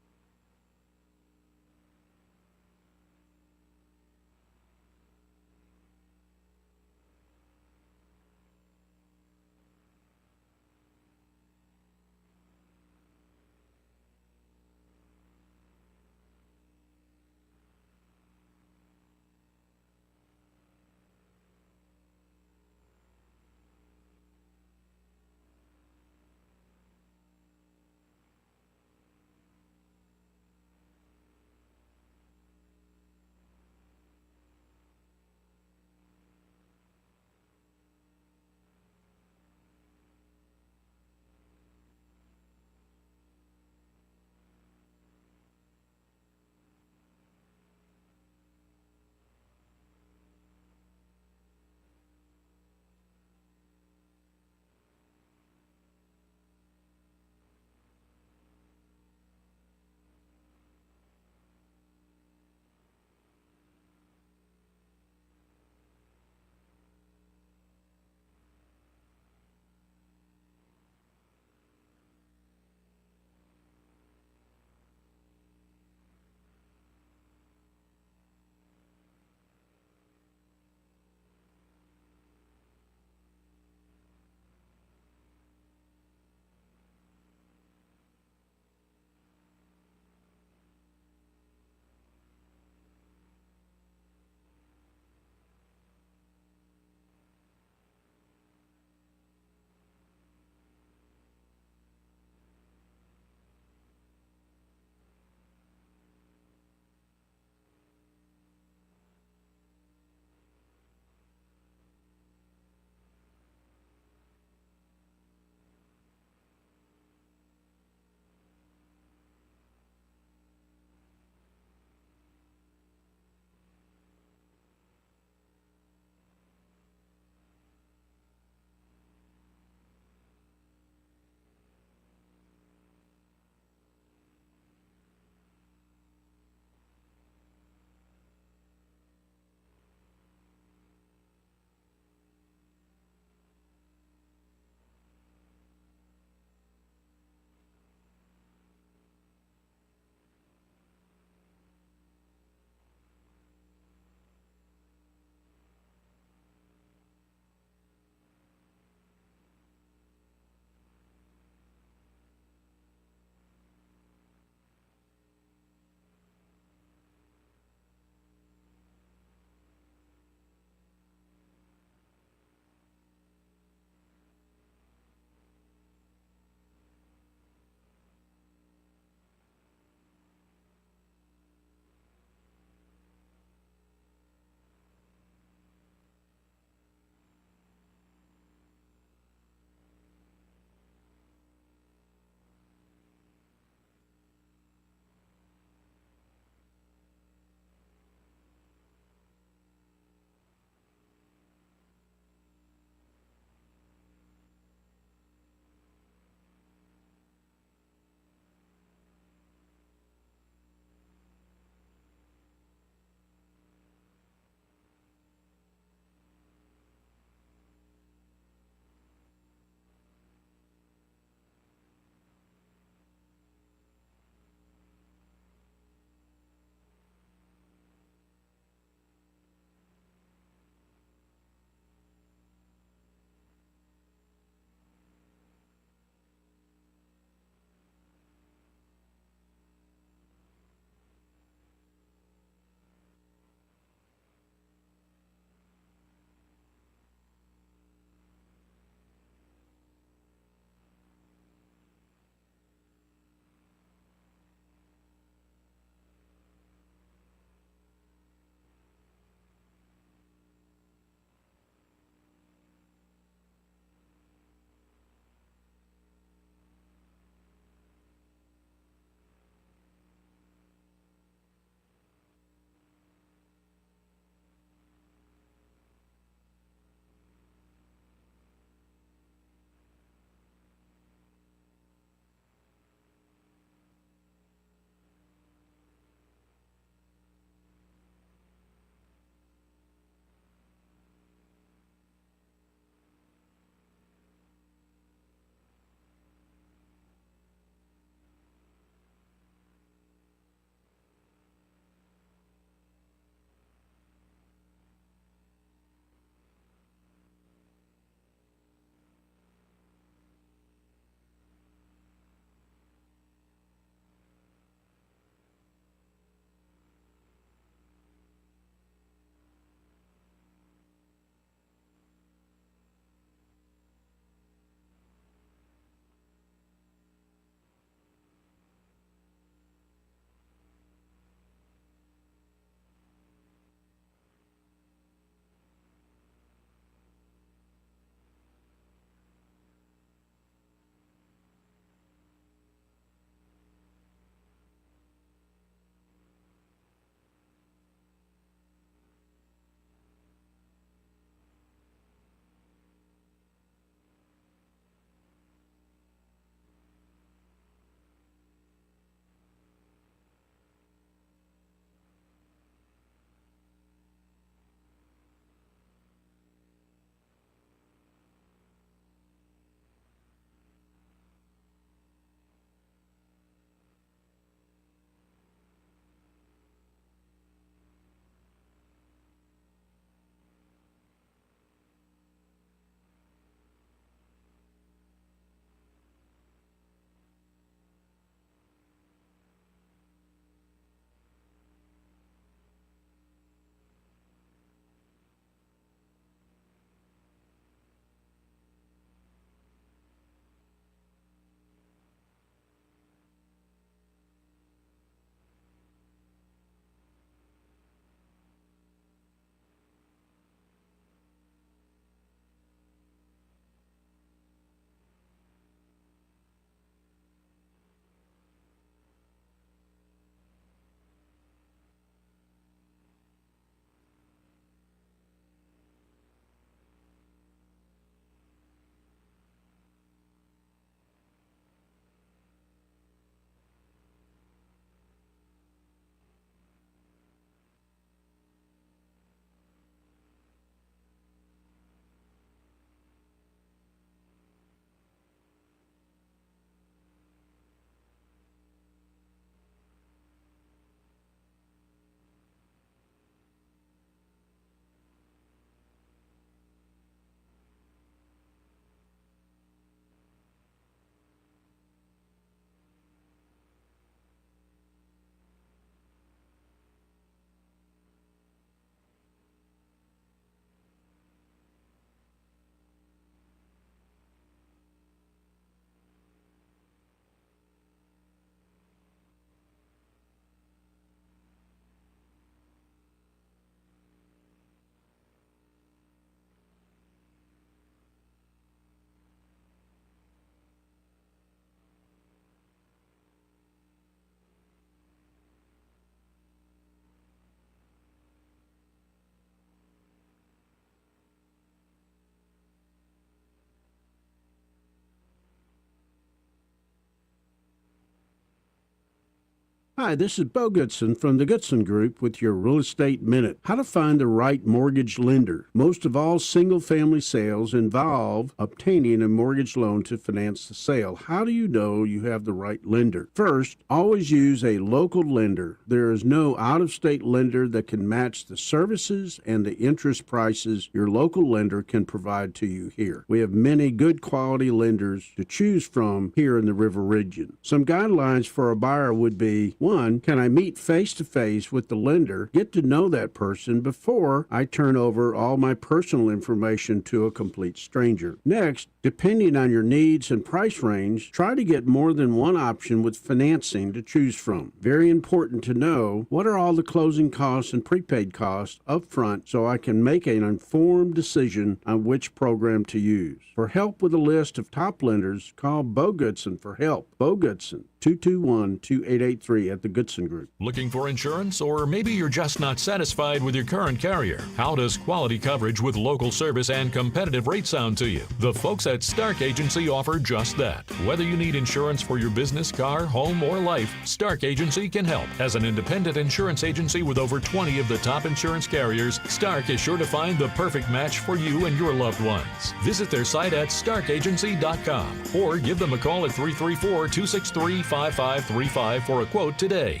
Hi, this is Bo Goodson from the Goodson Group with your Real Estate Minute. How to find the right mortgage lender. Most of all single-family sales involve obtaining a mortgage loan to finance the sale. How do you know you have the right lender? First, always use a local lender. There is no out-of-state lender that can match the services and the interest prices your local lender can provide to you here. We have many good quality lenders to choose from here in the River Region. Some guidelines for a buyer would be, 1, can I meet face-to-face with the lender, get to know that person before I turn over all my personal information to a complete stranger? Next, depending on your needs and price range, try to get more than one option with financing to choose from. Very important to know what are all the closing costs and prepaid costs up front so I can make an informed decision on which program to use. For help with a list of top lenders, call Bo Goodson for help. Bo Goodson, 221-2883 at the Goodson Group. Looking for insurance, or maybe you're just not satisfied with your current carrier? How does quality coverage with local service and competitive rates sound to you? The folks at Stark Agency offer just that. Whether you need insurance for your business, car, home, or life, Stark Agency can help. As an independent insurance agency with over 20 of the top insurance carriers, Stark is sure to find the perfect match for you and your loved ones. Visit their site at starkagency.com or give them a call at 334-263-5535 for a quote today.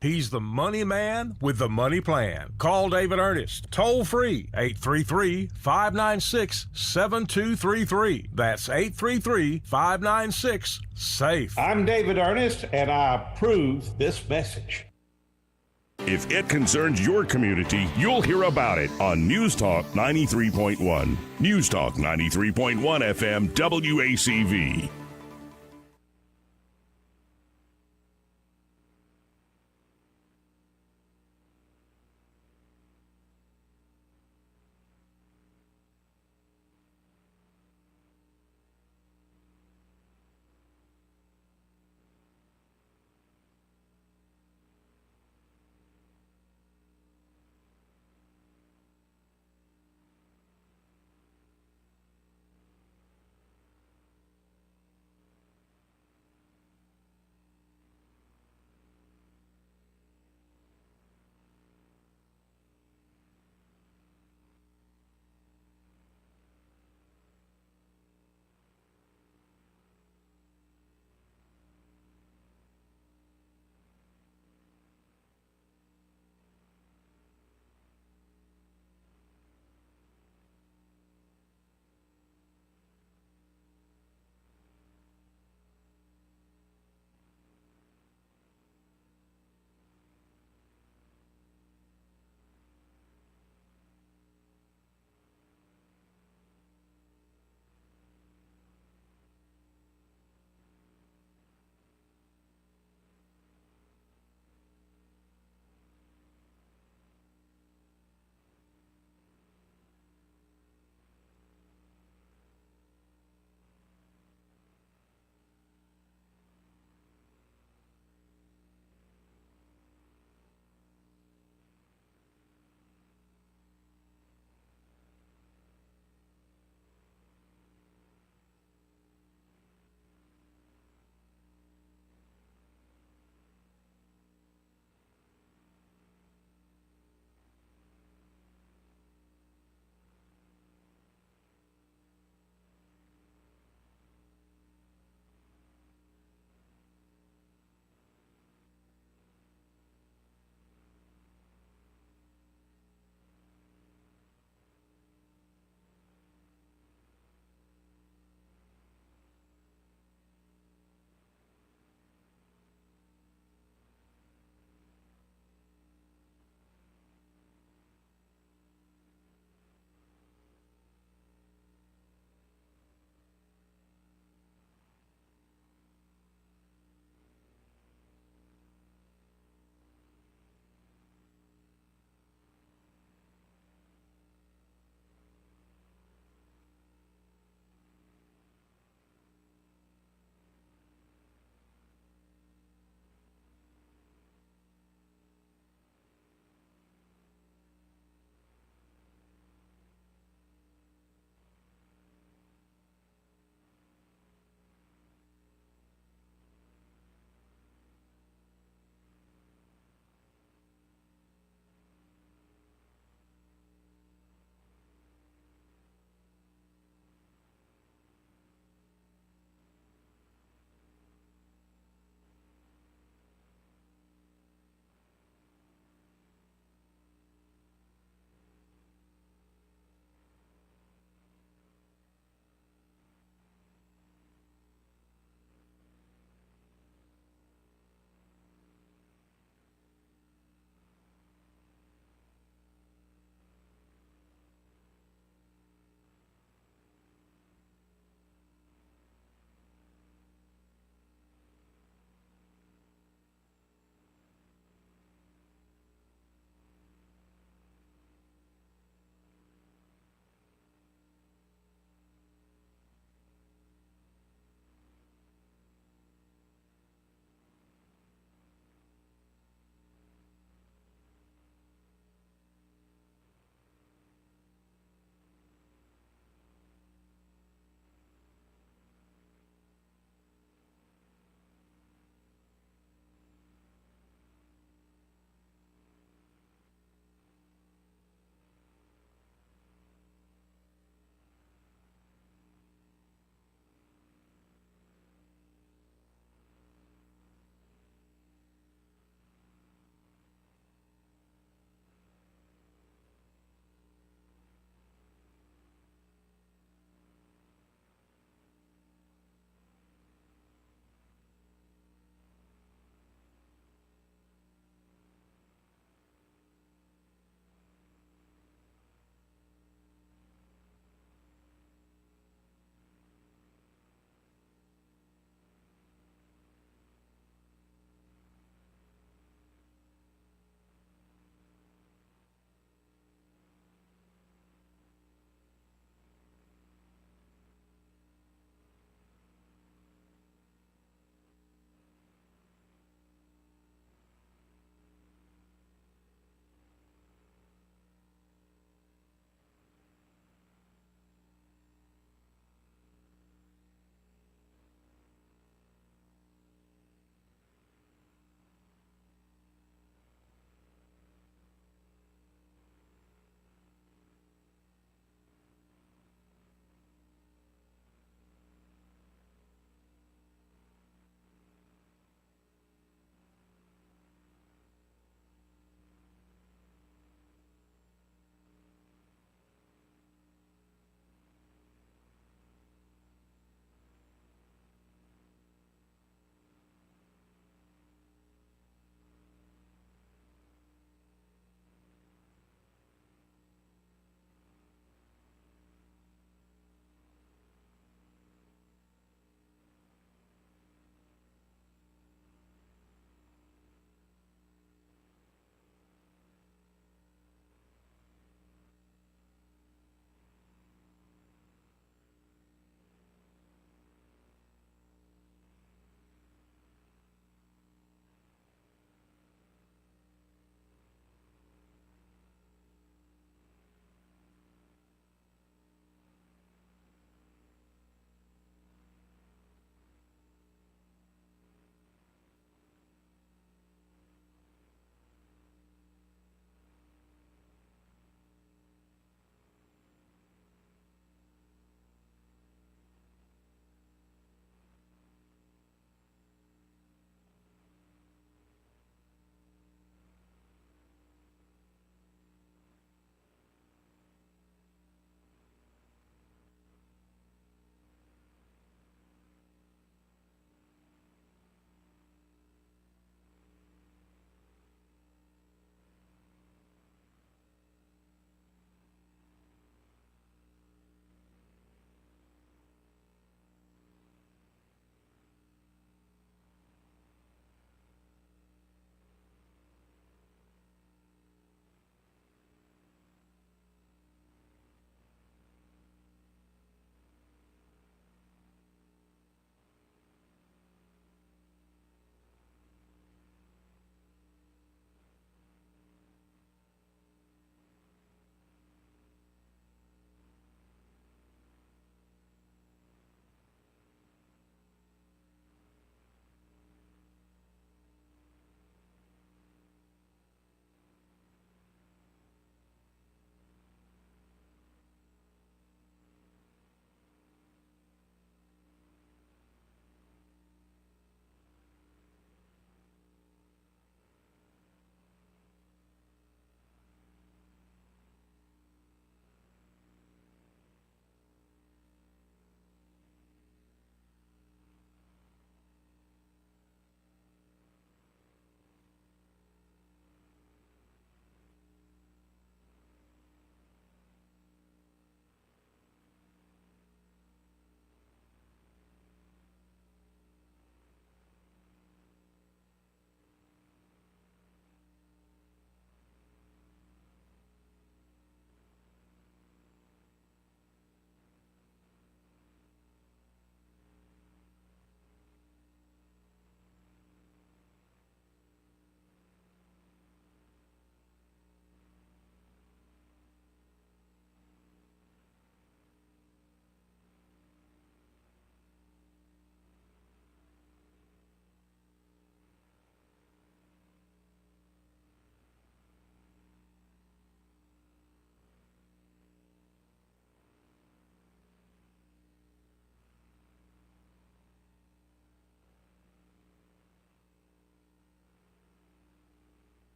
He's the money man with the money plan. Call David Ernest, toll free, 833-596-7233. That's 833-596-SAFE. I'm David Ernest, and I approve this message. If it concerns your community, you'll hear about it on News Talk 93.1. News Talk 93.1 FM WACV.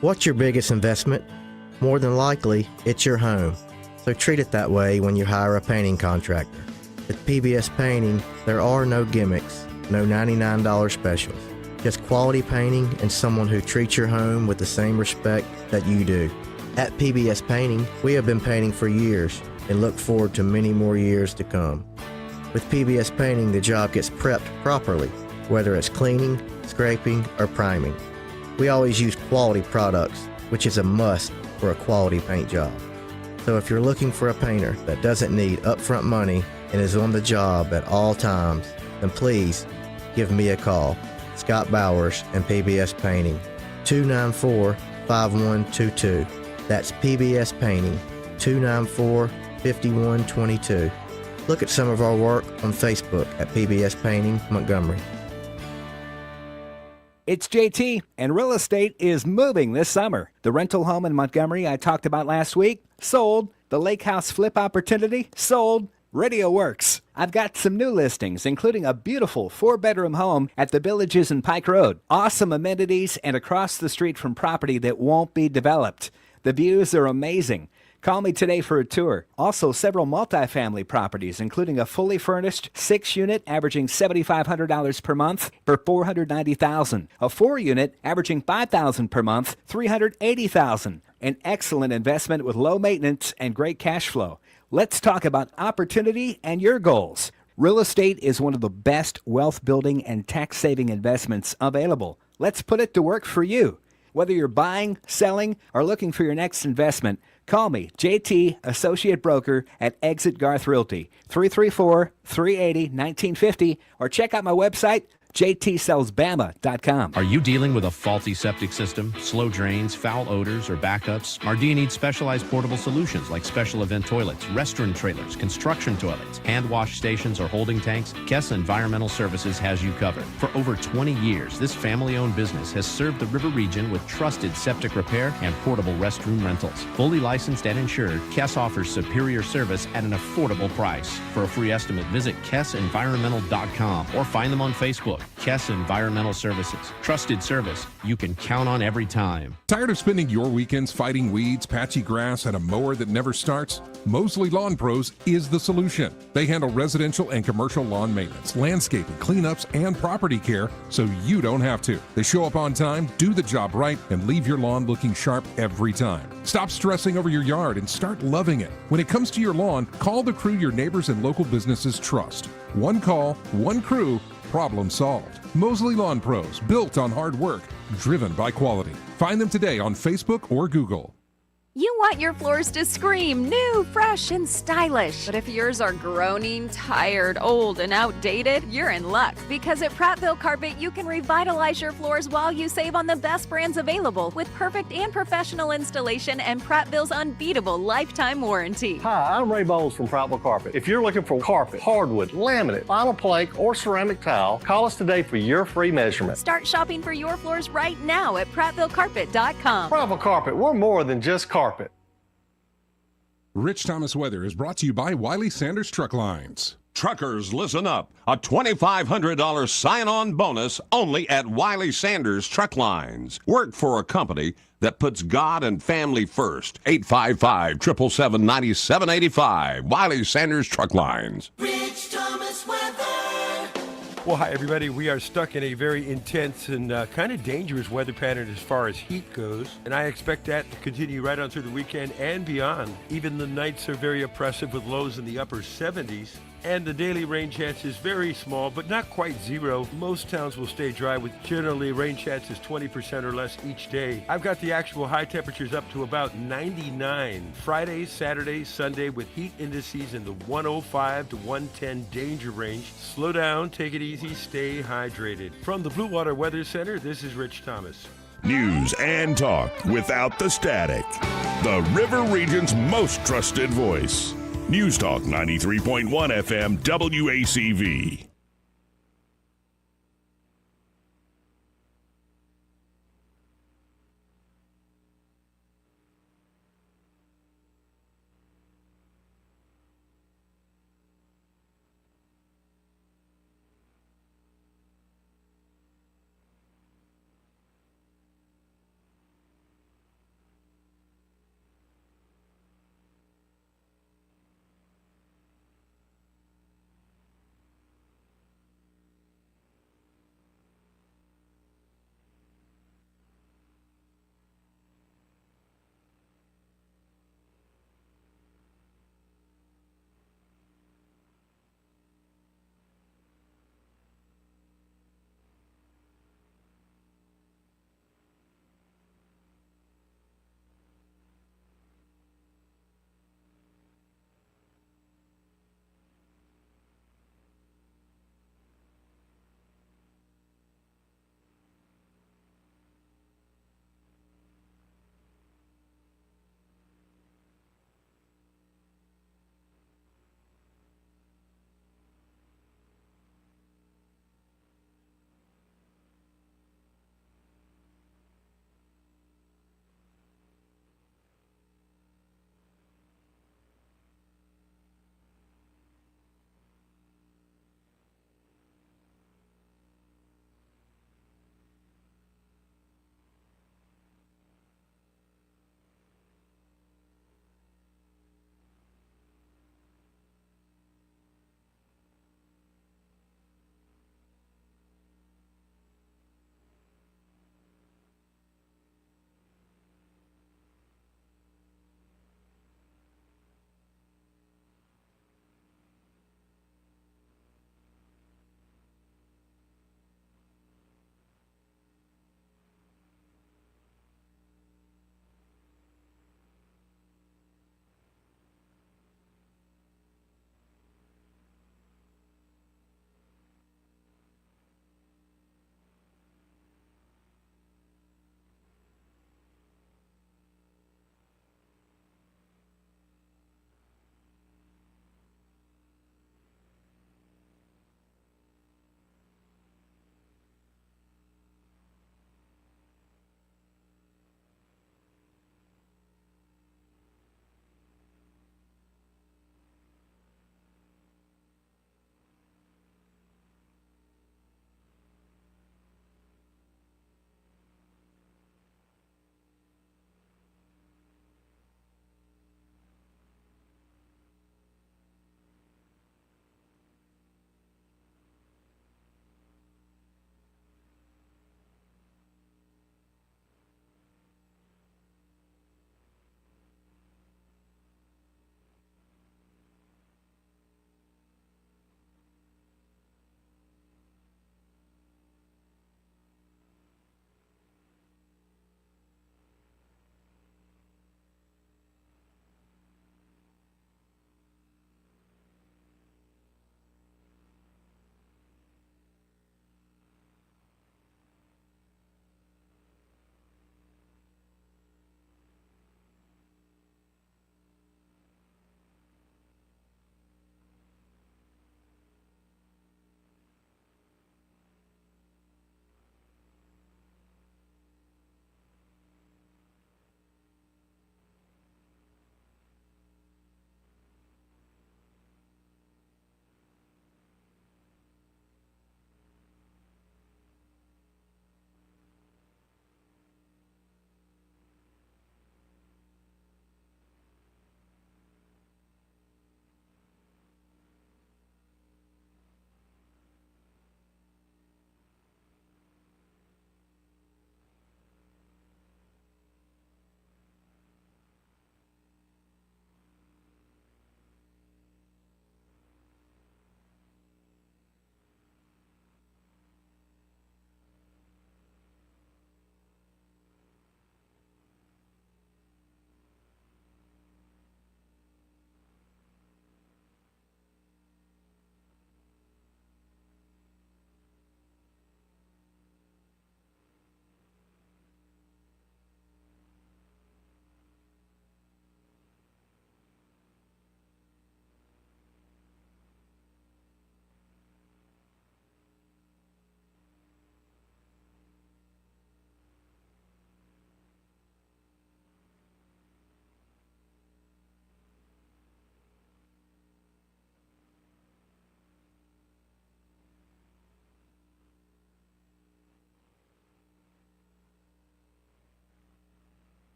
What's your biggest investment? More than likely, it's your home. So treat it that way when you hire a painting contractor. At PBS Painting, there are no gimmicks, no $99 specials. Just quality painting and someone who treats your home with the same respect that you do. At PBS Painting, we have been painting for years and look forward to many more years to come. With PBS Painting, the job gets prepped properly, whether it's cleaning, scraping, or priming. We always use quality products, which is a must for a quality paint job. So if you're looking for a painter that doesn't need upfront money and is on the job at all times, then please give me a call. Scott Bowers and PBS Painting, 294-5122. That's PBS Painting, 294-5122. Look at some of our work on Facebook at PBS Painting Montgomery. It's JT, and real estate is moving this summer. The rental home in Montgomery I talked about last week, sold. The lake house flip opportunity, sold. Radio works. I've got some new listings, including a beautiful 4-bedroom home at the Villages in Pike Road. Awesome amenities and across the street from property that won't be developed. The views are amazing. Call me today for a tour. Also, several multifamily properties, including a fully furnished 6-unit averaging $7,500 per month for $490,000. A 4-unit averaging $5,000 per month, $380,000. An excellent investment with low maintenance and great cash flow. Let's talk about opportunity and your goals. Real estate is one of the best wealth building and tax saving investments available. Let's put it to work for you. Whether you're buying, selling, or looking for your next investment, call me, JT, Associate Broker at Exit Garth Realty, 334-380-1950, or check out my website, jtsellsbama.com. Are you dealing with a faulty septic system, slow drains, foul odors, or backups? Or do you need specialized portable solutions like special event toilets, restroom trailers, construction toilets, hand wash stations, or holding tanks? Kess Environmental Services has you covered. For over 20 years, this family-owned business has served the River region with trusted septic repair and portable restroom rentals. Fully licensed and insured, Kess offers superior service at an affordable price. For a free estimate, visit KessEnvironmental.com or find them on Facebook. Kess Environmental Services. Trusted service you can count on every time. Tired of spending your weekends fighting weeds, patchy grass, and a mower that never starts? Mosley Lawn Pros is the solution. They handle residential and commercial lawn maintenance, landscaping, cleanups, and property care so you don't have to. They show up on time, do the job right, and leave your lawn looking sharp every time. Stop stressing over your yard and start loving it. When it comes to your lawn, call the crew your neighbors and local businesses trust. One call, one crew, problem solved. Mosley Lawn Pros, built on hard work, driven by quality. Find them today on Facebook or Google. You want your floors to scream new, fresh, and stylish. But if yours are groaning, tired, old, and outdated, you're in luck. Because at Prattville Carpet, you can revitalize your floors while you save on the best brands available with perfect and professional installation and Prattville's unbeatable lifetime warranty. Hi, I'm Ray Bowles from Prattville Carpet. If you're looking for carpet, hardwood, laminate, vinyl plank, or ceramic tile, call us today for your free measurement. Start shopping for your floors right now at PrattvilleCarpet.com. Prattville Carpet, we're more than just carpet. Rich Thomas Weather is brought to you by Wiley Sanders Truck Lines. Truckers, listen up. A $2,500 sign-on bonus only at Wiley Sanders Truck Lines. Work for a company that puts God and family first. 855-777-9785. Wiley Sanders Truck Lines. Rich Thomas Weather. Well, hi, everybody. We are stuck in a very intense and kind of dangerous weather pattern as far as heat goes, and I expect that to continue right on through the weekend and beyond. Even the nights are very oppressive with lows in the upper 70s. And the daily rain chance is very small, but not quite zero. Most towns will stay dry with generally rain chances 20% or less each day. I've got the actual high temperatures up to about 99. Friday, Saturday, Sunday with heat indices in the 105 to 110 danger range. Slow down, take it easy, stay hydrated. From the Blue Water Weather Center, this is Rich Thomas. News and talk without the static. The River Region's most trusted voice. News Talk 93.1 FM WACV.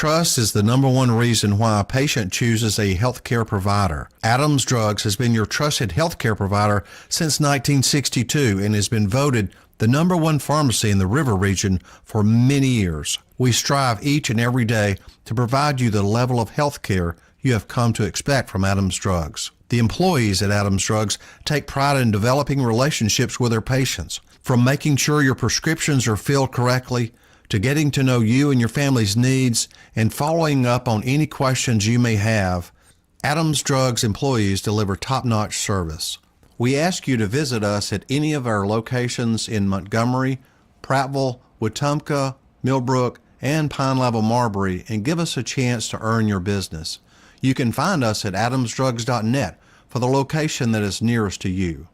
Trust is the number one reason why a patient chooses a healthcare provider. Adams Drugs has been your trusted healthcare provider since 1962 and has been voted the number one pharmacy in the River region for many years. We strive each and every day to provide you the level of health care you have come to expect from Adams Drugs. The employees at Adams Drugs take pride in developing relationships with their patients, from making sure your prescriptions are filled correctly to getting to know you and your family's needs and following up on any questions you may have. Adams Drugs employees deliver top-notch service. We ask you to visit us at any of our locations in Montgomery, Prattville, Wetumpka, Millbrook, and Pine Level Marbury and give us a chance to earn your business. You can find us at adamsdrugs.net for the location that is nearest to you.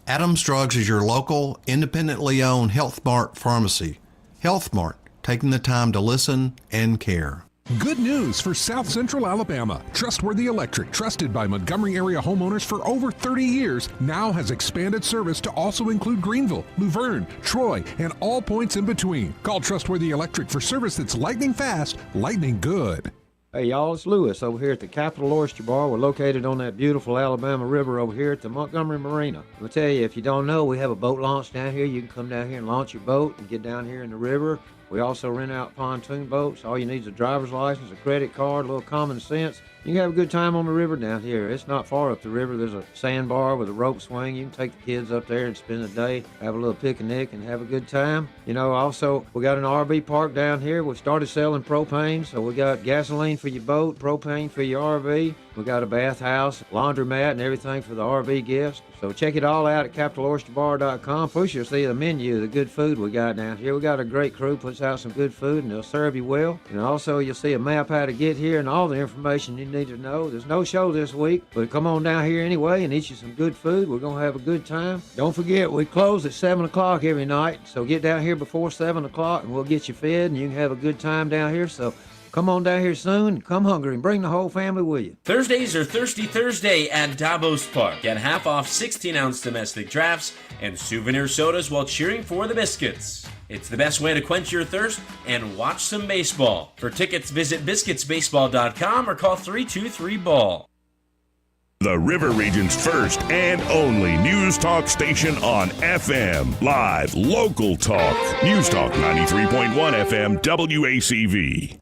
Adams Drugs is your local, independently owned Health Mart pharmacy. Health Mart, taking the time to listen and care. Good news for South Central Alabama. Trustworthy Electric, trusted by Montgomery area homeowners for over 30 years, now has expanded service to also include Greenville, Luverne, Troy, and all points in between. Call Trustworthy Electric for service that's lightning fast, lightning good. Hey y'all, it's Lewis over here at the Capitol Oyster Bar. We're located on that beautiful Alabama River over here at the Montgomery Marina. I'll tell you, if you don't know, we have a boat launch down here. You can come down here and launch your boat and get down here in the river. We also rent out pontoon boats. All you need is a driver's license, a credit card, a little common sense. You can have a good time on the river down here. It's not far up the river. There's a sandbar with a rope swing. You can take the kids up there and spend the day, have a little picnic and have a good time. You know, also, we got an RV park down here. We started selling propane, so we got gasoline for your boat, propane for your RV. We got a bathhouse, laundromat, and everything for the RV guests. So check it all out at CapitolOysterBar.com. First, you'll see the menu of the good food we got down here. We got a great crew, puts out some good food, and they'll serve you well. And also, you'll see a map how to get here and all the information you need to know. There's no show this week, but come on down here anyway and eat you some good food. We're going to have a good time. Don't forget, we close at 7 o'clock every night, so get down here before 7 o'clock, and we'll get you fed, and you can have a good time down here. So come on down here soon, come hungry, and bring the whole family with you. Thursdays are Thirsty Thursday at Davos Park. Get half off 16-ounce domestic drafts and souvenir sodas while cheering for the Biscuits. It's the best way to quench your thirst and watch some baseball. For tickets, visit biscuitsbaseball.com or call 323-BALL. The River Region's first and only news talk station on FM. Live, local talk. News Talk 93.1 FM, WACV.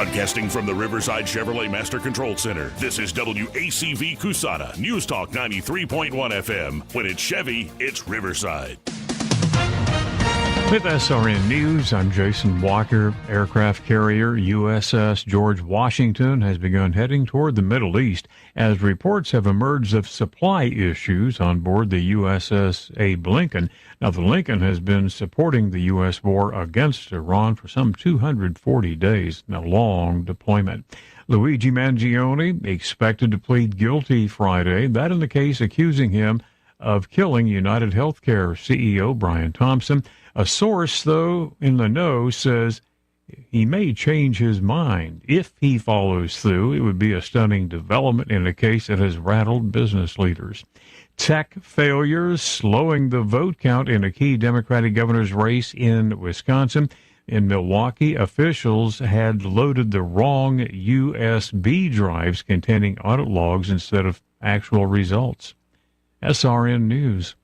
Broadcasting from the Riverside Chevrolet Master Control Center, this is WACV Cusana, News Talk 93.1 FM. When it's Chevy, it's Riverside. With SRN News, I'm Jason Walker. Aircraft carrier USS George Washington has begun heading toward the Middle East as reports have emerged of supply issues on board the USS Abe Lincoln. Now, the Lincoln has been supporting the U.S. war against Iran for some 240 days, a long deployment. Luigi Mangione expected to plead guilty Friday, that in the case accusing him of killing United Healthcare CEO Brian Thompson. A source, though, in the know says he may change his mind. If he follows through, it would be a stunning development in a case that has rattled business leaders. Tech failures slowing the vote count in a key Democratic governor's race in Wisconsin. In Milwaukee, officials had loaded the wrong USB drives containing audit logs instead of actual results. SRN News.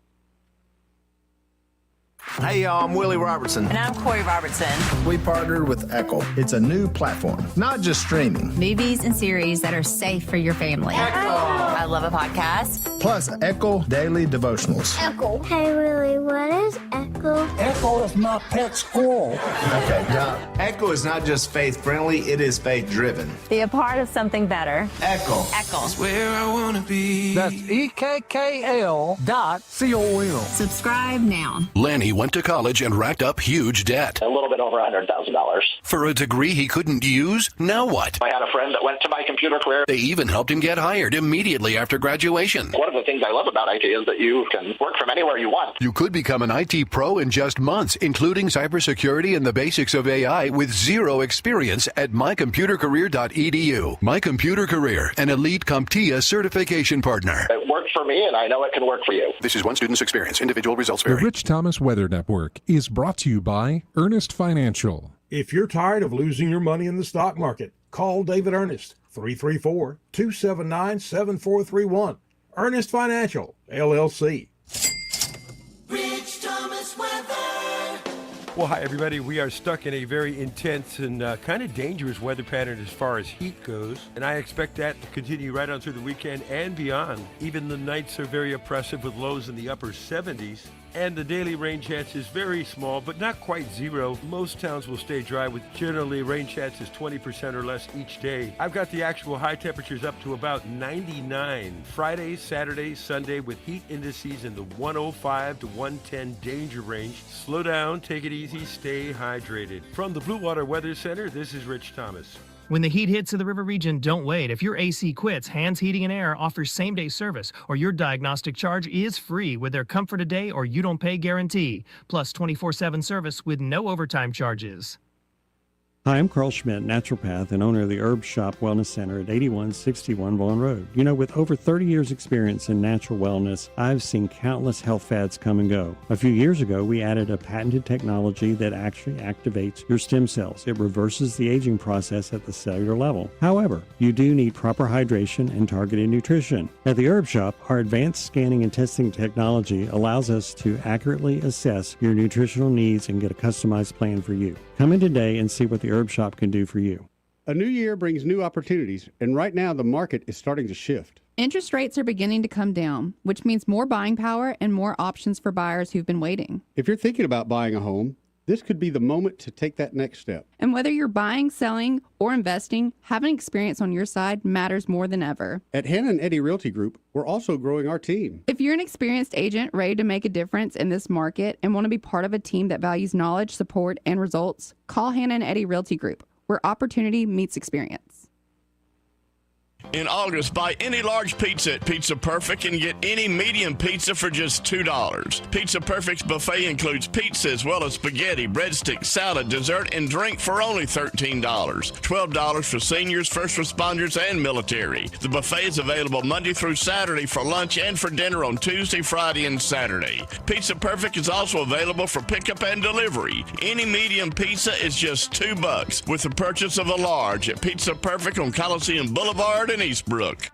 Hey, y'all, I'm Willie Robertson. And I'm Corey Robertson. We partnered with Echo. It's a new platform, not just streaming. Movies and series that are safe for your family. Echo. I love a podcast. Plus, Echo Daily Devotionals. Echo. Hey, Willie, what is Echo? Echo is my pet squirrel. Okay, John. Echo is not just faith-friendly, it is faith-driven. Be a part of something better. Echo. Echo. It's where I want to be. That's EKKL.com. Subscribe now. Lanny went to college and racked up huge debt. A little bit over $100,000. For a degree he couldn't use, now what? I had a friend that went to My Computer Career. They even helped him get hired immediately after graduation. One of the things I love about IT is that you can work from anywhere you want. You could become an IT pro in just months, including cybersecurity and the basics of AI with zero experience at mycomputercareer.edu. My Computer Career, an elite CompTIA certification partner. It worked for me, and I know it can work for you. This is one student's experience. Individual results The vary. Rich Thomas Weather Network is brought to you by Earnest Financial. If you're tired of losing your money in the stock market, call David Ernest, 334-279-7431. Ernest Financial, LLC. Rich Thomas Weather. Well, hi, everybody. We are stuck in a very intense and kind of dangerous weather pattern as far as heat goes, and I expect that to continue right on through the weekend and beyond. Even the nights are very oppressive with lows in the upper 70s. And the daily rain chance is very small, but not quite zero. Most towns will stay dry with generally rain chances 20% or less each day. I've got the actual high temperatures up to about 99. Friday, Saturday, Sunday with heat indices in the 105 to 110 danger range. Slow down, take it easy, stay hydrated. From the Blue Water Weather Center, this is Rich Thomas. When the heat hits to the river region, don't wait. If your AC quits, Hands Heating and Air offers same-day service, or your diagnostic charge is free with their Comfort a Day or You Don't Pay guarantee, plus 24/7 service with no overtime charges. Hi, I'm Carl Schmidt, naturopath and owner of the Herb Shop Wellness Center at 8161 Vaughan Road. You know, with over 30 years experience in natural wellness, I've seen countless health fads come and go. A few years ago, we added a patented technology that actually activates your stem cells. It reverses the aging process at the cellular level. However, you do need proper hydration and targeted nutrition. At the Herb Shop, our advanced scanning and testing technology allows us to accurately assess your nutritional needs and get a customized plan for you. Come in today and see what the Herb Shop can do for you. A new year brings new opportunities, and right now the market is starting to shift. Interest rates are beginning to come down, which means more buying power and more options for buyers who've been waiting. If you're thinking about buying a home, this could be the moment to take that next step. And whether you're buying, selling, or investing, having experience on your side matters more than ever. At Hannah and Eddie Realty Group, we're also growing our team. If you're an experienced agent ready to make a difference in this market and want to be part of a team that values knowledge, support, and results, call Hannah and Eddie Realty Group, where opportunity meets experience. In August, buy any large pizza at Pizza Perfect and get any medium pizza for just $2. Pizza Perfect's buffet includes pizza as well as spaghetti, breadsticks, salad, dessert, and drink for only $13. $12 for seniors, first responders, and military. The buffet is available Monday through Saturday for lunch and for dinner on Tuesday, Friday, and Saturday. Pizza Perfect is also available for pickup and delivery. Any medium pizza is just $2 with the purchase of a large at Pizza Perfect on Coliseum Boulevard in Eastbrook.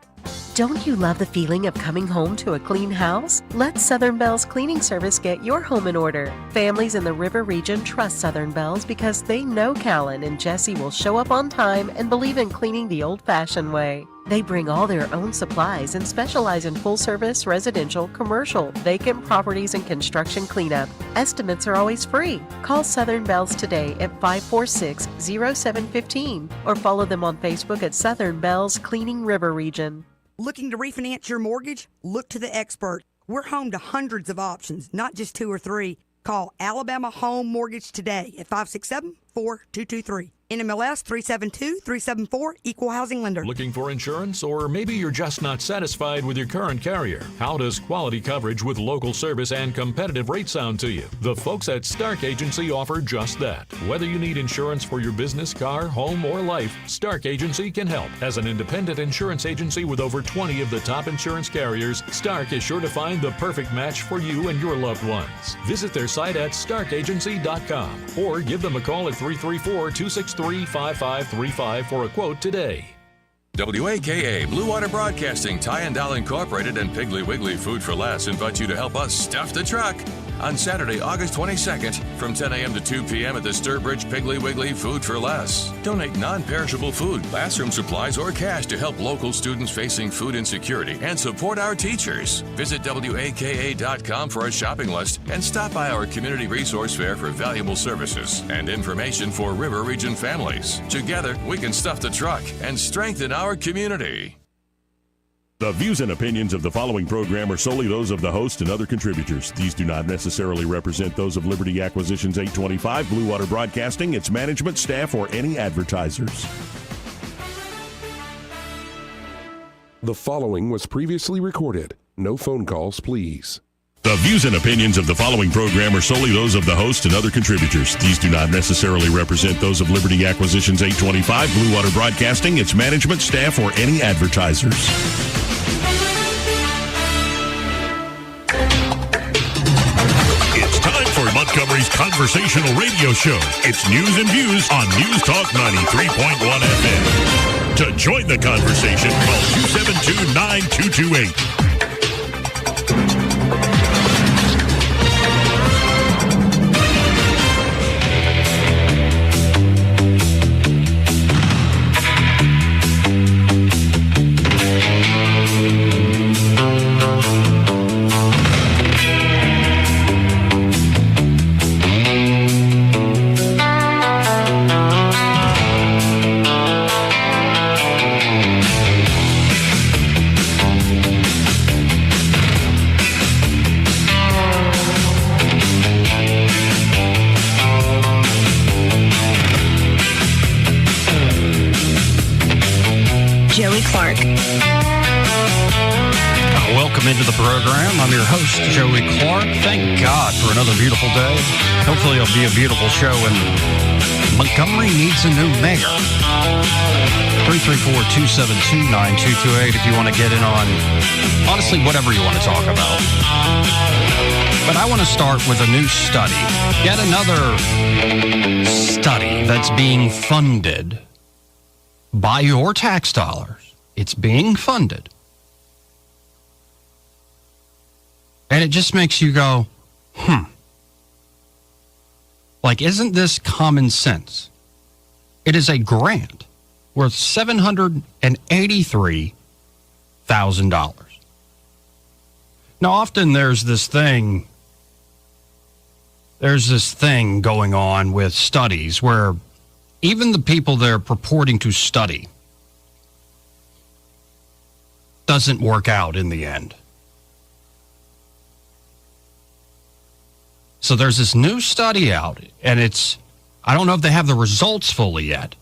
Don't you love the feeling of coming home to a clean house? Let Southern Bell's cleaning service get your home in order. Families in the River region trust Southern Bell's because they know Callan and Jesse will show up on time and believe in cleaning the old-fashioned way. They bring all their own supplies and specialize in full-service, residential, commercial, vacant properties, and construction cleanup. Estimates are always free. Call Southern Bells today at 546-0715 or follow them on Facebook at Southern Bells Cleaning River Region. Looking to refinance your mortgage? Look to the expert. We're home to hundreds of options, not just 2 or 3. Call Alabama Home Mortgage today at 567-4223. NMLS 372374, Equal Housing Lender. Looking for insurance? Or maybe you're just not satisfied with your current carrier? How does quality coverage with local service and competitive rates sound to you? The folks at Stark Agency offer just that. Whether you need insurance for your business, car, home, or life, Stark Agency can help. As an independent insurance agency with over 20 of the top insurance carriers, Stark is sure to find the perfect match for you and your loved ones. Visit their site at starkagency.com or give them a call at 334-263-5535 for a quote today. WAKA Blue Water Broadcasting, Tyndall Incorporated, and Piggly Wiggly Food for Less invite you to help us stuff the truck on Saturday, August 22nd from 10 a.m. to 2 p.m. at the Sturbridge Piggly Wiggly Food for Less. Donate non-perishable food, classroom supplies, or cash to help local students facing food insecurity and support our teachers. Visit WAKA.com for a shopping list and stop by our community resource fair for valuable services and information for River Region families. Together, we can stuff the truck and strengthen our community. The views and opinions of the following program are solely those of the host and other contributors. These do not necessarily represent those of Liberty Acquisitions 825, Blue Water Broadcasting, its management, staff, or any advertisers. The following was previously recorded. No phone calls, please. The views and opinions of the following program are solely those of the host and other contributors. These do not necessarily represent those of Liberty Acquisitions 825, Blue Water Broadcasting, its management, staff, or any advertisers. It's time for Montgomery's conversational radio show. It's News and Views on News Talk 93.1 FM. To join the conversation, call 272-9228. Into the program. I'm your host, Joey Clark. Thank God for another beautiful day. Hopefully it'll be a beautiful show, and Montgomery needs a new mayor. 334-272-9228 if you want to get in on, honestly, whatever you want to talk about. But I want to start with a new study. Yet another study that's being funded by your tax dollars. It's being funded. And it just makes you go, Like, isn't this common sense? It is a grant worth $783,000. Now, often there's this thing going on with studies where even the people they're purporting to study doesn't work out in the end. So there's this new study out, and I don't know if they have the results fully yet,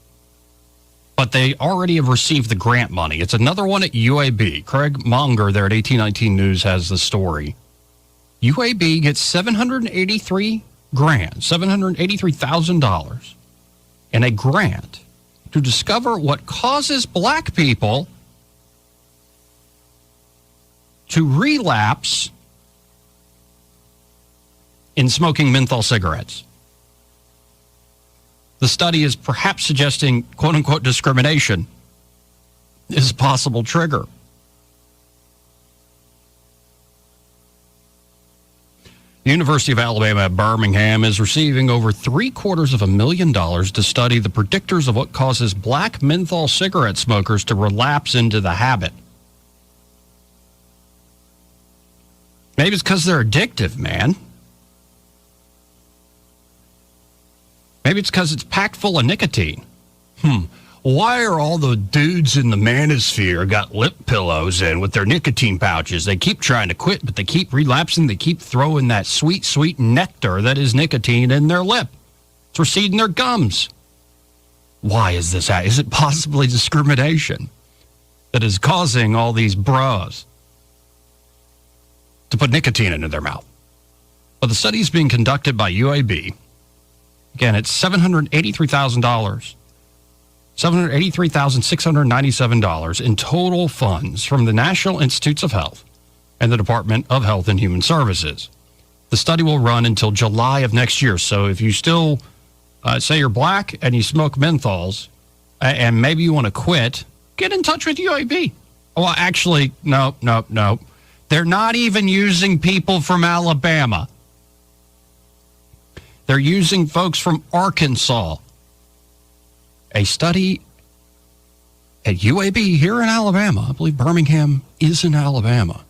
but they already have received the grant money. It's another one at UAB. Craig Monger there at 1819 News has the story. UAB gets $783,000 in a grant to discover what causes black people to relapse in smoking menthol cigarettes. The study is perhaps suggesting, quote-unquote, discrimination is a possible trigger. The University of Alabama at Birmingham is receiving over $750,000 to study the predictors of what causes black menthol cigarette smokers to relapse into the habit. Maybe it's because they're addictive, man. Maybe it's because it's packed full of nicotine. Why are all the dudes in the manosphere got lip pillows in with their nicotine pouches? They keep trying to quit, but they keep relapsing. They keep throwing that sweet, sweet nectar that is nicotine in their lip. It's receding their gums. Why is this? Is it possibly discrimination that is causing all these bros to put nicotine into their mouth? Well, the study is being conducted by UAB. Again, it's $783,000. $783,697 in total funds from the National Institutes of Health and the Department of Health and Human Services. The study will run until July of next year. So if you still say you're black and you smoke menthols and maybe you want to quit, get in touch with UAB. Well, actually, no. They're not even using people from Alabama. They're using folks from Arkansas. A study at UAB here in Alabama, I believe Birmingham is in Alabama,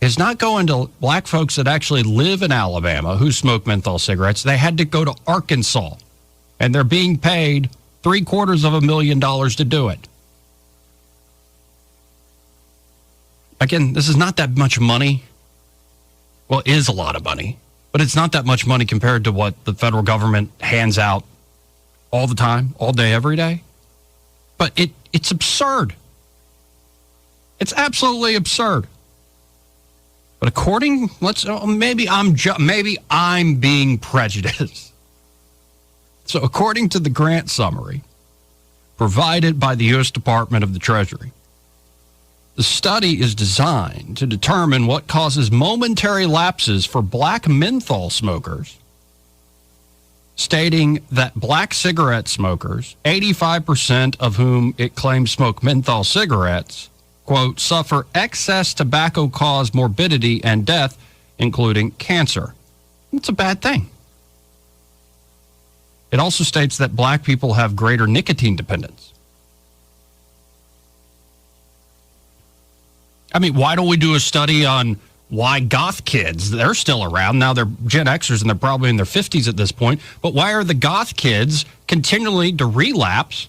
is not going to black folks that actually live in Alabama who smoke menthol cigarettes. They had to go to Arkansas, and they're being paid $750,000 to do it. Again, this is not that much money. Well, it is a lot of money, but it's not that much money compared to what the federal government hands out all the time, all day, every day. But it's absurd. It's absolutely absurd. But according, maybe I'm being prejudiced. So according to the grant summary provided by the U.S. Department of the Treasury, the study is designed to determine what causes momentary lapses for black menthol smokers, stating that black cigarette smokers, 85% of whom it claims smoke menthol cigarettes, quote, suffer excess tobacco-caused morbidity and death, including cancer. It's a bad thing. It also states that black people have greater nicotine dependence. I mean, why don't we do a study on why goth kids, they're still around. Now they're Gen Xers and they're probably in their 50s at this point. But why are the goth kids continually to relapse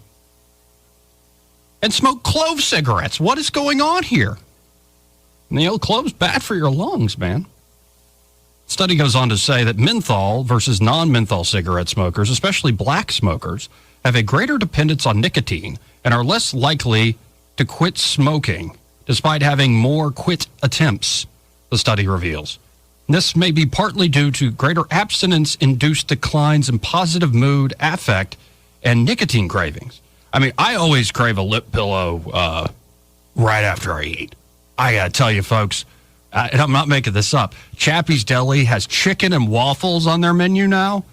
and smoke clove cigarettes? What is going on here? And the old clove's bad for your lungs, man. The study goes on to say that menthol versus non-menthol cigarette smokers, especially black smokers, have a greater dependence on nicotine and are less likely to quit smoking, despite having more quit attempts, the study reveals. This may be partly due to greater abstinence-induced declines in positive mood, affect, and nicotine cravings. I mean, I always crave a lip pillow right after I eat. I got to tell you, folks, and I'm not making this up, Chappie's Deli has chicken and waffles on their menu now,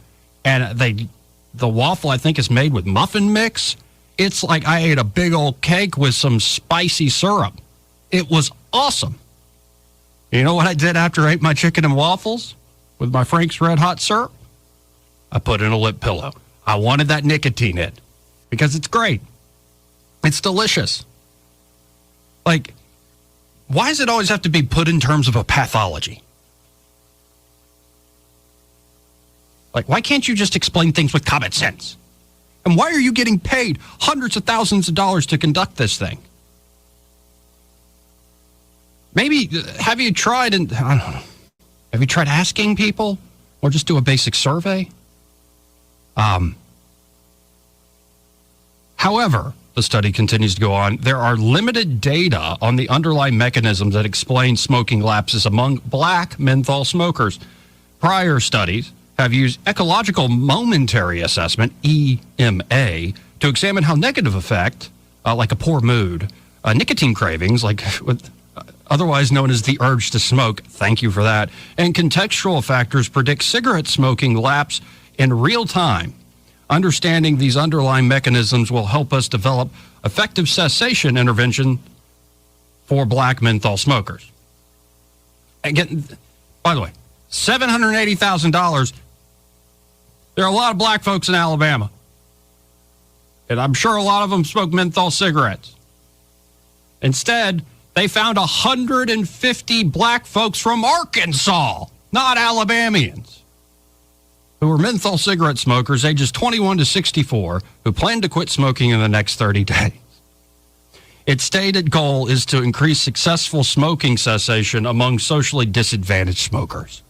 and the waffle, I think, is made with muffin mix. It's like I ate a big old cake with some spicy syrup. It was awesome. You know what I did after I ate my chicken and waffles with my Frank's Red Hot syrup? I put in a lip pillow. I wanted that nicotine in because it's great. It's delicious. Like, why does it always have to be put in terms of a pathology? Like, why can't you just explain things with common sense? And why are you getting paid hundreds of thousands of dollars to conduct this thing? Maybe, have you tried, I don't know, have you tried asking people or just do a basic survey? However, the study continues to go on, there are limited data on the underlying mechanisms that explain smoking lapses among black menthol smokers. Prior studies have used ecological momentary assessment, EMA, to examine how negative effect, like a poor mood, nicotine cravings, like with otherwise known as the urge to smoke, thank you for that, and contextual factors predict cigarette smoking lapse in real time. Understanding these underlying mechanisms will help us develop effective cessation intervention for black menthol smokers. Again, by the way, $780,000. There are a lot of black folks in Alabama. And I'm sure a lot of them smoke menthol cigarettes. Instead, they found 150 black folks from Arkansas, not Alabamians, who were menthol cigarette smokers ages 21 to 64 who plan to quit smoking in the next 30 days. Its stated goal is to increase successful smoking cessation among socially disadvantaged smokers.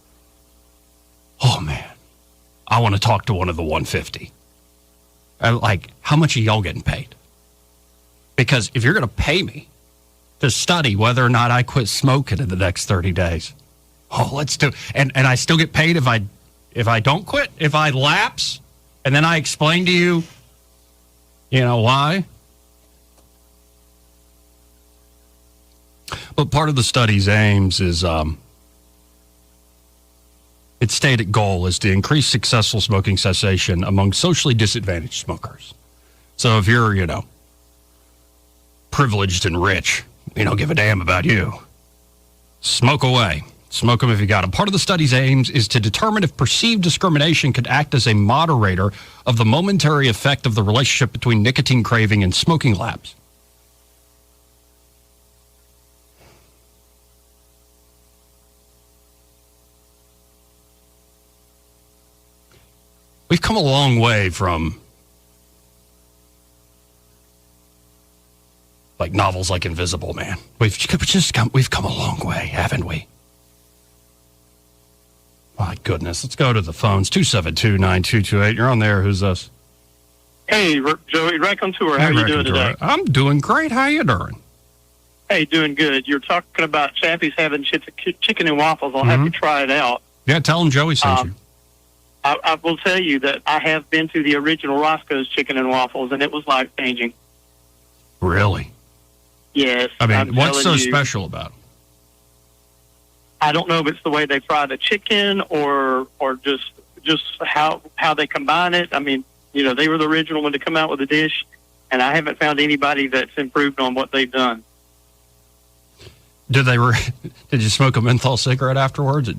Oh, man. I want to talk to one of the 150. Like, how much are y'all getting paid? Because if you're going to pay me to study whether or not I quit smoking in the next 30 days, let's do it. And I still get paid if I don't quit, if I lapse, and then I explain to you, why. But part of the study's aims is its stated goal is to increase successful smoking cessation among socially disadvantaged smokers. So if you're, privileged and rich, we don't give a damn about you. Smoke away. Smoke them if you got them. Part of the study's aims is to determine if perceived discrimination could act as a moderator of the momentary effect of the relationship between nicotine craving and smoking lapse. We've come a long way from like novels like Invisible Man. We've come a long way, haven't we? My goodness. Let's go to the phones. 272-9228. You're on there. Who's this? Hey, Joey, Raccoon Tour. How are you doing today? I'm doing great. How you doing? Hey, doing good. You're talking about Chappie's having chicken and waffles. I'll have to try it out. Yeah, tell them Joey sent you. I will tell you that I have been to the original Roscoe's Chicken and Waffles, and it was life-changing. Really? Yes. I mean, what's so special about it? I don't know if it's the way they fry the chicken or just how they combine it. I mean, they were the original when they come out with a dish, and I haven't found anybody that's improved on what they've done. Did you smoke a menthol cigarette afterwards?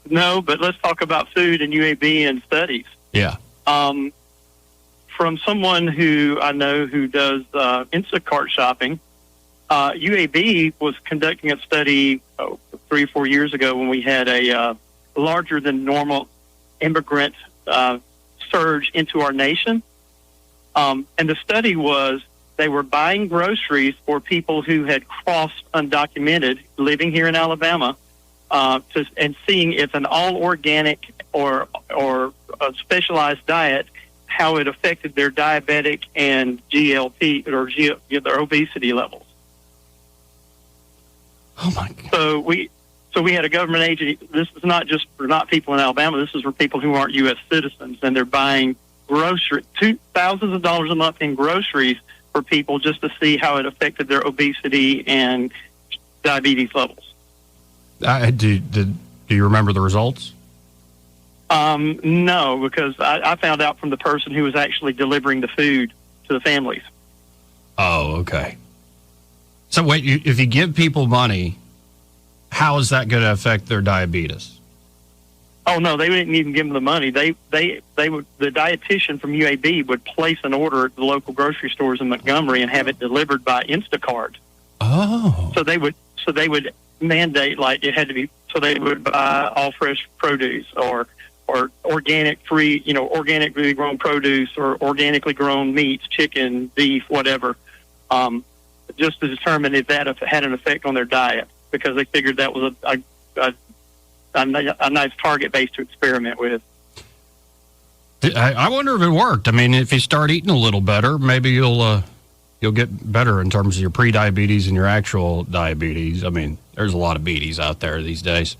No, but let's talk about food and UAB and studies. Yeah. From someone who I know who does Instacart shopping, UAB was conducting a study 3 or 4 years ago when we had a larger than normal immigrant surge into our nation. And the study was they were buying groceries for people who had crossed undocumented living here in Alabama. And seeing if an all-organic or a specialized diet, how it affected their diabetic and GLP or their obesity levels. Oh my God! So we had a government agency. This is not just for not people in Alabama. This is for people who aren't U.S. citizens, and they're buying thousands of dollars a month in groceries for people just to see how it affected their obesity and diabetes levels. Do you remember the results? No, because I found out from the person who was actually delivering the food to the families. Oh, okay. So wait, if you give people money, how is that going to affect their diabetes? Oh no, they didn't even give them the money. They would, the dietitian from UAB would place an order at the local grocery stores in Montgomery and have it delivered by Instacart. Oh. So they would mandate like it had to be, so they would buy all fresh produce or organic free, organically grown produce or organically grown meats, chicken, beef, whatever, just to determine if that had an effect on their diet, because they figured that was a nice target base to experiment with. I wonder if it worked. I mean, if you start eating a little better, maybe you'll get better in terms of your pre-diabetes and your actual diabetes. I mean, there's a lot of beaties out there these days.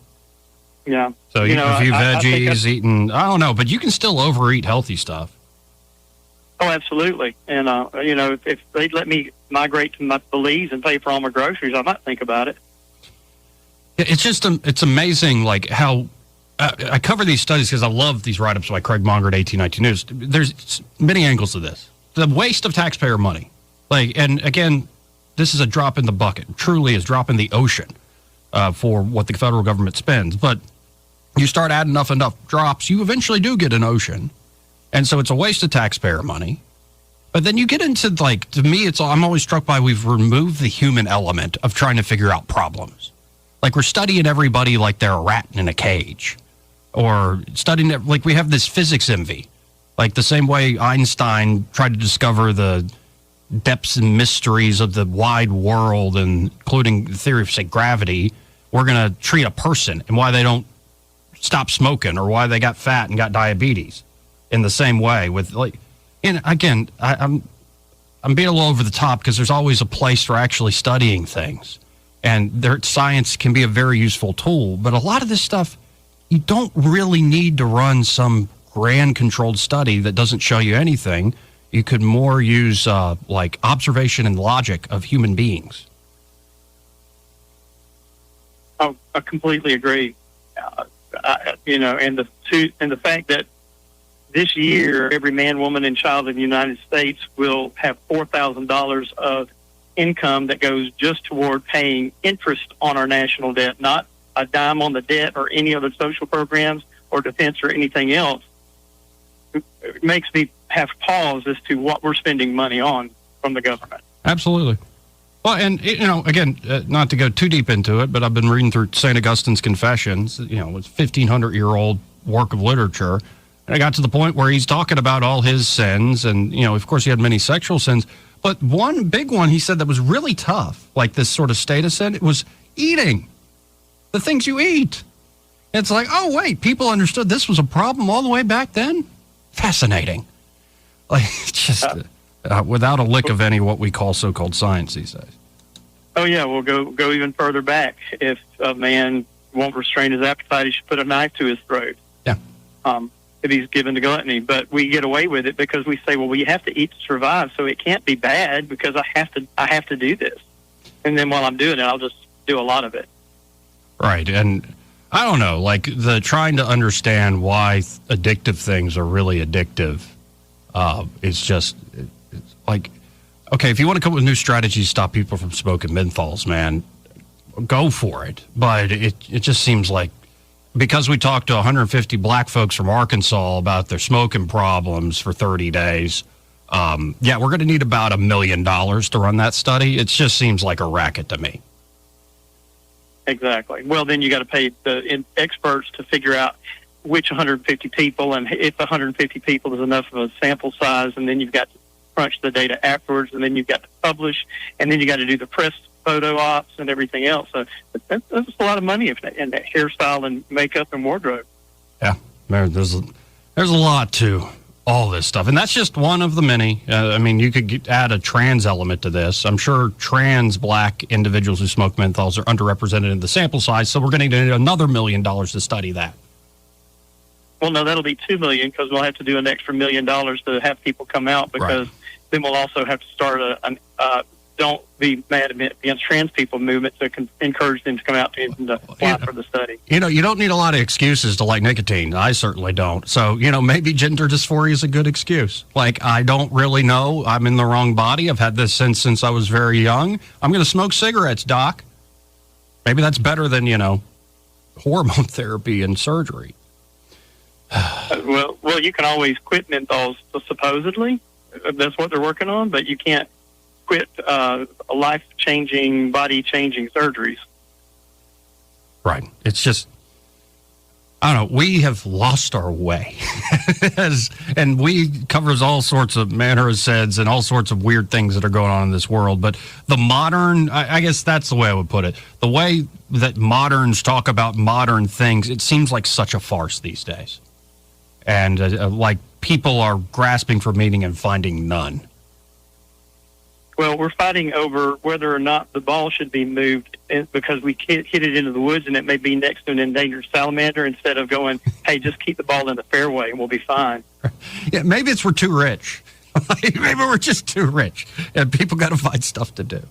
Yeah. So if you veggies eating, I don't know, but you can still overeat healthy stuff. Oh, absolutely. And, if they'd let me migrate to Belize and pay for all my groceries, I might think about it. It's just, it's amazing, like how I cover these studies because I love these write-ups by Craig Monger at 1819 News. There's many angles to this. The waste of taxpayer money. And again, this is a drop in the bucket. It truly is a drop in the ocean for what the federal government spends. But You start adding enough drops, you eventually do get an ocean. And so it's a waste of taxpayer money. But then you get into, like, to me, I'm always struck by we've removed the human element of trying to figure out problems. Like, we're studying everybody like they're a rat in a cage. Or studying it like we have this physics envy. Like the same way Einstein tried to discover the depths and mysteries of the wide world, and including the theory of, say, gravity, we're going to treat a person and why they don't stop smoking or why they got fat and got diabetes in the same way with, like, and again, I'm being a little over the top because there's always a place for actually studying things, and science can be a very useful tool. But a lot of this stuff, you don't really need to run some grand controlled study that doesn't show you anything. You could more use like observation and logic of human beings. Oh, I completely agree. And the fact that this year every man, woman, and child in the United States will have $4,000 of income that goes just toward paying interest on our national debt, not a dime on the debt or any other social programs or defense or anything else. It makes me have pause as to what we're spending money on from the government. Absolutely. Well, and, again, not to go too deep into it, but I've been reading through St. Augustine's Confessions. It's 1,500-year-old work of literature. And I got to the point where he's talking about all his sins. And, of course, he had many sexual sins. But one big one he said that was really tough, like this sort of status sin, it was eating. The things you eat. It's like, oh, wait, people understood this was a problem all the way back then? Fascinating. Like, just without a lick of any what we call so-called science these days. Oh, yeah, we'll go even further back. If a man won't restrain his appetite, he should put a knife to his throat. Yeah. If he's given to gluttony. But we get away with it because we say, well, we have to eat to survive, so it can't be bad because I have to do this. And then while I'm doing it, I'll just do a lot of it. Right. And I don't know, like the trying to understand why addictive things are really addictive. It's like, okay, if you want to come up with new strategies to stop people from smoking menthols, man, go for it. But it just seems like, because we talked to 150 black folks from Arkansas about their smoking problems for 30 days, we're going to need about $1 million to run that study. It just seems like a racket to me. Exactly. Well, then you got to pay the experts to figure out which 150 people, and if 150 people is enough of a sample size, and then you've got to crunch the data afterwards, and then you've got to publish, and then you got to do the press photo ops and everything else. So that's a lot of money in that hairstyle and makeup and wardrobe. Yeah, there's a lot to all this stuff, and that's just one of the many. You could add a trans element to this. I'm sure trans black individuals who smoke menthols are underrepresented in the sample size, so we're going to need another $1 million to study that. Well, no, that'll be $2 million because we'll have to do an extra $1 million to have people come out, because then we'll also have to start a don't be mad against trans people movement to encourage them to come out and apply for the study. You don't need a lot of excuses to like nicotine. I certainly don't. So, maybe gender dysphoria is a good excuse. Like, I don't really know. I'm in the wrong body. I've had this since I was very young. I'm going to smoke cigarettes, doc. Maybe that's better than, hormone therapy and surgery. Well, you can always quit menthols, supposedly. That's what they're working on, but you can't quit life-changing, body-changing surgeries. Right. It's just, I don't know, we have lost our way. And weed covers all sorts of manner of sins and all sorts of weird things that are going on in this world. But the modern, I guess that's the way I would put it, the way that moderns talk about modern things, it seems like such a farce these days. And like people are grasping for meaning and finding none. Well, we're fighting over whether or not the ball should be moved because we can't hit it into the woods and it may be next to an endangered salamander, instead of going, hey, just keep the ball in the fairway and we'll be fine. Yeah, maybe we're too rich. Maybe we're just too rich and people got to find stuff to do.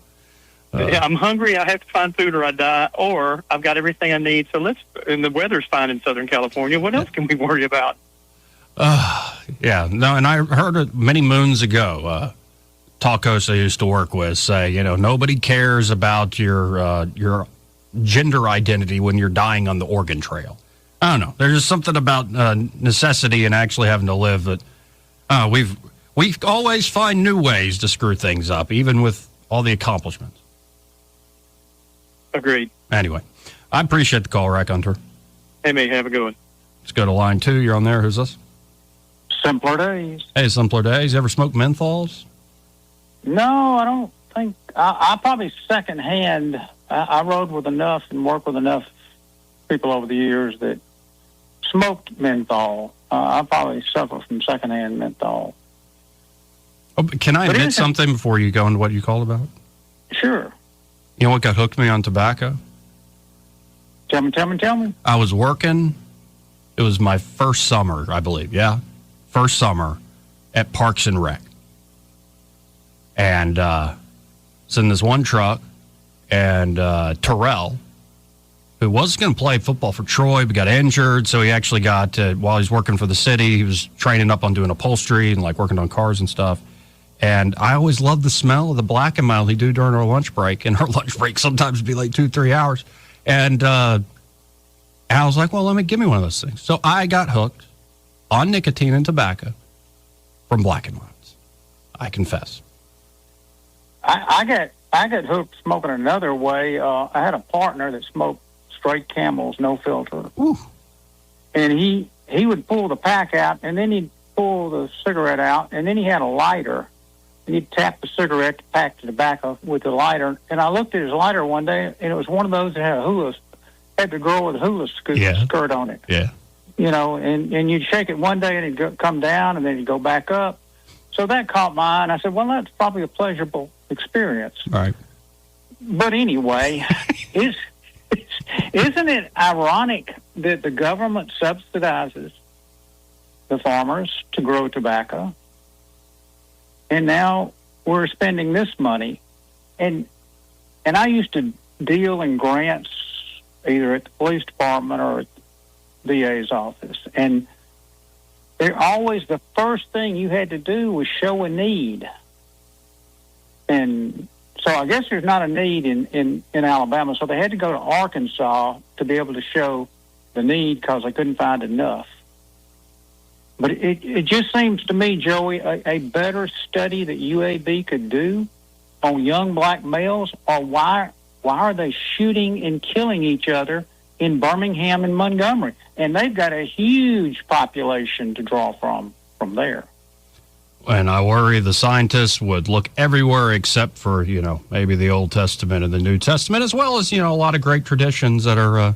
Yeah, I'm hungry. I have to find food or I die, or I've got everything I need. So and the weather's fine in Southern California. What else can we worry about? And I heard it many moons ago. Talkos I used to work with say, nobody cares about your gender identity when you're dying on the Oregon Trail. I don't know. There's just something about necessity and actually having to live that we always find new ways to screw things up, even with all the accomplishments. Agreed. Anyway, I appreciate the call, Rack Hunter. Hey, mate, have a good one. Let's go to line 2. You're on there. Who's this? Simpler Days. Hey, Simpler Days. You ever smoke menthols? No, I don't think. I probably secondhand. I rode with enough and worked with enough people over the years that smoked menthol. I probably suffer from secondhand menthol. Oh, can I admit something before you go into what you called about? Sure. You know what got hooked me on tobacco? Tell me. I was working. It was my first summer, I believe. Yeah. First summer at Parks and Rec. And it's in this one truck. And Terrell, who was going to play football for Troy, but got injured. So he actually got, while he's working for the city, he was training up on doing upholstery and like working on cars and stuff. And I always loved the smell of the Black and Mild he do during our lunch break. And our lunch break sometimes would be like 2-3 hours. And I was like, well, give me one of those things. So I got hooked on nicotine and tobacco from Black and Milds. I confess. I got hooked smoking another way. I had a partner that smoked straight Camels, no filter. Ooh. And he would pull the pack out, and then he'd pull the cigarette out, and then he had a lighter. And he'd tap the cigarette pack to tobacco with the lighter. And I looked at his lighter one day, and it was one of those that had the girl with a hula skirt on it. Yeah. You know, and you'd shake it one day, and it'd come down, and then it'd go back up. So that caught my eye, and I said, well, that's probably a pleasurable experience. Right. But anyway, isn't it ironic that the government subsidizes the farmers to grow tobacco? And now we're spending this money. And I used to deal in grants either at the police department or at the DA's office. And they're always the first thing you had to do was show a need. And so I guess there's not a need in Alabama. So they had to go to Arkansas to be able to show the need because they couldn't find enough. But it just seems to me, Joey, a better study that UAB could do on young black males, or why are they shooting and killing each other in Birmingham and Montgomery? And they've got a huge population to draw from there. And I worry the scientists would look everywhere except for, maybe the Old Testament and the New Testament, as well as, a lot of great traditions that are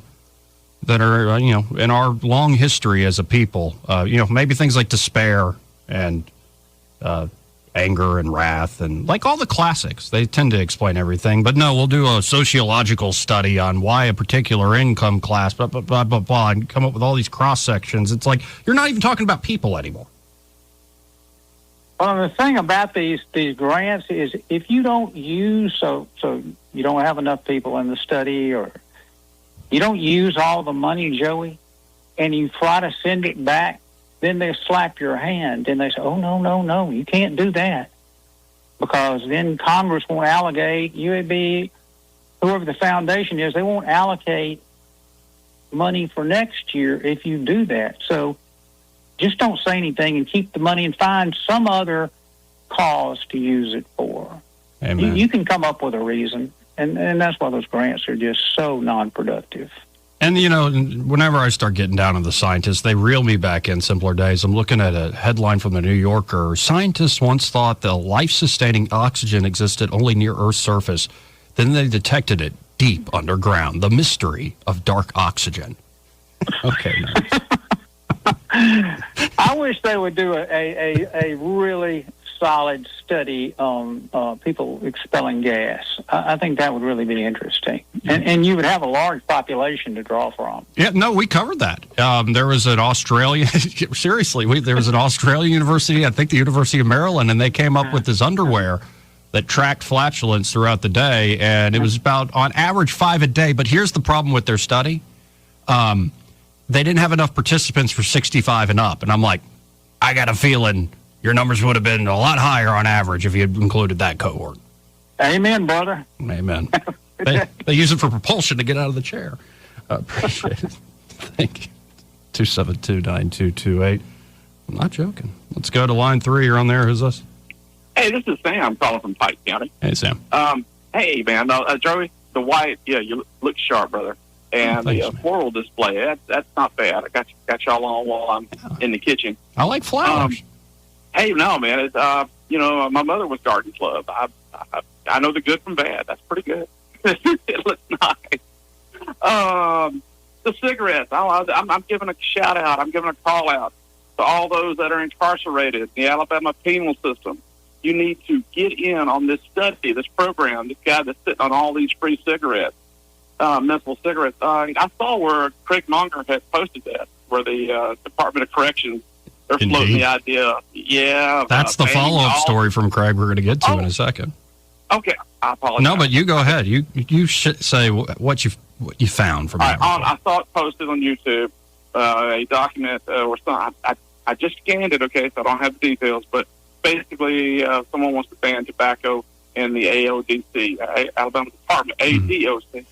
in our long history as a people. Maybe things like despair and anger and wrath and like all the classics. They tend to explain everything. But no, we'll do a sociological study on why a particular income class, blah, blah, blah, blah, blah, and come up with all these cross sections. It's like you're not even talking about people anymore. Well, the thing about these grants is if you don't use, so you don't have enough people in the study, or you don't use all the money, Joey, and you try to send it back, then they slap your hand and they say, oh, no, you can't do that. Because then Congress won't allocate, UAB, whoever the foundation is, they won't allocate money for next year if you do that. So just don't say anything and keep the money and find some other cause to use it for. Amen. You can come up with a reason, and that's why those grants are just so non-productive. And, whenever I start getting down on the scientists, they reel me back in. Simpler Days. I'm looking at a headline from the New Yorker. Scientists once thought that life-sustaining oxygen existed only near Earth's surface. Then they detected it deep underground. The mystery of dark oxygen. Okay, nice. I wish they would do a really solid study on people expelling gas. I think that would really be interesting. And you would have a large population to draw from. Yeah, no, we covered that. There was an Australian, seriously, there was an Australian university, I think the University of Maryland, and they came up with this underwear that tracked flatulence throughout the day, and it was about, on average, 5 a day. But here's the problem with their study. They didn't have enough participants for 65 and up. And I'm like, I got a feeling your numbers would have been a lot higher on average if you had included that cohort. Amen, brother. Amen. They use it for propulsion to get out of the chair. Appreciate it. Thank you. 272-9228. I'm not joking. Let's go to line 3. You're on there. Who's this? Hey, this is Sam calling from Pike County. Hey, Sam. Hey, man, Joey, the white, you look sharp, brother. And the floral display, that's not bad. I got y'all on while I'm in the kitchen. I like flowers. Hey, no, man, it's, my mother was garden club. I know the good from bad. That's pretty good. It looks nice. The cigarettes, I'm giving a shout out. I'm giving a call out to all those that are incarcerated in the Alabama penal system. You need to get in on this study, this program, this guy that's sitting on all these free cigarettes, menthol cigarettes. I saw where Craig Monger had posted that, where the Department of Corrections, they're floating the idea. Yeah. That's the follow-up story from Craig we're going to get to in a second. Okay, I apologize. No, but you go ahead. You should say what you found from that. I saw it posted on YouTube, a document or something. I just scanned it, okay, so I don't have the details, but basically someone wants to ban tobacco in the AODC, Alabama Department, ADOC.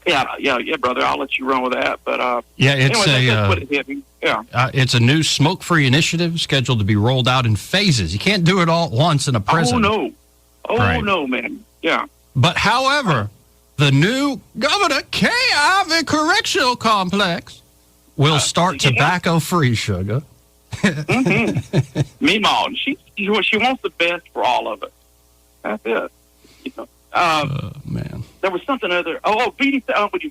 Yeah, brother, I'll let you run with that. But it's anyway, that's what it hit me. Yeah. It's a new smoke-free initiative scheduled to be rolled out in phases. You can't do it all at once in a prison. No, man. Yeah. But however, the new Governor Kay Ivey Correctional Complex will start tobacco-free, sugar. Meemaw, she wants the best for all of it. That's it. Man. There was something other. When you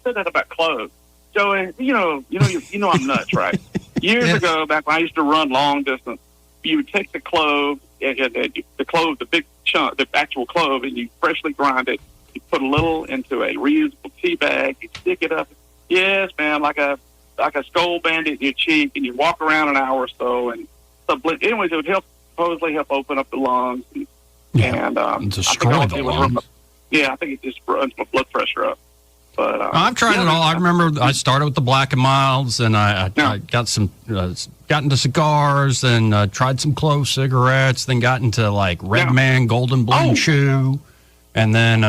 said that about cloves, Joey, you know I'm nuts, right? Years ago, back when I used to run long distance, you would take the clove, the big chunk, the actual clove, and you freshly grind it. You put a little into a reusable tea bag. You stick it up. Yes, man, like a skull bandit in your cheek, and you walk around an hour or so. And anyways, it would supposedly help open up the lungs and destroy the lungs. I think it just runs my blood pressure up. But I've tried it all. I remember I started with the Black and Milds, and I got into cigars, then tried some clove cigarettes, then got into like Red Man Golden Blend Chew, and then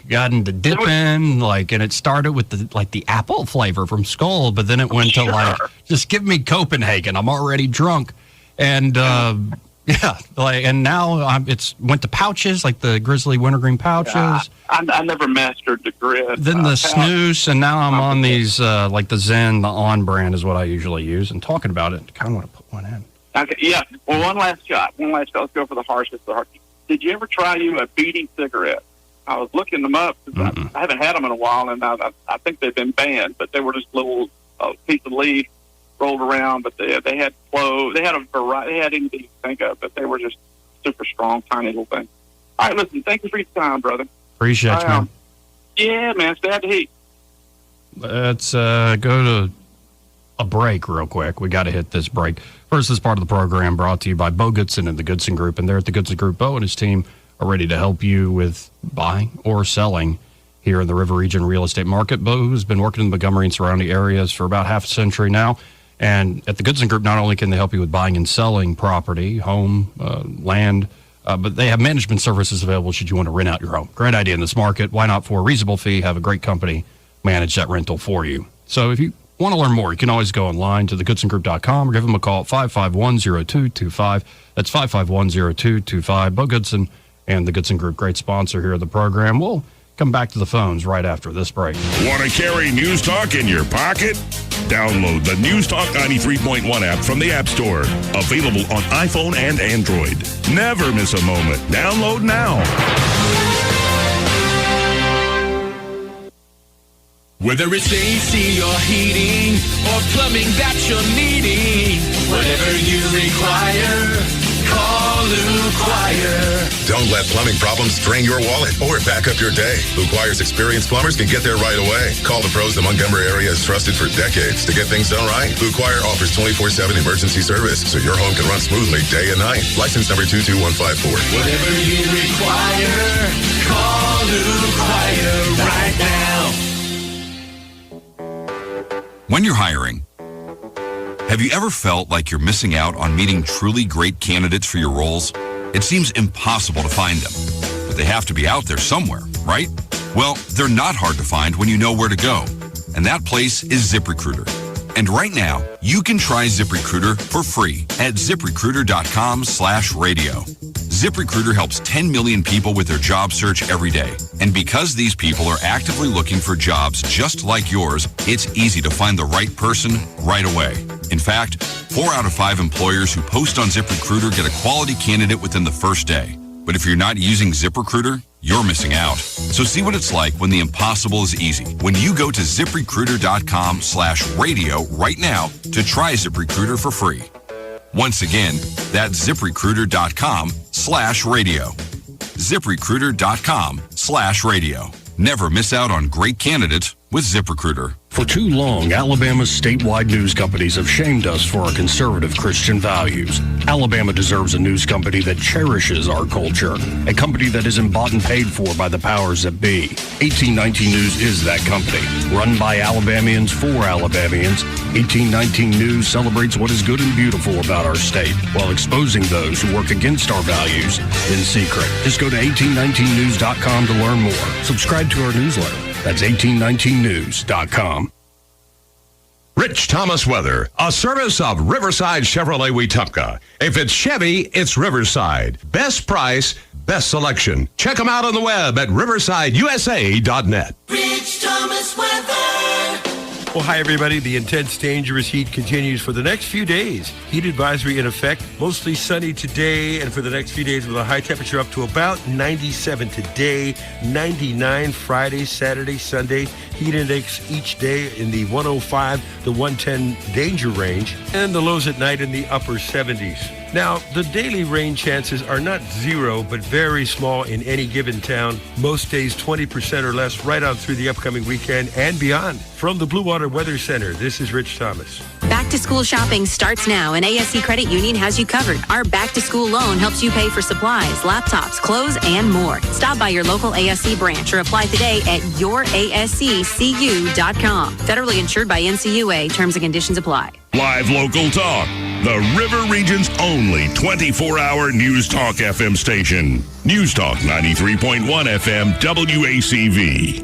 got into dipping, and it started with the apple flavor from Skull, but then it went to just give me Copenhagen. I'm already drunk, and and now it's went to pouches, like the Grizzly Wintergreen pouches. I never mastered the grit. Then the snooze, and now I'm on these, like the Zen, the On brand is what I usually use. And talking about it, I kind of want to put one in. Okay, yeah. Well, one last shot. Let's go for the harshest. Did you ever try a beady cigarette? I was looking them up. I haven't had them in a while, and I think they've been banned, but they were just little piece of leaf rolled around, but they had clove. They had a variety. They had anything you think of, but they were just super strong, tiny little things. All right, listen, thank you for your time, brother. Appreciate you, man. Yeah, man, stay out the heat. Let's go to a break real quick. We got to hit this break. First, this part of the program brought to you by Bo Goodson and the Goodson Group. And there at the Goodson Group, Bo and his team are ready to help you with buying or selling here in the River Region real estate market. Bo has been working in the Montgomery and surrounding areas for about half a century now. And at the Goodson Group, not only can they help you with buying and selling property, home, land, but they have management services available should you want to rent out your home. Great idea in this market. Why not, for a reasonable fee, have a great company manage that rental for you? So if you want to learn more, you can always go online to thegoodsongroup.com or give them a call at 551-0225. That's 551-0225. Bo Goodson and the Goodson Group, great sponsor here of the program. We'll come back to the phones right after this break. Want to carry News Talk in your pocket? Download the News Talk 93.1 app from the App Store. Available on iPhone and Android. Never miss a moment. Download now. Whether it's AC or heating or plumbing that you're needing, whatever you require, call Lou Quire. Don't let plumbing problems drain your wallet or back up your day. Lou Quire's experienced plumbers can get there right away. Call the pros the Montgomery area has trusted for decades to get things done right. Lou Quire offers 24/7 emergency service so your home can run smoothly day and night. License number 22154. Whatever you require, call Lou Quire right now. When you're hiring, have you ever felt like you're missing out on meeting truly great candidates for your roles? It seems impossible to find them, but they have to be out there somewhere, right? Well, they're not hard to find when you know where to go, and that place is ZipRecruiter. And right now, you can try ZipRecruiter for free at ZipRecruiter.com/radio. ZipRecruiter helps 10 million people with their job search every day. And because these people are actively looking for jobs just like yours, it's easy to find the right person right away. In fact, 4 out of 5 employers who post on ZipRecruiter get a quality candidate within the first day. But if you're not using ZipRecruiter, you're missing out. So see what it's like when the impossible is easy. When you go to ZipRecruiter.com/radio right now to try ZipRecruiter for free. Once again, that's ZipRecruiter.com/radio. ZipRecruiter.com/radio. Never miss out on great candidates with ZipRecruiter. For too long, Alabama's statewide news companies have shamed us for our conservative Christian values. Alabama deserves a news company that cherishes our culture, a company that isn't bought and paid for by the powers that be. 1819 News is that company. Run by Alabamians for Alabamians, 1819 News celebrates what is good and beautiful about our state while exposing those who work against our values in secret. Just go to 1819news.com to learn more. Subscribe to our newsletter. That's 1819news.com. Rich Thomas Weather, a service of Riverside Chevrolet Wetumpka. If it's Chevy, it's Riverside. Best price, best selection. Check them out on the web at riversideusa.net. Rich Thomas Weather. Well, hi, everybody. The intense, dangerous heat continues for the next few days. Heat advisory in effect. Mostly sunny today and for the next few days with a high temperature up to about 97 today, 99 Friday, Saturday, Sunday. Heat index each day in the 105 to 110 danger range, and the lows at night in the upper 70s. Now, the daily rain chances are not zero, but very small in any given town. Most days 20% or less right on through the upcoming weekend and beyond. From the Blue Water Weather Center, this is Rich Thomas. Back to school shopping starts now, and ASC Credit Union has you covered. Our back to school loan helps you pay for supplies, laptops, clothes, and more. Stop by your local ASC branch or apply today at yourasccu.com. Federally insured by NCUA. Terms and conditions apply. Live local talk. The River Region's only 24-hour News Talk FM station. News Talk 93.1 FM WACV.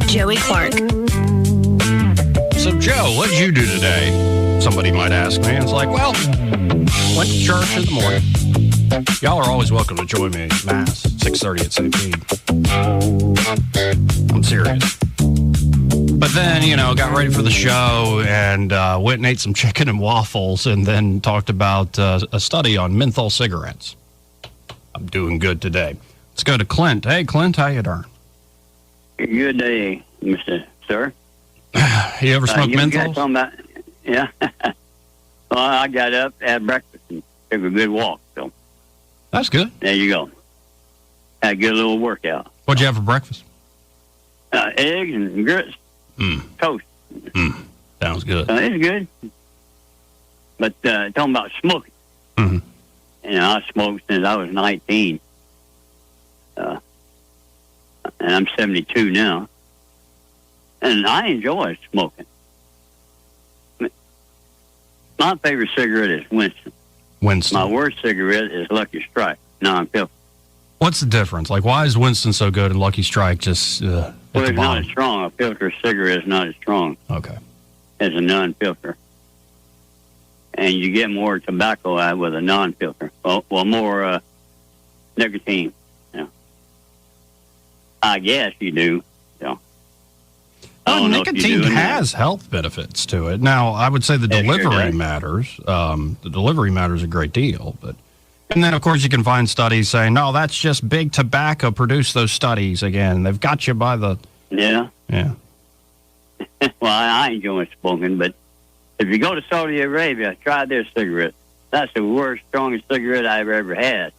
Joey Clark. So, Joe, what did you do today? Somebody might ask me. It's like, well, went to church in the morning. Y'all are always welcome to join me at Mass, 6:30 at St. Pete. I'm serious. But then, got ready for the show and went and ate some chicken and waffles and then talked about a study on menthol cigarettes. I'm doing good today. Let's go to Clint. Hey, Clint, how you doing? Good day, Mr. Sir. You ever smoke menthol? Yeah. Well, I got up, had breakfast, and took a good walk. So that's good. There you go. Had a good little workout. What'd you have for breakfast? Eggs and grits. Toast. Sounds good. It's good. But talking about smoking. Mm-hmm. I smoked since I was 19. And I'm 72 now. And I enjoy smoking. My favorite cigarette is Winston. Winston. My worst cigarette is Lucky Strike, non-filter. What's the difference? Like, why is Winston so good and Lucky Strike just at Well, the it's not bottom? as strong. A filter cigarette is not as strong. Okay. As a non-filter. And you get more tobacco out with a non-filter. Well, more nicotine. I guess you do. Nicotine has health benefits to it. Now, I would say the delivery matters. The delivery matters a great deal. And then, of course, you can find studies saying, no, that's just big tobacco produced those studies again. They've got you by the... Yeah. Yeah. Well, I enjoy smoking, but if you go to Saudi Arabia, try their cigarette. That's the worst, strongest cigarette I've ever had.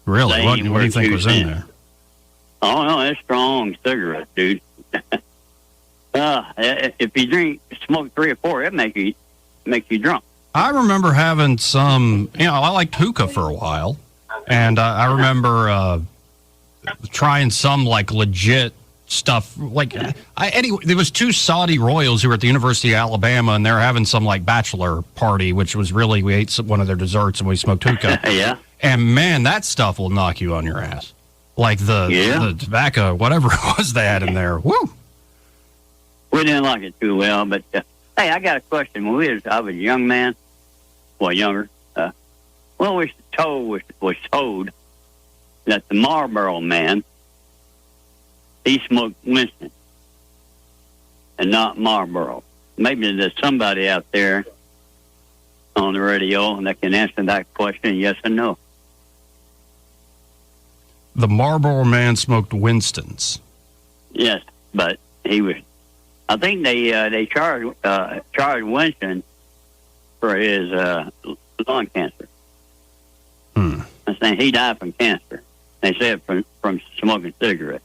Really? What do you think was in there? Oh, no, it's strong cigarette, dude. If you smoke 3 or 4, it makes you drunk. I remember having some, I liked hookah for a while. And I remember trying some like legit stuff. Like, anyway, there was 2 Saudi royals who were at the University of Alabama, and they were having some like bachelor party, which was really, we ate one of their desserts and we smoked hookah. Yeah. And man, that stuff will knock you on your ass. Like the tobacco, whatever it was they had in there. Woo! We didn't like it too well, but hey, I got a question. When I was a young man, well, younger. We was told that the Marlboro man, he smoked Winston and not Marlboro. Maybe there's somebody out there on the radio that can answer that question, yes or no. The Marlboro man smoked Winston's. Yes, but he was. I think they charged Winston for his lung cancer. I'm saying he died from cancer. They said from smoking cigarettes.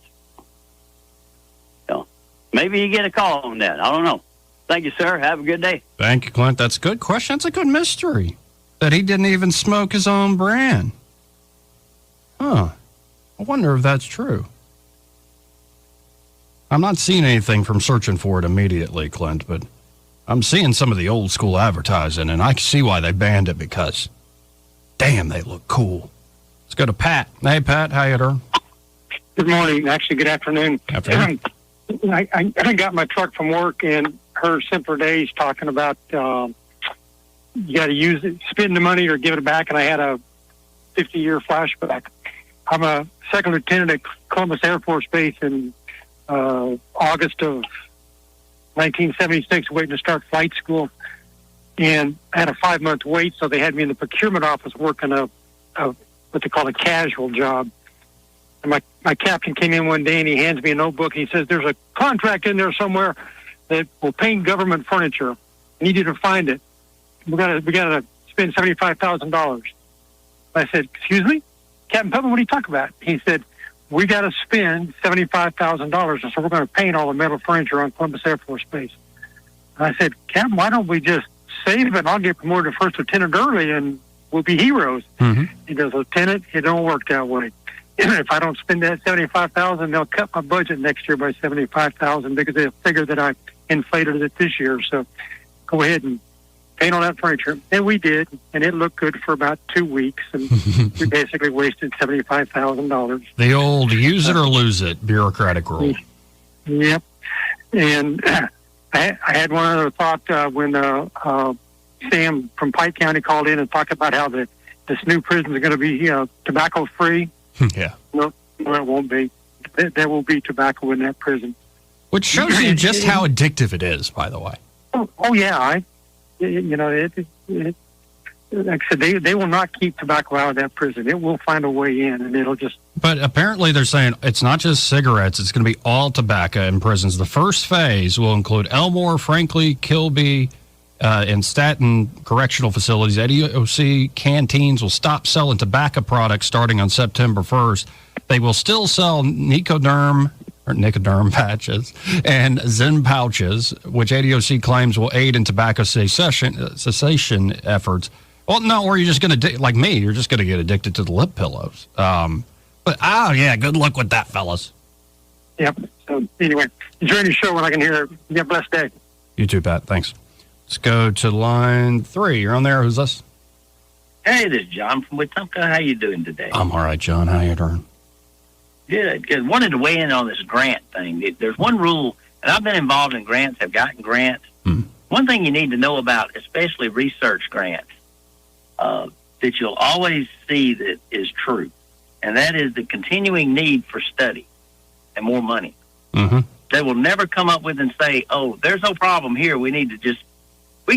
So maybe you get a call on that. I don't know. Thank you, sir. Have a good day. Thank you, Clint. That's a good question. That's a good mystery. That he didn't even smoke his own brand. Huh. I wonder if that's true. I'm not seeing anything from searching for it immediately, Clint, but I'm seeing some of the old school advertising, and I can see why they banned it because, damn, they look cool. Let's go to Pat. Hey, Pat, how you doing? Good morning. Actually, good afternoon. Afternoon. I got my truck from work and heard Simpler Days talking about you got to use it, spend the money or give it back, and I had a 50-year flashback. I'm a second lieutenant at Columbus Air Force Base in August of 1976, waiting to start flight school. And I had a 5-month wait, so they had me in the procurement office working a what they call a casual job. And my captain came in one day and he hands me a notebook and he says, "There's a contract in there somewhere that will paint government furniture. I need you to find it. We gotta spend $75,000." I said, "Excuse me, Captain Pepper, what are you talking about?" He said, "We got to spend $75,000, and so we're going to paint all the metal furniture on Columbus Air Force Base." And I said, "Captain, why don't we just save it and I'll get promoted to first lieutenant early and we'll be heroes?" He goes, "Lieutenant, it don't work that way. If I don't spend that $75,000, they'll cut my budget next year by $75,000 because they'll figure that I inflated it this year. So go ahead and paint all that furniture." And we did, and it looked good for about 2 weeks, and we basically wasted $75,000. The old use it or lose it bureaucratic rule. Yep. And I had one other thought when Sam from Pike County called in and talked about how this new prison is going to be tobacco-free. Yeah. No, it won't be. There will be tobacco in that prison. Which shows you just how addictive it is, by the way. Oh yeah. Like I said, they will not keep tobacco out of that prison. It will find a way in, and it'll just... But apparently they're saying it's not just cigarettes. It's going to be all tobacco in prisons. The first phase will include Elmore, Franklin, Kilby, and Staten correctional facilities. ADOC canteens will stop selling tobacco products starting on September 1st. They will still sell Nicoderm patches and Zen pouches, which ADOC claims will aid in tobacco cessation efforts. Well, no, or you're just going to, like me, you're just going to get addicted to the lip pillows. Yeah, good luck with that, fellas. Yep. So anyway, enjoy your show when I can hear it. You have a blessed day. You too, Pat. Thanks. Let's go to line 3. You're on there. Who's this? Hey, this is John from Wetumpka. How you doing today? I'm all right, John. How you doing? Good. Wanted to weigh in on this grant thing. There's one rule, and I've been involved in grants. I've gotten grants. One thing you need to know about, especially research grants, that you'll always see that is true, and that is the continuing need for study and more money. They will never come up with and say, "Oh, there's no problem here. We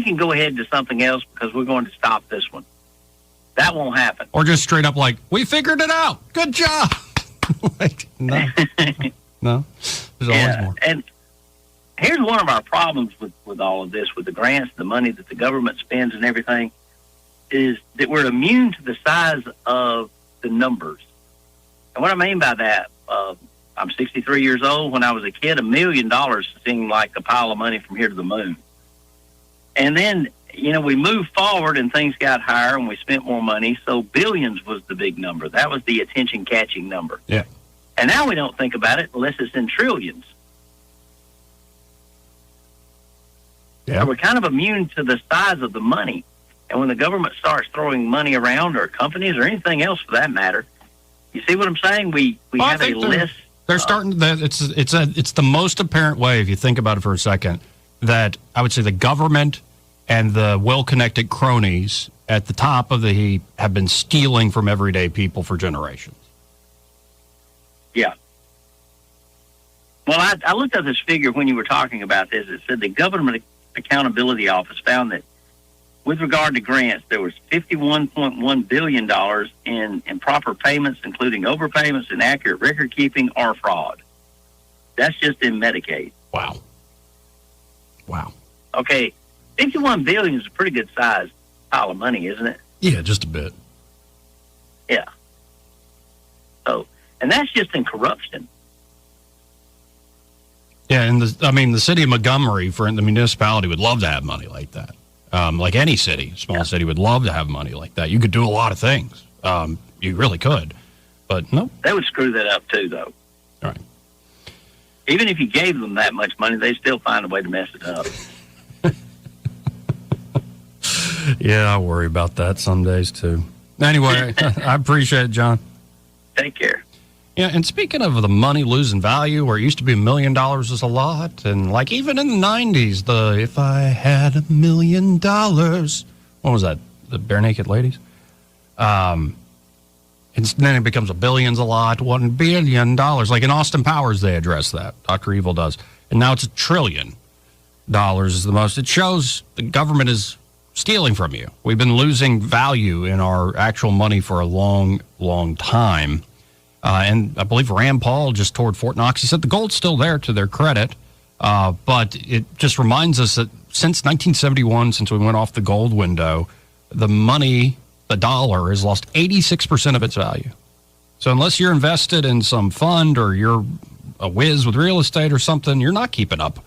can go ahead to something else because we're going to stop this one." That won't happen. Or just straight up like, "We figured it out. Good job." Like, no. No. There's always more. And here's one of our problems with all of this, with the grants, the money that the government spends and everything, is that we're immune to the size of the numbers. And what I mean by that, I'm 63 years old. When I was a kid, $1 million seemed like a pile of money from here to the moon. And then, we moved forward and things got higher and we spent more money. So billions was the big number. That was the attention-catching number. Yeah. And now we don't think about it unless it's in trillions. Yeah. So we're kind of immune to the size of the money. And when the government starts throwing money around, or companies, or anything else for that matter, you see what I'm saying? We have a list. They're starting. It's the most apparent way, if you think about it for a second, that I would say the government and the well-connected cronies at the top of the heap have been stealing from everyday people for generations. Yeah. Well, I looked up this figure when you were talking about this. It said the Government Accountability Office found that with regard to grants, there was $51.1 billion in improper payments, including overpayments, inaccurate record keeping, or fraud. That's just in Medicaid. Wow. Okay, $51 billion is a pretty good size pile of money, isn't it? Yeah, just a bit. Yeah. So, and that's just in corruption. Yeah, and the city of Montgomery, the municipality, would love to have money like that. Like any city, small city would love to have money like that. You could do a lot of things. You really could. But no. They would screw that up too, though. All right. Even if you gave them that much money, they still find a way to mess it up. Yeah, I worry about that some days too. Anyway, I appreciate it, John. Take care. Yeah, and speaking of the money losing value, where it used to be $1 million was a lot, and like even in the 90s, if I had $1 million, what was that? The Bare Naked Ladies? And then it becomes $1 billion's a lot, $1 billion. Like in Austin Powers, they address that. Dr. Evil does. And now it's $1 trillion is the most. It shows the government is stealing from you. We've been losing value in our actual money for a long, long time. And I believe Rand Paul just toured Fort Knox. He said the gold's still there to their credit, but it just reminds us that since 1971, since we went off the gold window, the money, the dollar, has lost 86% of its value. So unless you're invested in some fund or you're a whiz with real estate or something, you're not keeping up.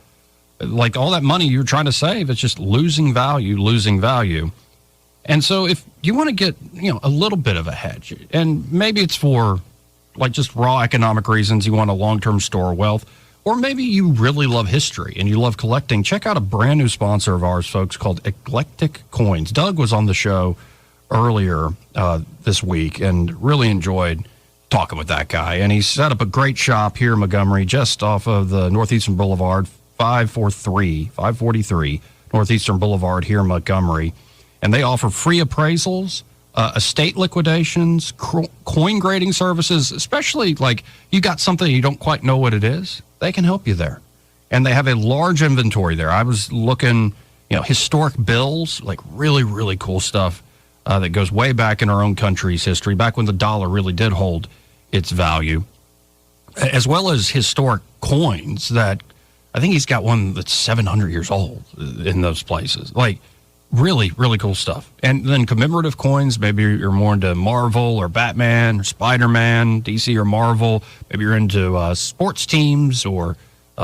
Like all that money you're trying to save, it's just losing value. And so if you want to get, a little bit of a hedge, and maybe it's for like just raw economic reasons, you want a long-term store of wealth, or maybe you really love history and you love collecting, check out a brand new sponsor of ours, folks, called Eclectic Coins. Doug was on the show earlier this week and really enjoyed talking with that guy. And he set up a great shop here in Montgomery, just off of the Northeastern Boulevard, 543 Northeastern Boulevard here in Montgomery. And they offer free appraisals, estate liquidations, coin grading services, especially like you got something you don't quite know what it is, they can help you there. And they have a large inventory there. I was looking, historic bills, like really, really cool stuff that goes way back in our own country's history, back when the dollar really did hold its value, as well as historic coins that I think he's got one that's 700 years old in those places. Like, really, really cool stuff. And then commemorative coins, maybe you're more into Marvel or Batman or Spider-Man, DC or Marvel. Maybe you're into sports teams or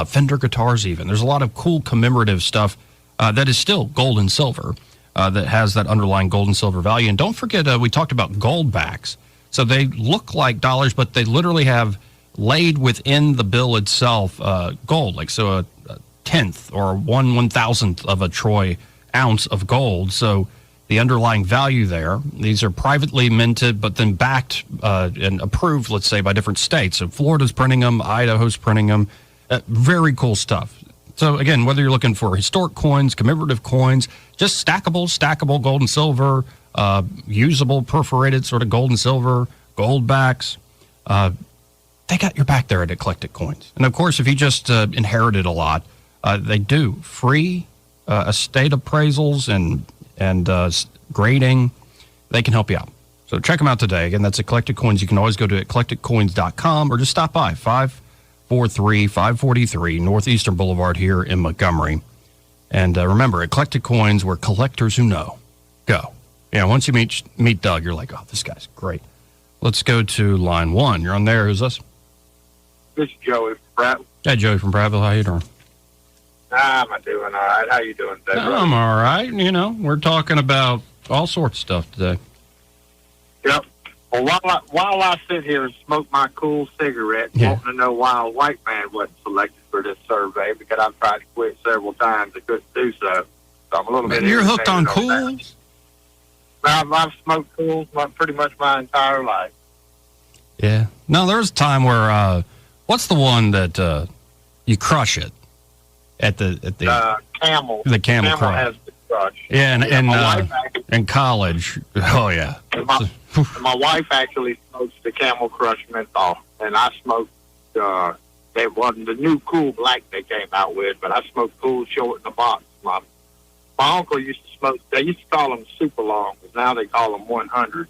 Fender guitars even. There's a lot of cool commemorative stuff that is still gold and silver, that has that underlying gold and silver value. And don't forget, we talked about gold backs. So they look like dollars, but they literally have laid within the bill itself gold, like so a tenth or 1/1000th of a troy ounce of gold. So the underlying value there, these are privately minted, but then backed and approved, let's say, by different states. So Florida's printing them, Idaho's printing them. Very cool stuff. So again, whether you're looking for historic coins, commemorative coins, just stackable gold and silver, usable perforated sort of gold and silver, gold backs, they got your back there at Eclectic Coins. And of course, if you just inherited a lot, they do free estate appraisals and grading. They can help you out. So check them out today. Again, that's Eclectic Coins. You can always go to eclecticcoins.com or just stop by 543 Northeastern Boulevard here in Montgomery. And remember, Eclectic Coins, where collectors who know go. Yeah, once you meet Doug, you're like, oh, this guy's great. Let's go to line one. You're on there. Who's this? This is Joey from Prattville. Hey, Joey from Prattville. How you doing? I'm doing all right. How you doing today, brother? I'm all right. You know, we're talking about all sorts of stuff today. Yep. Well, while I sit here and smoke my cool cigarette, wanting to know why a white man wasn't selected for this survey, because I've tried to quit several times and couldn't do so. So I'm a little bit. You're hooked on irritated cools? that. I've smoked cools pretty much my entire life. Yeah. No, there was a time where, what's the one that you crush it at the Camel. The Camel Crush. has the crush. Yeah, my wife actually, in college. Oh yeah. my wife actually smokes the Camel Crush menthol, and I smoked. They wasn't the new Cool Black they came out with, but I smoked Cool Short in the box. My uncle used to smoke. They used to call them super long, but now they call them 100.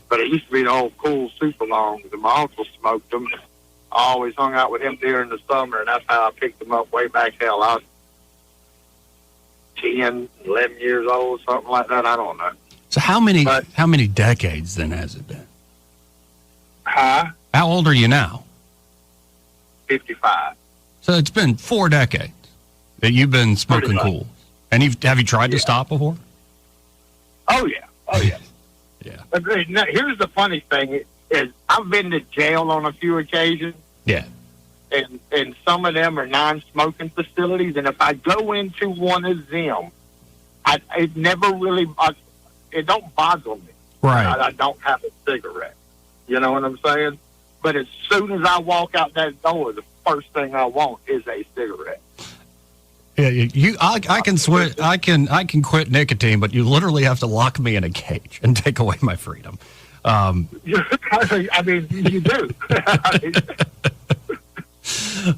But it used to be the old Cool super longs, and my uncle smoked them. I always hung out with him during the summer, and that's how I picked them up way back. Hell, I was 10, 11 years old, something like that. I don't know. So how many decades then has it been? Huh? How old are you now? 55. So it's been 4 decades that you've been smoking Cool. And have you tried to stop before? Oh yeah. Oh yeah. Yeah. But now, here's the funny thing: is I've been to jail on a few occasions. Yeah. And some of them are non-smoking facilities, and if I go into one of them, it never really it don't bother me. Right. I don't have a cigarette. You know what I'm saying? But as soon as I walk out that door, the first thing I want is a cigarette. Yeah, I can switch. I can quit nicotine, but you literally have to lock me in a cage and take away my freedom. I mean, you do.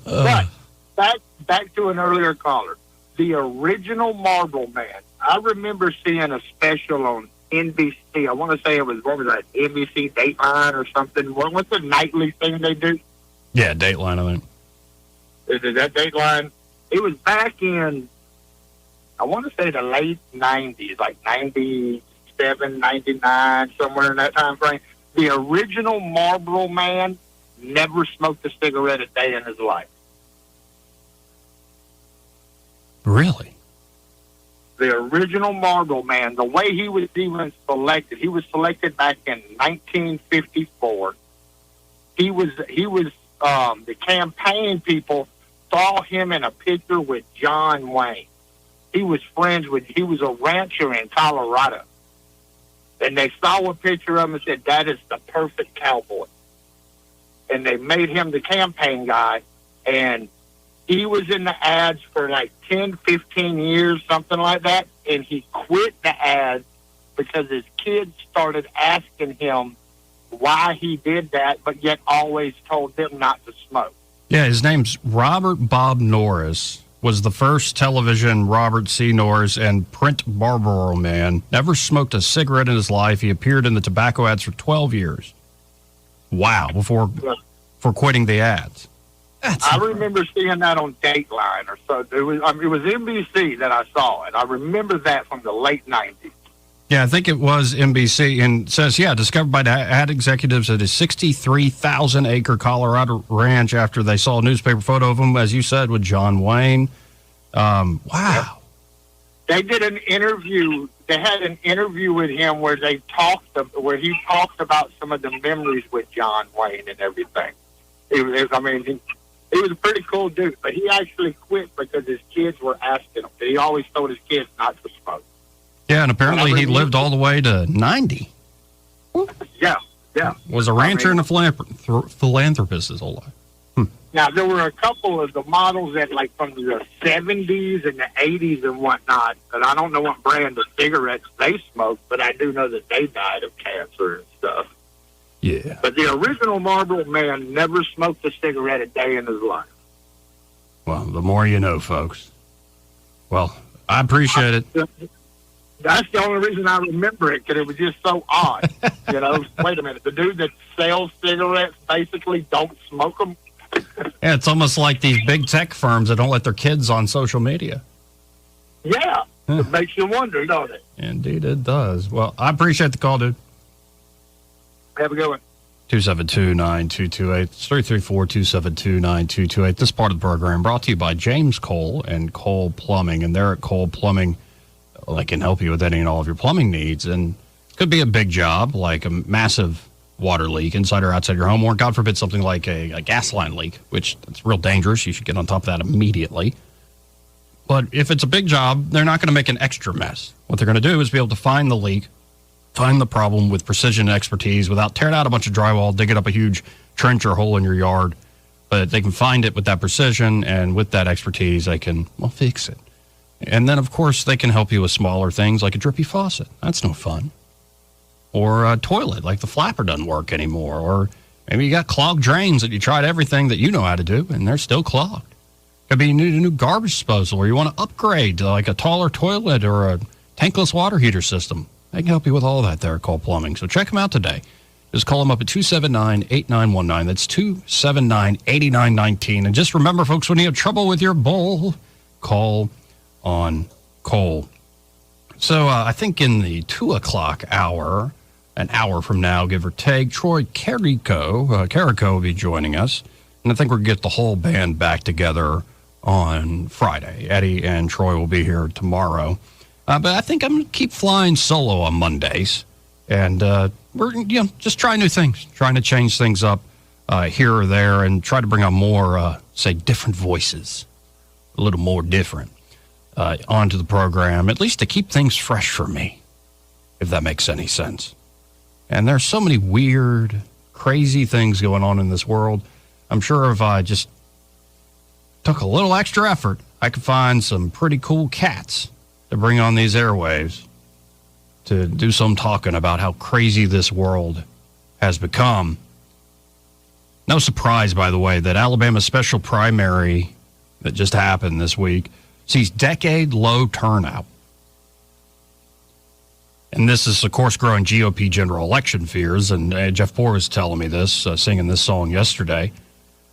But back to an earlier caller, the original Marlboro Man. I remember seeing a special on NBC. I want to say it was, what was that, NBC Dateline or something. What's the nightly thing they do? Yeah, Dateline, I think. Is it that Dateline? It was back in, I want to say the late 90s, like 97, 99, somewhere in that time frame. The original Marlboro Man never smoked a cigarette a day in his life. Really? The original Marlboro Man, the way he was even selected, he was selected back in 1954. He was the campaign people saw him in a picture with John Wayne. He was a rancher in Colorado. And they saw a picture of him and said, that is the perfect cowboy. And they made him the campaign guy. And he was in the ads for like 10, 15 years, something like that. And he quit the ads because his kids started asking him why he did that, but yet always told them not to smoke. Yeah, his name's Robert Bob Norris. Was the first television Robert C. Norris and print Marlboro Man. Never smoked a cigarette in his life. He appeared in the tobacco ads for 12 years. Wow, before quitting the ads. I remember seeing that on Dateline or so. It was NBC that I saw it. I remember that from the late 90s. Yeah, I think it was NBC, and it says, discovered by the ad executives at his 63,000-acre Colorado ranch after they saw a newspaper photo of him, as you said, with John Wayne. Wow. They did an interview. They had an interview with him where he talked about some of the memories with John Wayne and everything. He was a pretty cool dude, but he actually quit because his kids were asking him. He always told his kids not to smoke. Yeah, and apparently he lived all the way to 90. Yeah. Was a rancher and a philanthropist his whole life. Now, there were a couple of the models that, like, from the 70s and the 80s and whatnot, and I don't know what brand of cigarettes they smoked, but I do know that they died of cancer and stuff. Yeah. But the original Marlboro Man never smoked a cigarette a day in his life. Well, the more you know, folks. Well, I appreciate it. That's the only reason I remember it, because it was just so odd. Wait a minute. The dude that sells cigarettes basically don't smoke them. Yeah, it's almost like these big tech firms that don't let their kids on social media. Yeah. It makes you wonder, don't it? Indeed, it does. Well, I appreciate the call, dude. Have a good one. 272-9228. It's 334-272-9228. This part of the program brought to you by James Cole and Cole Plumbing. And they're at Cole Plumbing. They can help you with any and all of your plumbing needs. And it could be a big job, like a massive water leak inside or outside your home, or God forbid something like a gas line leak, which that's real dangerous. You should get on top of that immediately. But if it's a big job, they're not going to make an extra mess. What they're going to do is be able to find the leak, find the problem with precision and expertise without tearing out a bunch of drywall, digging up a huge trench or hole in your yard. But they can find it with that precision, and with that expertise, they can, well, fix it. And then, of course, they can help you with smaller things like a drippy faucet. That's no fun. Or a toilet, like the flapper doesn't work anymore. Or maybe you got clogged drains that you tried everything that you know how to do, and they're still clogged. Could be you need a new garbage disposal, or you want to upgrade to like a taller toilet or a tankless water heater system. They can help you with all that there at Cole Plumbing. So check them out today. Just call them up at 279-8919. That's 279-8919. And just remember, folks, when you have trouble with your bowl, call on Cole. So I think in the 2 o'clock hour, an hour from now, give or take, Troy Carrico will be joining us. And I think we'll get the whole band back together on Friday. Eddie and Troy will be here tomorrow. But I think I'm going to keep flying solo on Mondays. And we're just trying new things, trying to change things up here or there and try to bring on more, say, different voices, a little more different onto the program, at least to keep things fresh for me, if that makes any sense. And there's so many weird, crazy things going on in this world. I'm sure if I just took a little extra effort, I could find some pretty cool cats to bring on these airwaves to do some talking about how crazy this world has become. No surprise, by the way, that Alabama's special primary that just happened this week sees decade-low turnout. And this is, of course, growing GOP general election fears. And Jeff Poore was telling me this, singing this song yesterday.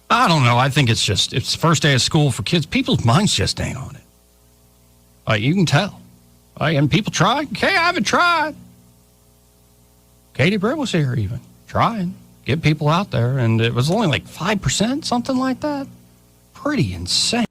I don't know. I think it's the first day of school for kids. People's minds just ain't on it. You can tell. And people try. Okay, I haven't tried. Katie Britt was here even, trying. Get people out there. And it was only like 5%, something like that. Pretty insane.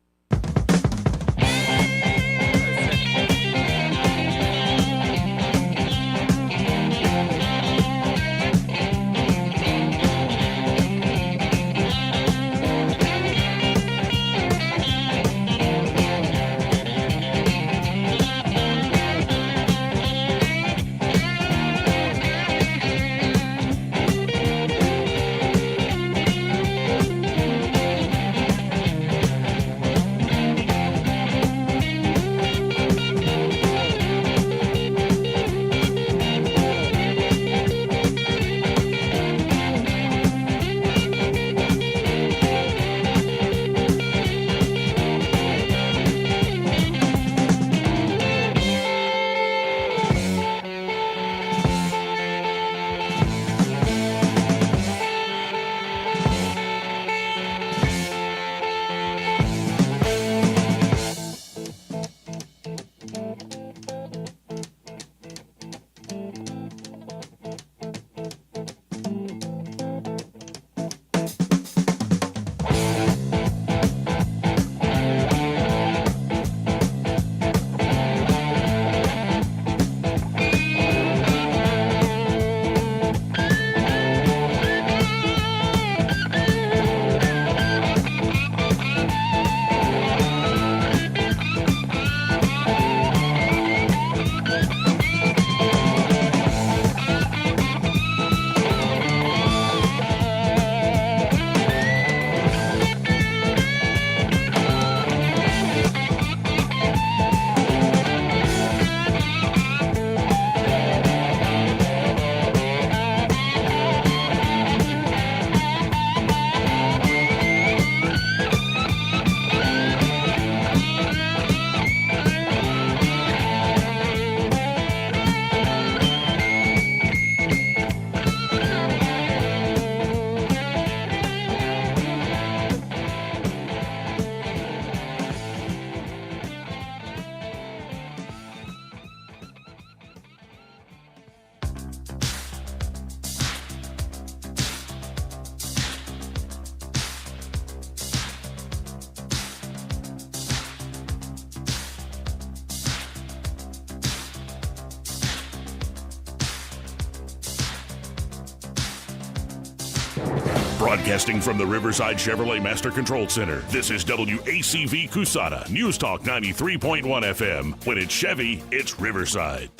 Broadcasting from the Riverside Chevrolet Master Control Center, this is WACV Cusana, News Talk 93.1 FM. When it's Chevy, it's Riverside.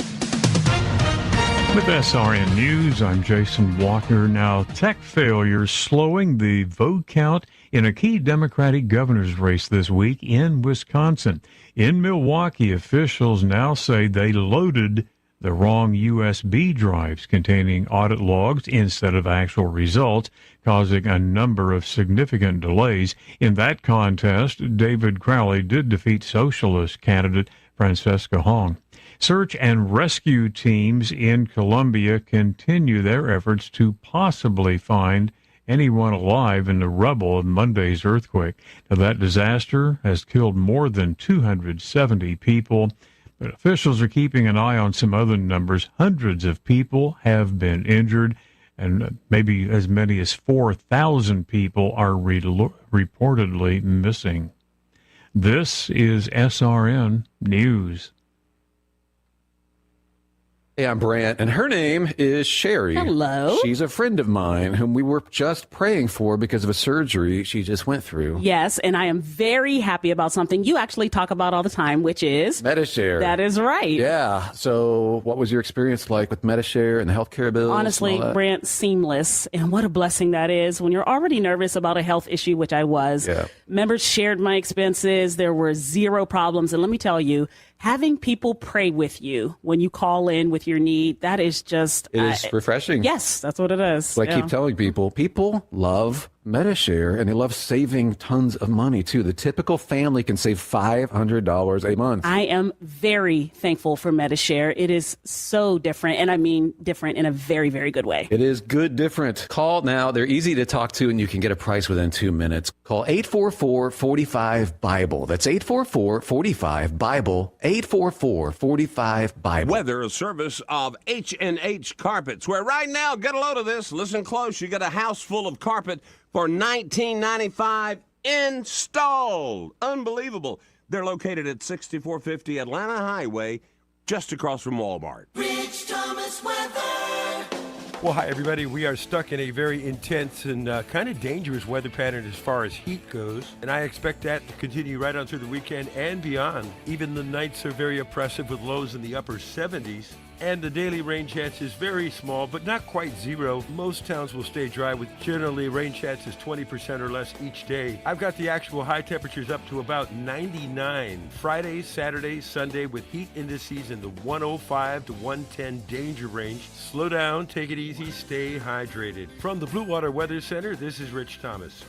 With SRN News, I'm Jason Walker. Now, tech failures slowing the vote count in a key Democratic governor's race this week in Wisconsin. In Milwaukee, officials now say they loaded the wrong USB drives containing audit logs instead of actual results, causing a number of significant delays. In that contest, David Crowley did defeat socialist candidate Francesca Hong. Search and rescue teams in Colombia continue their efforts to possibly find anyone alive in the rubble of Monday's earthquake. Now, that disaster has killed more than 270 people, but officials are keeping an eye on some other numbers. Hundreds of people have been injured, and maybe as many as 4,000 people are reportedly missing. This is SRN News. Hey, I'm Brant, and her name is Sherry. Hello. She's a friend of mine whom we were just praying for because of a surgery she just went through. Yes, and I am very happy about something you actually talk about all the time, which is Medi-Share. That is right. Yeah. So what was your experience like with Medi-Share and the healthcare bills? Honestly, Brant, seamless. And what a blessing that is when you're already nervous about a health issue, which I was. Yeah. Members shared my expenses. There were zero problems. And let me tell you, having people pray with you when you call in with your need, that is just... It is refreshing. Yes, that's what it is. So I keep telling people love Medi-Share, and they love saving tons of money, too. The typical family can save $500 a month. I am very thankful for Medi-Share. It is so different, and I mean different in a very, very good way. It is good different. Call now. They're easy to talk to, and you can get a price within 2 minutes. Call 844-45-BIBLE. That's 844-45-BIBLE. 844-45-BIBLE. Weather, a service of H&H Carpets, where right now, get a load of this. Listen close. You get a house full of carpet for $19.95 installed. Unbelievable. They're located at 6450 Atlanta Highway, just across from Walmart. Rich Thomas weather. Well, hi, everybody. We are stuck in a very intense and kind of dangerous weather pattern as far as heat goes, and I expect that to continue right on through the weekend and beyond. Even the nights are very oppressive with lows in the upper 70s, and the daily rain chance is very small, but not quite zero. Most towns will stay dry with generally rain chances 20% or less each day. I've got the actual high temperatures up to about 99. Friday, Saturday, Sunday with heat indices in the 105 to 110 danger range. Slow down, take it easy, stay hydrated. From the Blue Water Weather Center, this is Rich Thomas.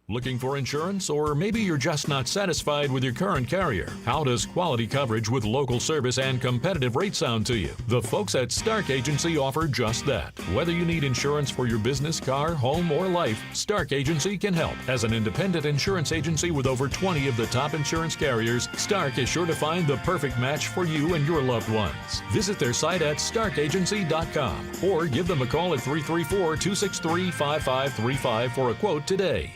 Looking for insurance? Or maybe you're just not satisfied with your current carrier? How does quality coverage with local service and competitive rates sound to you? The folks at Stark Agency offer just that. Whether you need insurance for your business, car, home, or life, Stark Agency can help. As an independent insurance agency with over 20 of the top insurance carriers, Stark is sure to find the perfect match for you and your loved ones. Visit their site at starkagency.com or give them a call at 334-263-5535 for a quote today.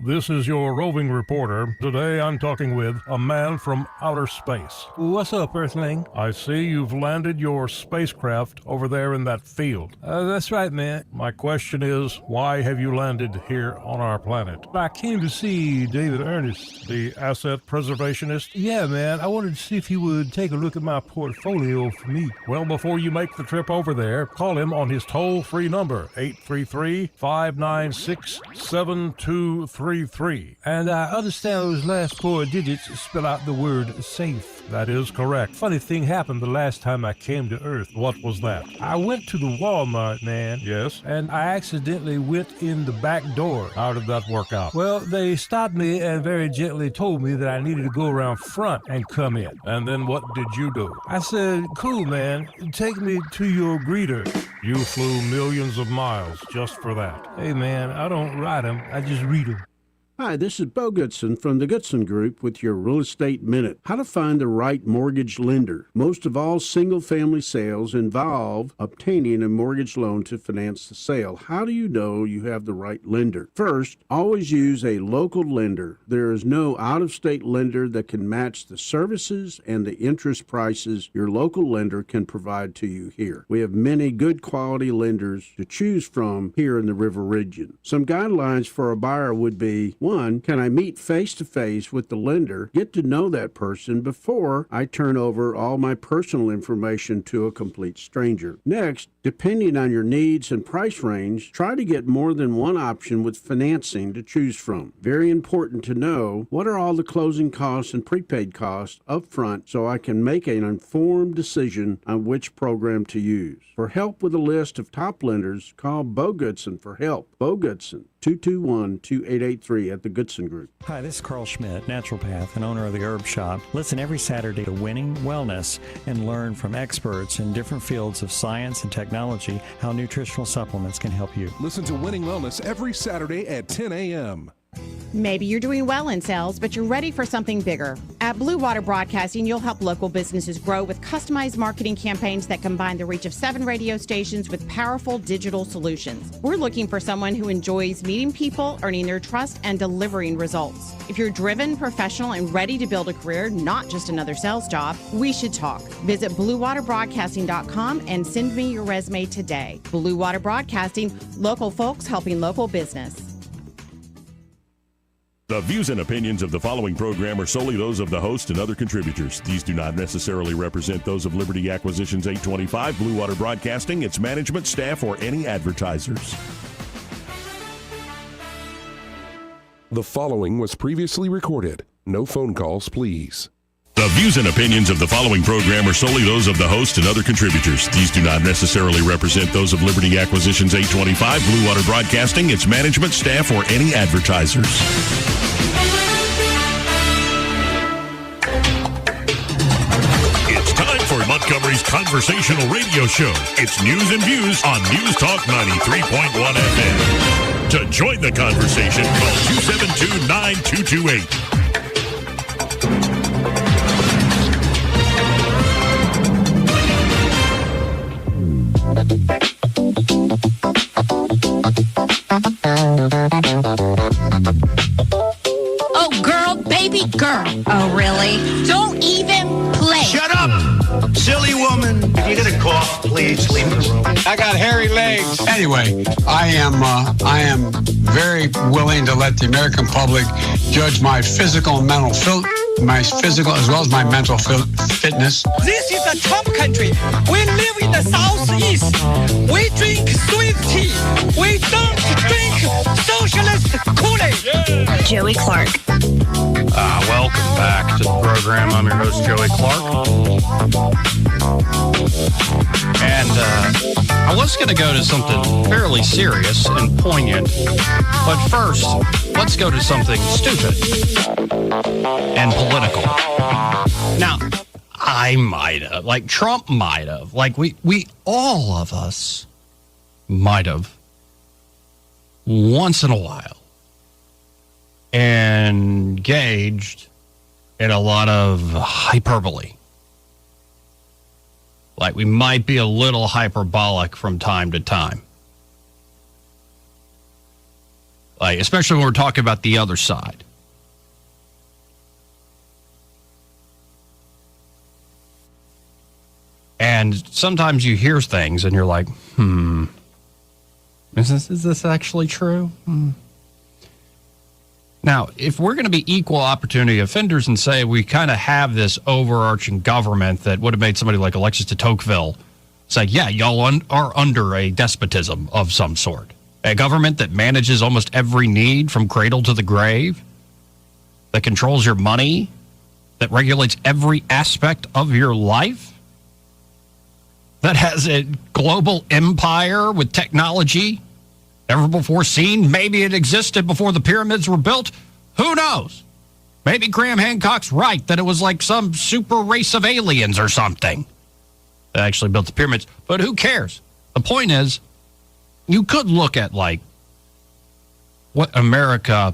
This is your roving reporter. Today I'm talking with a man from outer space. What's up, Earthling? I see you've landed your spacecraft over there in that field. That's right, man. My question is, why have you landed here on our planet? I came to see David Ernest. The asset preservationist? Yeah, man. I wanted to see if he would take a look at my portfolio for me. Well, before you make the trip over there, call him on his toll-free number, 833-596-7233. And I understand those last 4 digits spell out the word safe. That is correct. Funny thing happened the last time I came to Earth. What was that? I went to the Walmart, man. Yes? And I accidentally went in the back door. How did that work out? Well, they stopped me and very gently told me that I needed to go around front and come in. And then what did you do? I said, cool, man. Take me to your greeter. You flew millions of miles just for that. Hey, man, I don't ride them. I just read them. Hi, this is Bo Goodson from the Goodson Group with your Real Estate Minute. How to find the right mortgage lender. Most of all single-family sales involve obtaining a mortgage loan to finance the sale. How do you know you have the right lender? First, always use a local lender. There is no out-of-state lender that can match the services and the interest prices your local lender can provide to you here. We have many good quality lenders to choose from here in the River Region. Some guidelines for a buyer would be: 1, can I meet face-to-face with the lender, get to know that person before I turn over all my personal information to a complete stranger? Next, depending on your needs and price range, try to get more than one option with financing to choose from. Very important to know what are all the closing costs and prepaid costs up front so I can make an informed decision on which program to use. For help with a list of top lenders, call Bo Goodson for help. Bo Goodson, 221-2883 at the Goodson Group. Hi, this is Carl Schmidt, naturopath and owner of the Herb Shop. Listen every Saturday to Winning Wellness and learn from experts in different fields of science and technology how nutritional supplements can help you. Listen to Winning Wellness every Saturday at 10 a.m. Maybe you're doing well in sales, but you're ready for something bigger. At Blue Water Broadcasting, you'll help local businesses grow with customized marketing campaigns that combine the reach of 7 radio stations with powerful digital solutions. We're looking for someone who enjoys meeting people, earning their trust, and delivering results. If you're driven, professional, and ready to build a career, not just another sales job, we should talk. Visit BlueWaterBroadcasting.com and send me your resume today. Blue Water Broadcasting, local folks helping local business. The views and opinions of the following program are solely those of the host and other contributors. These do not necessarily represent those of Liberty Acquisitions 825, Blue Water Broadcasting, its management, staff, or any advertisers. The following was previously recorded. No phone calls, please. The views and opinions of the following program are solely those of the host and other contributors. These do not necessarily represent those of Liberty Acquisitions 825, Blue Water Broadcasting, its management, staff, or any advertisers. It's time for Montgomery's conversational radio show. It's News and Views on News Talk 93.1 FM. To join the conversation, call 272-9228. Oh, girl, baby girl. Oh, really? Don't even play. Shut up, silly woman. If you get a cough, please leave the room. I got hairy legs. Anyway, I am very willing to let the American public judge my physical and mental my physical as well as my mental fitness. This is a Trump country. We live in the Southeast. We drink sweet tea. We don't drink socialist Kool-Aid. Yeah. Joey Clark. Welcome back to the program. I'm your host, Joey Clark. And I was going to go to something fairly serious and poignant. But first, let's go to something stupid and political. Now, I might have, like Trump might have, like we all of us might have, once in a while, engaged in a lot of hyperbole. Like we might be a little hyperbolic from time to time. Like, especially when we're talking about the other side. And sometimes you hear things and you're like, is this actually true? Now, if we're going to be equal opportunity offenders and say we kind of have this overarching government that would have made somebody like Alexis de Tocqueville say, yeah, y'all are under a despotism of some sort. A government that manages almost every need from cradle to the grave, that controls your money, that regulates every aspect of your life, that has a global empire with technology never before seen. Maybe it existed before the pyramids were built. Who knows? Maybe Graham Hancock's right that it was like some super race of aliens or something that actually built the pyramids. But who cares? The point is, you could look at like what America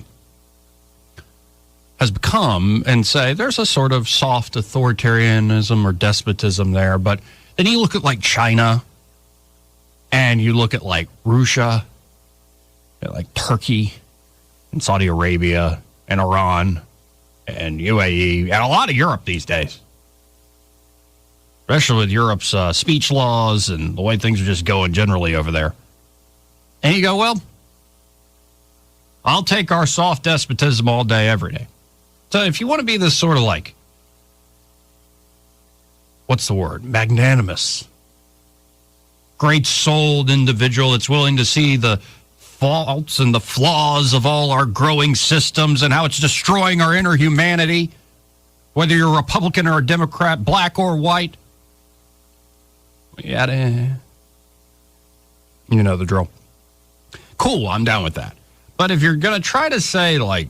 has become and say there's a sort of soft authoritarianism or despotism there. But then you look at like China and you look at like Russia, like Turkey and Saudi Arabia and Iran and UAE and a lot of Europe these days, especially with Europe's speech laws and the way things are just going generally over there. And you go, well, I'll take our soft despotism all day, every day. So if you want to be this sort of like, what's the word? Magnanimous, great-souled individual that's willing to see the faults and the flaws of all our growing systems and how it's destroying our inner humanity, whether you're a Republican or a Democrat, black or white. You know the drill. Cool, I'm down with that. But if you're going to try to say, like,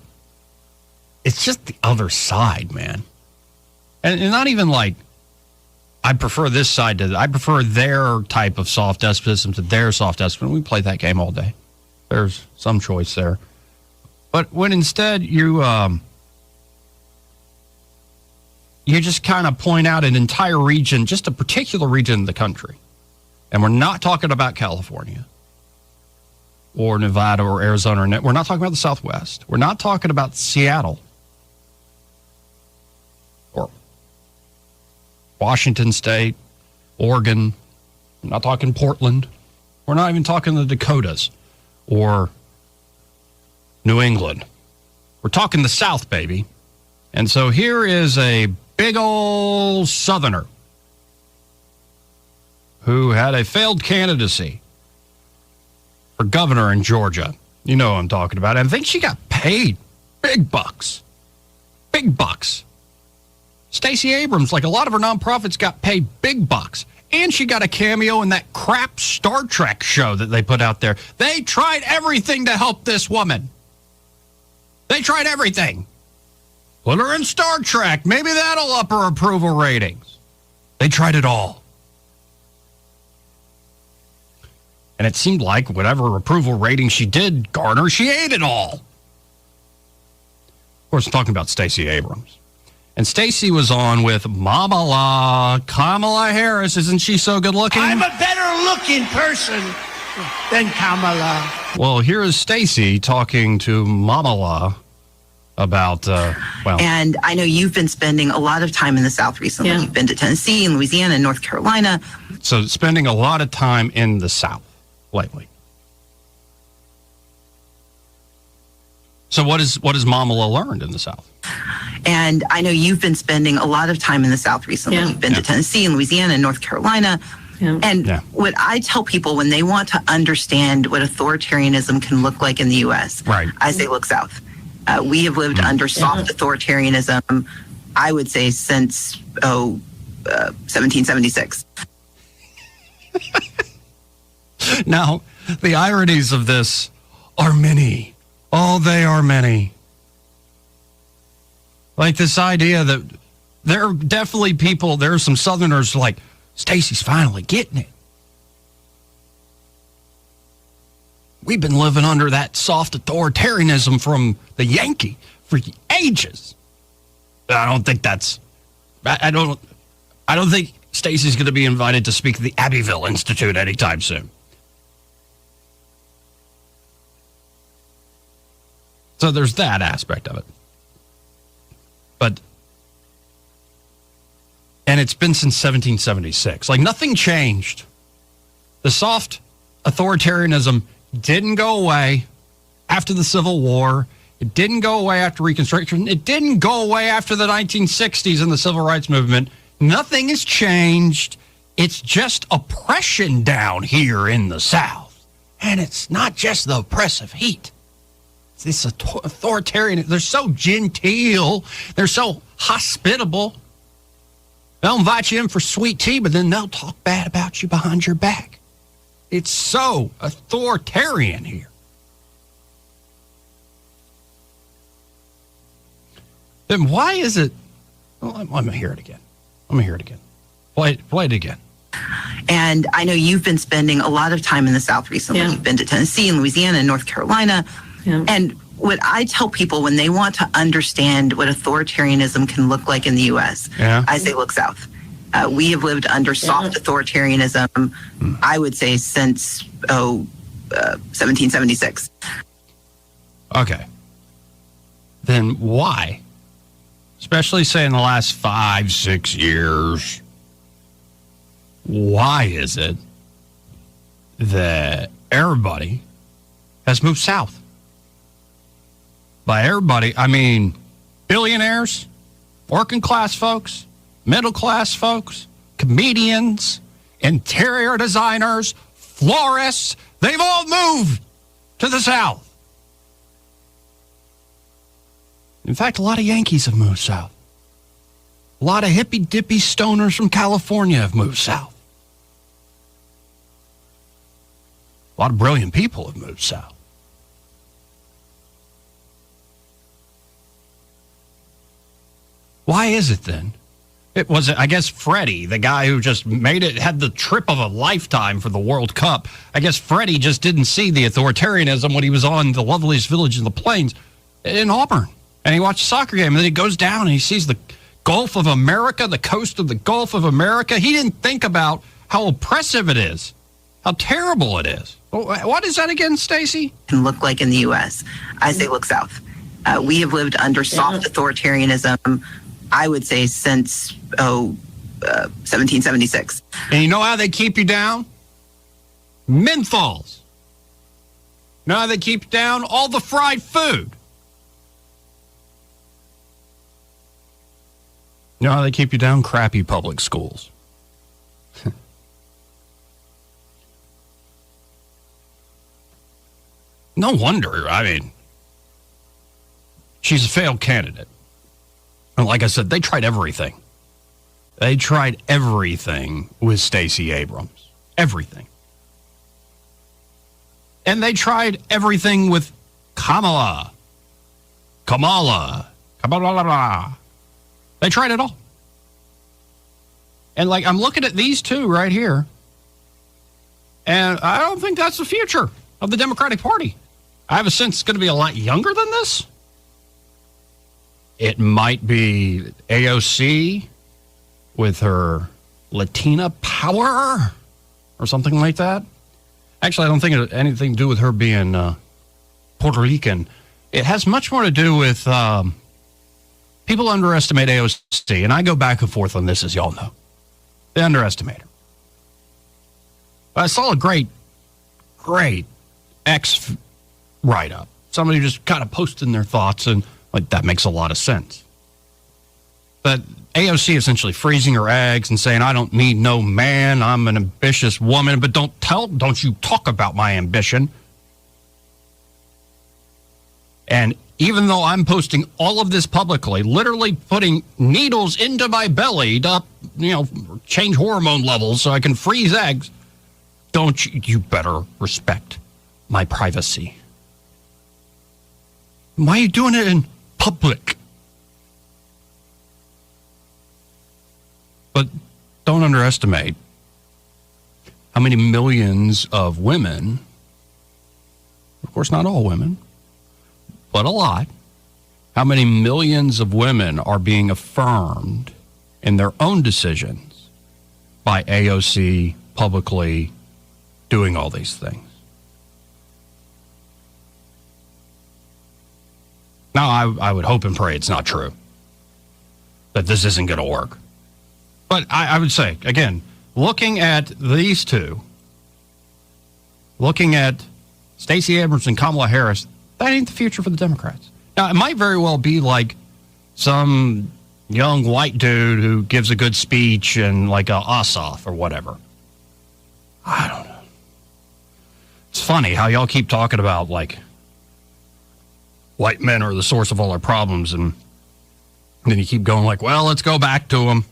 it's just the other side, man. And not even like, I prefer this side to, I prefer their type of soft despotism to their soft despotism. We play that game all day. There's some choice there. But when instead you just kind of point out an entire region, just a particular region of the country, and we're not talking about California or Nevada or Arizona, or we're not talking about the Southwest. We're not talking about Seattle or Washington State, Oregon. We're not talking Portland. We're not even talking the Dakotas or New England. We're talking the South, baby. And so here is a big old Southerner who had a failed candidacy for governor in Georgia. You know what I'm talking about. And I think she got paid big bucks. Big bucks. Stacey Abrams, like a lot of her nonprofits, got paid big bucks. And she got a cameo in that crap Star Trek show that they put out there. They tried everything to help this woman. They tried everything. Put her in Star Trek. Maybe that'll up her approval ratings. They tried it all. And it seemed like whatever approval rating she did garner, she ate it all. Of course, I'm talking about Stacey Abrams. And Stacey was on with Kamala Harris. Isn't she so good looking? I'm a better looking person than Kamala. Well, here is Stacey talking to Kamala about, And I know you've been spending a lot of time in the South recently. Yeah. You've been to Tennessee and Louisiana and North Carolina. So spending a lot of time in the South lately. So what has Kamala learned in the South? And I know you've been spending a lot of time in the South recently. Yeah. You've been to Tennessee and Louisiana and North Carolina. Yeah. And what I tell people when they want to understand what authoritarianism can look like in the U.S., I say look south. We have lived under soft authoritarianism, I would say, since 1776. Now, the ironies of this are many. Oh, they are many. Like this idea that there are definitely people, there are some Southerners like, Stacey's finally getting it. We've been living under that soft authoritarianism from the Yankee for ages. I don't think that's, I don't think Stacey's going to be invited to speak at the Abbeville Institute anytime soon. So there's that aspect of it. And it's been since 1776. Like nothing changed. The soft authoritarianism didn't go away after the Civil War. It didn't go away after Reconstruction. It didn't go away after the 1960s and the Civil Rights Movement. Nothing has changed. It's just oppression down here in the South. And it's not just the oppressive heat. It's this authoritarian. They're so genteel. They're so hospitable. They'll invite you in for sweet tea, but then they'll talk bad about you behind your back. It's so authoritarian here. Then why is it? Well, I'm going to hear it again. Play it again. And I know you've been spending a lot of time in the South recently. Yeah. You've been to Tennessee and Louisiana and North Carolina. Yeah. And what I tell people when they want to understand what authoritarianism can look like in the U.S., I say look south. We have lived under soft authoritarianism, I would say, since 1776. Okay. Then why? Especially, say, in the last 5-6 years, why is it that everybody has moved south? By everybody, I mean billionaires, working class folks, middle class folks, comedians, interior designers, florists. They've all moved to the south. In fact, a lot of Yankees have moved south. A lot of hippy-dippy stoners from California have moved south. A lot of brilliant people have moved south. Why is it then? It was, I guess, Freddie, the guy who just made it, had the trip of a lifetime for the World Cup. I guess Freddie just didn't see the authoritarianism when he was on the loveliest village in the plains in Auburn. And he watched a soccer game, and then he goes down and he sees the Gulf of America, the coast of the Gulf of America. He didn't think about how oppressive it is, how terrible it is. What is that again, Stacey? Can look like in the U.S. I say look south. We have lived under soft authoritarianism, I would say, since 1776. And you know how they keep you down? Menthols. You know how they keep you down? All the fried food. You know how they keep you down? Crappy public schools. No wonder. I mean, she's a failed candidate. And like I said, they tried everything. They tried everything with Stacey Abrams. Everything. And they tried everything with Kamala. They tried it all. And like, I'm looking at these two right here, and I don't think that's the future of the Democratic Party. I have a sense it's going to be a lot younger than this. It might be AOC with her Latina power or something like that. Actually, I don't think it had anything to do with her being Puerto Rican. It has much more to do with people underestimate AOC, and I go back and forth on this, as y'all know. They underestimate her. I saw a great X write-up. Somebody just kind of posting their thoughts, and like that makes a lot of sense. But AOC essentially freezing her eggs and saying, I don't need no man, I'm an ambitious woman, but don't you talk about my ambition. And even though I'm posting all of this publicly, literally putting needles into my belly to, change hormone levels so I can freeze eggs, you better respect my privacy. Why are you doing it in public? But don't underestimate how many millions of women, of course not all women, but a lot, how many millions of women are being affirmed in their own decisions by AOC publicly doing all these things. Now, I would hope and pray it's not true, that this isn't going to work. But I would say, again, looking at these two, looking at Stacey Abrams and Kamala Harris, that ain't the future for the Democrats. Now, it might very well be like some young white dude who gives a good speech and like a Ossoff or whatever. I don't know. It's funny how y'all keep talking about like white men are the source of all our problems, and then you keep going like, well, let's go back to them.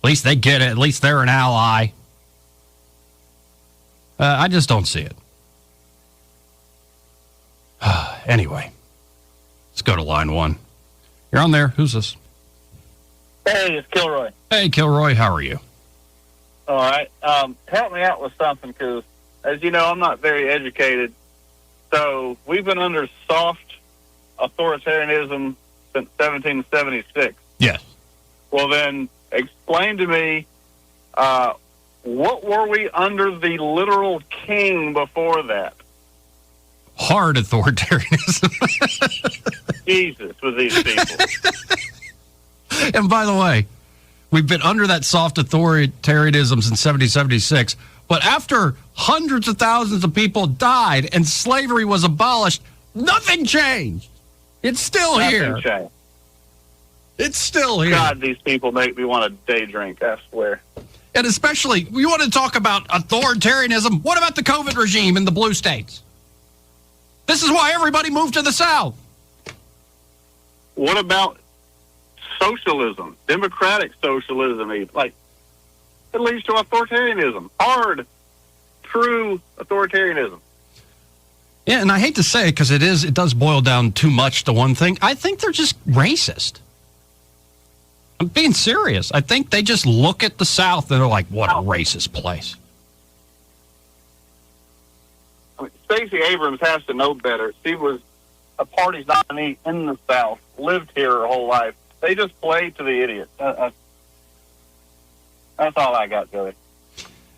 At least they get it. At least they're an ally. I just don't see it. Anyway, let's go to line one. You're on there. Who's this? Hey, it's Kilroy. Hey, Kilroy. How are you? All right. Help me out with something, because, as you know, I'm not very educated. So we've been under soft authoritarianism since 1776. Yes. Well, then explain to me, what were we under the literal king before that? Hard authoritarianism. Jesus, with these people. And by the way, we've been under that soft authoritarianism since 1776. But after hundreds of thousands of people died and slavery was abolished, nothing changed. It's still here. Nothing changed. It's still here. God, these people make me want to day drink, I swear. And especially, we want to talk about authoritarianism. What about the COVID regime in the blue states? This is why everybody moved to the South. What about socialism, democratic socialism? Like, it leads to authoritarianism, hard, true authoritarianism. Yeah, and I hate to say it because it does boil down too much to one thing. I think they're just racist. I'm being serious. I think they just look at the South and they're like, what a racist place. I mean, Stacey Abrams has to know better. She was a party's nominee in the South, lived here her whole life. They just play to the idiot. That's all I got, Joey.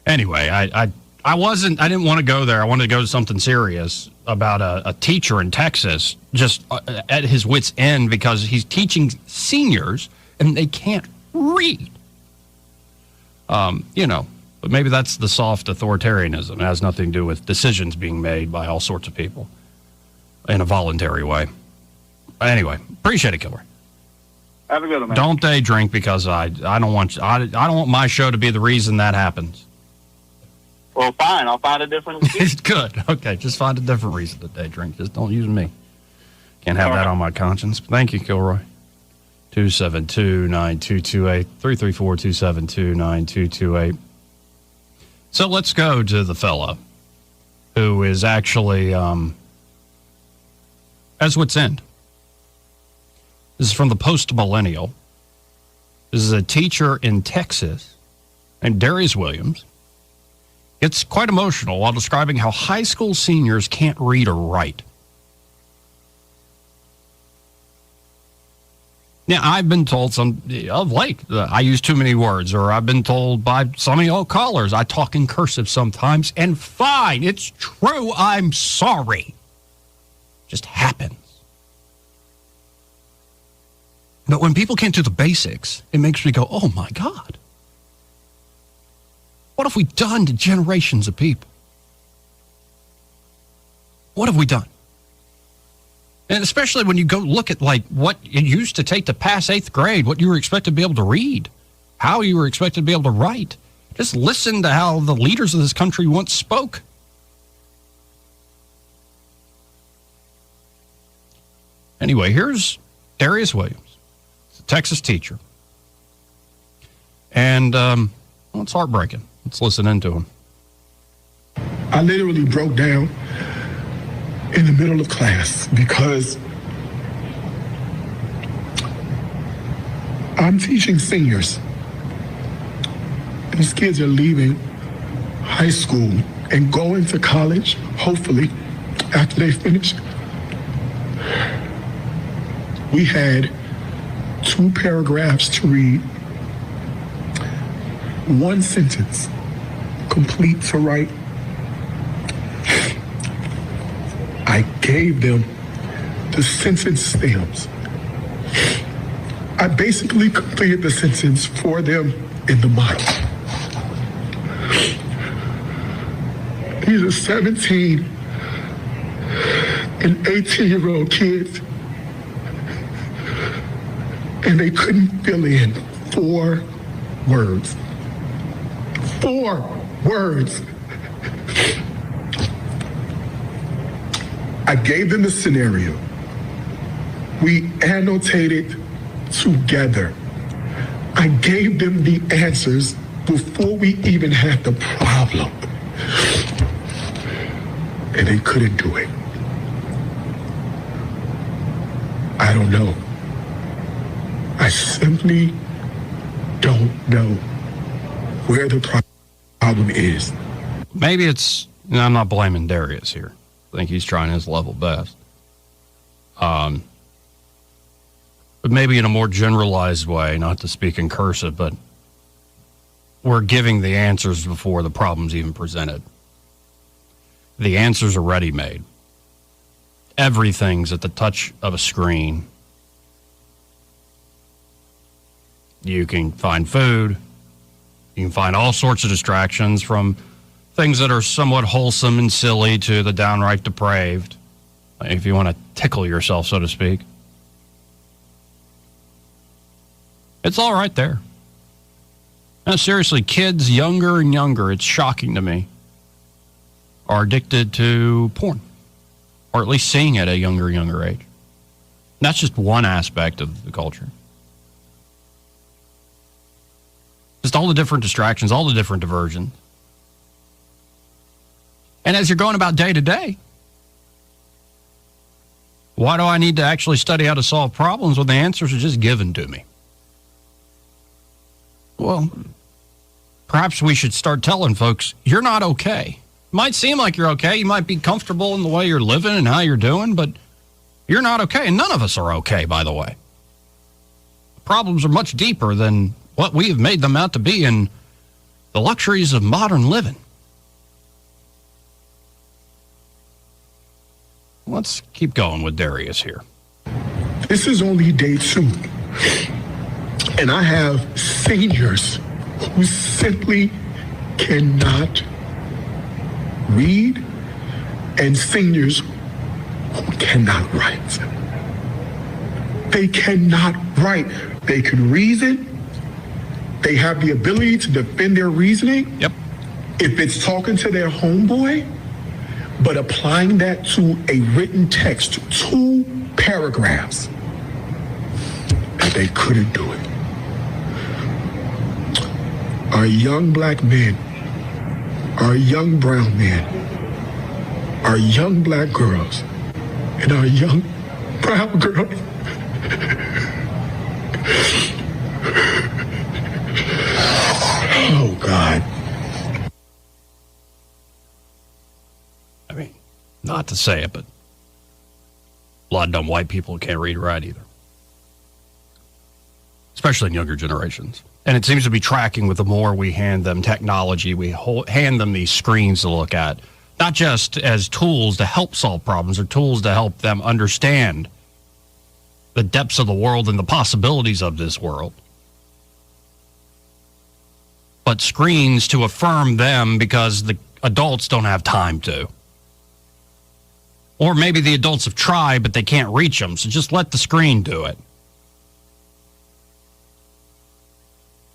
Anyway, I didn't want to go there. I wanted to go to something serious about a teacher in Texas just at his wit's end because he's teaching seniors and they can't read. But maybe that's the soft authoritarianism. It has nothing to do with decisions being made by all sorts of people in a voluntary way. Anyway, appreciate it, Killer. Have a good one, man. Don't day drink because I don't want my show to be the reason that happens. Well, fine. I'll find a different excuse. Good. Okay, just find a different reason to day drink. Just don't use me. Can't have that on my conscience. Thank you, Kilroy. 272-9228, 334-272-9228. So let's go to the fella who is actually as wit's end. This is from the Post-Millennial. This is a teacher in Texas named Darius Williams. Gets quite emotional while describing how high school seniors can't read or write. Now, I've been told of late I use too many words, or I've been told by some of y'all callers I talk in cursive sometimes, and fine, it's true, I'm sorry. Just happens. But when people can't do the basics, it makes me go, oh my God. What have we done to generations of people? What have we done? And especially when you go look at like what it used to take to pass 8th grade, what you were expected to be able to read, how you were expected to be able to write. Just listen to how the leaders of this country once spoke. Anyway, here's Darius Williams, a Texas teacher. And it's heartbreaking. Let's listen into him. I literally broke down in the middle of class because I'm teaching seniors. These kids are leaving high school and going to college, hopefully, after they finish. We had 2 paragraphs to read, 1 sentence, complete to write. I gave them the sentence stems. I basically completed the sentence for them in the model. These are 17 and 18-year-old kids, and they couldn't fill in 4 words. 4 words. I gave them the scenario. We annotated together. I gave them the answers before we even had the problem. And they couldn't do it. I don't know. I simply don't know where the problem is. Maybe it's, I'm not blaming Darius here. I think he's trying his level best. But maybe in a more generalized way, not to speak in cursive, but we're giving the answers before the problem's even presented. The answers are ready-made. Everything's at the touch of a screen. You can find food. You can find all sorts of distractions, from things that are somewhat wholesome and silly to the downright depraved, if you want to tickle yourself, so to speak. It's all right there. Now, seriously, kids younger and younger, it's shocking to me, are addicted to porn, or at least seeing it at a younger and younger age. And that's just one aspect of the culture. Just all the different distractions, all the different diversions. And as you're going about day to day, why do I need to actually study how to solve problems when the answers are just given to me? Well, perhaps we should start telling folks, you're not okay. It might seem like you're okay. You might be comfortable in the way you're living and how you're doing, but you're not okay. And none of us are okay, by the way. Problems are much deeper than what we have made them out to be in the luxuries of modern living. Let's keep going with Darius here. This is only day 2. And I have seniors who simply cannot read, and seniors who cannot write. They cannot write. They can reason. They have the ability to defend their reasoning. Yep. If it's talking to their homeboy, but applying that to a written text, 2 paragraphs, and they couldn't do it. Our young black men, our young brown men, our young black girls, and our young brown girls oh, God. I mean, not to say it, but a lot of dumb white people can't read or write either. Especially in younger generations. And it seems to be tracking with the more we hand them technology, we hand them these screens to look at, not just as tools to help solve problems or tools to help them understand the depths of the world and the possibilities of this world, but screens to affirm them because the adults don't have time to. Or maybe the adults have tried, but they can't reach them, so just let the screen do it.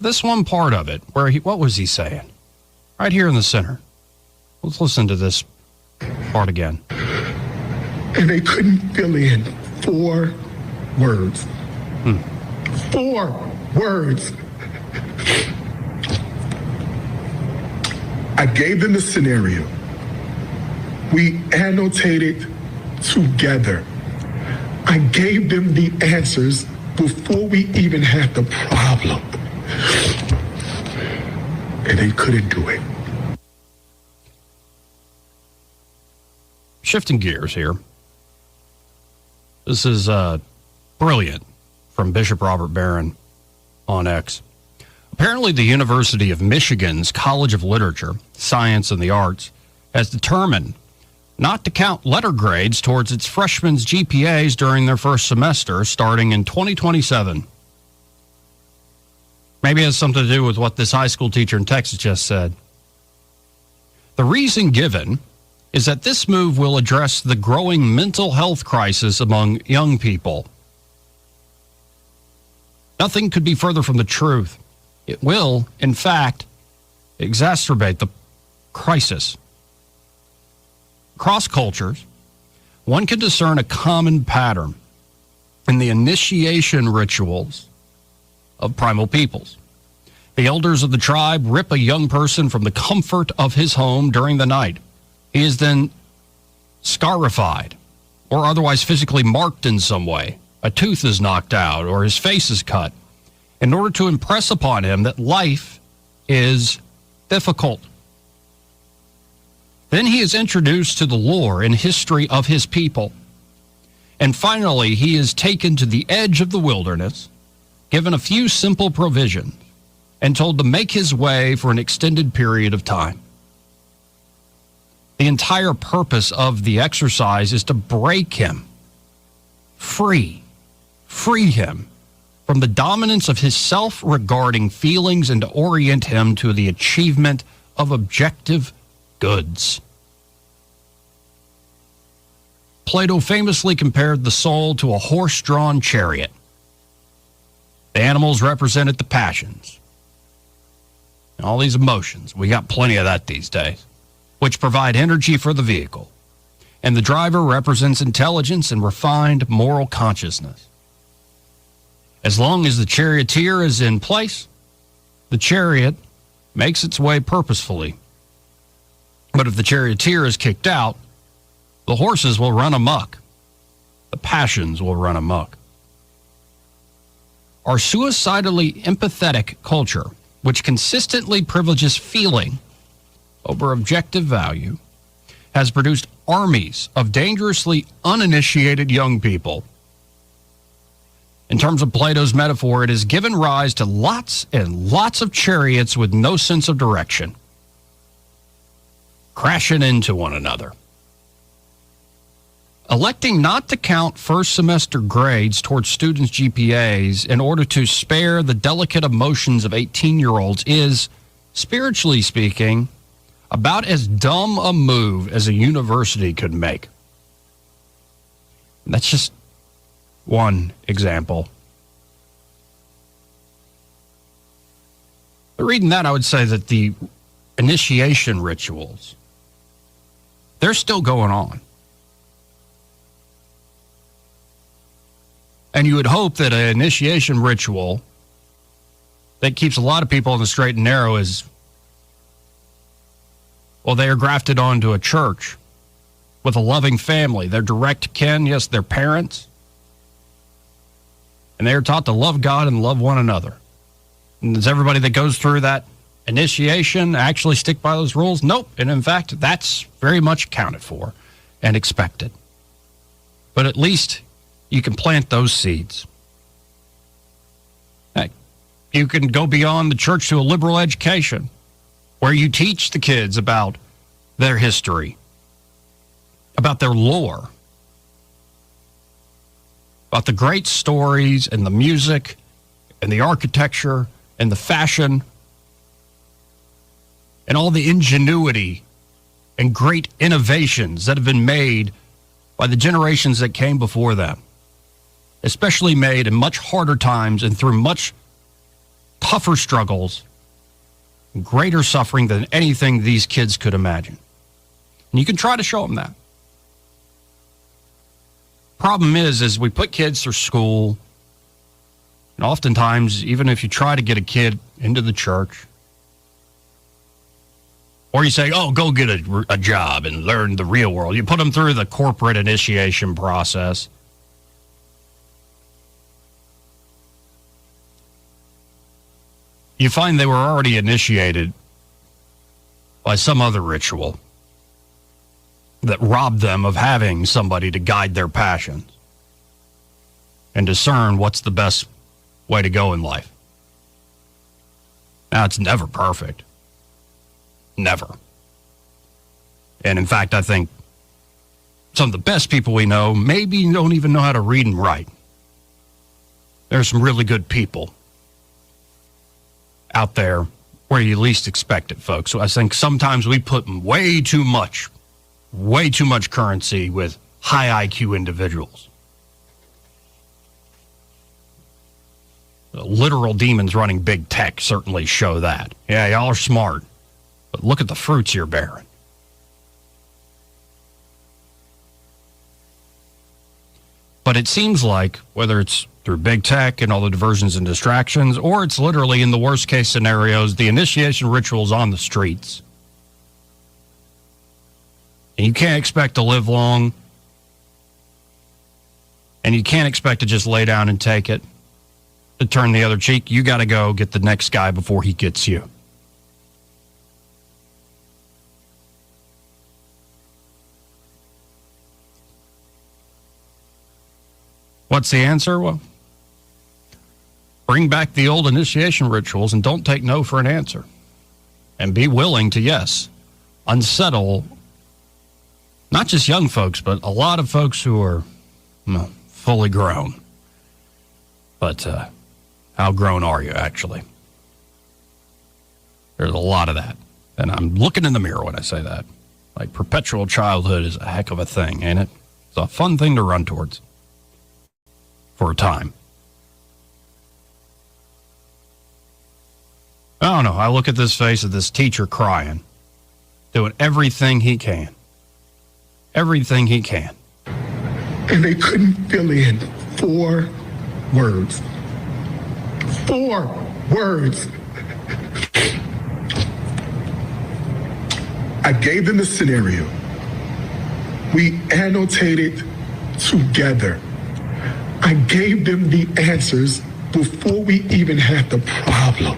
This one part of it, where what was he saying? Right here in the center. Let's listen to this part again. And they couldn't fill in 4 words. 4 words. I gave them the scenario. We annotated together. I gave them the answers before we even had the problem. And they couldn't do it. Shifting gears here. This is brilliant from Bishop Robert Barron on X. Apparently, the University of Michigan's College of Literature, Science, and the Arts has determined not to count letter grades towards its freshmen GPAs during their first semester starting in 2027. Maybe it has something to do with what this high school teacher in Texas just said. The reason given is that this move will address the growing mental health crisis among young people. Nothing could be further from the truth. It will, in fact, exacerbate the crisis. Across cultures, one can discern a common pattern in the initiation rituals of primal peoples. The elders of the tribe rip a young person from the comfort of his home during the night. He is then scarified or otherwise physically marked in some way. A tooth is knocked out or his face is cut in order to impress upon him that life is difficult. Then he is introduced to the lore and history of his people. And finally, he is taken to the edge of the wilderness, given a few simple provisions, and told to make his way for an extended period of time. The entire purpose of the exercise is to break him free him from the dominance of his self-regarding feelings and to orient him to the achievement of objective goods. Plato famously compared the soul to a horse-drawn chariot. The animals represented the passions. All these emotions, we got plenty of that these days, which provide energy for the vehicle. And the driver represents intelligence and refined moral consciousness. As long as the charioteer is in place, the chariot makes its way purposefully. But if the charioteer is kicked out, the horses will run amok. The passions will run amok. Our suicidally empathetic culture, which consistently privileges feeling over objective value, has produced armies of dangerously uninitiated young people. In terms of Plato's metaphor, it has given rise to lots and lots of chariots with no sense of direction, crashing into one another. Electing not to count first semester grades towards students' GPAs in order to spare the delicate emotions of 18-year-olds is, spiritually speaking, about as dumb a move as a university could make. That's just one example. But reading that, I would say that the initiation rituals, they're still going on. And you would hope that an initiation ritual that keeps a lot of people on the straight and narrow is, well, they are grafted onto a church with a loving family. They're direct kin, yes, they're parents. And they are taught to love God and love one another. And does everybody that goes through that initiation actually stick by those rules? Nope. And in fact, that's very much accounted for and expected. But at least you can plant those seeds. You can go beyond the church to a liberal education where you teach the kids about their history, about their lore, about the great stories and the music and the architecture and the fashion and all the ingenuity and great innovations that have been made by the generations that came before them, especially made in much harder times and through much tougher struggles, greater suffering than anything these kids could imagine. And you can try to show them that. Problem is we put kids through school, and oftentimes, even if you try to get a kid into the church, or you say, oh, go get a job and learn the real world, you put them through the corporate initiation process. You find they were already initiated by some other ritual that robbed them of having somebody to guide their passions and discern what's the best way to go in life. Now, it's never perfect. Never. And in fact, I think some of the best people we know maybe don't even know how to read and write. There's some really good people out there where you least expect it, folks. So I think sometimes we put way too much currency with high IQ individuals. The literal demons running big tech certainly show that. Yeah, y'all are smart, but look at the fruits you're bearing. But it seems like, whether it's through big tech and all the diversions and distractions, or it's literally, in the worst case scenarios, the initiation rituals on the streets. And you can't expect to live long, and you can't expect to just lay down and take it, to turn the other cheek. You got to go get the next guy before he gets you. What's the answer? Well, bring back the old initiation rituals and don't take no for an answer. And be willing to, yes, unsettle not just young folks, but a lot of folks who are fully grown. But how grown are you, actually? There's a lot of that. And I'm looking in the mirror when I say that. Like, perpetual childhood is a heck of a thing, ain't it? It's a fun thing to run towards. For a time. I don't know. I look at this face of this teacher crying, doing everything he can. Everything he can. And they couldn't fill in 4 words. 4 words. I gave them the scenario. We annotated together. I gave them the answers before we even had the problem.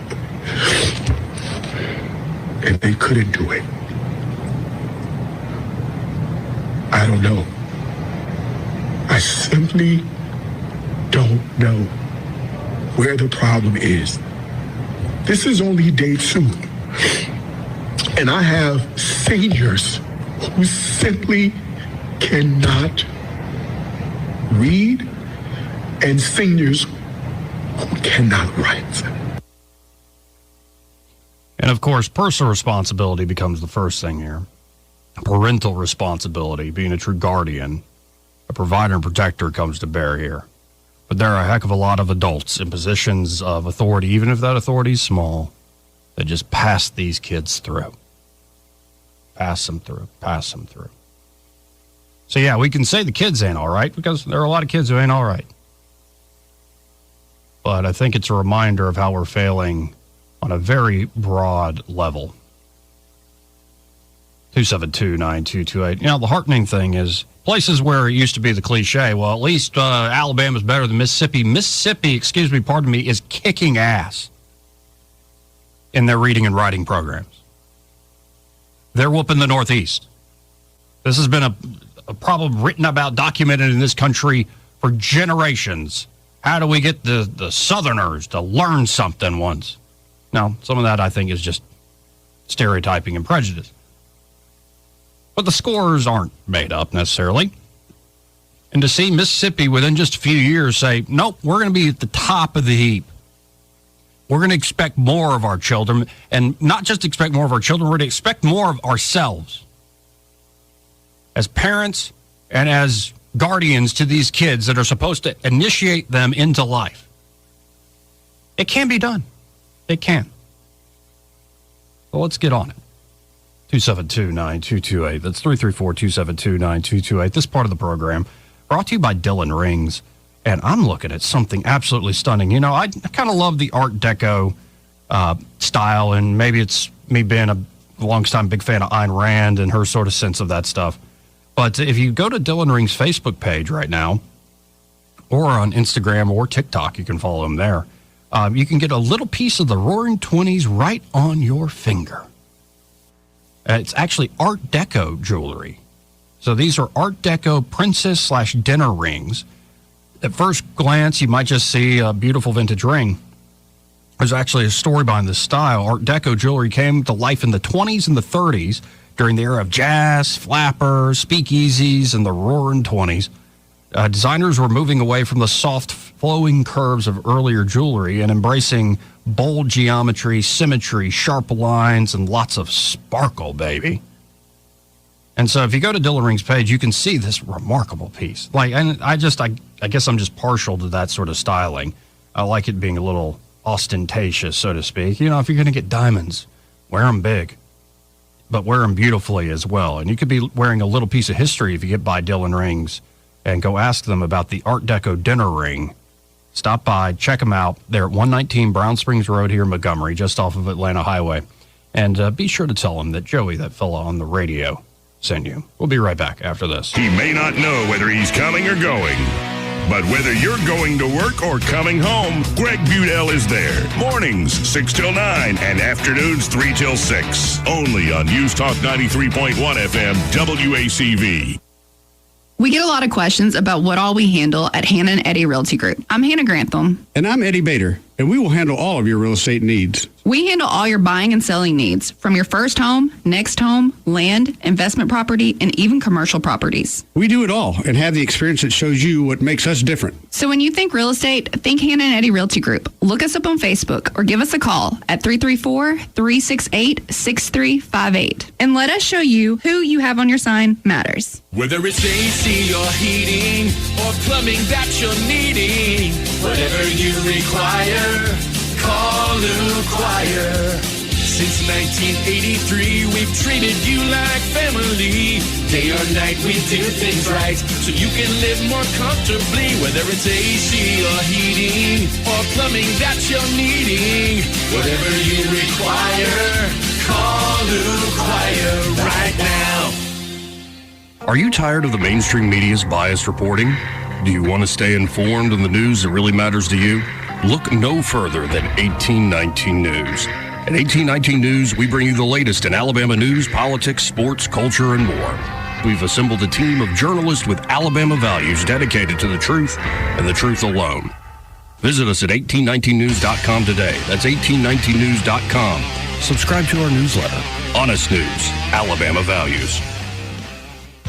And they couldn't do it. I don't know. I simply don't know where the problem is. This is only day 2. And I have seniors who simply cannot read and seniors who cannot write. And of course, personal responsibility becomes the first thing here. Parental responsibility, being a true guardian, a provider and protector comes to bear here. But there are a heck of a lot of adults in positions of authority, even if that authority is small, that just pass these kids through. Pass them through, pass them through. So yeah, we can say the kids ain't all right because there are a lot of kids who ain't all right. But I think it's a reminder of how we're failing on a very broad level. 272-9228. You know, the heartening thing is places where it used to be the cliche, well, at least Alabama's better than Mississippi. Mississippi, is kicking ass in their reading and writing programs. They're whooping the Northeast. This has been a problem written about, documented in this country for generations. How do we get the Southerners to learn something once? Now, some of that I think is just stereotyping and prejudice. But the scores aren't made up necessarily. And to see Mississippi within just a few years say, nope, we're going to be at the top of the heap. We're going to expect more of our children, and not just expect more of our children, we're going to expect more of ourselves. As parents and as guardians to these kids that are supposed to initiate them into life. It can be done. It can. Well, let's get on it. 272-9228. That's 334-272-9228. This part of the program brought to you by Dillon Rings. And I'm looking at something absolutely stunning. You know, I kind of love the Art Deco style, and maybe it's me being a long-time big fan of Ayn Rand and her sort of sense of that stuff. But if you go to Dillon Rings' Facebook page right now, or on Instagram or TikTok, you can follow him there, you can get a little piece of the Roaring '20s right on your finger. It's actually Art Deco jewelry. So these are Art Deco princess/dinner rings. At first glance, you might just see a beautiful vintage ring. There's actually a story behind this style. Art Deco jewelry came to life in the 20s and the 30s during the era of jazz, flappers, speakeasies, and the roaring 20s. Designers were moving away from the soft, flowing curves of earlier jewelry and embracing bold geometry, symmetry, sharp lines, and lots of sparkle, baby. And so if you go to Dillon Rings' page, you can see this remarkable piece. And I guess I'm just partial to that sort of styling. I like it being a little ostentatious, so to speak. You know, if you're going to get diamonds, wear them big, but wear them beautifully as well. And you could be wearing a little piece of history if you get by Dillon Rings and go ask them about the Art Deco dinner ring. Stop by, check them out. They're at 119 Brown Springs Road here in Montgomery, just off of Atlanta Highway. And be sure to tell them that Joey, that fella on the radio, sent you. We'll be right back after this. He may not know whether he's coming or going, but whether you're going to work or coming home, Greg Budell is there. Mornings 6 till 9 and afternoons 3 till 6. Only on News Talk 93.1 FM WACV. We get a lot of questions about what all we handle at Hannah and Eddie Realty Group. I'm Hannah Grantham. And I'm Eddie Bader, and we will handle all of your real estate needs. We handle all your buying and selling needs, from your first home, next home, land, investment property, and even commercial properties. We do it all and have the experience that shows you what makes us different. So when you think real estate, think Hannah and Eddie Realty Group. Look us up on Facebook or give us a call at 334-368-6358. And let us show you who you have on your sign matters. Whether it's AC or heating or plumbing that you're needing, whatever you require, call Lou Choir. Since 1983, we've treated you like family. Day or night, we do things right so you can live more comfortably. Whether it's AC or heating or plumbing that you're needing, whatever you require, call Lou Choir right now. Are you tired of the mainstream media's biased reporting? Do you want to stay informed on the news that really matters to you? Look no further than 1819 News. At 1819 News, we bring you the latest in Alabama news, politics, sports, culture, and more. We've assembled a team of journalists with Alabama values dedicated to the truth and the truth alone. Visit us at 1819news.com today. That's 1819news.com. Subscribe to our newsletter. Honest News, Alabama Values.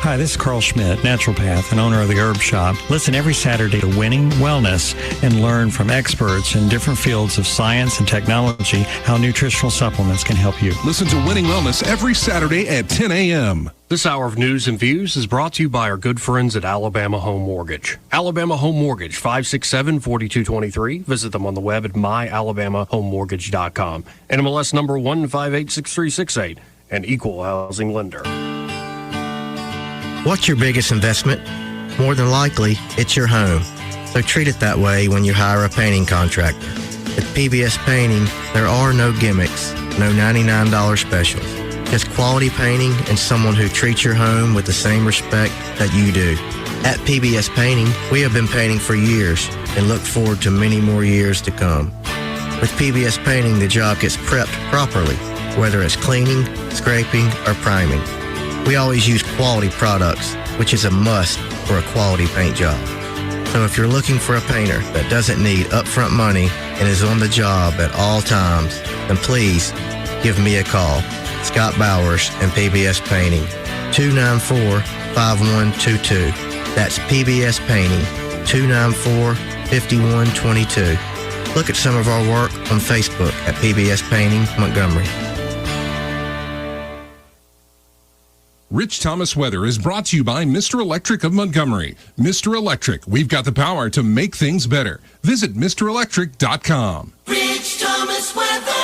Hi, this is Carl Schmidt, naturopath and owner of the Herb Shop. Listen every Saturday to Winning Wellness and learn from experts in different fields of science and technology how nutritional supplements can help you. Listen to Winning Wellness every Saturday at 10 a.m. This hour of news and views is brought to you by our good friends at Alabama Home Mortgage. Alabama Home Mortgage, 567-4223. Visit them on the web at myalabamahomemortgage.com. NMLS number 1586368, an equal housing lender. What's your biggest investment? More than likely, it's your home. So treat it that way when you hire a painting contractor. At PBS Painting, there are no gimmicks, no $99 specials. Just quality painting and someone who treats your home with the same respect that you do. At PBS Painting, we have been painting for years and look forward to many more years to come. With PBS Painting, the job gets prepped properly, whether it's cleaning, scraping, or priming. We always use quality products, which is a must for a quality paint job. So if you're looking for a painter that doesn't need upfront money and is on the job at all times, then please give me a call. Scott Bowers and PBS Painting, 294-5122. That's PBS Painting, 294-5122. Look at some of our work on Facebook at PBS Painting Montgomery. Rich Thomas Weather is brought to you by Mr. Electric of Montgomery. Mr. Electric, we've got the power to make things better. Visit MrElectric.com. Rich Thomas Weather.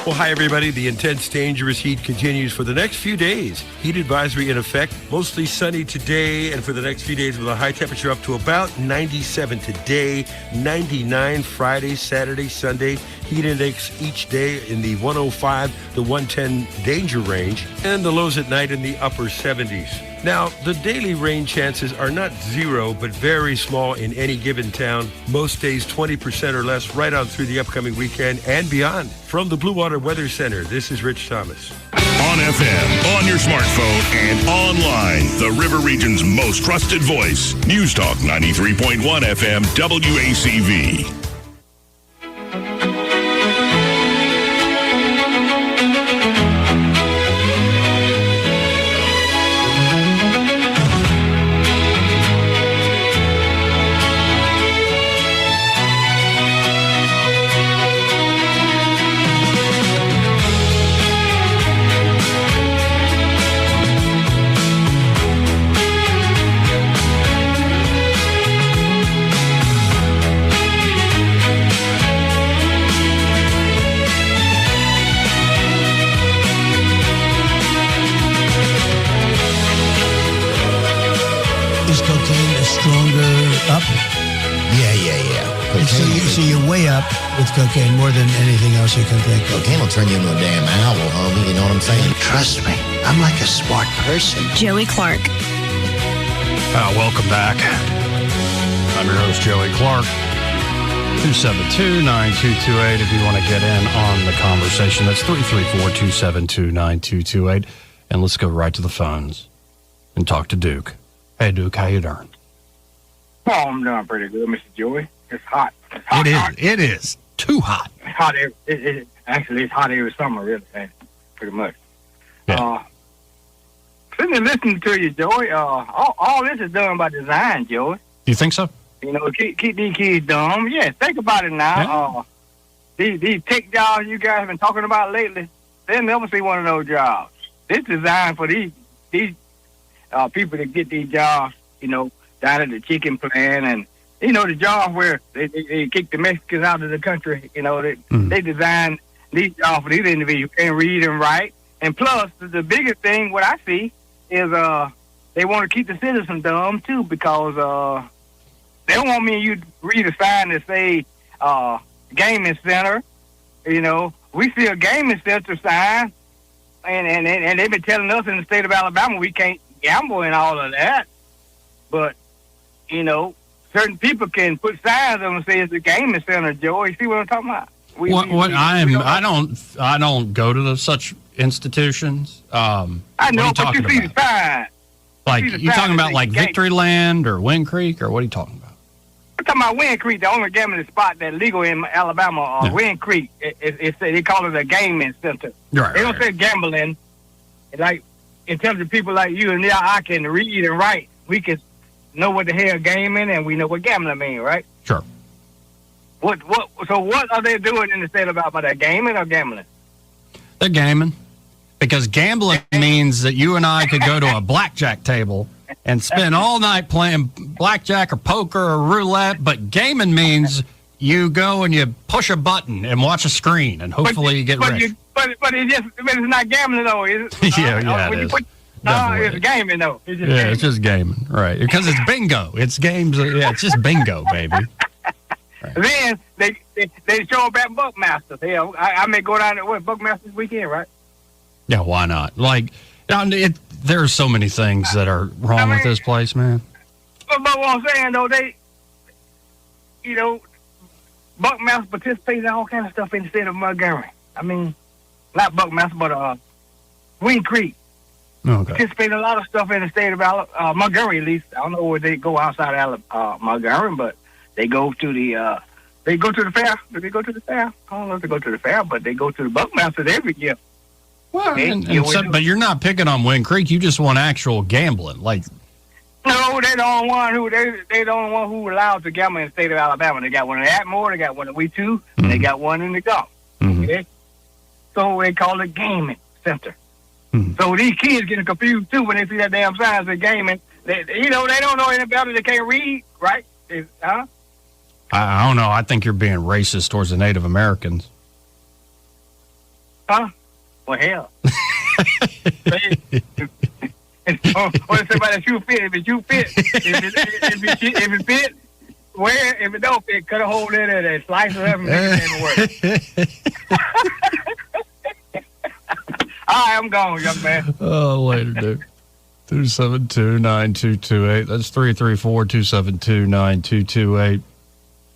Well, hi, everybody. The intense, dangerous heat continues for the next few days. Heat advisory in effect. Mostly sunny today and for the next few days with a high temperature up to about 97 today, 99 Friday, Saturday, Sunday. Heat index each day in the 105 to 110 danger range, and the lows at night in the upper 70s. Now, the daily rain chances are not zero, but very small in any given town. Most days 20% or less right on through the upcoming weekend and beyond. From the Blue Water Weather Center, this is Rich Thomas. On FM, on your smartphone, and online, the River Region's most trusted voice. News Talk 93.1 FM WACV. So you're way up with cocaine more than anything else you can think of. Cocaine will turn you into a damn owl, homie. You know what I'm saying? Trust me, I'm like a smart person. Joey Clark. Welcome back. I'm your host, Joey Clark. 272-9228 if you want to get in on the conversation. That's 334-272-9228. And let's go right to the phones and talk to Duke. Hey, Duke, how you doing? Oh, I'm doing pretty good, Mr. Joey. It's hot. It's hot. It is too hot. It's hot. Actually, it's hot every summer, really, pretty much. Yeah. Sitting and listening to you, Joey, all this is done by design, Joey. You think so? You know, keep these kids dumb. Yeah, think about it now. These tech jobs you guys have been talking about lately, they'll never see one of those jobs. It's designed for these people to get these jobs, you know, down at the chicken plant and, you know, the jobs where they kick the Mexicans out of the country. You know, they design these jobs for these individuals who can read and write. And plus, the biggest thing, what I see, is they want to keep the citizens dumb, too, because they don't want me and you to read a sign that say gaming center. You know, we see a gaming center sign, and they've been telling us in the state of Alabama we can't gamble and all of that. But, you know, certain people can put signs on and say it's a gaming center, Joe. You see what I'm talking about? I don't go to such institutions. I know, but you see the sign. Like, you talking about like Victoryland or Wind Creek, or what are you talking about? I'm talking about Wind Creek, the only gambling spot that's legal in Alabama. Wind Creek, they call it a gaming center. Right, they don't say gambling. Like, intelligent people like you and I can read and write. We can know what the hell gaming and we know what gambling means, right? Sure. So what are they doing in the state of Alabama? They're gaming or gambling? They're gaming. Because gambling means that you and I could go to a blackjack table and spend all night playing blackjack or poker or roulette, but gaming means you go and you push a button and watch a screen and hopefully you get rich. But it's not gambling though, is it? Yeah, it is. It's gaming though. It's just gaming, right? Because it's bingo. It's games. Yeah, it's just bingo, baby. Right. Then they show up at Buckmasters. Hell, I may go down to Buckmasters weekend, right? Yeah, why not? Like, there are so many things that are wrong with this place, man. But what I'm saying, though, you know, Buckmaster participates in all kind of stuff in the state of Montgomery. I mean, not Buckmaster, but Wind Creek. Okay. Participate in a lot of stuff in the state of Montgomery, at least. I don't know where they go outside of Montgomery, but they go to the fair. Do they go to the fair? I don't know if they go to the fair, but they go to the Buckmasters every year. Well, but you're not picking on Wind Creek. You just want actual gambling, like. No, they don't want who allowed to gamble in the state of Alabama. They got one in Atmore, they got one in Wheaton, and they got one in the Gulf. Okay, so they call it gaming center. So these kids getting confused too when they see that damn sign say gaming. They don't know any better. They can't read, right? Huh? I don't know. I think you're being racist towards the Native Americans. Huh? Well, hell. What if somebody shoe fit? If it shoe fit, if it fit, wear it. If it don't fit, cut a hole in it and slice it up and make it work. All right, I'm gone, young man. Oh, later, dude. 272-9228. That's 334-272-9228.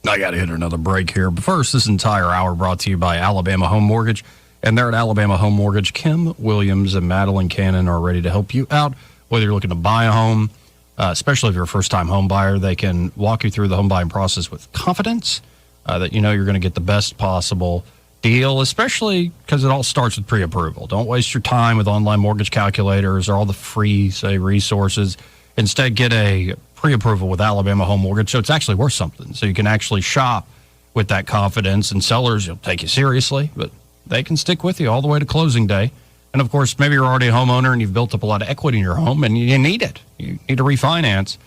I got to hit another break here. But first, this entire hour brought to you by Alabama Home Mortgage. And they're at Alabama Home Mortgage. Kim Williams and Madeline Cannon are ready to help you out. Whether you're looking to buy a home, especially if you're a first-time home buyer, they can walk you through the home buying process with confidence that you know you're going to get the best possible deal, especially because it all starts with pre-approval. Don't waste your time with online mortgage calculators or all the free, resources. Instead, get a pre-approval with Alabama Home Mortgage, so it's actually worth something. So you can actually shop with that confidence, and sellers will take you seriously, but they can stick with you all the way to closing day. And, of course, maybe you're already a homeowner and you've built up a lot of equity in your home and you need it. You need to refinance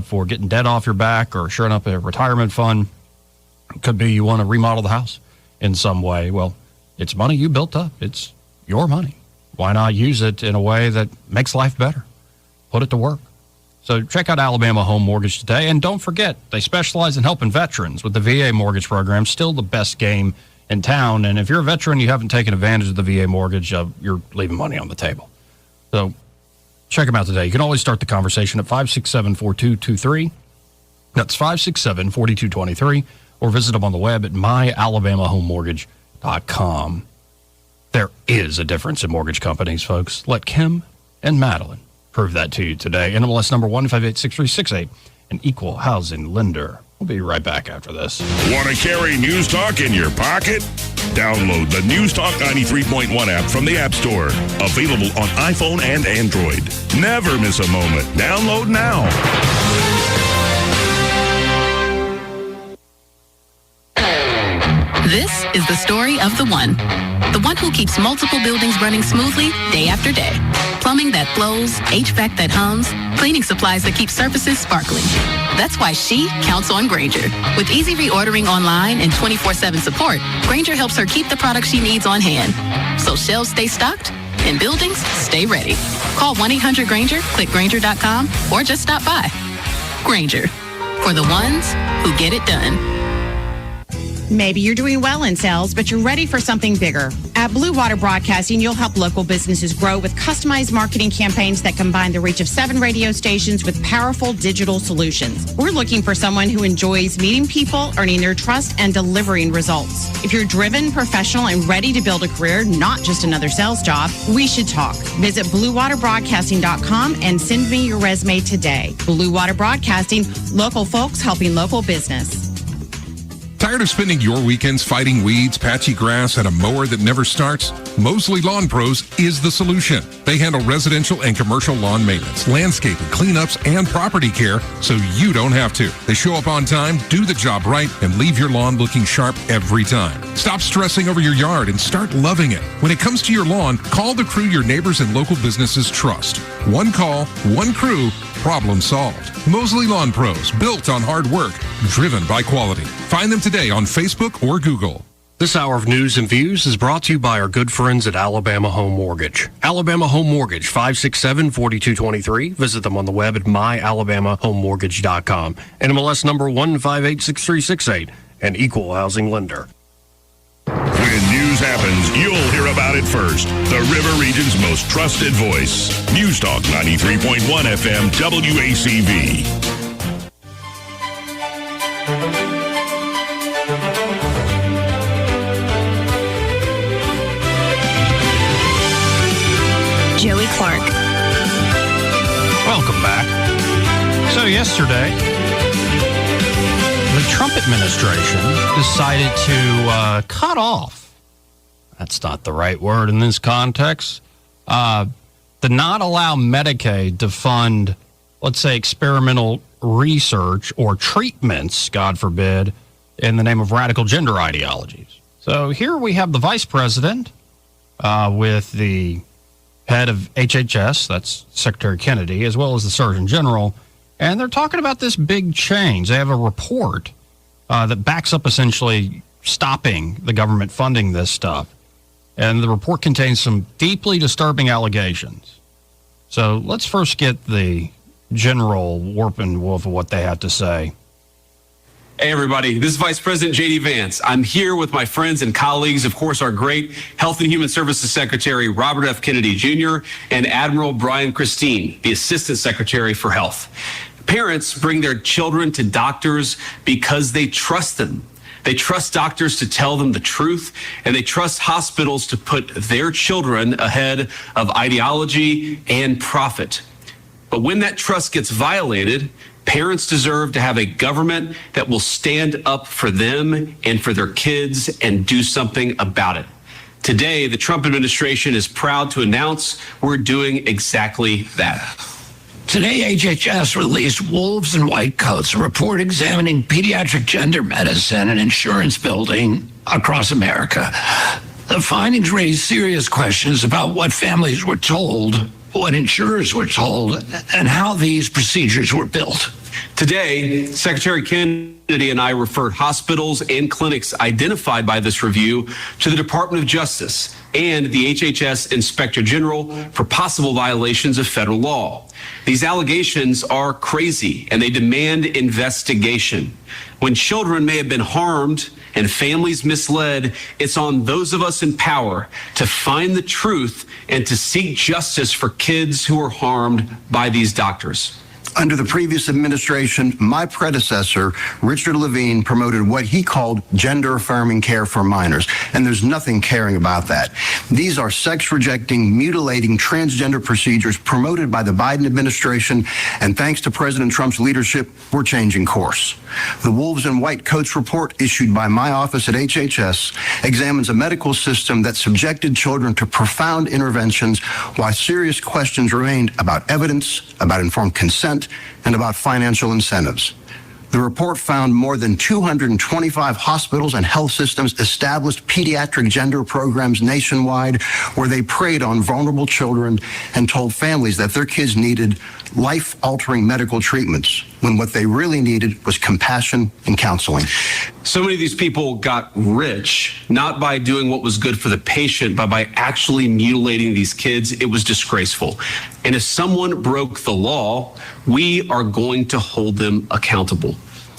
for getting debt off your back or shoring up a retirement fund. It could be you want to remodel the house in some way. Well, it's money you built up. It's your money. Why not use it in a way that makes life better? Put it to work. So check out Alabama Home Mortgage today. And don't forget, they specialize in helping veterans with the VA mortgage program, still the best game in town. And if you're a veteran, you haven't taken advantage of the VA mortgage, you're leaving money on the table. So check them out today. You can always start the conversation at 567-4223. That's 567-4223. Or visit them on the web at myalabamahomemortgage.com. There is a difference in mortgage companies, folks. Let Kim and Madeline prove that to you today. NMLS number 1586368, an equal housing lender. We'll be right back after this. Want to carry News Talk in your pocket? Download the News Talk 93.1 app from the App Store. Available on iPhone and Android. Never miss a moment. Download now. This is the story of the one who keeps multiple buildings running smoothly day after day. Plumbing that flows, HVAC that hums, cleaning supplies that keep surfaces sparkling. That's why she counts on Grainger. With easy reordering online and 24/7 support, Grainger helps her keep the products she needs on hand. So shelves stay stocked and buildings stay ready. Call 1-800-GRAINGER, click Grainger.com, or just stop by. Grainger, for the ones who get it done. Maybe you're doing well in sales, but you're ready for something bigger. At Blue Water Broadcasting, you'll help local businesses grow with customized marketing campaigns that combine the reach of 7 radio stations with powerful digital solutions. We're looking for someone who enjoys meeting people, earning their trust, and delivering results. If you're driven, professional, and ready to build a career, not just another sales job, we should talk. Visit BlueWaterBroadcasting.com and send me your resume today. Blue Water Broadcasting, local folks helping local business. Tired of spending your weekends fighting weeds, patchy grass, and a mower that never starts? Mosley Lawn Pros is the solution. They handle residential and commercial lawn maintenance, landscaping, cleanups, and property care so you don't have to. They show up on time, do the job right, and leave your lawn looking sharp every time. Stop stressing over your yard and start loving it. When it comes to your lawn, call the crew your neighbors and local businesses trust. One call, one crew, problem solved. Mosley Lawn Pros, built on hard work, driven by quality. Find them today on Facebook or Google. This hour of news and views is brought to you by our good friends at Alabama Home Mortgage. Alabama Home Mortgage, 567-4223. Visit them on the web at myalabamahomemortgage.com. NMLS number 1586368, an equal housing lender. When news happens, you'll hear about it first. The River Region's most trusted voice. News Talk 93.1 FM WACV. Joey Clark. Welcome back. So yesterday, the Trump administration decided to cut off, that's not the right word in this context, to not allow Medicaid to fund, let's say, experimental research or treatments, God forbid, in the name of radical gender ideologies. So here we have the vice president with the head of HHS, that's Secretary Kennedy, as well as the Surgeon General, and they're talking about this big change. They have a report that backs up essentially stopping the government funding this stuff. And the report contains some deeply disturbing allegations. So let's first get the general warp and woof of what they have to say. Hey, everybody. This is Vice President J.D. Vance. I'm here with my friends and colleagues, of course, our great Health and Human Services Secretary, Robert F. Kennedy Jr., and Admiral Brian Christine, the Assistant Secretary for Health. Parents bring their children to doctors because they trust them. They trust doctors to tell them the truth, and they trust hospitals to put their children ahead of ideology and profit. But when that trust gets violated, parents deserve to have a government that will stand up for them and for their kids and do something about it. Today, the Trump administration is proud to announce we're doing exactly that. Today, HHS released Wolves in White Coats, a report examining pediatric gender medicine and insurance building across America. The findings raise serious questions about what families were told, what insurers were told, and how these procedures were built. Today, Secretary Kennedy and I referred hospitals and clinics identified by this review to the Department of Justice and the HHS Inspector General for possible violations of federal law. These allegations are crazy and they demand investigation. When children may have been harmed and families misled, it's on those of us in power to find the truth and to seek justice for kids who are harmed by these doctors. Under the previous administration, my predecessor, Richard Levine, promoted what he called gender-affirming care for minors, and there's nothing caring about that. These are sex-rejecting, mutilating, transgender procedures promoted by the Biden administration, and thanks to President Trump's leadership, we're changing course. The Wolves in White Coats report issued by my office at HHS examines a medical system that subjected children to profound interventions while serious questions remained about evidence, about informed consent, and about financial incentives. The report found more than 225 hospitals and health systems established pediatric gender programs nationwide where they preyed on vulnerable children and told families that their kids needed life-altering medical treatments when what they really needed was compassion and counseling. So many of these people got rich, not by doing what was good for the patient, but by actually mutilating these kids. It was disgraceful. And if someone broke the law, we are going to hold them accountable.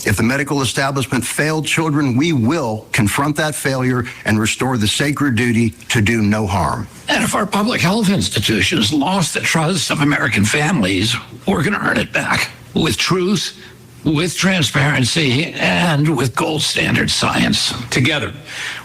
If the medical establishment failed children, we will confront that failure and restore the sacred duty to do no harm. And if our public health institutions lost the trust of American families, we're going to earn it back with truth, with transparency, and with gold standard science. Together,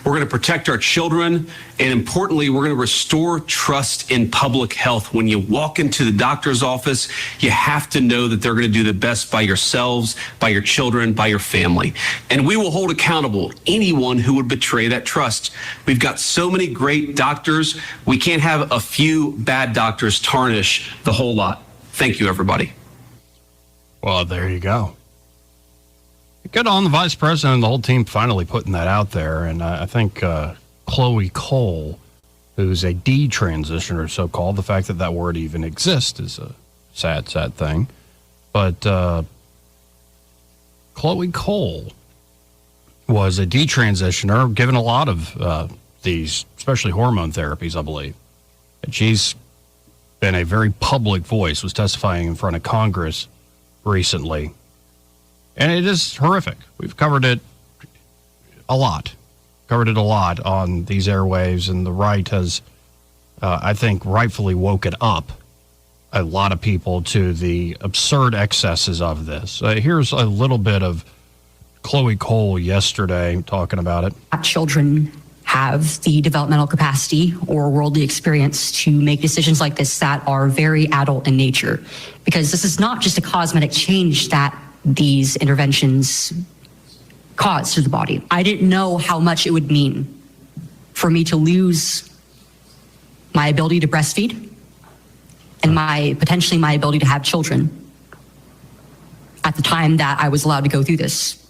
we're going to protect our children, and importantly, we're going to restore trust in public health. When you walk into the doctor's office, you have to know that they're going to do the best by yourselves, by your children, by your family. And we will hold accountable anyone who would betray that trust. We've got so many great doctors. We can't have a few bad doctors tarnish the whole lot. Thank you, everybody. Well, there you go. Good on the vice president and the whole team finally putting that out there. And I think Chloe Cole, who's a detransitioner, so-called, the fact that that word even exists is a sad, sad thing. But Chloe Cole was a detransitioner, given a lot of these, especially hormone therapies, I believe. And she's been a very public voice, was testifying in front of Congress recently. And it is horrific. We've covered it a lot. On these airwaves, and the right has, I think, rightfully woken up a lot of people to the absurd excesses of this. Here's a little bit of Chloe Cole yesterday talking about it. Children have the developmental capacity or worldly experience to make decisions like this that are very adult in nature, because this is not just a cosmetic change that these interventions cause to the body. I didn't know how much it would mean for me to lose my ability to breastfeed and potentially my ability to have children at the time that I was allowed to go through this,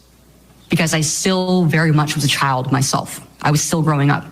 because I still very much was a child myself. I was still growing up.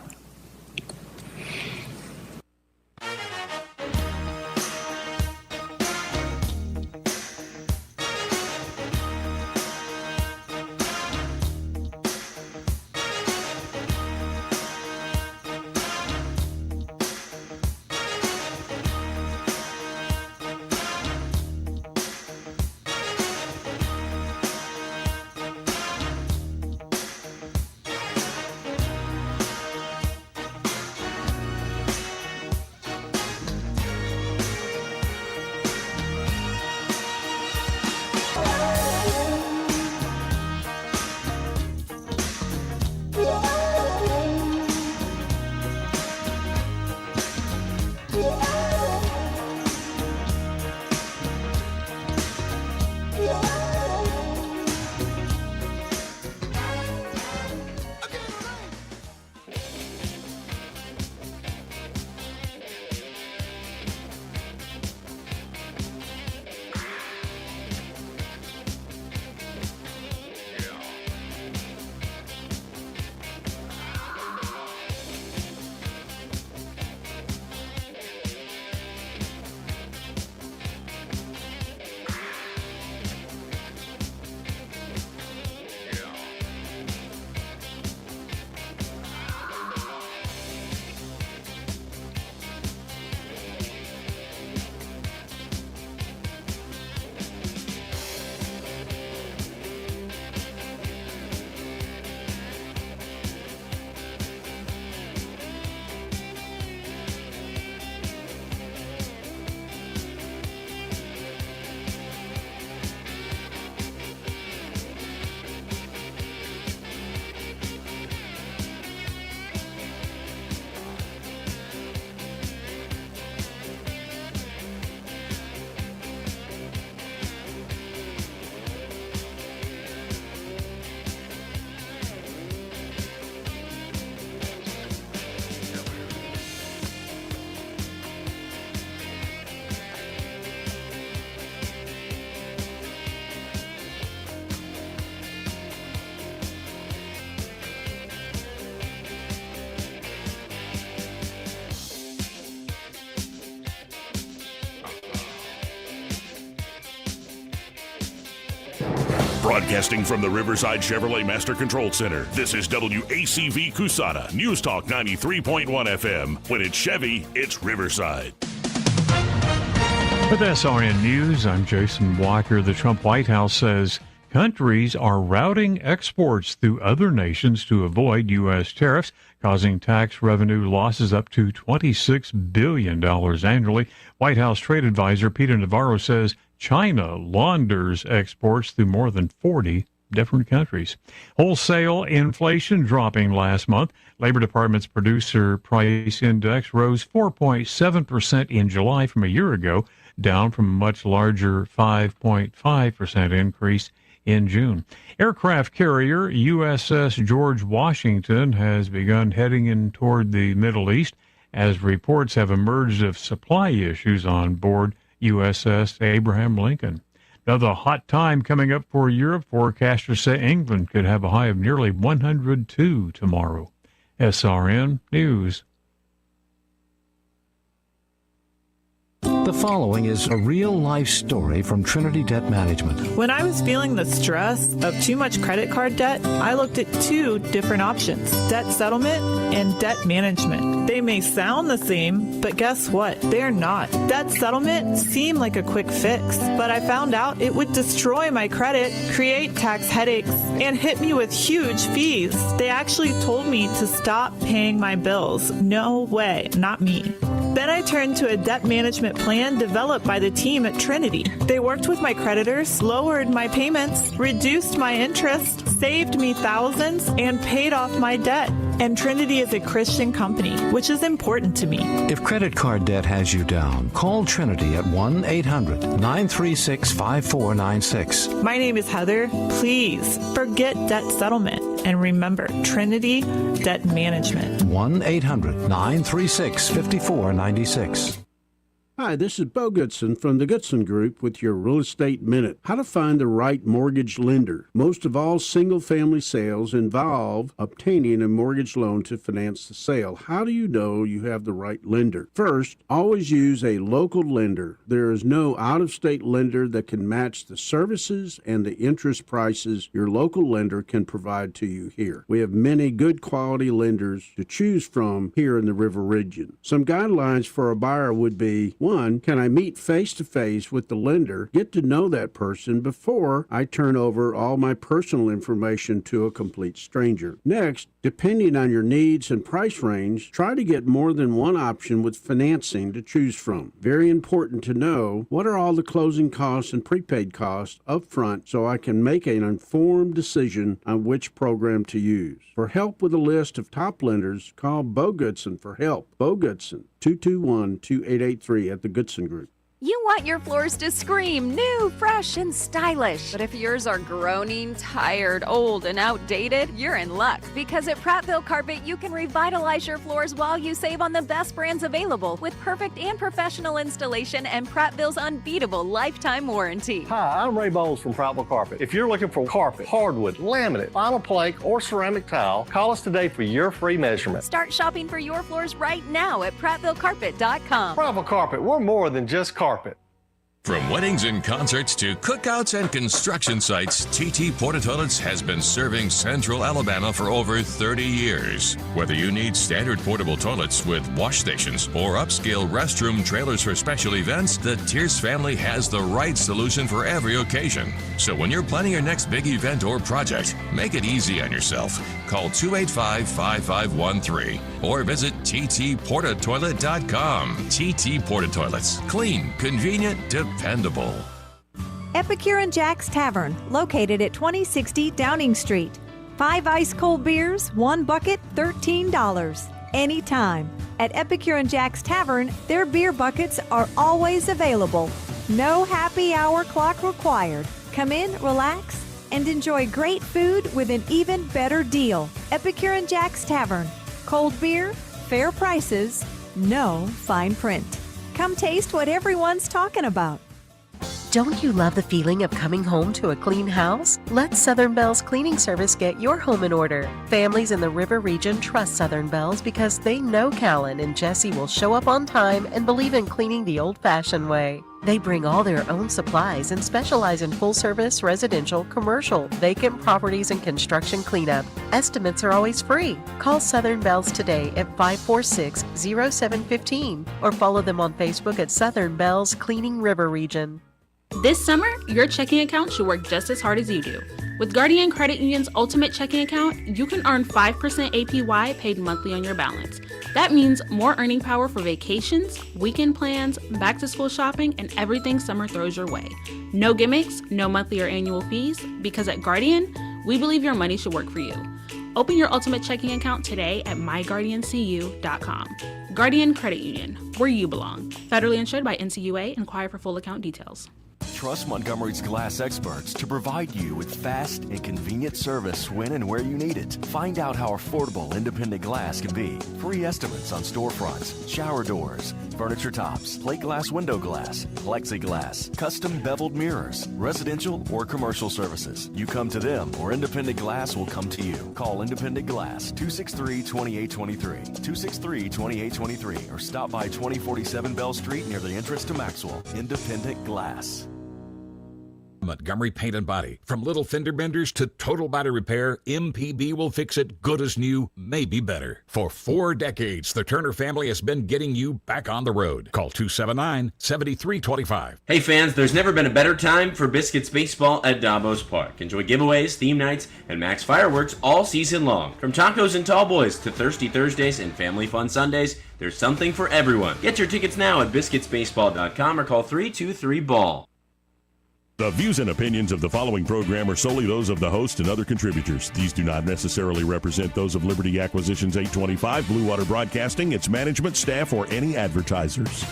Broadcasting from the Riverside Chevrolet Master Control Center, this is WACV Cusana, News Talk 93.1 FM. When it's Chevy, it's Riverside. With SRN News, I'm Jason Walker. The Trump White House says countries are routing exports through other nations to avoid U.S. tariffs, causing tax revenue losses up to $26 billion annually. White House trade advisor Peter Navarro says China launders exports through more than 40 different countries. Wholesale inflation dropping last month. Labor Department's producer price index rose 4.7% in July from a year ago, down from a much larger 5.5% increase in June. Aircraft carrier USS George Washington has begun heading in toward the Middle East as reports have emerged of supply issues on board USS Abraham Lincoln. Another hot time coming up for Europe. Forecasters say England could have a high of nearly 102 tomorrow. SRN News. The following is a real-life story from Trinity Debt Management. When I was feeling the stress of too much credit card debt, I looked at two different options: debt settlement and debt management. They may sound the same, but guess what? They're not. Debt settlement seemed like a quick fix, but I found out it would destroy my credit, create tax headaches, and hit me with huge fees. They actually told me to stop paying my bills. No way, not me. Then I turned to a debt management plan developed by the team at Trinity. They worked with my creditors, lowered my payments, reduced my interest, saved me thousands, and paid off my debt. And Trinity is a Christian company, which is important to me. If credit card debt has you down, call Trinity at 1-800-936-5496. My name is Heather. Please forget debt settlement and remember Trinity Debt Management. 1-800-936-5496. Hi, this is Bo Goodson from the Goodson Group with your Real Estate Minute. How to find the right mortgage lender. Most of all single-family sales involve obtaining a mortgage loan to finance the sale. How do you know you have the right lender? First, always use a local lender. There is no out-of-state lender that can match the services and the interest prices your local lender can provide to you here. We have many good quality lenders to choose from here in the River Region. Some guidelines for a buyer would be: 1, can I meet face-to-face with the lender, get to know that person before I turn over all my personal information to a complete stranger? Next, depending on your needs and price range, try to get more than one option with financing to choose from. Very important to know what are all the closing costs and prepaid costs up front so I can make an informed decision on which program to use. For help with a list of top lenders, call Bo Goodson for help. Bo Goodson, 221-2883 at the Goodson Group. You want your floors to scream new, fresh, and stylish. But if yours are groaning, tired, old, and outdated, you're in luck. Because at Prattville Carpet, you can revitalize your floors while you save on the best brands available with perfect and professional installation and Prattville's unbeatable lifetime warranty. Hi, I'm Ray Bowles from Prattville Carpet. If you're looking for carpet, hardwood, laminate, vinyl plank, or ceramic tile, call us today for your free measurement. Start shopping for your floors right now at PrattvilleCarpet.com. Prattville Carpet, we're more than just carpet. From weddings and concerts to cookouts and construction sites, TT Porta Toilets has been serving Central Alabama for over 30 years. Whether you need standard portable toilets with wash stations or upscale restroom trailers for special events, the Tierce family has the right solution for every occasion. So when you're planning your next big event or project, make it easy on yourself. Call 285-5513 or visit ttportatoilet.com. TT Porta Toilets. Clean, convenient, dependable. Epicure and Jack's Tavern, located at 2060 Downing Street. 5 ice cold beers, 1 bucket, $13. Anytime. At Epicure and Jack's Tavern, their beer buckets are always available. No happy hour clock required. Come in, relax, and enjoy great food with an even better deal. Epicure and Jack's Tavern. Cold beer, fair prices, no fine print. Come taste what everyone's talking about. Don't you love the feeling of coming home to a clean house? Let Southern Bell's Cleaning Service get your home in order. Families in the River region trust Southern Bell's because they know Callan and Jesse will show up on time and believe in cleaning the old-fashioned way. They bring all their own supplies and specialize in full-service, residential, commercial, vacant properties, and construction cleanup. Estimates are always free. Call Southern Bells today at 546-0715 or follow them on Facebook at Southern Bells Cleaning River Region. This summer, your checking account should work just as hard as you do. With Guardian Credit Union's Ultimate Checking Account, you can earn 5% APY paid monthly on your balance. That means more earning power for vacations, weekend plans, back-to-school shopping, and everything summer throws your way. No gimmicks, no monthly or annual fees, because at Guardian, we believe your money should work for you. Open your Ultimate Checking Account today at myguardiancu.com. Guardian Credit Union, where you belong. Federally insured by NCUA. Inquire for full account details. Trust Montgomery's glass experts to provide you with fast and convenient service when and where you need it. Find out how affordable independent glass can be. Free estimates on storefronts, shower doors, furniture tops, plate glass window glass, plexiglass, custom beveled mirrors, residential or commercial services. You come to them or Independent Glass will come to you. Call Independent Glass 263-2823, 263-2823 or stop by 2047 Bell Street near the entrance to Maxwell. Independent Glass. Montgomery Paint and Body. From little fender benders to total body repair, MPB will fix it good as new, maybe better. For 4 decades, the Turner family has been getting you back on the road. Call 279-7325. Hey fans, there's never been a better time for Biscuits baseball at Davos Park. Enjoy giveaways, theme nights, and max fireworks all season long. From tacos and tall boys to thirsty Thursdays and family fun Sundays, there's something for everyone. Get your tickets now at biscuitsbaseball.com or call 323-BALL. The views and opinions of the following program are solely those of the host and other contributors. These do not necessarily represent those of Liberty Acquisitions 825, Blue Water Broadcasting, its management, staff, or any advertisers.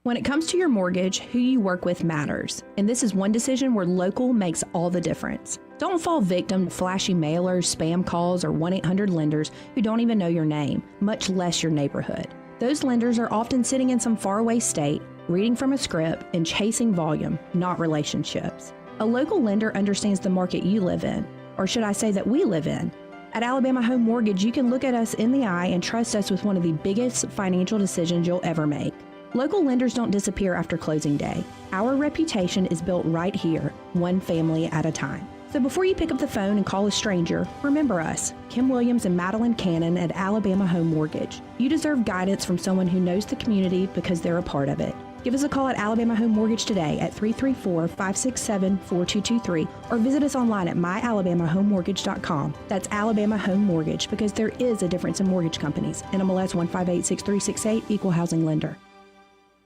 When it comes to your mortgage, who you work with matters. And this is one decision where local makes all the difference. Don't fall victim to flashy mailers, spam calls, or 1-800 lenders who don't even know your name, much less your neighborhood. Those lenders are often sitting in some faraway state, reading from a script, and chasing volume, not relationships. A local lender understands the market you live in, or should I say that we live in. At Alabama Home Mortgage, you can look at us in the eye and trust us with one of the biggest financial decisions you'll ever make. Local lenders don't disappear after closing day. Our reputation is built right here, one family at a time. So before you pick up the phone and call a stranger, remember us, Kim Williams and Madeline Cannon at Alabama Home Mortgage. You deserve guidance from someone who knows the community because they're a part of it. Give us a call at Alabama Home Mortgage today at 334-567-4223 or visit us online at myalabamahomemortgage.com. That's Alabama Home Mortgage, because there is a difference in mortgage companies. NMLS 1586368, Equal Housing Lender.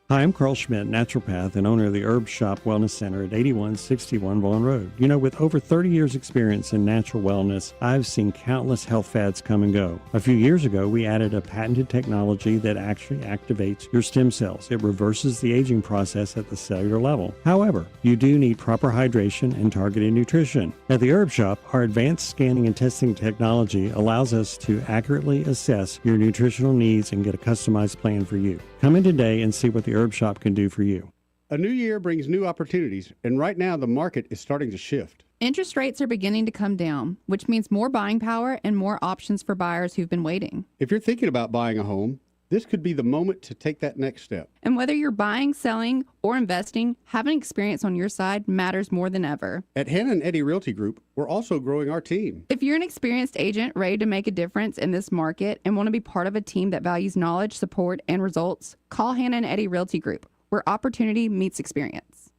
Hi, I'm Carl Schmidt, naturopath and owner of the Herb Shop Wellness Center at 8161 Vaughan Road. You know, with over 30 years experience in natural wellness, I've seen countless health fads come and go. A few years ago, we added a patented technology that actually activates your stem cells. It reverses the aging process at the cellular level. However, you do need proper hydration and targeted nutrition. At the Herb Shop, our advanced scanning and testing technology allows us to accurately assess your nutritional needs and get a customized plan for you. Come in today and see what the Herb Shop can do for you. A new year brings new opportunities, and right now the market is starting to shift. Interest rates are beginning to come down, which means more buying power and more options for buyers who've been waiting. If you're thinking about buying a home, this could be the moment to take that next step. And whether you're buying, selling, or investing, having experience on your side matters more than ever. At Hannah and Eddie Realty Group, we're also growing our team. If you're an experienced agent ready to make a difference in this market and want to be part of a team that values knowledge, support, and results, call Hannah and Eddie Realty Group, where opportunity meets experience.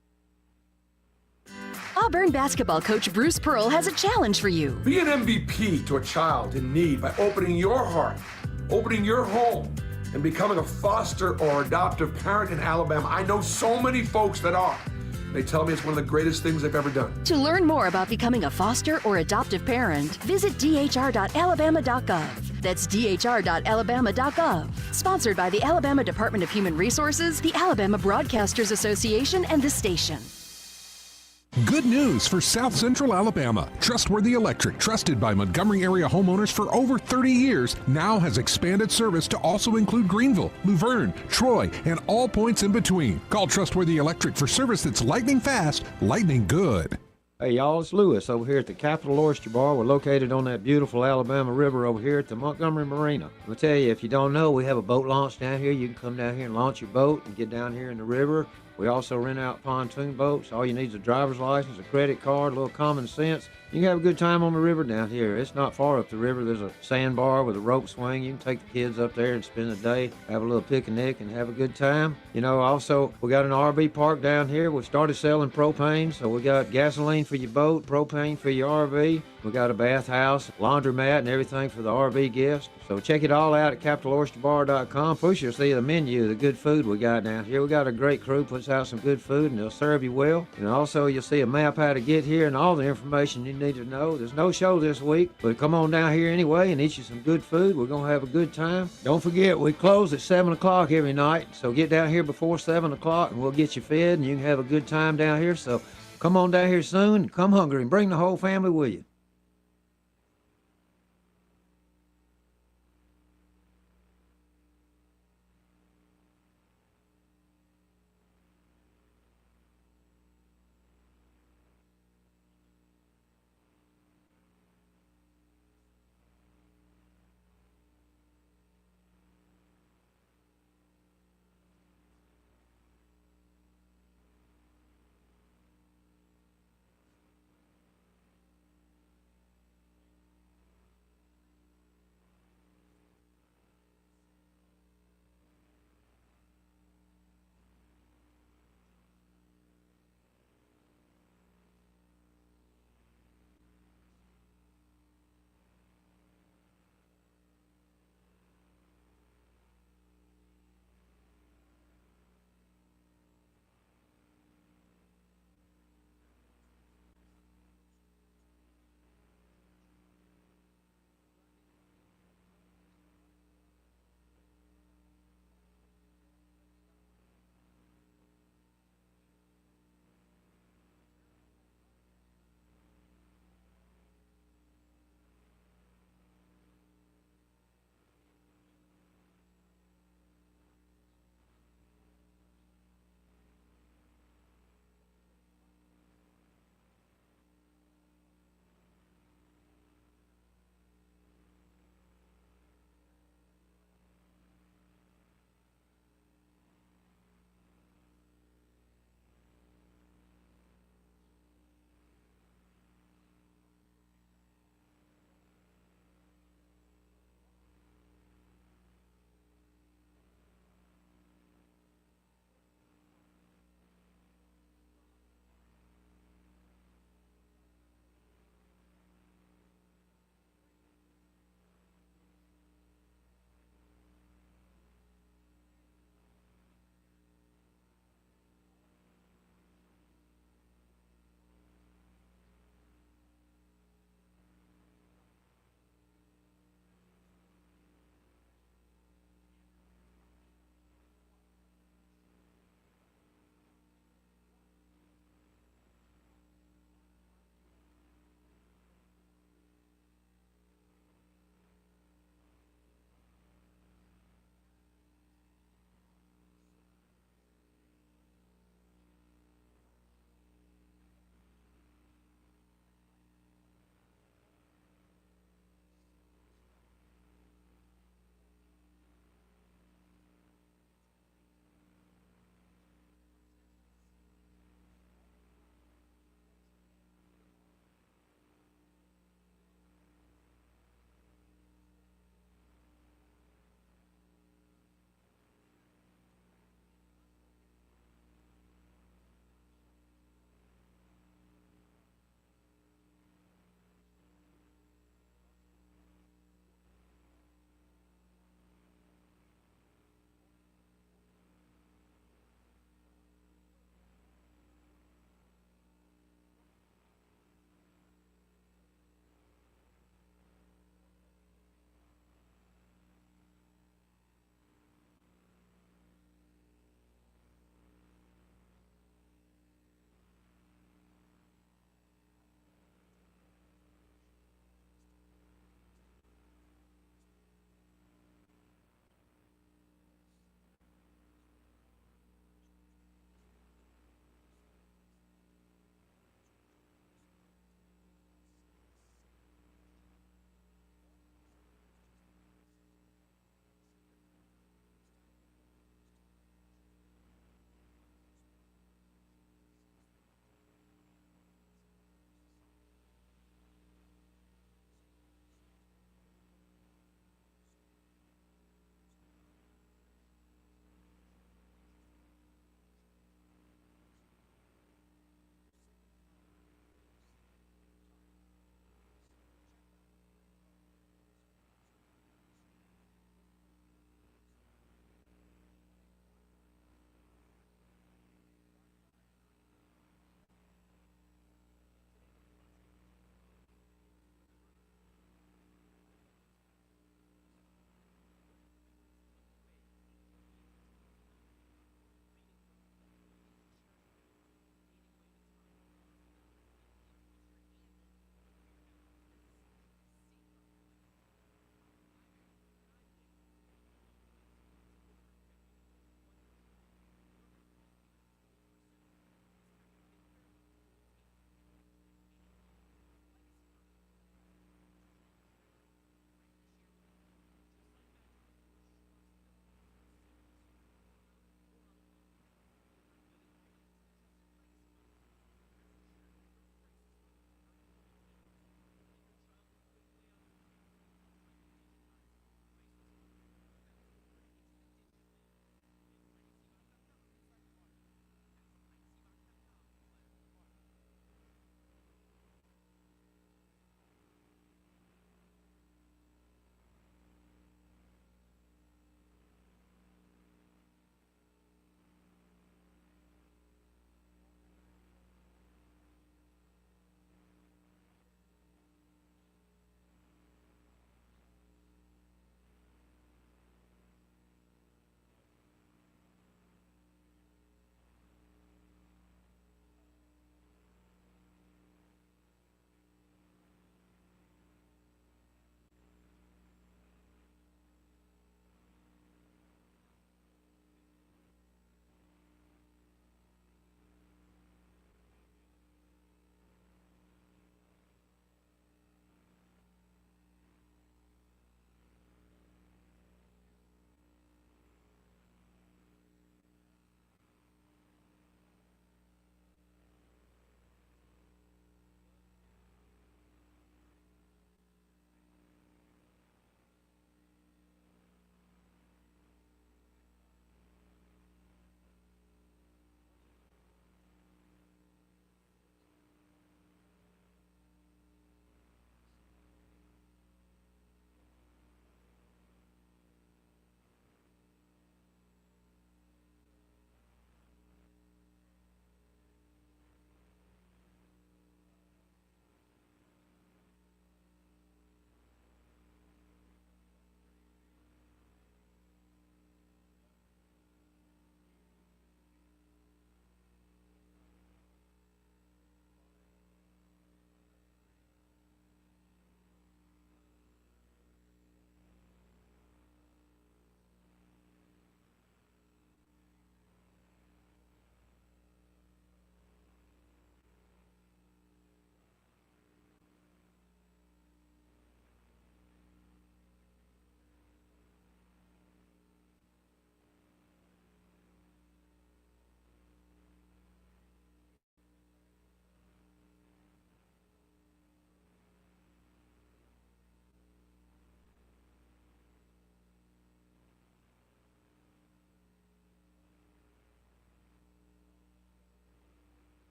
Auburn basketball coach Bruce Pearl has a challenge for you. Be an MVP to a child in need by opening your heart, opening your home, and becoming a foster or adoptive parent in Alabama. I know so many folks that are. They tell me it's one of the greatest things they've ever done. To learn more about becoming a foster or adoptive parent, visit dhr.alabama.gov. That's dhr.alabama.gov. Sponsored by the Alabama Department of Human Resources, the Alabama Broadcasters Association, and this station. Good news for South Central Alabama. Trustworthy Electric, trusted by Montgomery area homeowners for over 30 years, now has expanded service to also include Greenville, Luverne, Troy, and all points in between. Call Trustworthy Electric for service that's lightning fast, lightning good. Hey y'all, it's Lewis over here at the Capital Oyster Bar. We're located on that beautiful Alabama River over here at the Montgomery Marina. I'll tell you, if you don't know, we have a boat launch down here. You can come down here and launch your boat and get down here in the river. We also rent out pontoon boats. All you need is a driver's license, a credit card, a little common sense. You can have a good time on the river down here. It's not far up the river. There's a sandbar with a rope swing. You can take the kids up there and spend the day, have a little picnic, and have a good time. You know, also, we got an RV park down here. We started selling propane, so we got gasoline for your boat, propane for your RV. We got a bathhouse, laundromat, and everything for the RV guests. So check it all out at CapitalOysterBar.com. First, you'll see the menu, the good food we got down here. We got a great crew, puts out some good food, and they'll serve you well. And also, you'll see a map how to get here and all the information you need to know. There's no show this week, but come on down here anyway and eat you some good food. We're going to have a good time. Don't forget, we close at 7 o'clock every night, so get down here before 7 o'clock and we'll get you fed and you can have a good time down here. So come on down here soon and come hungry and bring the whole family with you.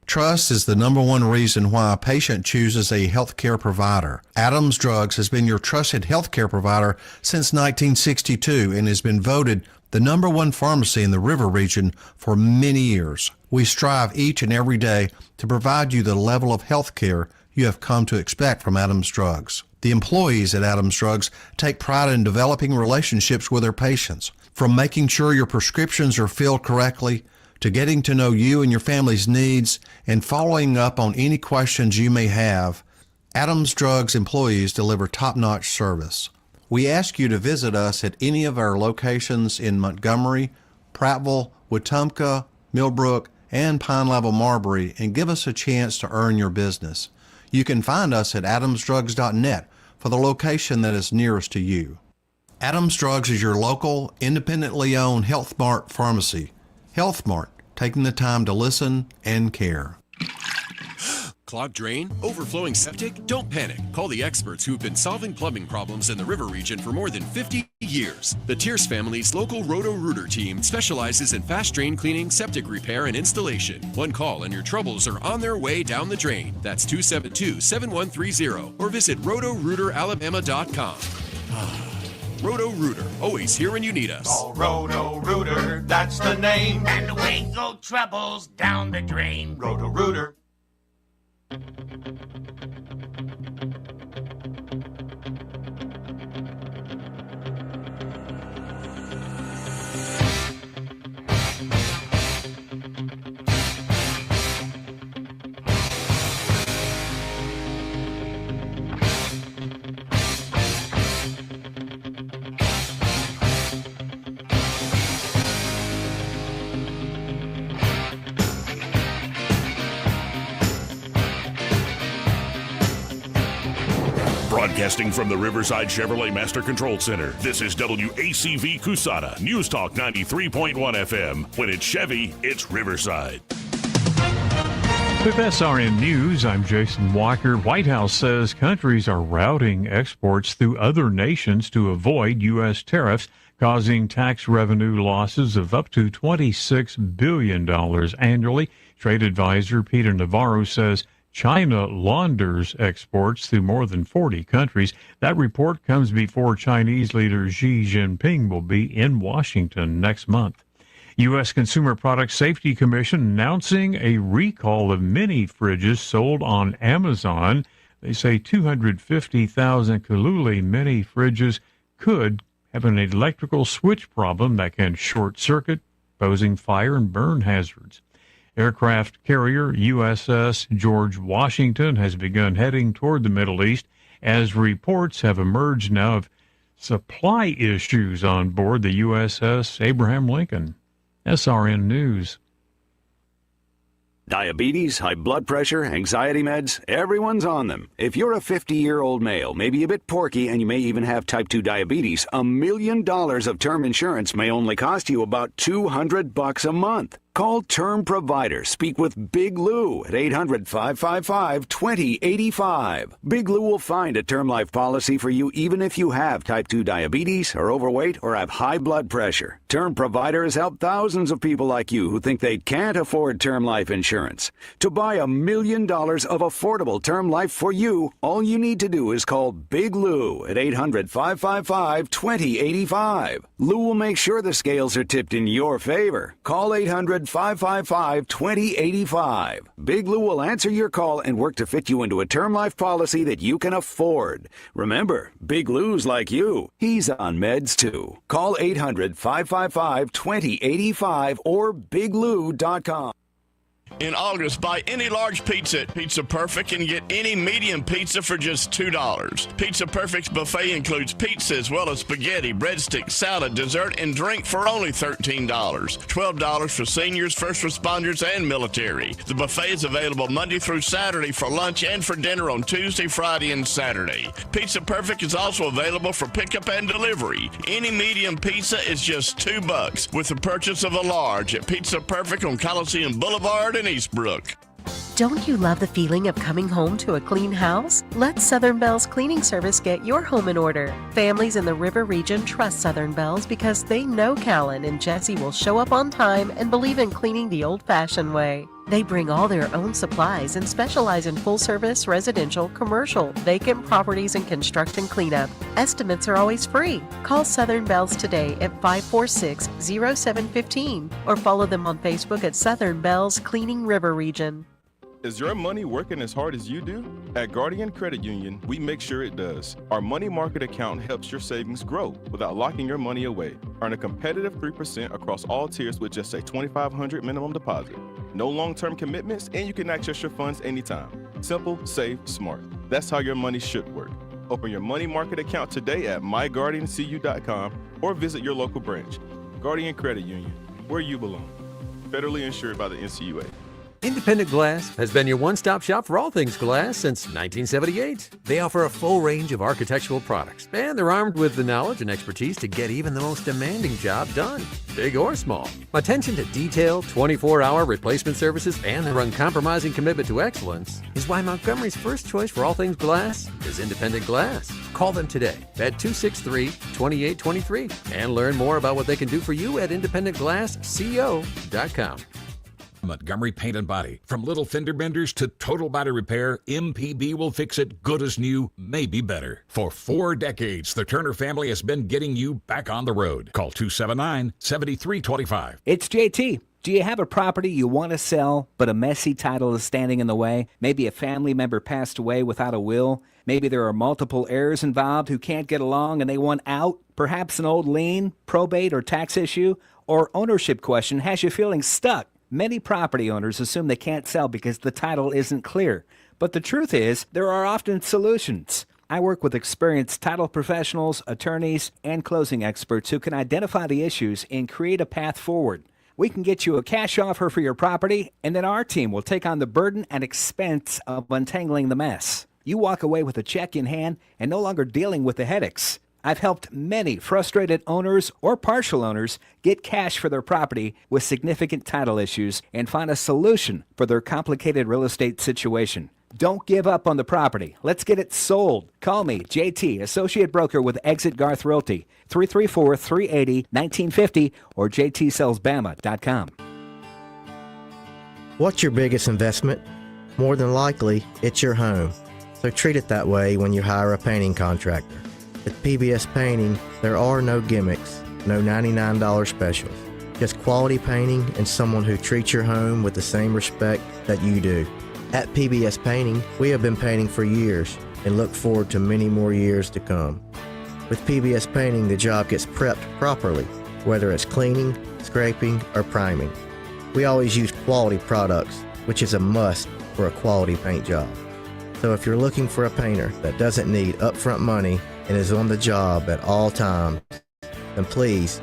Trust is the number one reason why a patient chooses a healthcare provider. Adams Drugs has been your trusted healthcare provider since 1962 and has been voted the number one pharmacy in the River region for many years. We strive each and every day to provide you the level of healthcare you have come to expect from Adams Drugs. The employees at Adams Drugs take pride in developing relationships with their patients, from making sure your prescriptions are filled correctly to getting to know you and your family's needs and following up on any questions you may have. Adams Drugs employees deliver top-notch service. We ask you to visit us at any of our locations in Montgomery, Prattville, Wetumpka, Millbrook, and Pine Level Marbury and give us a chance to earn your business. You can find us at adamsdrugs.net for the location that is nearest to you. Adams Drugs is your local, independently owned Health Mart pharmacy. Health Mart, taking the time to listen and care. Clogged drain? Overflowing septic? Don't panic. Call the experts who've been solving plumbing problems in the River region for more than 50 years. The Tierce family's local Roto-Rooter team specializes in fast drain cleaning, septic repair, and installation. One call and your troubles are on their way down the drain. That's 272-7130 or visit rotorooteralabama.com. Roto-Rooter, always here when you need us. Oh, Roto-Rooter, that's the name. And away go troubles down the drain. Roto-Rooter. Broadcasting from the Riverside Chevrolet Master Control Center, this is WACV Cusana, News Talk 93.1 FM. When it's Chevy, it's Riverside. With SRN News, I'm Jason Walker. White House says countries are routing exports through other nations to avoid U.S. tariffs, causing tax revenue losses of up to $26 billion annually. Trade advisor Peter Navarro says China launders exports through more than 40 countries. That report comes before Chinese leader Xi Jinping will be in Washington next month. U.S. Consumer Product Safety Commission announcing a recall of mini fridges sold on Amazon. They say 250,000 Kaluli mini fridges could have an electrical switch problem that can short circuit, posing fire and burn hazards. Aircraft carrier USS George Washington has begun heading toward the Middle East as reports have emerged now of supply issues on board the USS Abraham Lincoln. SRN News. Diabetes, high blood pressure, anxiety meds, everyone's on them. If you're a 50-year-old male, maybe a bit porky, and you may even have type 2 diabetes, $1 million of term insurance may only cost you about $200 a month. Call Term Provider. Speak with Big Lou at 800-555-2085. Big Lou will find a term life policy for you even if you have type 2 diabetes, are overweight, or have high blood pressure. Term Provider has helped thousands of people like you who think they can't afford term life insurance. To buy $1 million of affordable term life for you, all you need to do is call Big Lou at 800-555-2085. Lou will make sure the scales are tipped in your favor. Call 800-555-2085. Big Lou will answer your call and work to fit you into a term life policy that you can afford. Remember, Big Lou's like you. He's on meds too. Call 800-555-2085 or biglou.com. In August, buy any large pizza at Pizza Perfect and get any medium pizza for just $2. Pizza Perfect's buffet includes pizza as well as spaghetti, breadsticks, salad, dessert, and drink for only $13. $12 for seniors, first responders, and military. The buffet is available Monday through Saturday for lunch and for dinner on Tuesday, Friday, and Saturday. Pizza Perfect is also available for pickup and delivery. Any medium pizza is just $2 with the purchase of a large at Pizza Perfect on Coliseum Boulevard in Eastbrook. Don't you love the feeling of coming home to a clean house? Let Southern Bell's Cleaning Service get your home in order. Families in the River Region trust Southern Bell's because they know Callan and Jesse will show up on time and believe in cleaning the old-fashioned way. They bring all their own supplies and specialize in full-service, residential, commercial, vacant properties, and construction cleanup. Estimates are always free. Call Southern Bells today at 546-0715 or follow them on Facebook at Southern Bells Cleaning River Region. Is your money working as hard as you do? At Guardian Credit Union, we make sure it does. Our money market account helps your savings grow without locking your money away. Earn a competitive 3% across all tiers with just a $2,500 minimum deposit. No long-term commitments, and you can access your funds anytime. Simple, safe, smart. That's how your money should work. Open your money market account today at myguardiancu.com or visit your local branch. Guardian Credit Union, where you belong. Federally insured by the NCUA. Independent Glass has been your one-stop shop for all things glass since 1978. They offer a full range of architectural products, and they're armed with the knowledge and expertise to get even the most demanding job done, big or small. Attention to detail, 24-hour replacement services, and their uncompromising commitment to excellence is why Montgomery's first choice for all things glass is Independent Glass. Call them today at 263-2823 and learn more about what they can do for you at independentglassco.com. Montgomery Paint and Body. From little fender benders to total body repair, MPB will fix it good as new, maybe better. For 4 decades, the Turner family has been getting you back on the road. Call 279-7325. It's JT. Do you have a property you want to sell, but a messy title is standing in the way? Maybe a family member passed away without a will. Maybe there are multiple heirs involved who can't get along and they want out. Perhaps an old lien, probate, or tax issue, or ownership question has you feeling stuck. Many property owners assume they can't sell because the title isn't clear. But the truth is, there are often solutions. I work with experienced title professionals, attorneys, and closing experts who can identify the issues and create a path forward. We can get you a cash offer for your property, and then our team will take on the burden and expense of untangling the mess. You walk away with a check in hand and no longer dealing with the headaches. I've helped many frustrated owners or partial owners get cash for their property with significant title issues and find a solution for their complicated real estate situation. Don't give up on the property. Let's get it sold. Call me, JT, Associate Broker with Exit Garth Realty, 334-380-1950 or jtsellsbama.com. What's your biggest investment? More than likely, it's your home. So treat it that way when you hire a painting contractor. At PBS Painting, there are no gimmicks, no $99 specials. Just quality painting and someone who treats your home with the same respect that you do. At PBS Painting, we have been painting for years and look forward to many more years to come. With PBS Painting, the job gets prepped properly, whether it's cleaning, scraping, or priming. We always use quality products, which is a must for a quality paint job. So if you're looking for a painter that doesn't need upfront money and is on the job at all times, then please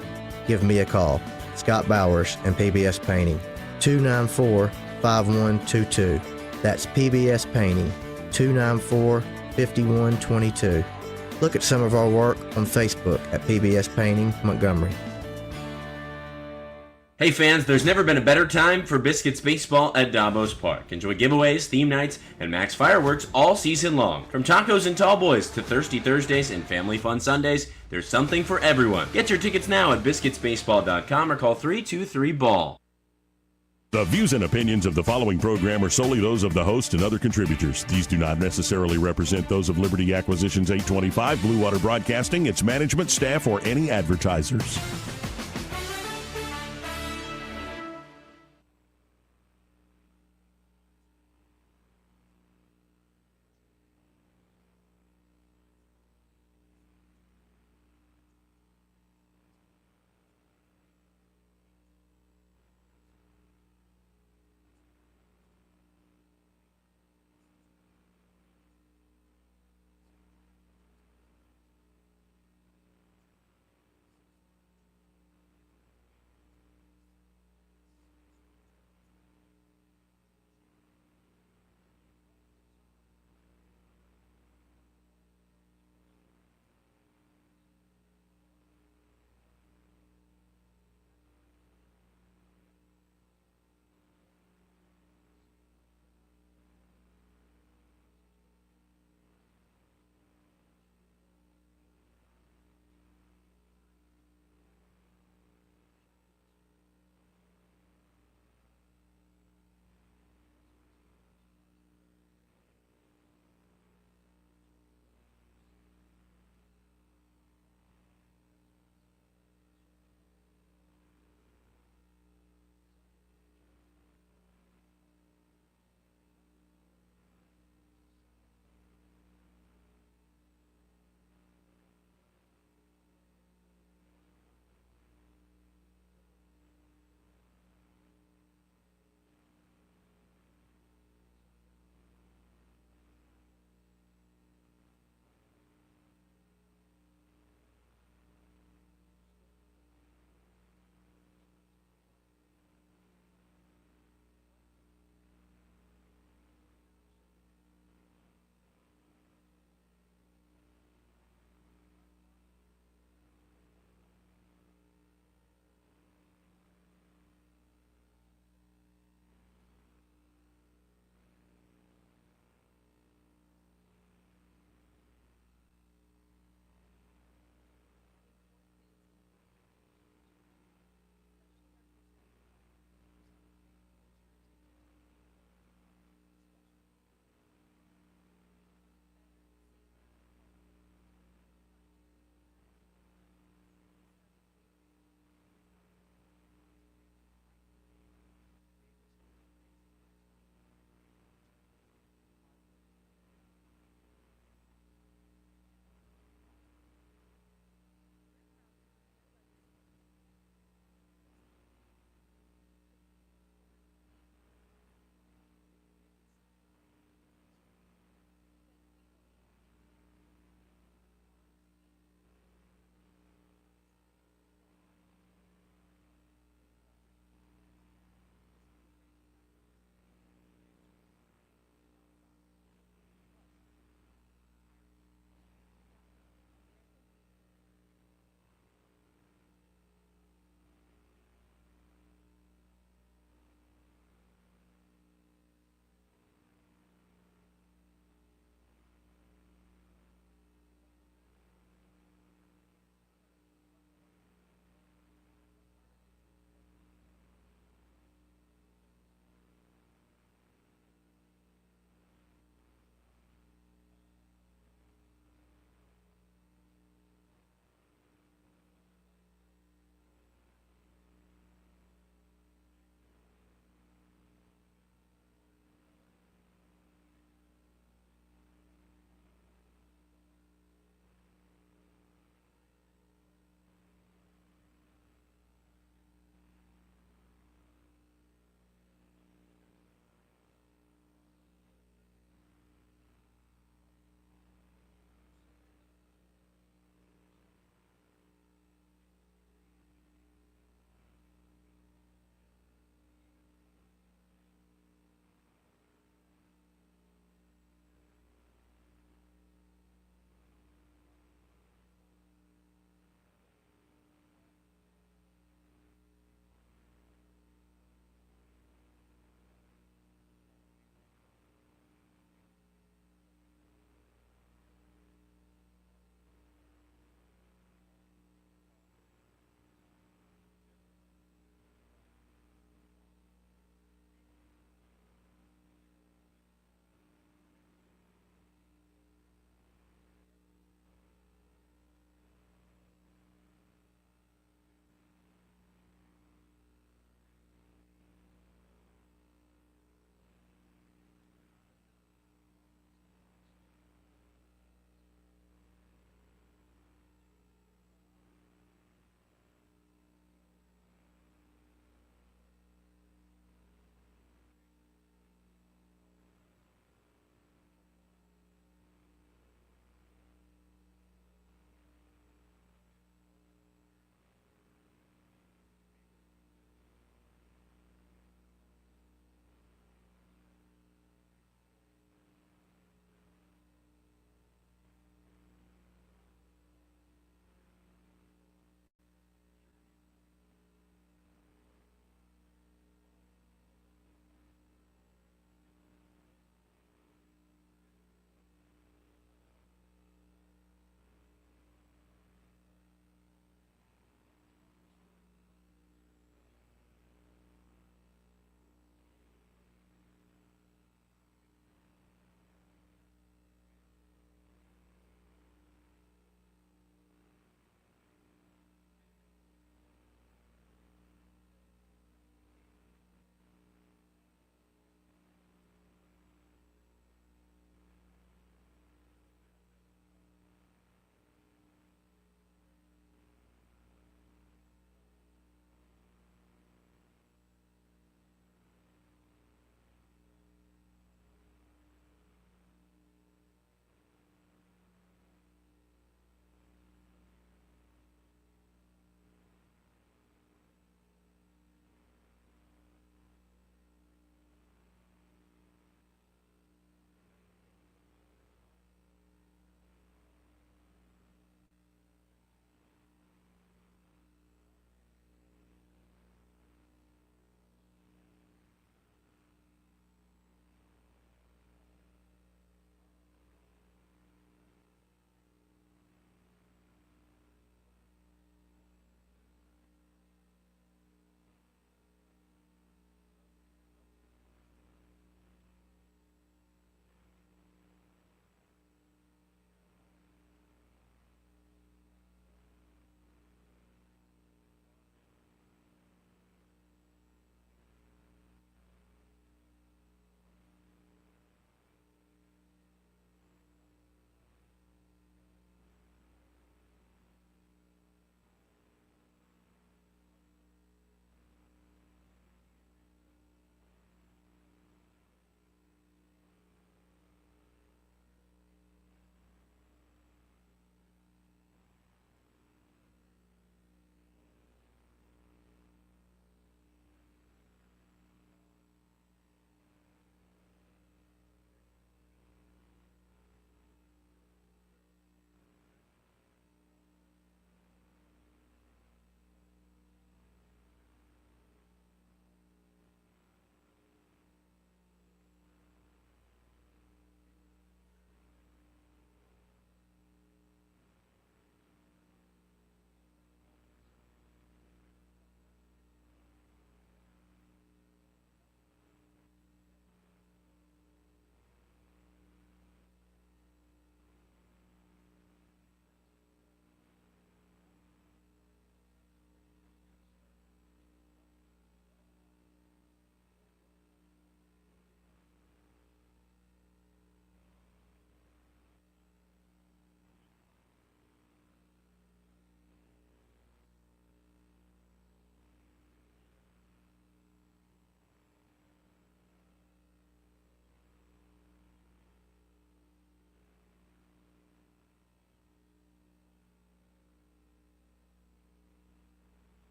give me a call. Scott Bowers and PBS Painting, 294-5122. That's PBS Painting, 294-5122. Look at some of our work on Facebook at PBS Painting Montgomery. Hey fans, there's never been a better time for Biscuits Baseball at Davos Park. Enjoy giveaways, theme nights, and max fireworks all season long. From tacos and tall boys to Thirsty Thursdays and Family Fun Sundays, there's something for everyone. Get your tickets now at biscuitsbaseball.com or call 323-BALL. The views and opinions of the following program are solely those of the host and other contributors. These do not necessarily represent those of Liberty Acquisitions 825, Blue Water Broadcasting, its management, staff, or any advertisers.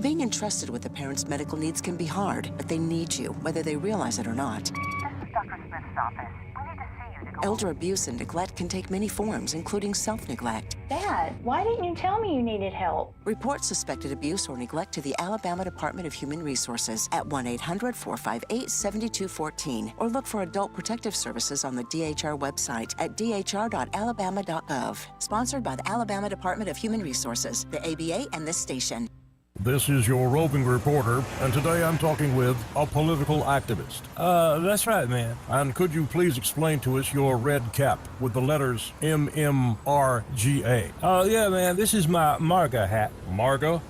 Being entrusted with a parent's medical needs can be hard, but they need you, whether they realize it or not. This is Dr. Smith's office. We need to see you to go. Elder abuse and neglect can take many forms, including self-neglect. Dad, why didn't you tell me you needed help? Report suspected abuse or neglect to the Alabama Department of Human Resources at 1-800-458-7214 or look for Adult Protective Services on the DHR website at dhr.alabama.gov. Sponsored by the Alabama Department of Human Resources, the ABA, and this station. This is your roving reporter, and today I'm talking with a political activist. That's right, man. And could you please explain to us your red cap with the letters MMRGA? Yeah, man, this is my MARGA hat. MARGA?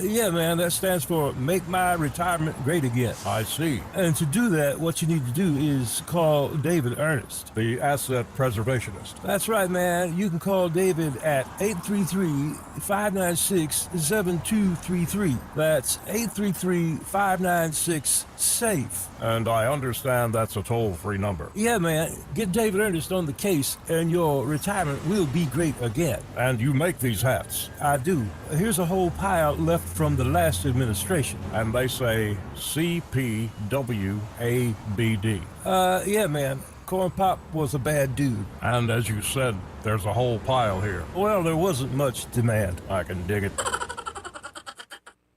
Yeah, man, that stands for Make My Retirement Great Again. I see. And to do that, what you need to do is call David Ernest, the asset preservationist. That's right, man. You can call David at 833-596-7233. That's 833-596-SAFE. And I understand that's a toll-free number. Yeah, man. Get David Ernest on the case, and your retirement will be great again. And you make these hats? I do. Here's a whole pile left from the last administration. And they say CPWABD. Yeah, man. Corn Pop was a bad dude. And as you said, there's a whole pile here. Well, there wasn't much demand. I can dig it.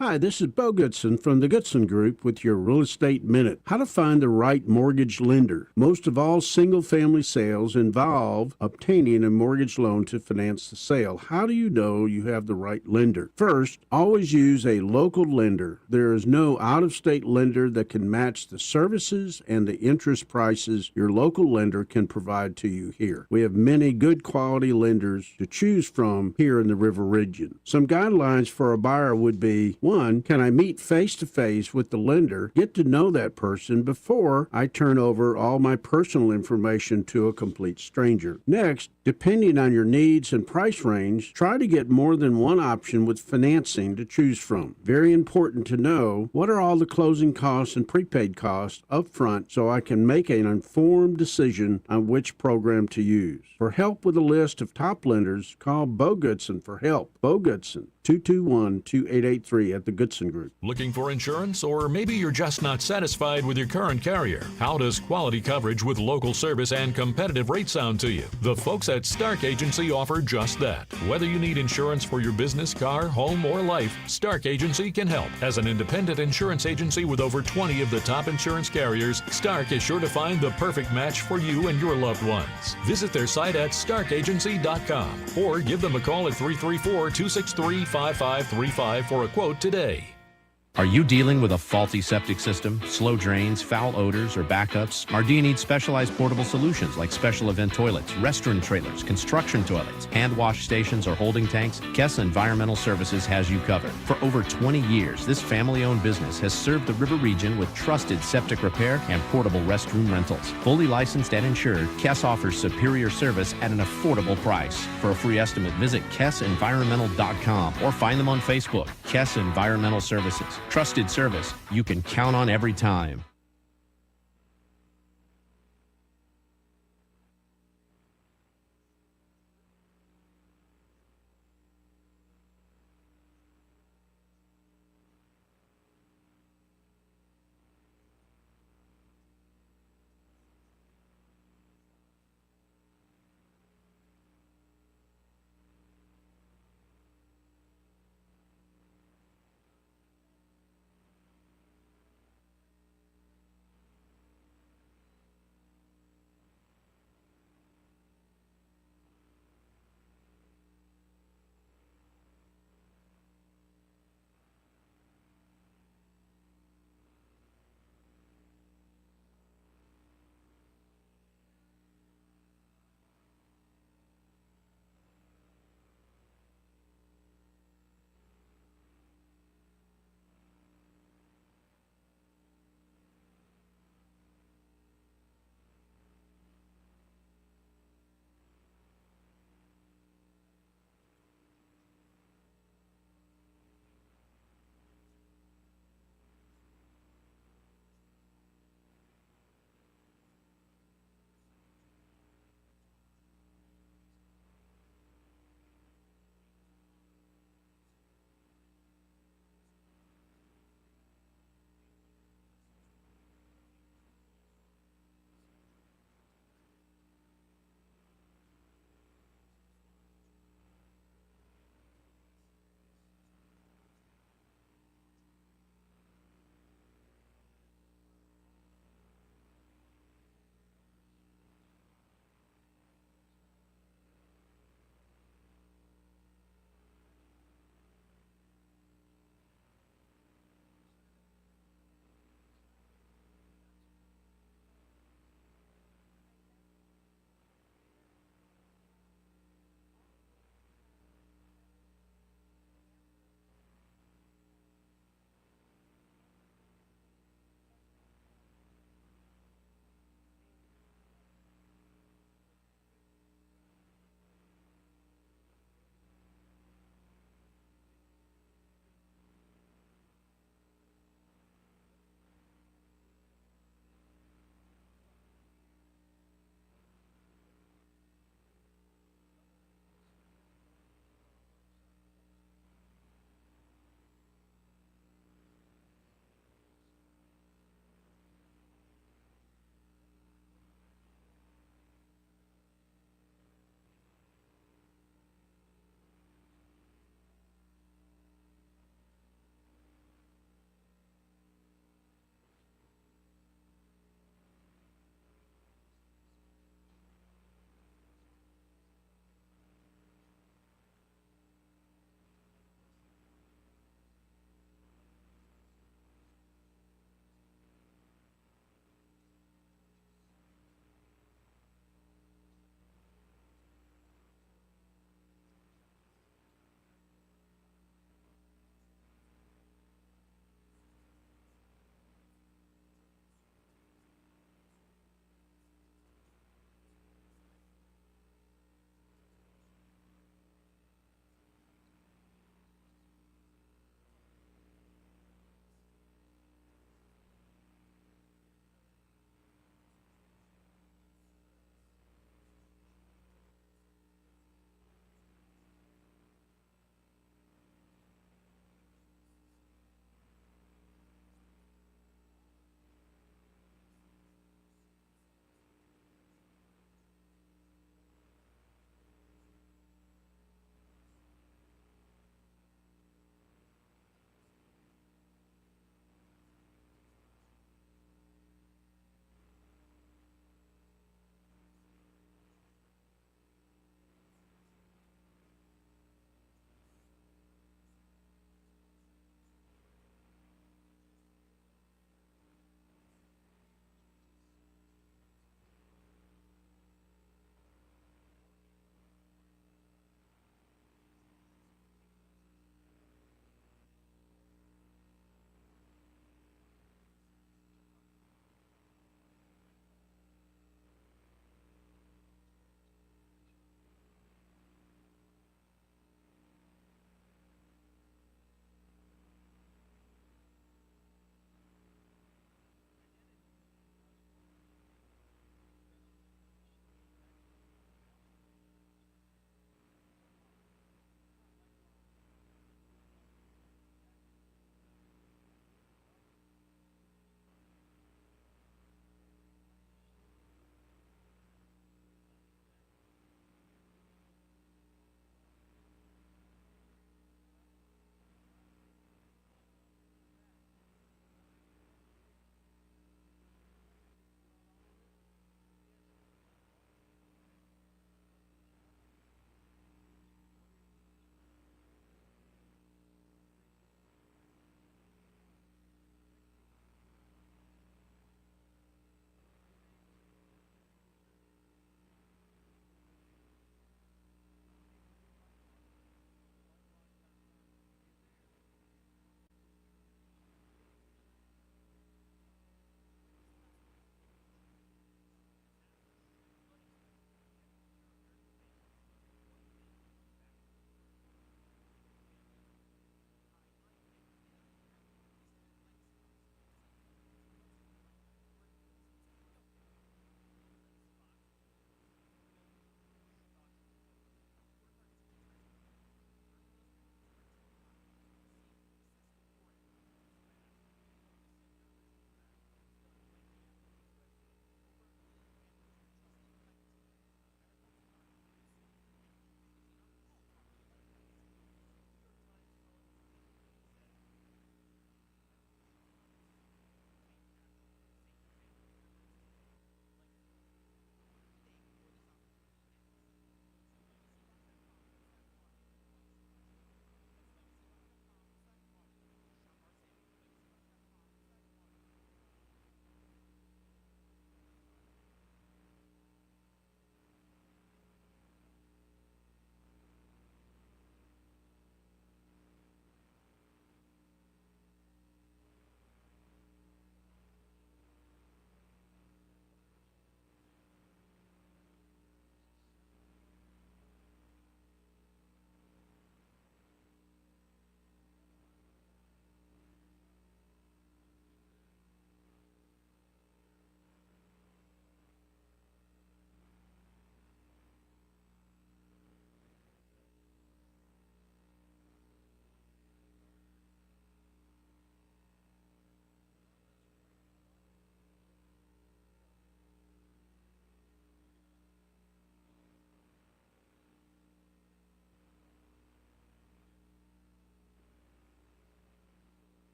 Hi, this is Bo Goodson from the Goodson Group with your Real Estate Minute. How to find the right mortgage lender. Most of all single-family sales involve obtaining a mortgage loan to finance the sale. How do you know you have the right lender? First, always use a local lender. There is no out-of-state lender that can match the services and the interest prices your local lender can provide to you here. We have many good quality lenders to choose from here in the River Region. Some guidelines for a buyer would be, 1, can I meet face-to-face with the lender, get to know that person before I turn over all my personal information to a complete stranger? Next, depending on your needs and price range, try to get more than one option with financing to choose from. Very important to know what are all the closing costs and prepaid costs up front so I can make an informed decision on which program to use. For help with a list of top lenders, call Bo Goodson for help. Bo Goodson, 221-2883 at the Goodson Group. Looking for insurance, or maybe you're just not satisfied with your current carrier? How does quality coverage with local service and competitive rates sound to you? The folks at Stark Agency offer just that. Whether you need insurance for your business, car, home, or life, Stark Agency can help. As an independent insurance agency with over 20 of the top insurance carriers, Stark is sure to find the perfect match for you and your loved ones. Visit their site at starkagency.com or give them a call at 334-263-5535 for a quote today. Are you dealing with a faulty septic system, slow drains, foul odors, or backups? Or do you need specialized portable solutions like special event toilets, restroom trailers, construction toilets, hand wash stations, or holding tanks? Kess Environmental Services has you covered. For over 20 years, this family-owned business has served the River Region with trusted septic repair and portable restroom rentals. Fully licensed and insured, Kess offers superior service at an affordable price. For a free estimate, visit KessEnvironmental.com or find them on Facebook. Kess Environmental Services. Trusted service you can count on every time.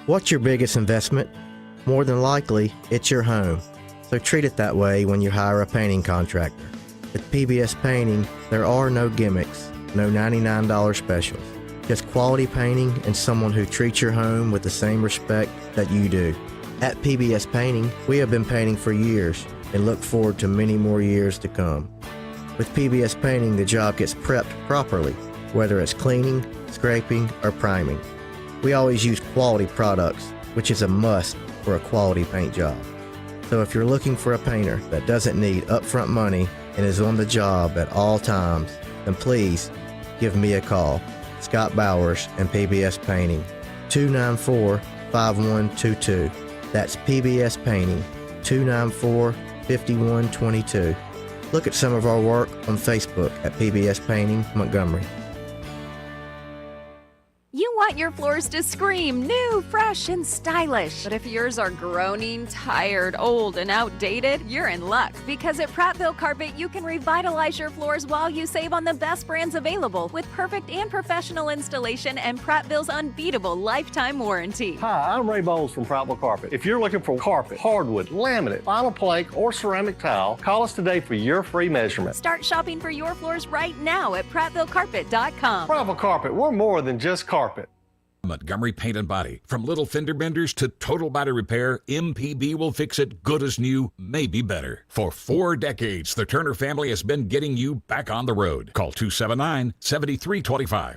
What's your biggest investment? More than likely, it's your home. So treat it that way when you hire a painting contractor. With PBS Painting, there are no gimmicks, no $99 specials. Just quality painting and someone who treats your home with the same respect that you do. At PBS Painting, we have been painting for years and look forward to many more years to come. With PBS Painting, the job gets prepped properly, whether it's cleaning, scraping, or priming. We always use quality products, which is a must for a quality paint job. So if you're looking for a painter that doesn't need upfront money and is on the job at all times, then please give me a call. Scott Bowers and PBS Painting, 294-5122. That's PBS Painting, 294-5122. Look at some of our work on Facebook at PBS Painting Montgomery. You want your floors to scream new, fresh, and stylish. But if yours are groaning, tired, old, and outdated, you're in luck. Because at Prattville Carpet, you can revitalize your floors while you save on the best brands available with perfect and professional installation and Prattville's unbeatable lifetime warranty. Hi, I'm Ray Bowles from Prattville Carpet. If you're looking for carpet, hardwood, laminate, vinyl plank, or ceramic tile, call us today for your free measurement. Start shopping for your floors right now at PrattvilleCarpet.com. Prattville Carpet, we're more than just carpet. Montgomery Paint and Body. From little fender benders to total body repair, MPB will fix it good as new, maybe better. For 4 decades, the Turner family has been getting you back on the road. Call 279-7325.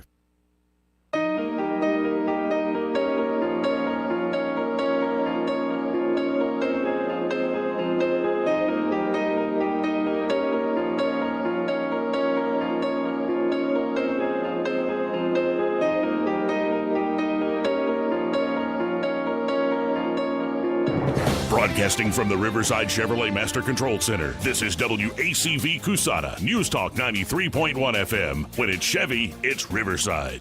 Broadcasting from the Riverside Chevrolet Master Control Center, this is WACV Cusana, News Talk 93.1 FM. When it's Chevy, it's Riverside.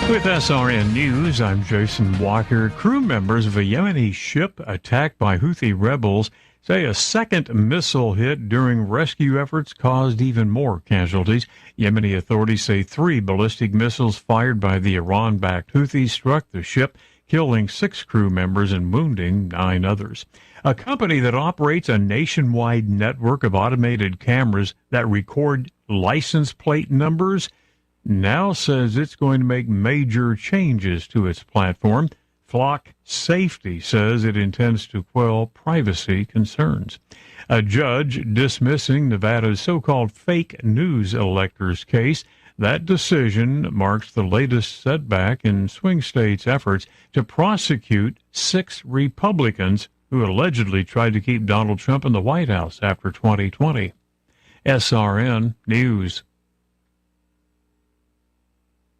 With SRN News, I'm Jason Walker. Crew members of a Yemeni ship attacked by Houthi rebels say a second missile hit during rescue efforts caused even more casualties. Yemeni authorities say 3 ballistic missiles fired by the Iran-backed Houthis struck the ship, killing 6 crew members and wounding 9 others. A company that operates a nationwide network of automated cameras that record license plate numbers now says it's going to make major changes to its platform. Flock Safety says it intends to quell privacy concerns. A judge dismissing Nevada's so-called fake news electors case. That decision marks the latest setback in swing states' efforts to prosecute 6 Republicans who allegedly tried to keep Donald Trump in the White House after 2020. SRN News.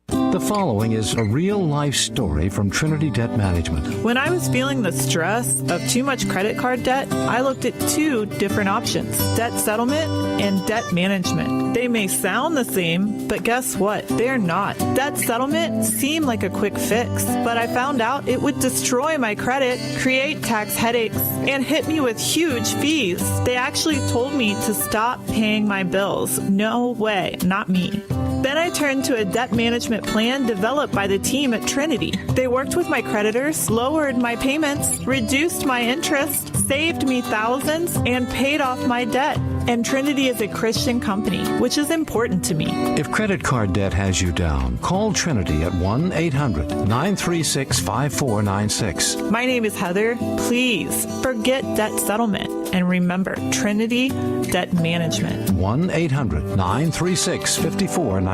The following is a real-life story from Trinity Debt Management. When I was feeling the stress of too much credit card debt, I looked at 2 different options, debt settlement and debt management. They may sound the same, but guess what? They're not. Debt settlement seemed like a quick fix, but I found out it would destroy my credit, create tax headaches, and hit me with huge fees. They actually told me to stop paying my bills. No way, not me. Then I turned to a debt management plan developed by the team at Trinity. They worked with my creditors, lowered my payments, reduced my interest, saved me thousands, and paid off my debt. And Trinity is a Christian company, which is important to me. If credit card debt has you down, call Trinity at 1-800-936-5496. My name is Heather. Please forget debt settlement and remember Trinity Debt Management. 1-800-936-5496.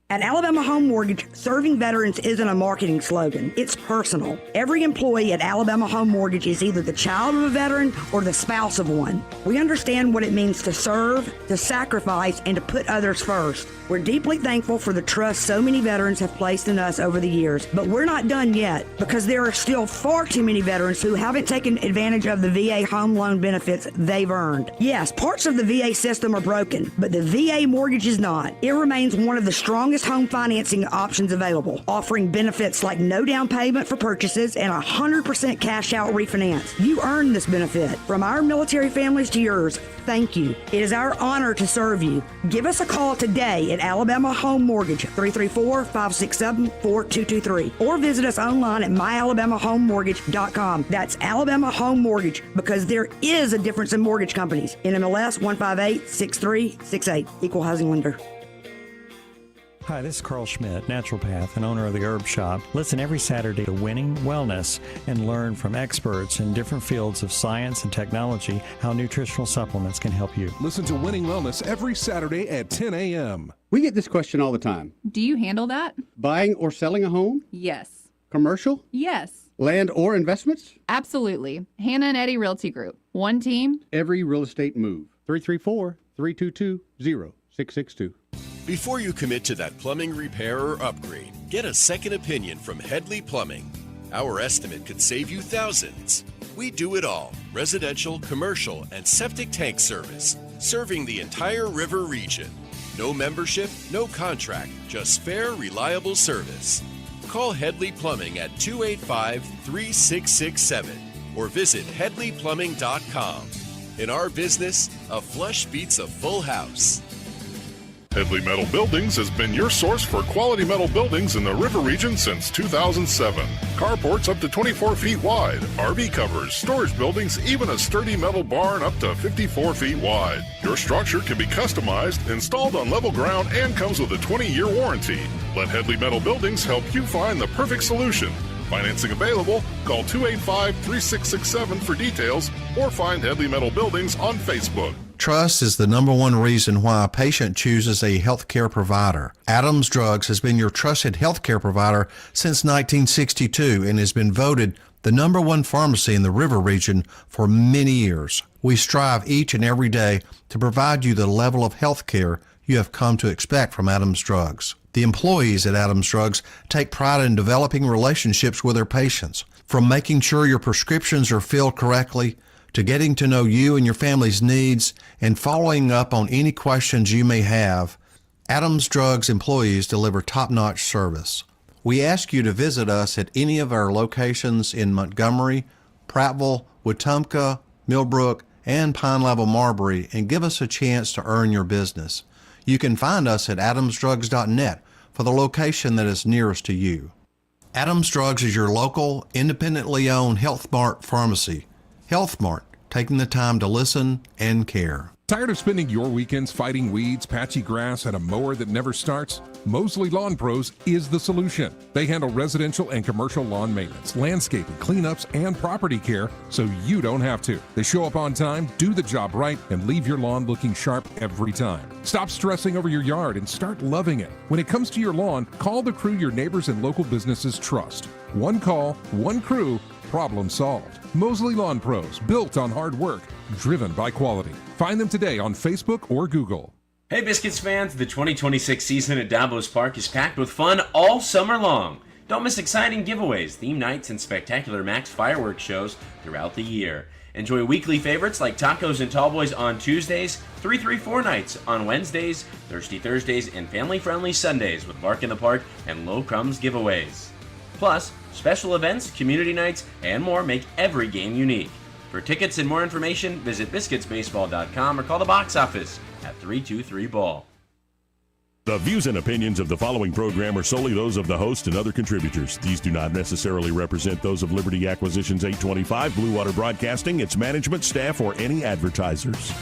At Alabama Home Mortgage, serving veterans isn't a marketing slogan. It's personal. Every employee at Alabama Home Mortgage is either the child of a veteran or the spouse of one. We understand what it means to serve, to sacrifice, and to put others first. We're deeply thankful for the trust so many veterans have placed in us over the years, but we're not done yet because there are still far too many veterans who haven't taken advantage of the VA home loan benefits they've earned. Yes, parts of the VA system are broken, but the VA mortgage is not. It remains one of the strongest easiest home financing options available, offering benefits like no down payment for purchases and 100% cash out refinance. You earn this benefit. From our military families to yours, thank you. It is our honor to serve you. Give us a call today at Alabama Home Mortgage, 334-567-4223, or visit us online at myalabamahomemortgage.com. That's Alabama Home Mortgage, because there is a difference in mortgage companies. NMLS 1586368, Equal Housing Lender. Hi, this is Carl Schmidt, naturopath and owner of the Herb Shop. Listen every Saturday to Winning Wellness and learn from experts in different fields of science and technology how nutritional supplements can help you. Listen to Winning Wellness every Saturday at 10 a.m. We get this question all the time. Do you handle that? Buying or selling a home? Yes. Commercial? Yes. Land or investments? Absolutely. Hannah and Eddie Realty Group. One team. Every real estate move. 334-322-0662. Before you commit to that plumbing repair or upgrade, get a second opinion from Headley Plumbing. Our estimate could save you thousands. We do it all: residential, commercial, and septic tank service, serving the entire river region. No membership, no contract, just fair, reliable service. Call Headley Plumbing at 285-3667 or visit headleyplumbing.com. In our business, a flush beats a full house. Headley Metal Buildings has been your source for quality metal buildings in the river region since 2007. Carports up to 24 feet wide, RV covers, storage buildings, even a sturdy metal barn up to 54 feet wide. Your structure can be customized, installed on level ground, and comes with a 20-year warranty. Let Headley Metal Buildings help you find the perfect solution. Financing available. Call 285-3667 for details or find Headley Metal Buildings on Facebook. Trust is the number one reason why a patient chooses a healthcare provider. Adams Drugs has been your trusted healthcare provider since 1962 and has been voted the number one pharmacy in the river region for many years. We strive each and every day to provide you the level of healthcare you have come to expect from Adams Drugs. The employees at Adams Drugs take pride in developing relationships with their patients, from making sure your prescriptions are filled correctly to getting to know you and your family's needs and following up on any questions you may have. Adams Drugs employees deliver top-notch service. We ask you to visit us at any of our locations in Montgomery, Prattville, Wetumpka, Millbrook, and Pine Level Marbury and give us a chance to earn your business. You can find us at adamsdrugs.net for the location that is nearest to you. Adams Drugs is your local, independently owned Health Mart pharmacy. Health Mart, taking the time to listen and care. Tired of spending your weekends fighting weeds, patchy grass, and a mower that never starts? Mosley Lawn Pros is the solution. They handle residential and commercial lawn maintenance, landscaping, cleanups, and property care so you don't have to. They show up on time, do the job right, and leave your lawn looking sharp every time. Stop stressing over your yard and start loving it. When it comes to your lawn, call the crew your neighbors and local businesses trust. One call, one crew, problem solved. Mosley Lawn Pros, built on hard work, driven by quality. Find them today on Facebook or Google. Hey Biscuits fans, the 2026 season at Davos Park is packed with fun all summer long. Don't miss exciting giveaways, theme nights, and spectacular Max fireworks shows throughout the year. Enjoy weekly favorites like Tacos and Tallboys on Tuesdays, 334 nights on Wednesdays, Thirsty Thursdays, and family-friendly Sundays with Lark in the Park and Low Crumbs giveaways. Plus, special events, community nights, and more make every game unique. For tickets and more information, visit biscuitsbaseball.com or call the box office at 323-BALL. The views and opinions of the following program are solely those of the host and other contributors. These do not necessarily represent those of Liberty Acquisitions 825, Blue Water Broadcasting, its management, staff, or any advertisers.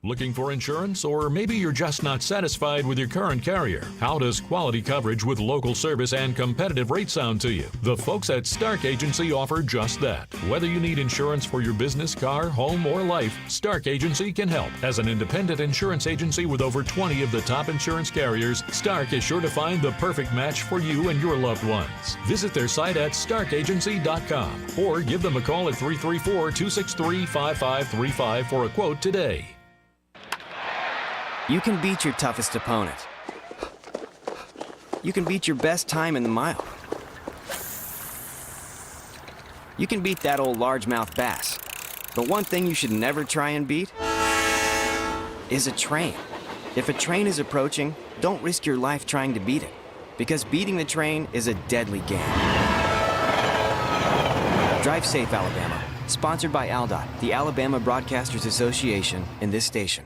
Looking for insurance, or maybe you're just not satisfied with your current carrier? How does quality coverage with local service and competitive rates sound to you? The folks at Stark Agency offer just that. Whether you need insurance for your business, car, home, or life, Stark Agency can help. As an independent insurance agency with over 20 of the top insurance carriers, Stark is sure to find the perfect match for you and your loved ones. Visit their site at starkagency.com or give them a call at 334-263-5535 for a quote today. You can beat your toughest opponent. You can beat your best time in the mile. You can beat that old largemouth bass. But one thing you should never try and beat is a train. If a train is approaching, don't risk your life trying to beat it, because beating the train is a deadly game. Drive safe, Alabama. Sponsored by ALDOT, the Alabama Broadcasters Association, and this station.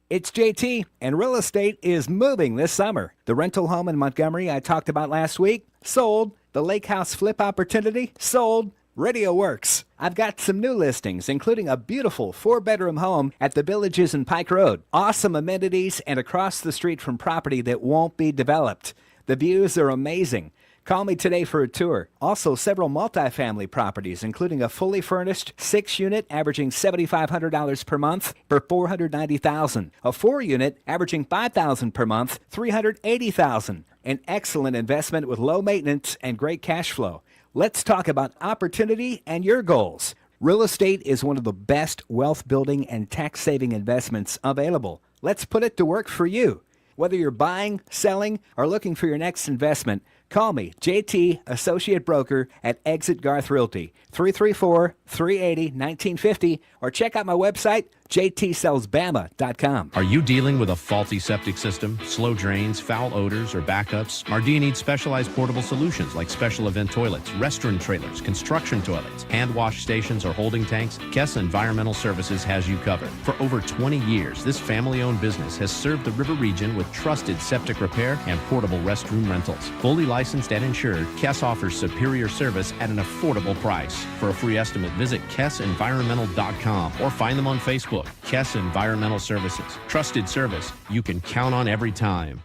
It's JT, and real estate is moving this summer. The rental home in Montgomery I talked about last week, sold. The lake house flip opportunity, sold. Radio works. I've got some new listings, including a beautiful 4-bedroom home at the Villages in Pike Road. Awesome amenities and across the street from property that won't be developed. The views are amazing. Call me today for a tour. Also, several multifamily properties, including a fully furnished 6-unit averaging $7,500 per month for $490,000. A 4-unit averaging $5,000 per month, $380,000. An excellent investment with low maintenance and great cash flow. Let's talk about opportunity and your goals. Real estate is one of the best wealth building and tax saving investments available. Let's put it to work for you. Whether you're buying, selling, or looking for your next investment, call me, JT, Associate Broker at Exit Garth Realty, 334-380-1950, or check out my website, jtsellsbama.com. Are you dealing with a faulty septic system, slow drains, foul odors, or backups? Or do you need specialized portable solutions like special event toilets, restaurant trailers, construction toilets, hand wash stations, or holding tanks? Kess Environmental Services has you covered. For over 20 years, this family-owned business has served the River region with trusted septic repair and portable restroom rentals. Fully licensed and insured, Kess offers superior service at an affordable price. For a free estimate, visit KessEnvironmental.com or find them on Facebook. Kess Environmental Services. Trusted service you can count on every time.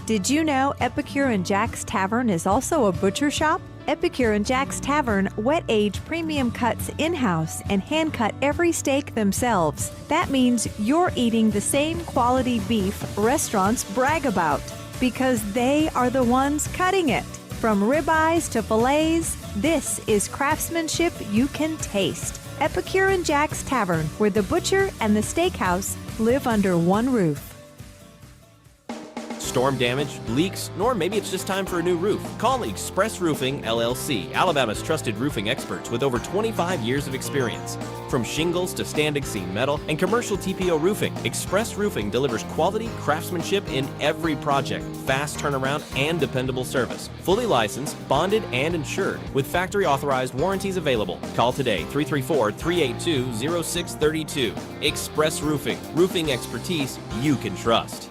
Did you know Epicure and Jack's Tavern is also a butcher shop? Epicure and Jack's Tavern wet age premium cuts in-house and hand cut every steak themselves. That means you're eating the same quality beef restaurants brag about, because they are the ones cutting it. From ribeyes to fillets, this is craftsmanship you can taste. Epicure and Jack's Tavern, where the butcher and the steakhouse live under one roof. Storm damage, leaks, or maybe it's just time for a new roof. Call Express Roofing LLC, Alabama's trusted roofing experts with over 25 years of experience. From shingles to standing seam metal and commercial TPO roofing, Express Roofing delivers quality craftsmanship in every project, fast turnaround, and dependable service. Fully licensed, bonded, and insured, with factory authorized warranties available. Call today, 334-382-0632. Express Roofing, roofing expertise you can trust.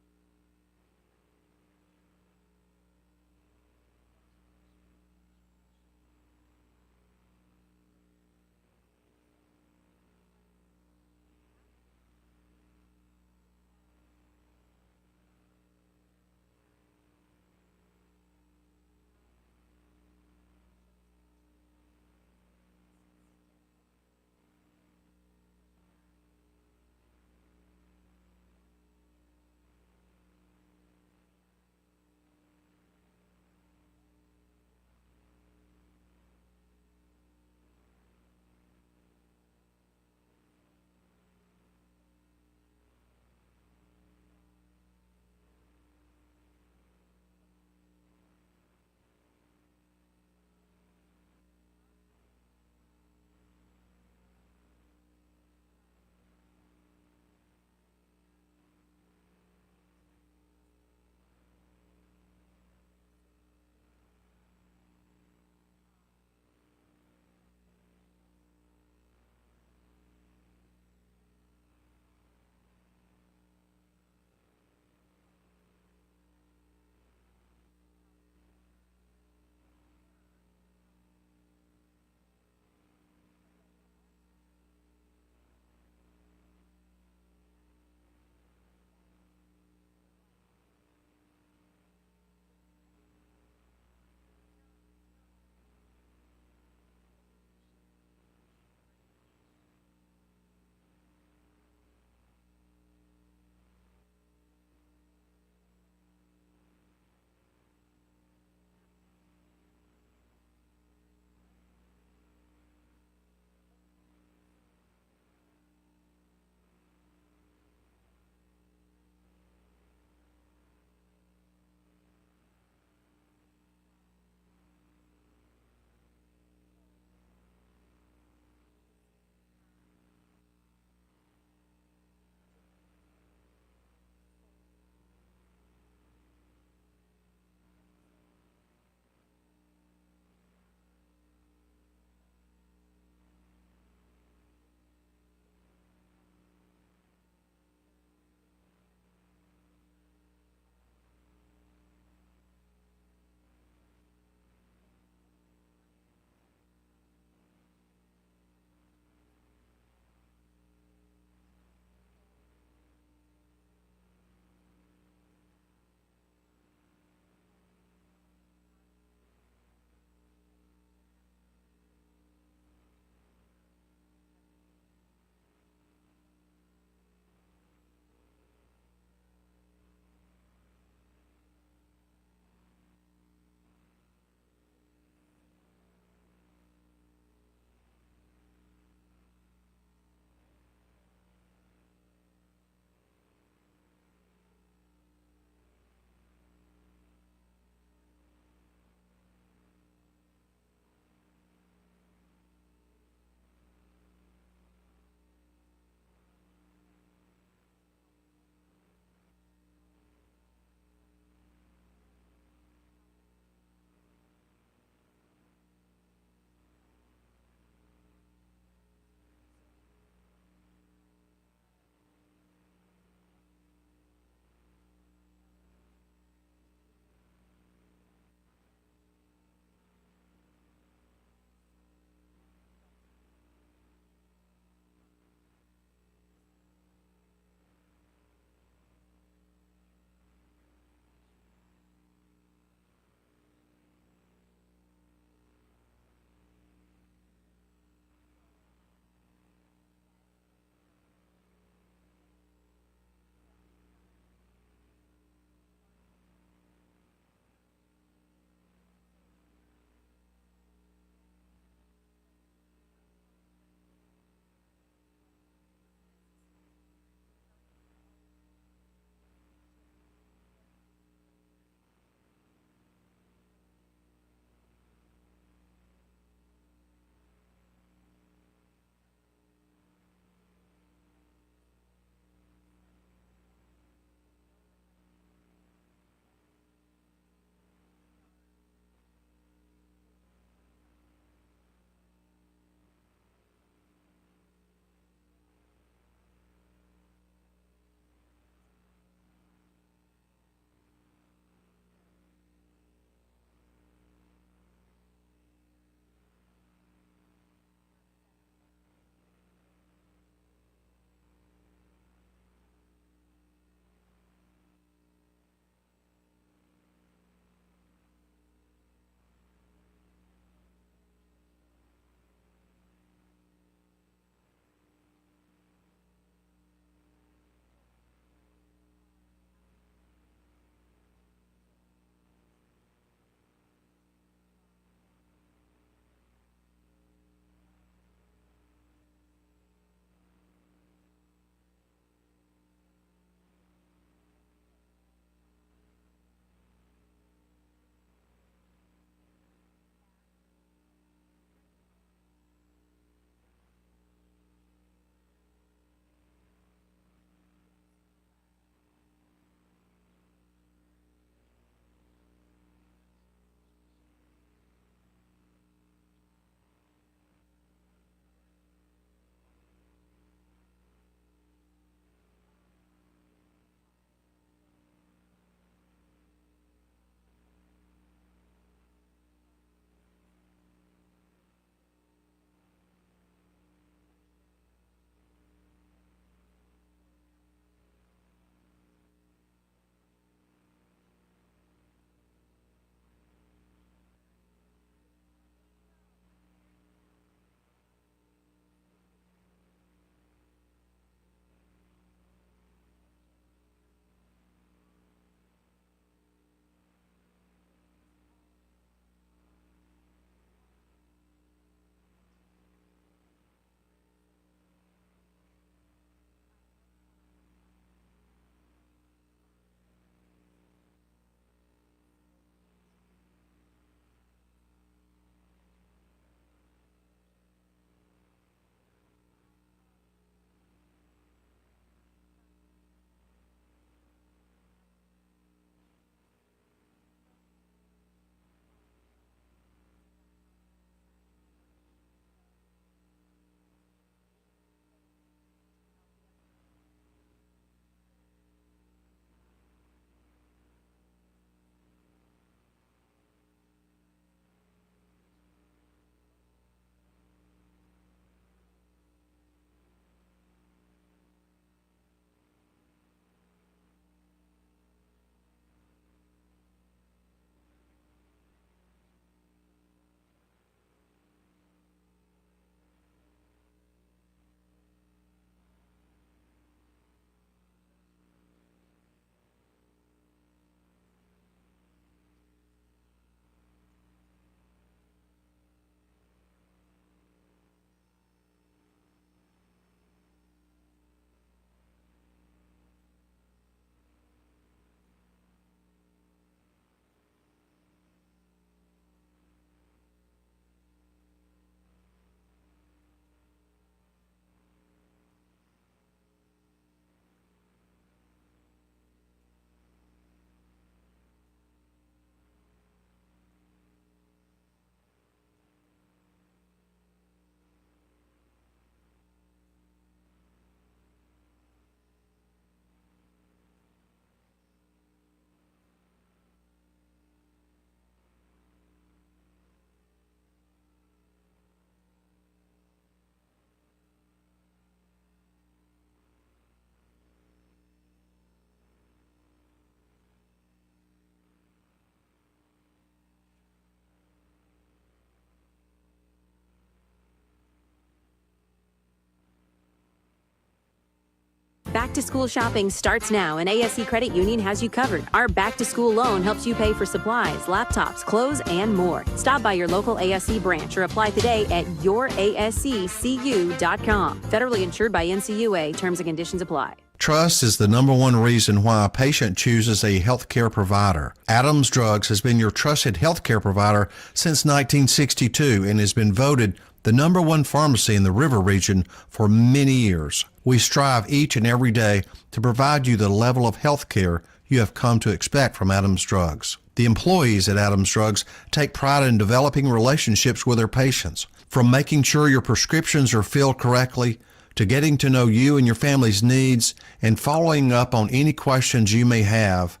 to school shopping starts now, and ASC Credit Union has you covered. Our back to school loan helps you pay for supplies, laptops, clothes, and more. Stop by your local ASC branch or apply today at yourasccu.com. Federally insured by NCUA. Terms and conditions apply. Trust is the number one reason why a patient chooses a healthcare provider. Adams Drugs has been your trusted healthcare provider since 1962 and has been voted the number one pharmacy in the River region for many years. We strive each and every day to provide you the level of health care you have come to expect from Adams Drugs. The employees at Adams Drugs take pride in developing relationships with their patients. From making sure your prescriptions are filled correctly, to getting to know you and your family's needs, and following up on any questions you may have,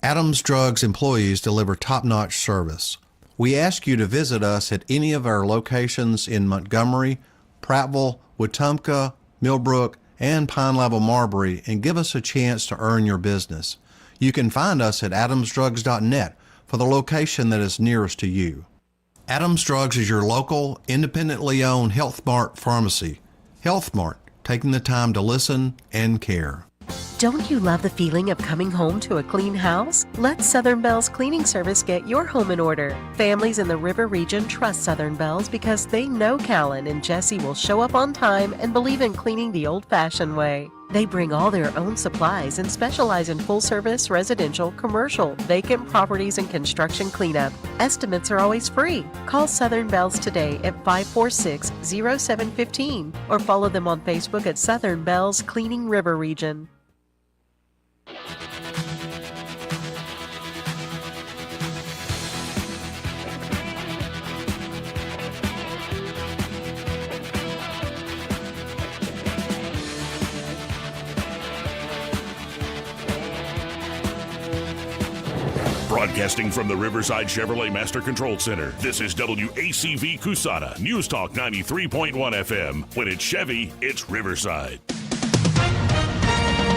Adams Drugs employees deliver top-notch service. We ask you to visit us at any of our locations in Montgomery, Prattville, Wetumpka, Millbrook, and Pine Level Marbury and give us a chance to earn your business. You can find us at adamsdrugs.net for the location that is nearest to you. Adams Drugs is your local, independently owned Health Mart pharmacy. Health Mart, taking the time to listen and care. Don't you love the feeling of coming home to a clean house? Let Southern Bell's cleaning service get your home in order. Families in the River region trust Southern Bell's because they know Callan and Jesse will show up on time and believe in cleaning the old-fashioned way. They bring all their own supplies and specialize in full-service, residential, commercial, vacant properties, and construction cleanup. Estimates are always free. Call Southern Bells today at 546-0715 or follow them on Facebook at Southern Bells Cleaning River Region. Broadcasting from the Riverside Chevrolet Master Control Center, this is WACV Cusana, News Talk 93.1 FM. When it's Chevy, it's Riverside.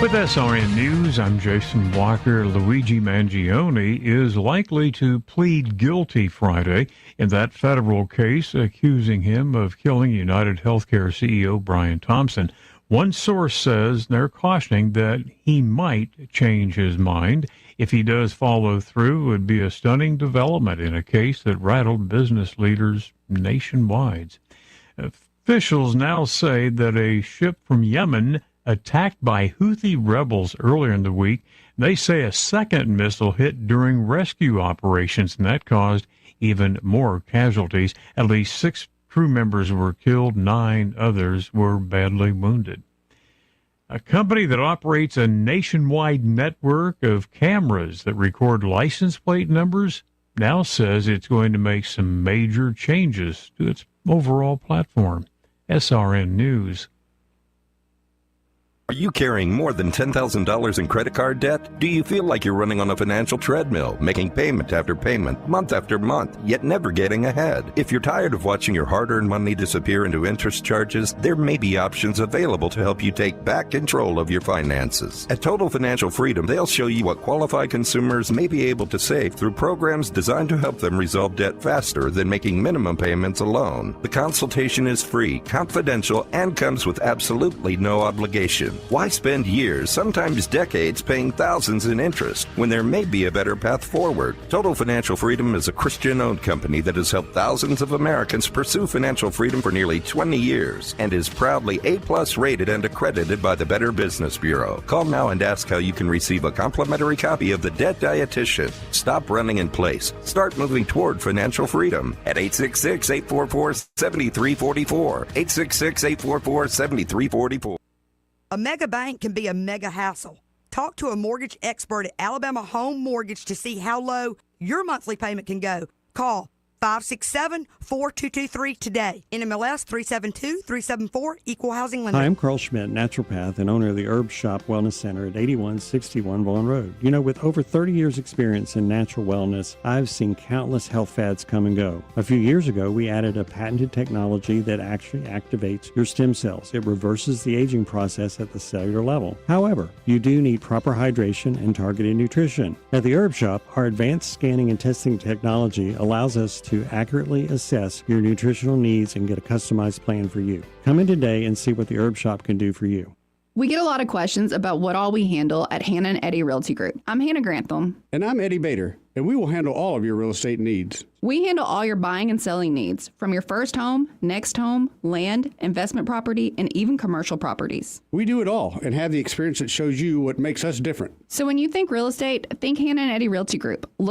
With SRN News, I'm Jason Walker. Luigi Mangione is likely to plead guilty Friday in that federal case accusing him of killing United Healthcare CEO Brian Thompson. One source says they're cautioning that he might change his mind. If he does follow through, it would be a stunning development in a case that rattled business leaders nationwide. Officials now say that a ship from Yemen attacked by Houthi rebels earlier in the week. They say a second missile hit during rescue operations, and that caused even more casualties. At least 6 crew members were killed, 9 others were badly wounded. A company that operates a nationwide network of cameras that record license plate numbers now says it's going to make some major changes to its overall platform. SRN News. Are you carrying more than $10,000 in credit card debt? Do you feel like you're running on a financial treadmill, making payment after payment, month after month, yet never getting ahead? If you're tired of watching your hard-earned money disappear into interest charges, there may be options available to help you take back control of your finances. At Total Financial Freedom, they'll show you what qualified consumers may be able to save through programs designed to help them resolve debt faster than making minimum payments alone. The consultation is free, confidential, and comes with absolutely no obligation. Why spend years, sometimes decades, paying thousands in interest when there may be a better path forward? Total Financial Freedom is a Christian-owned company that has helped thousands of Americans pursue financial freedom for nearly 20 years and is proudly A+ rated and accredited by the Better Business Bureau. Call now and ask how you can receive a complimentary copy of The Debt Dietitian. Stop running in place. Start moving toward financial freedom at 866-844-7344. 866-844-7344. A mega bank can be a mega hassle. Talk to a mortgage expert at Alabama Home Mortgage to see how low your monthly payment can go. Call 567-4223 today. NMLS 372374, Equal Housing Lender. Hi, I'm Carl Schmidt, naturopath and owner of the Herb Shop Wellness Center at 8161 Vaughan Road. You know, with over 30 years experience in natural wellness, I've seen countless health fads come and go. A few years ago, we added a patented technology that actually activates your stem cells. It reverses the aging process at the cellular level. However, you do need proper hydration and targeted nutrition. At the Herb Shop, our advanced scanning and testing technology allows us to accurately assess your nutritional needs and get a customized plan for you. Come in today and see what the Herb Shop can do for you. We get a lot of questions about what all we handle at Hannah and Eddie Realty Group. I'm Hannah Grantham. And I'm Eddie Bader, and we will handle all of your real estate needs. We handle all your buying and selling needs, from your first home, next home, land, investment property, and even commercial properties. We do it all and have the experience that shows you what makes us different. So when you think real estate, think Hannah and Eddie Realty Group. Look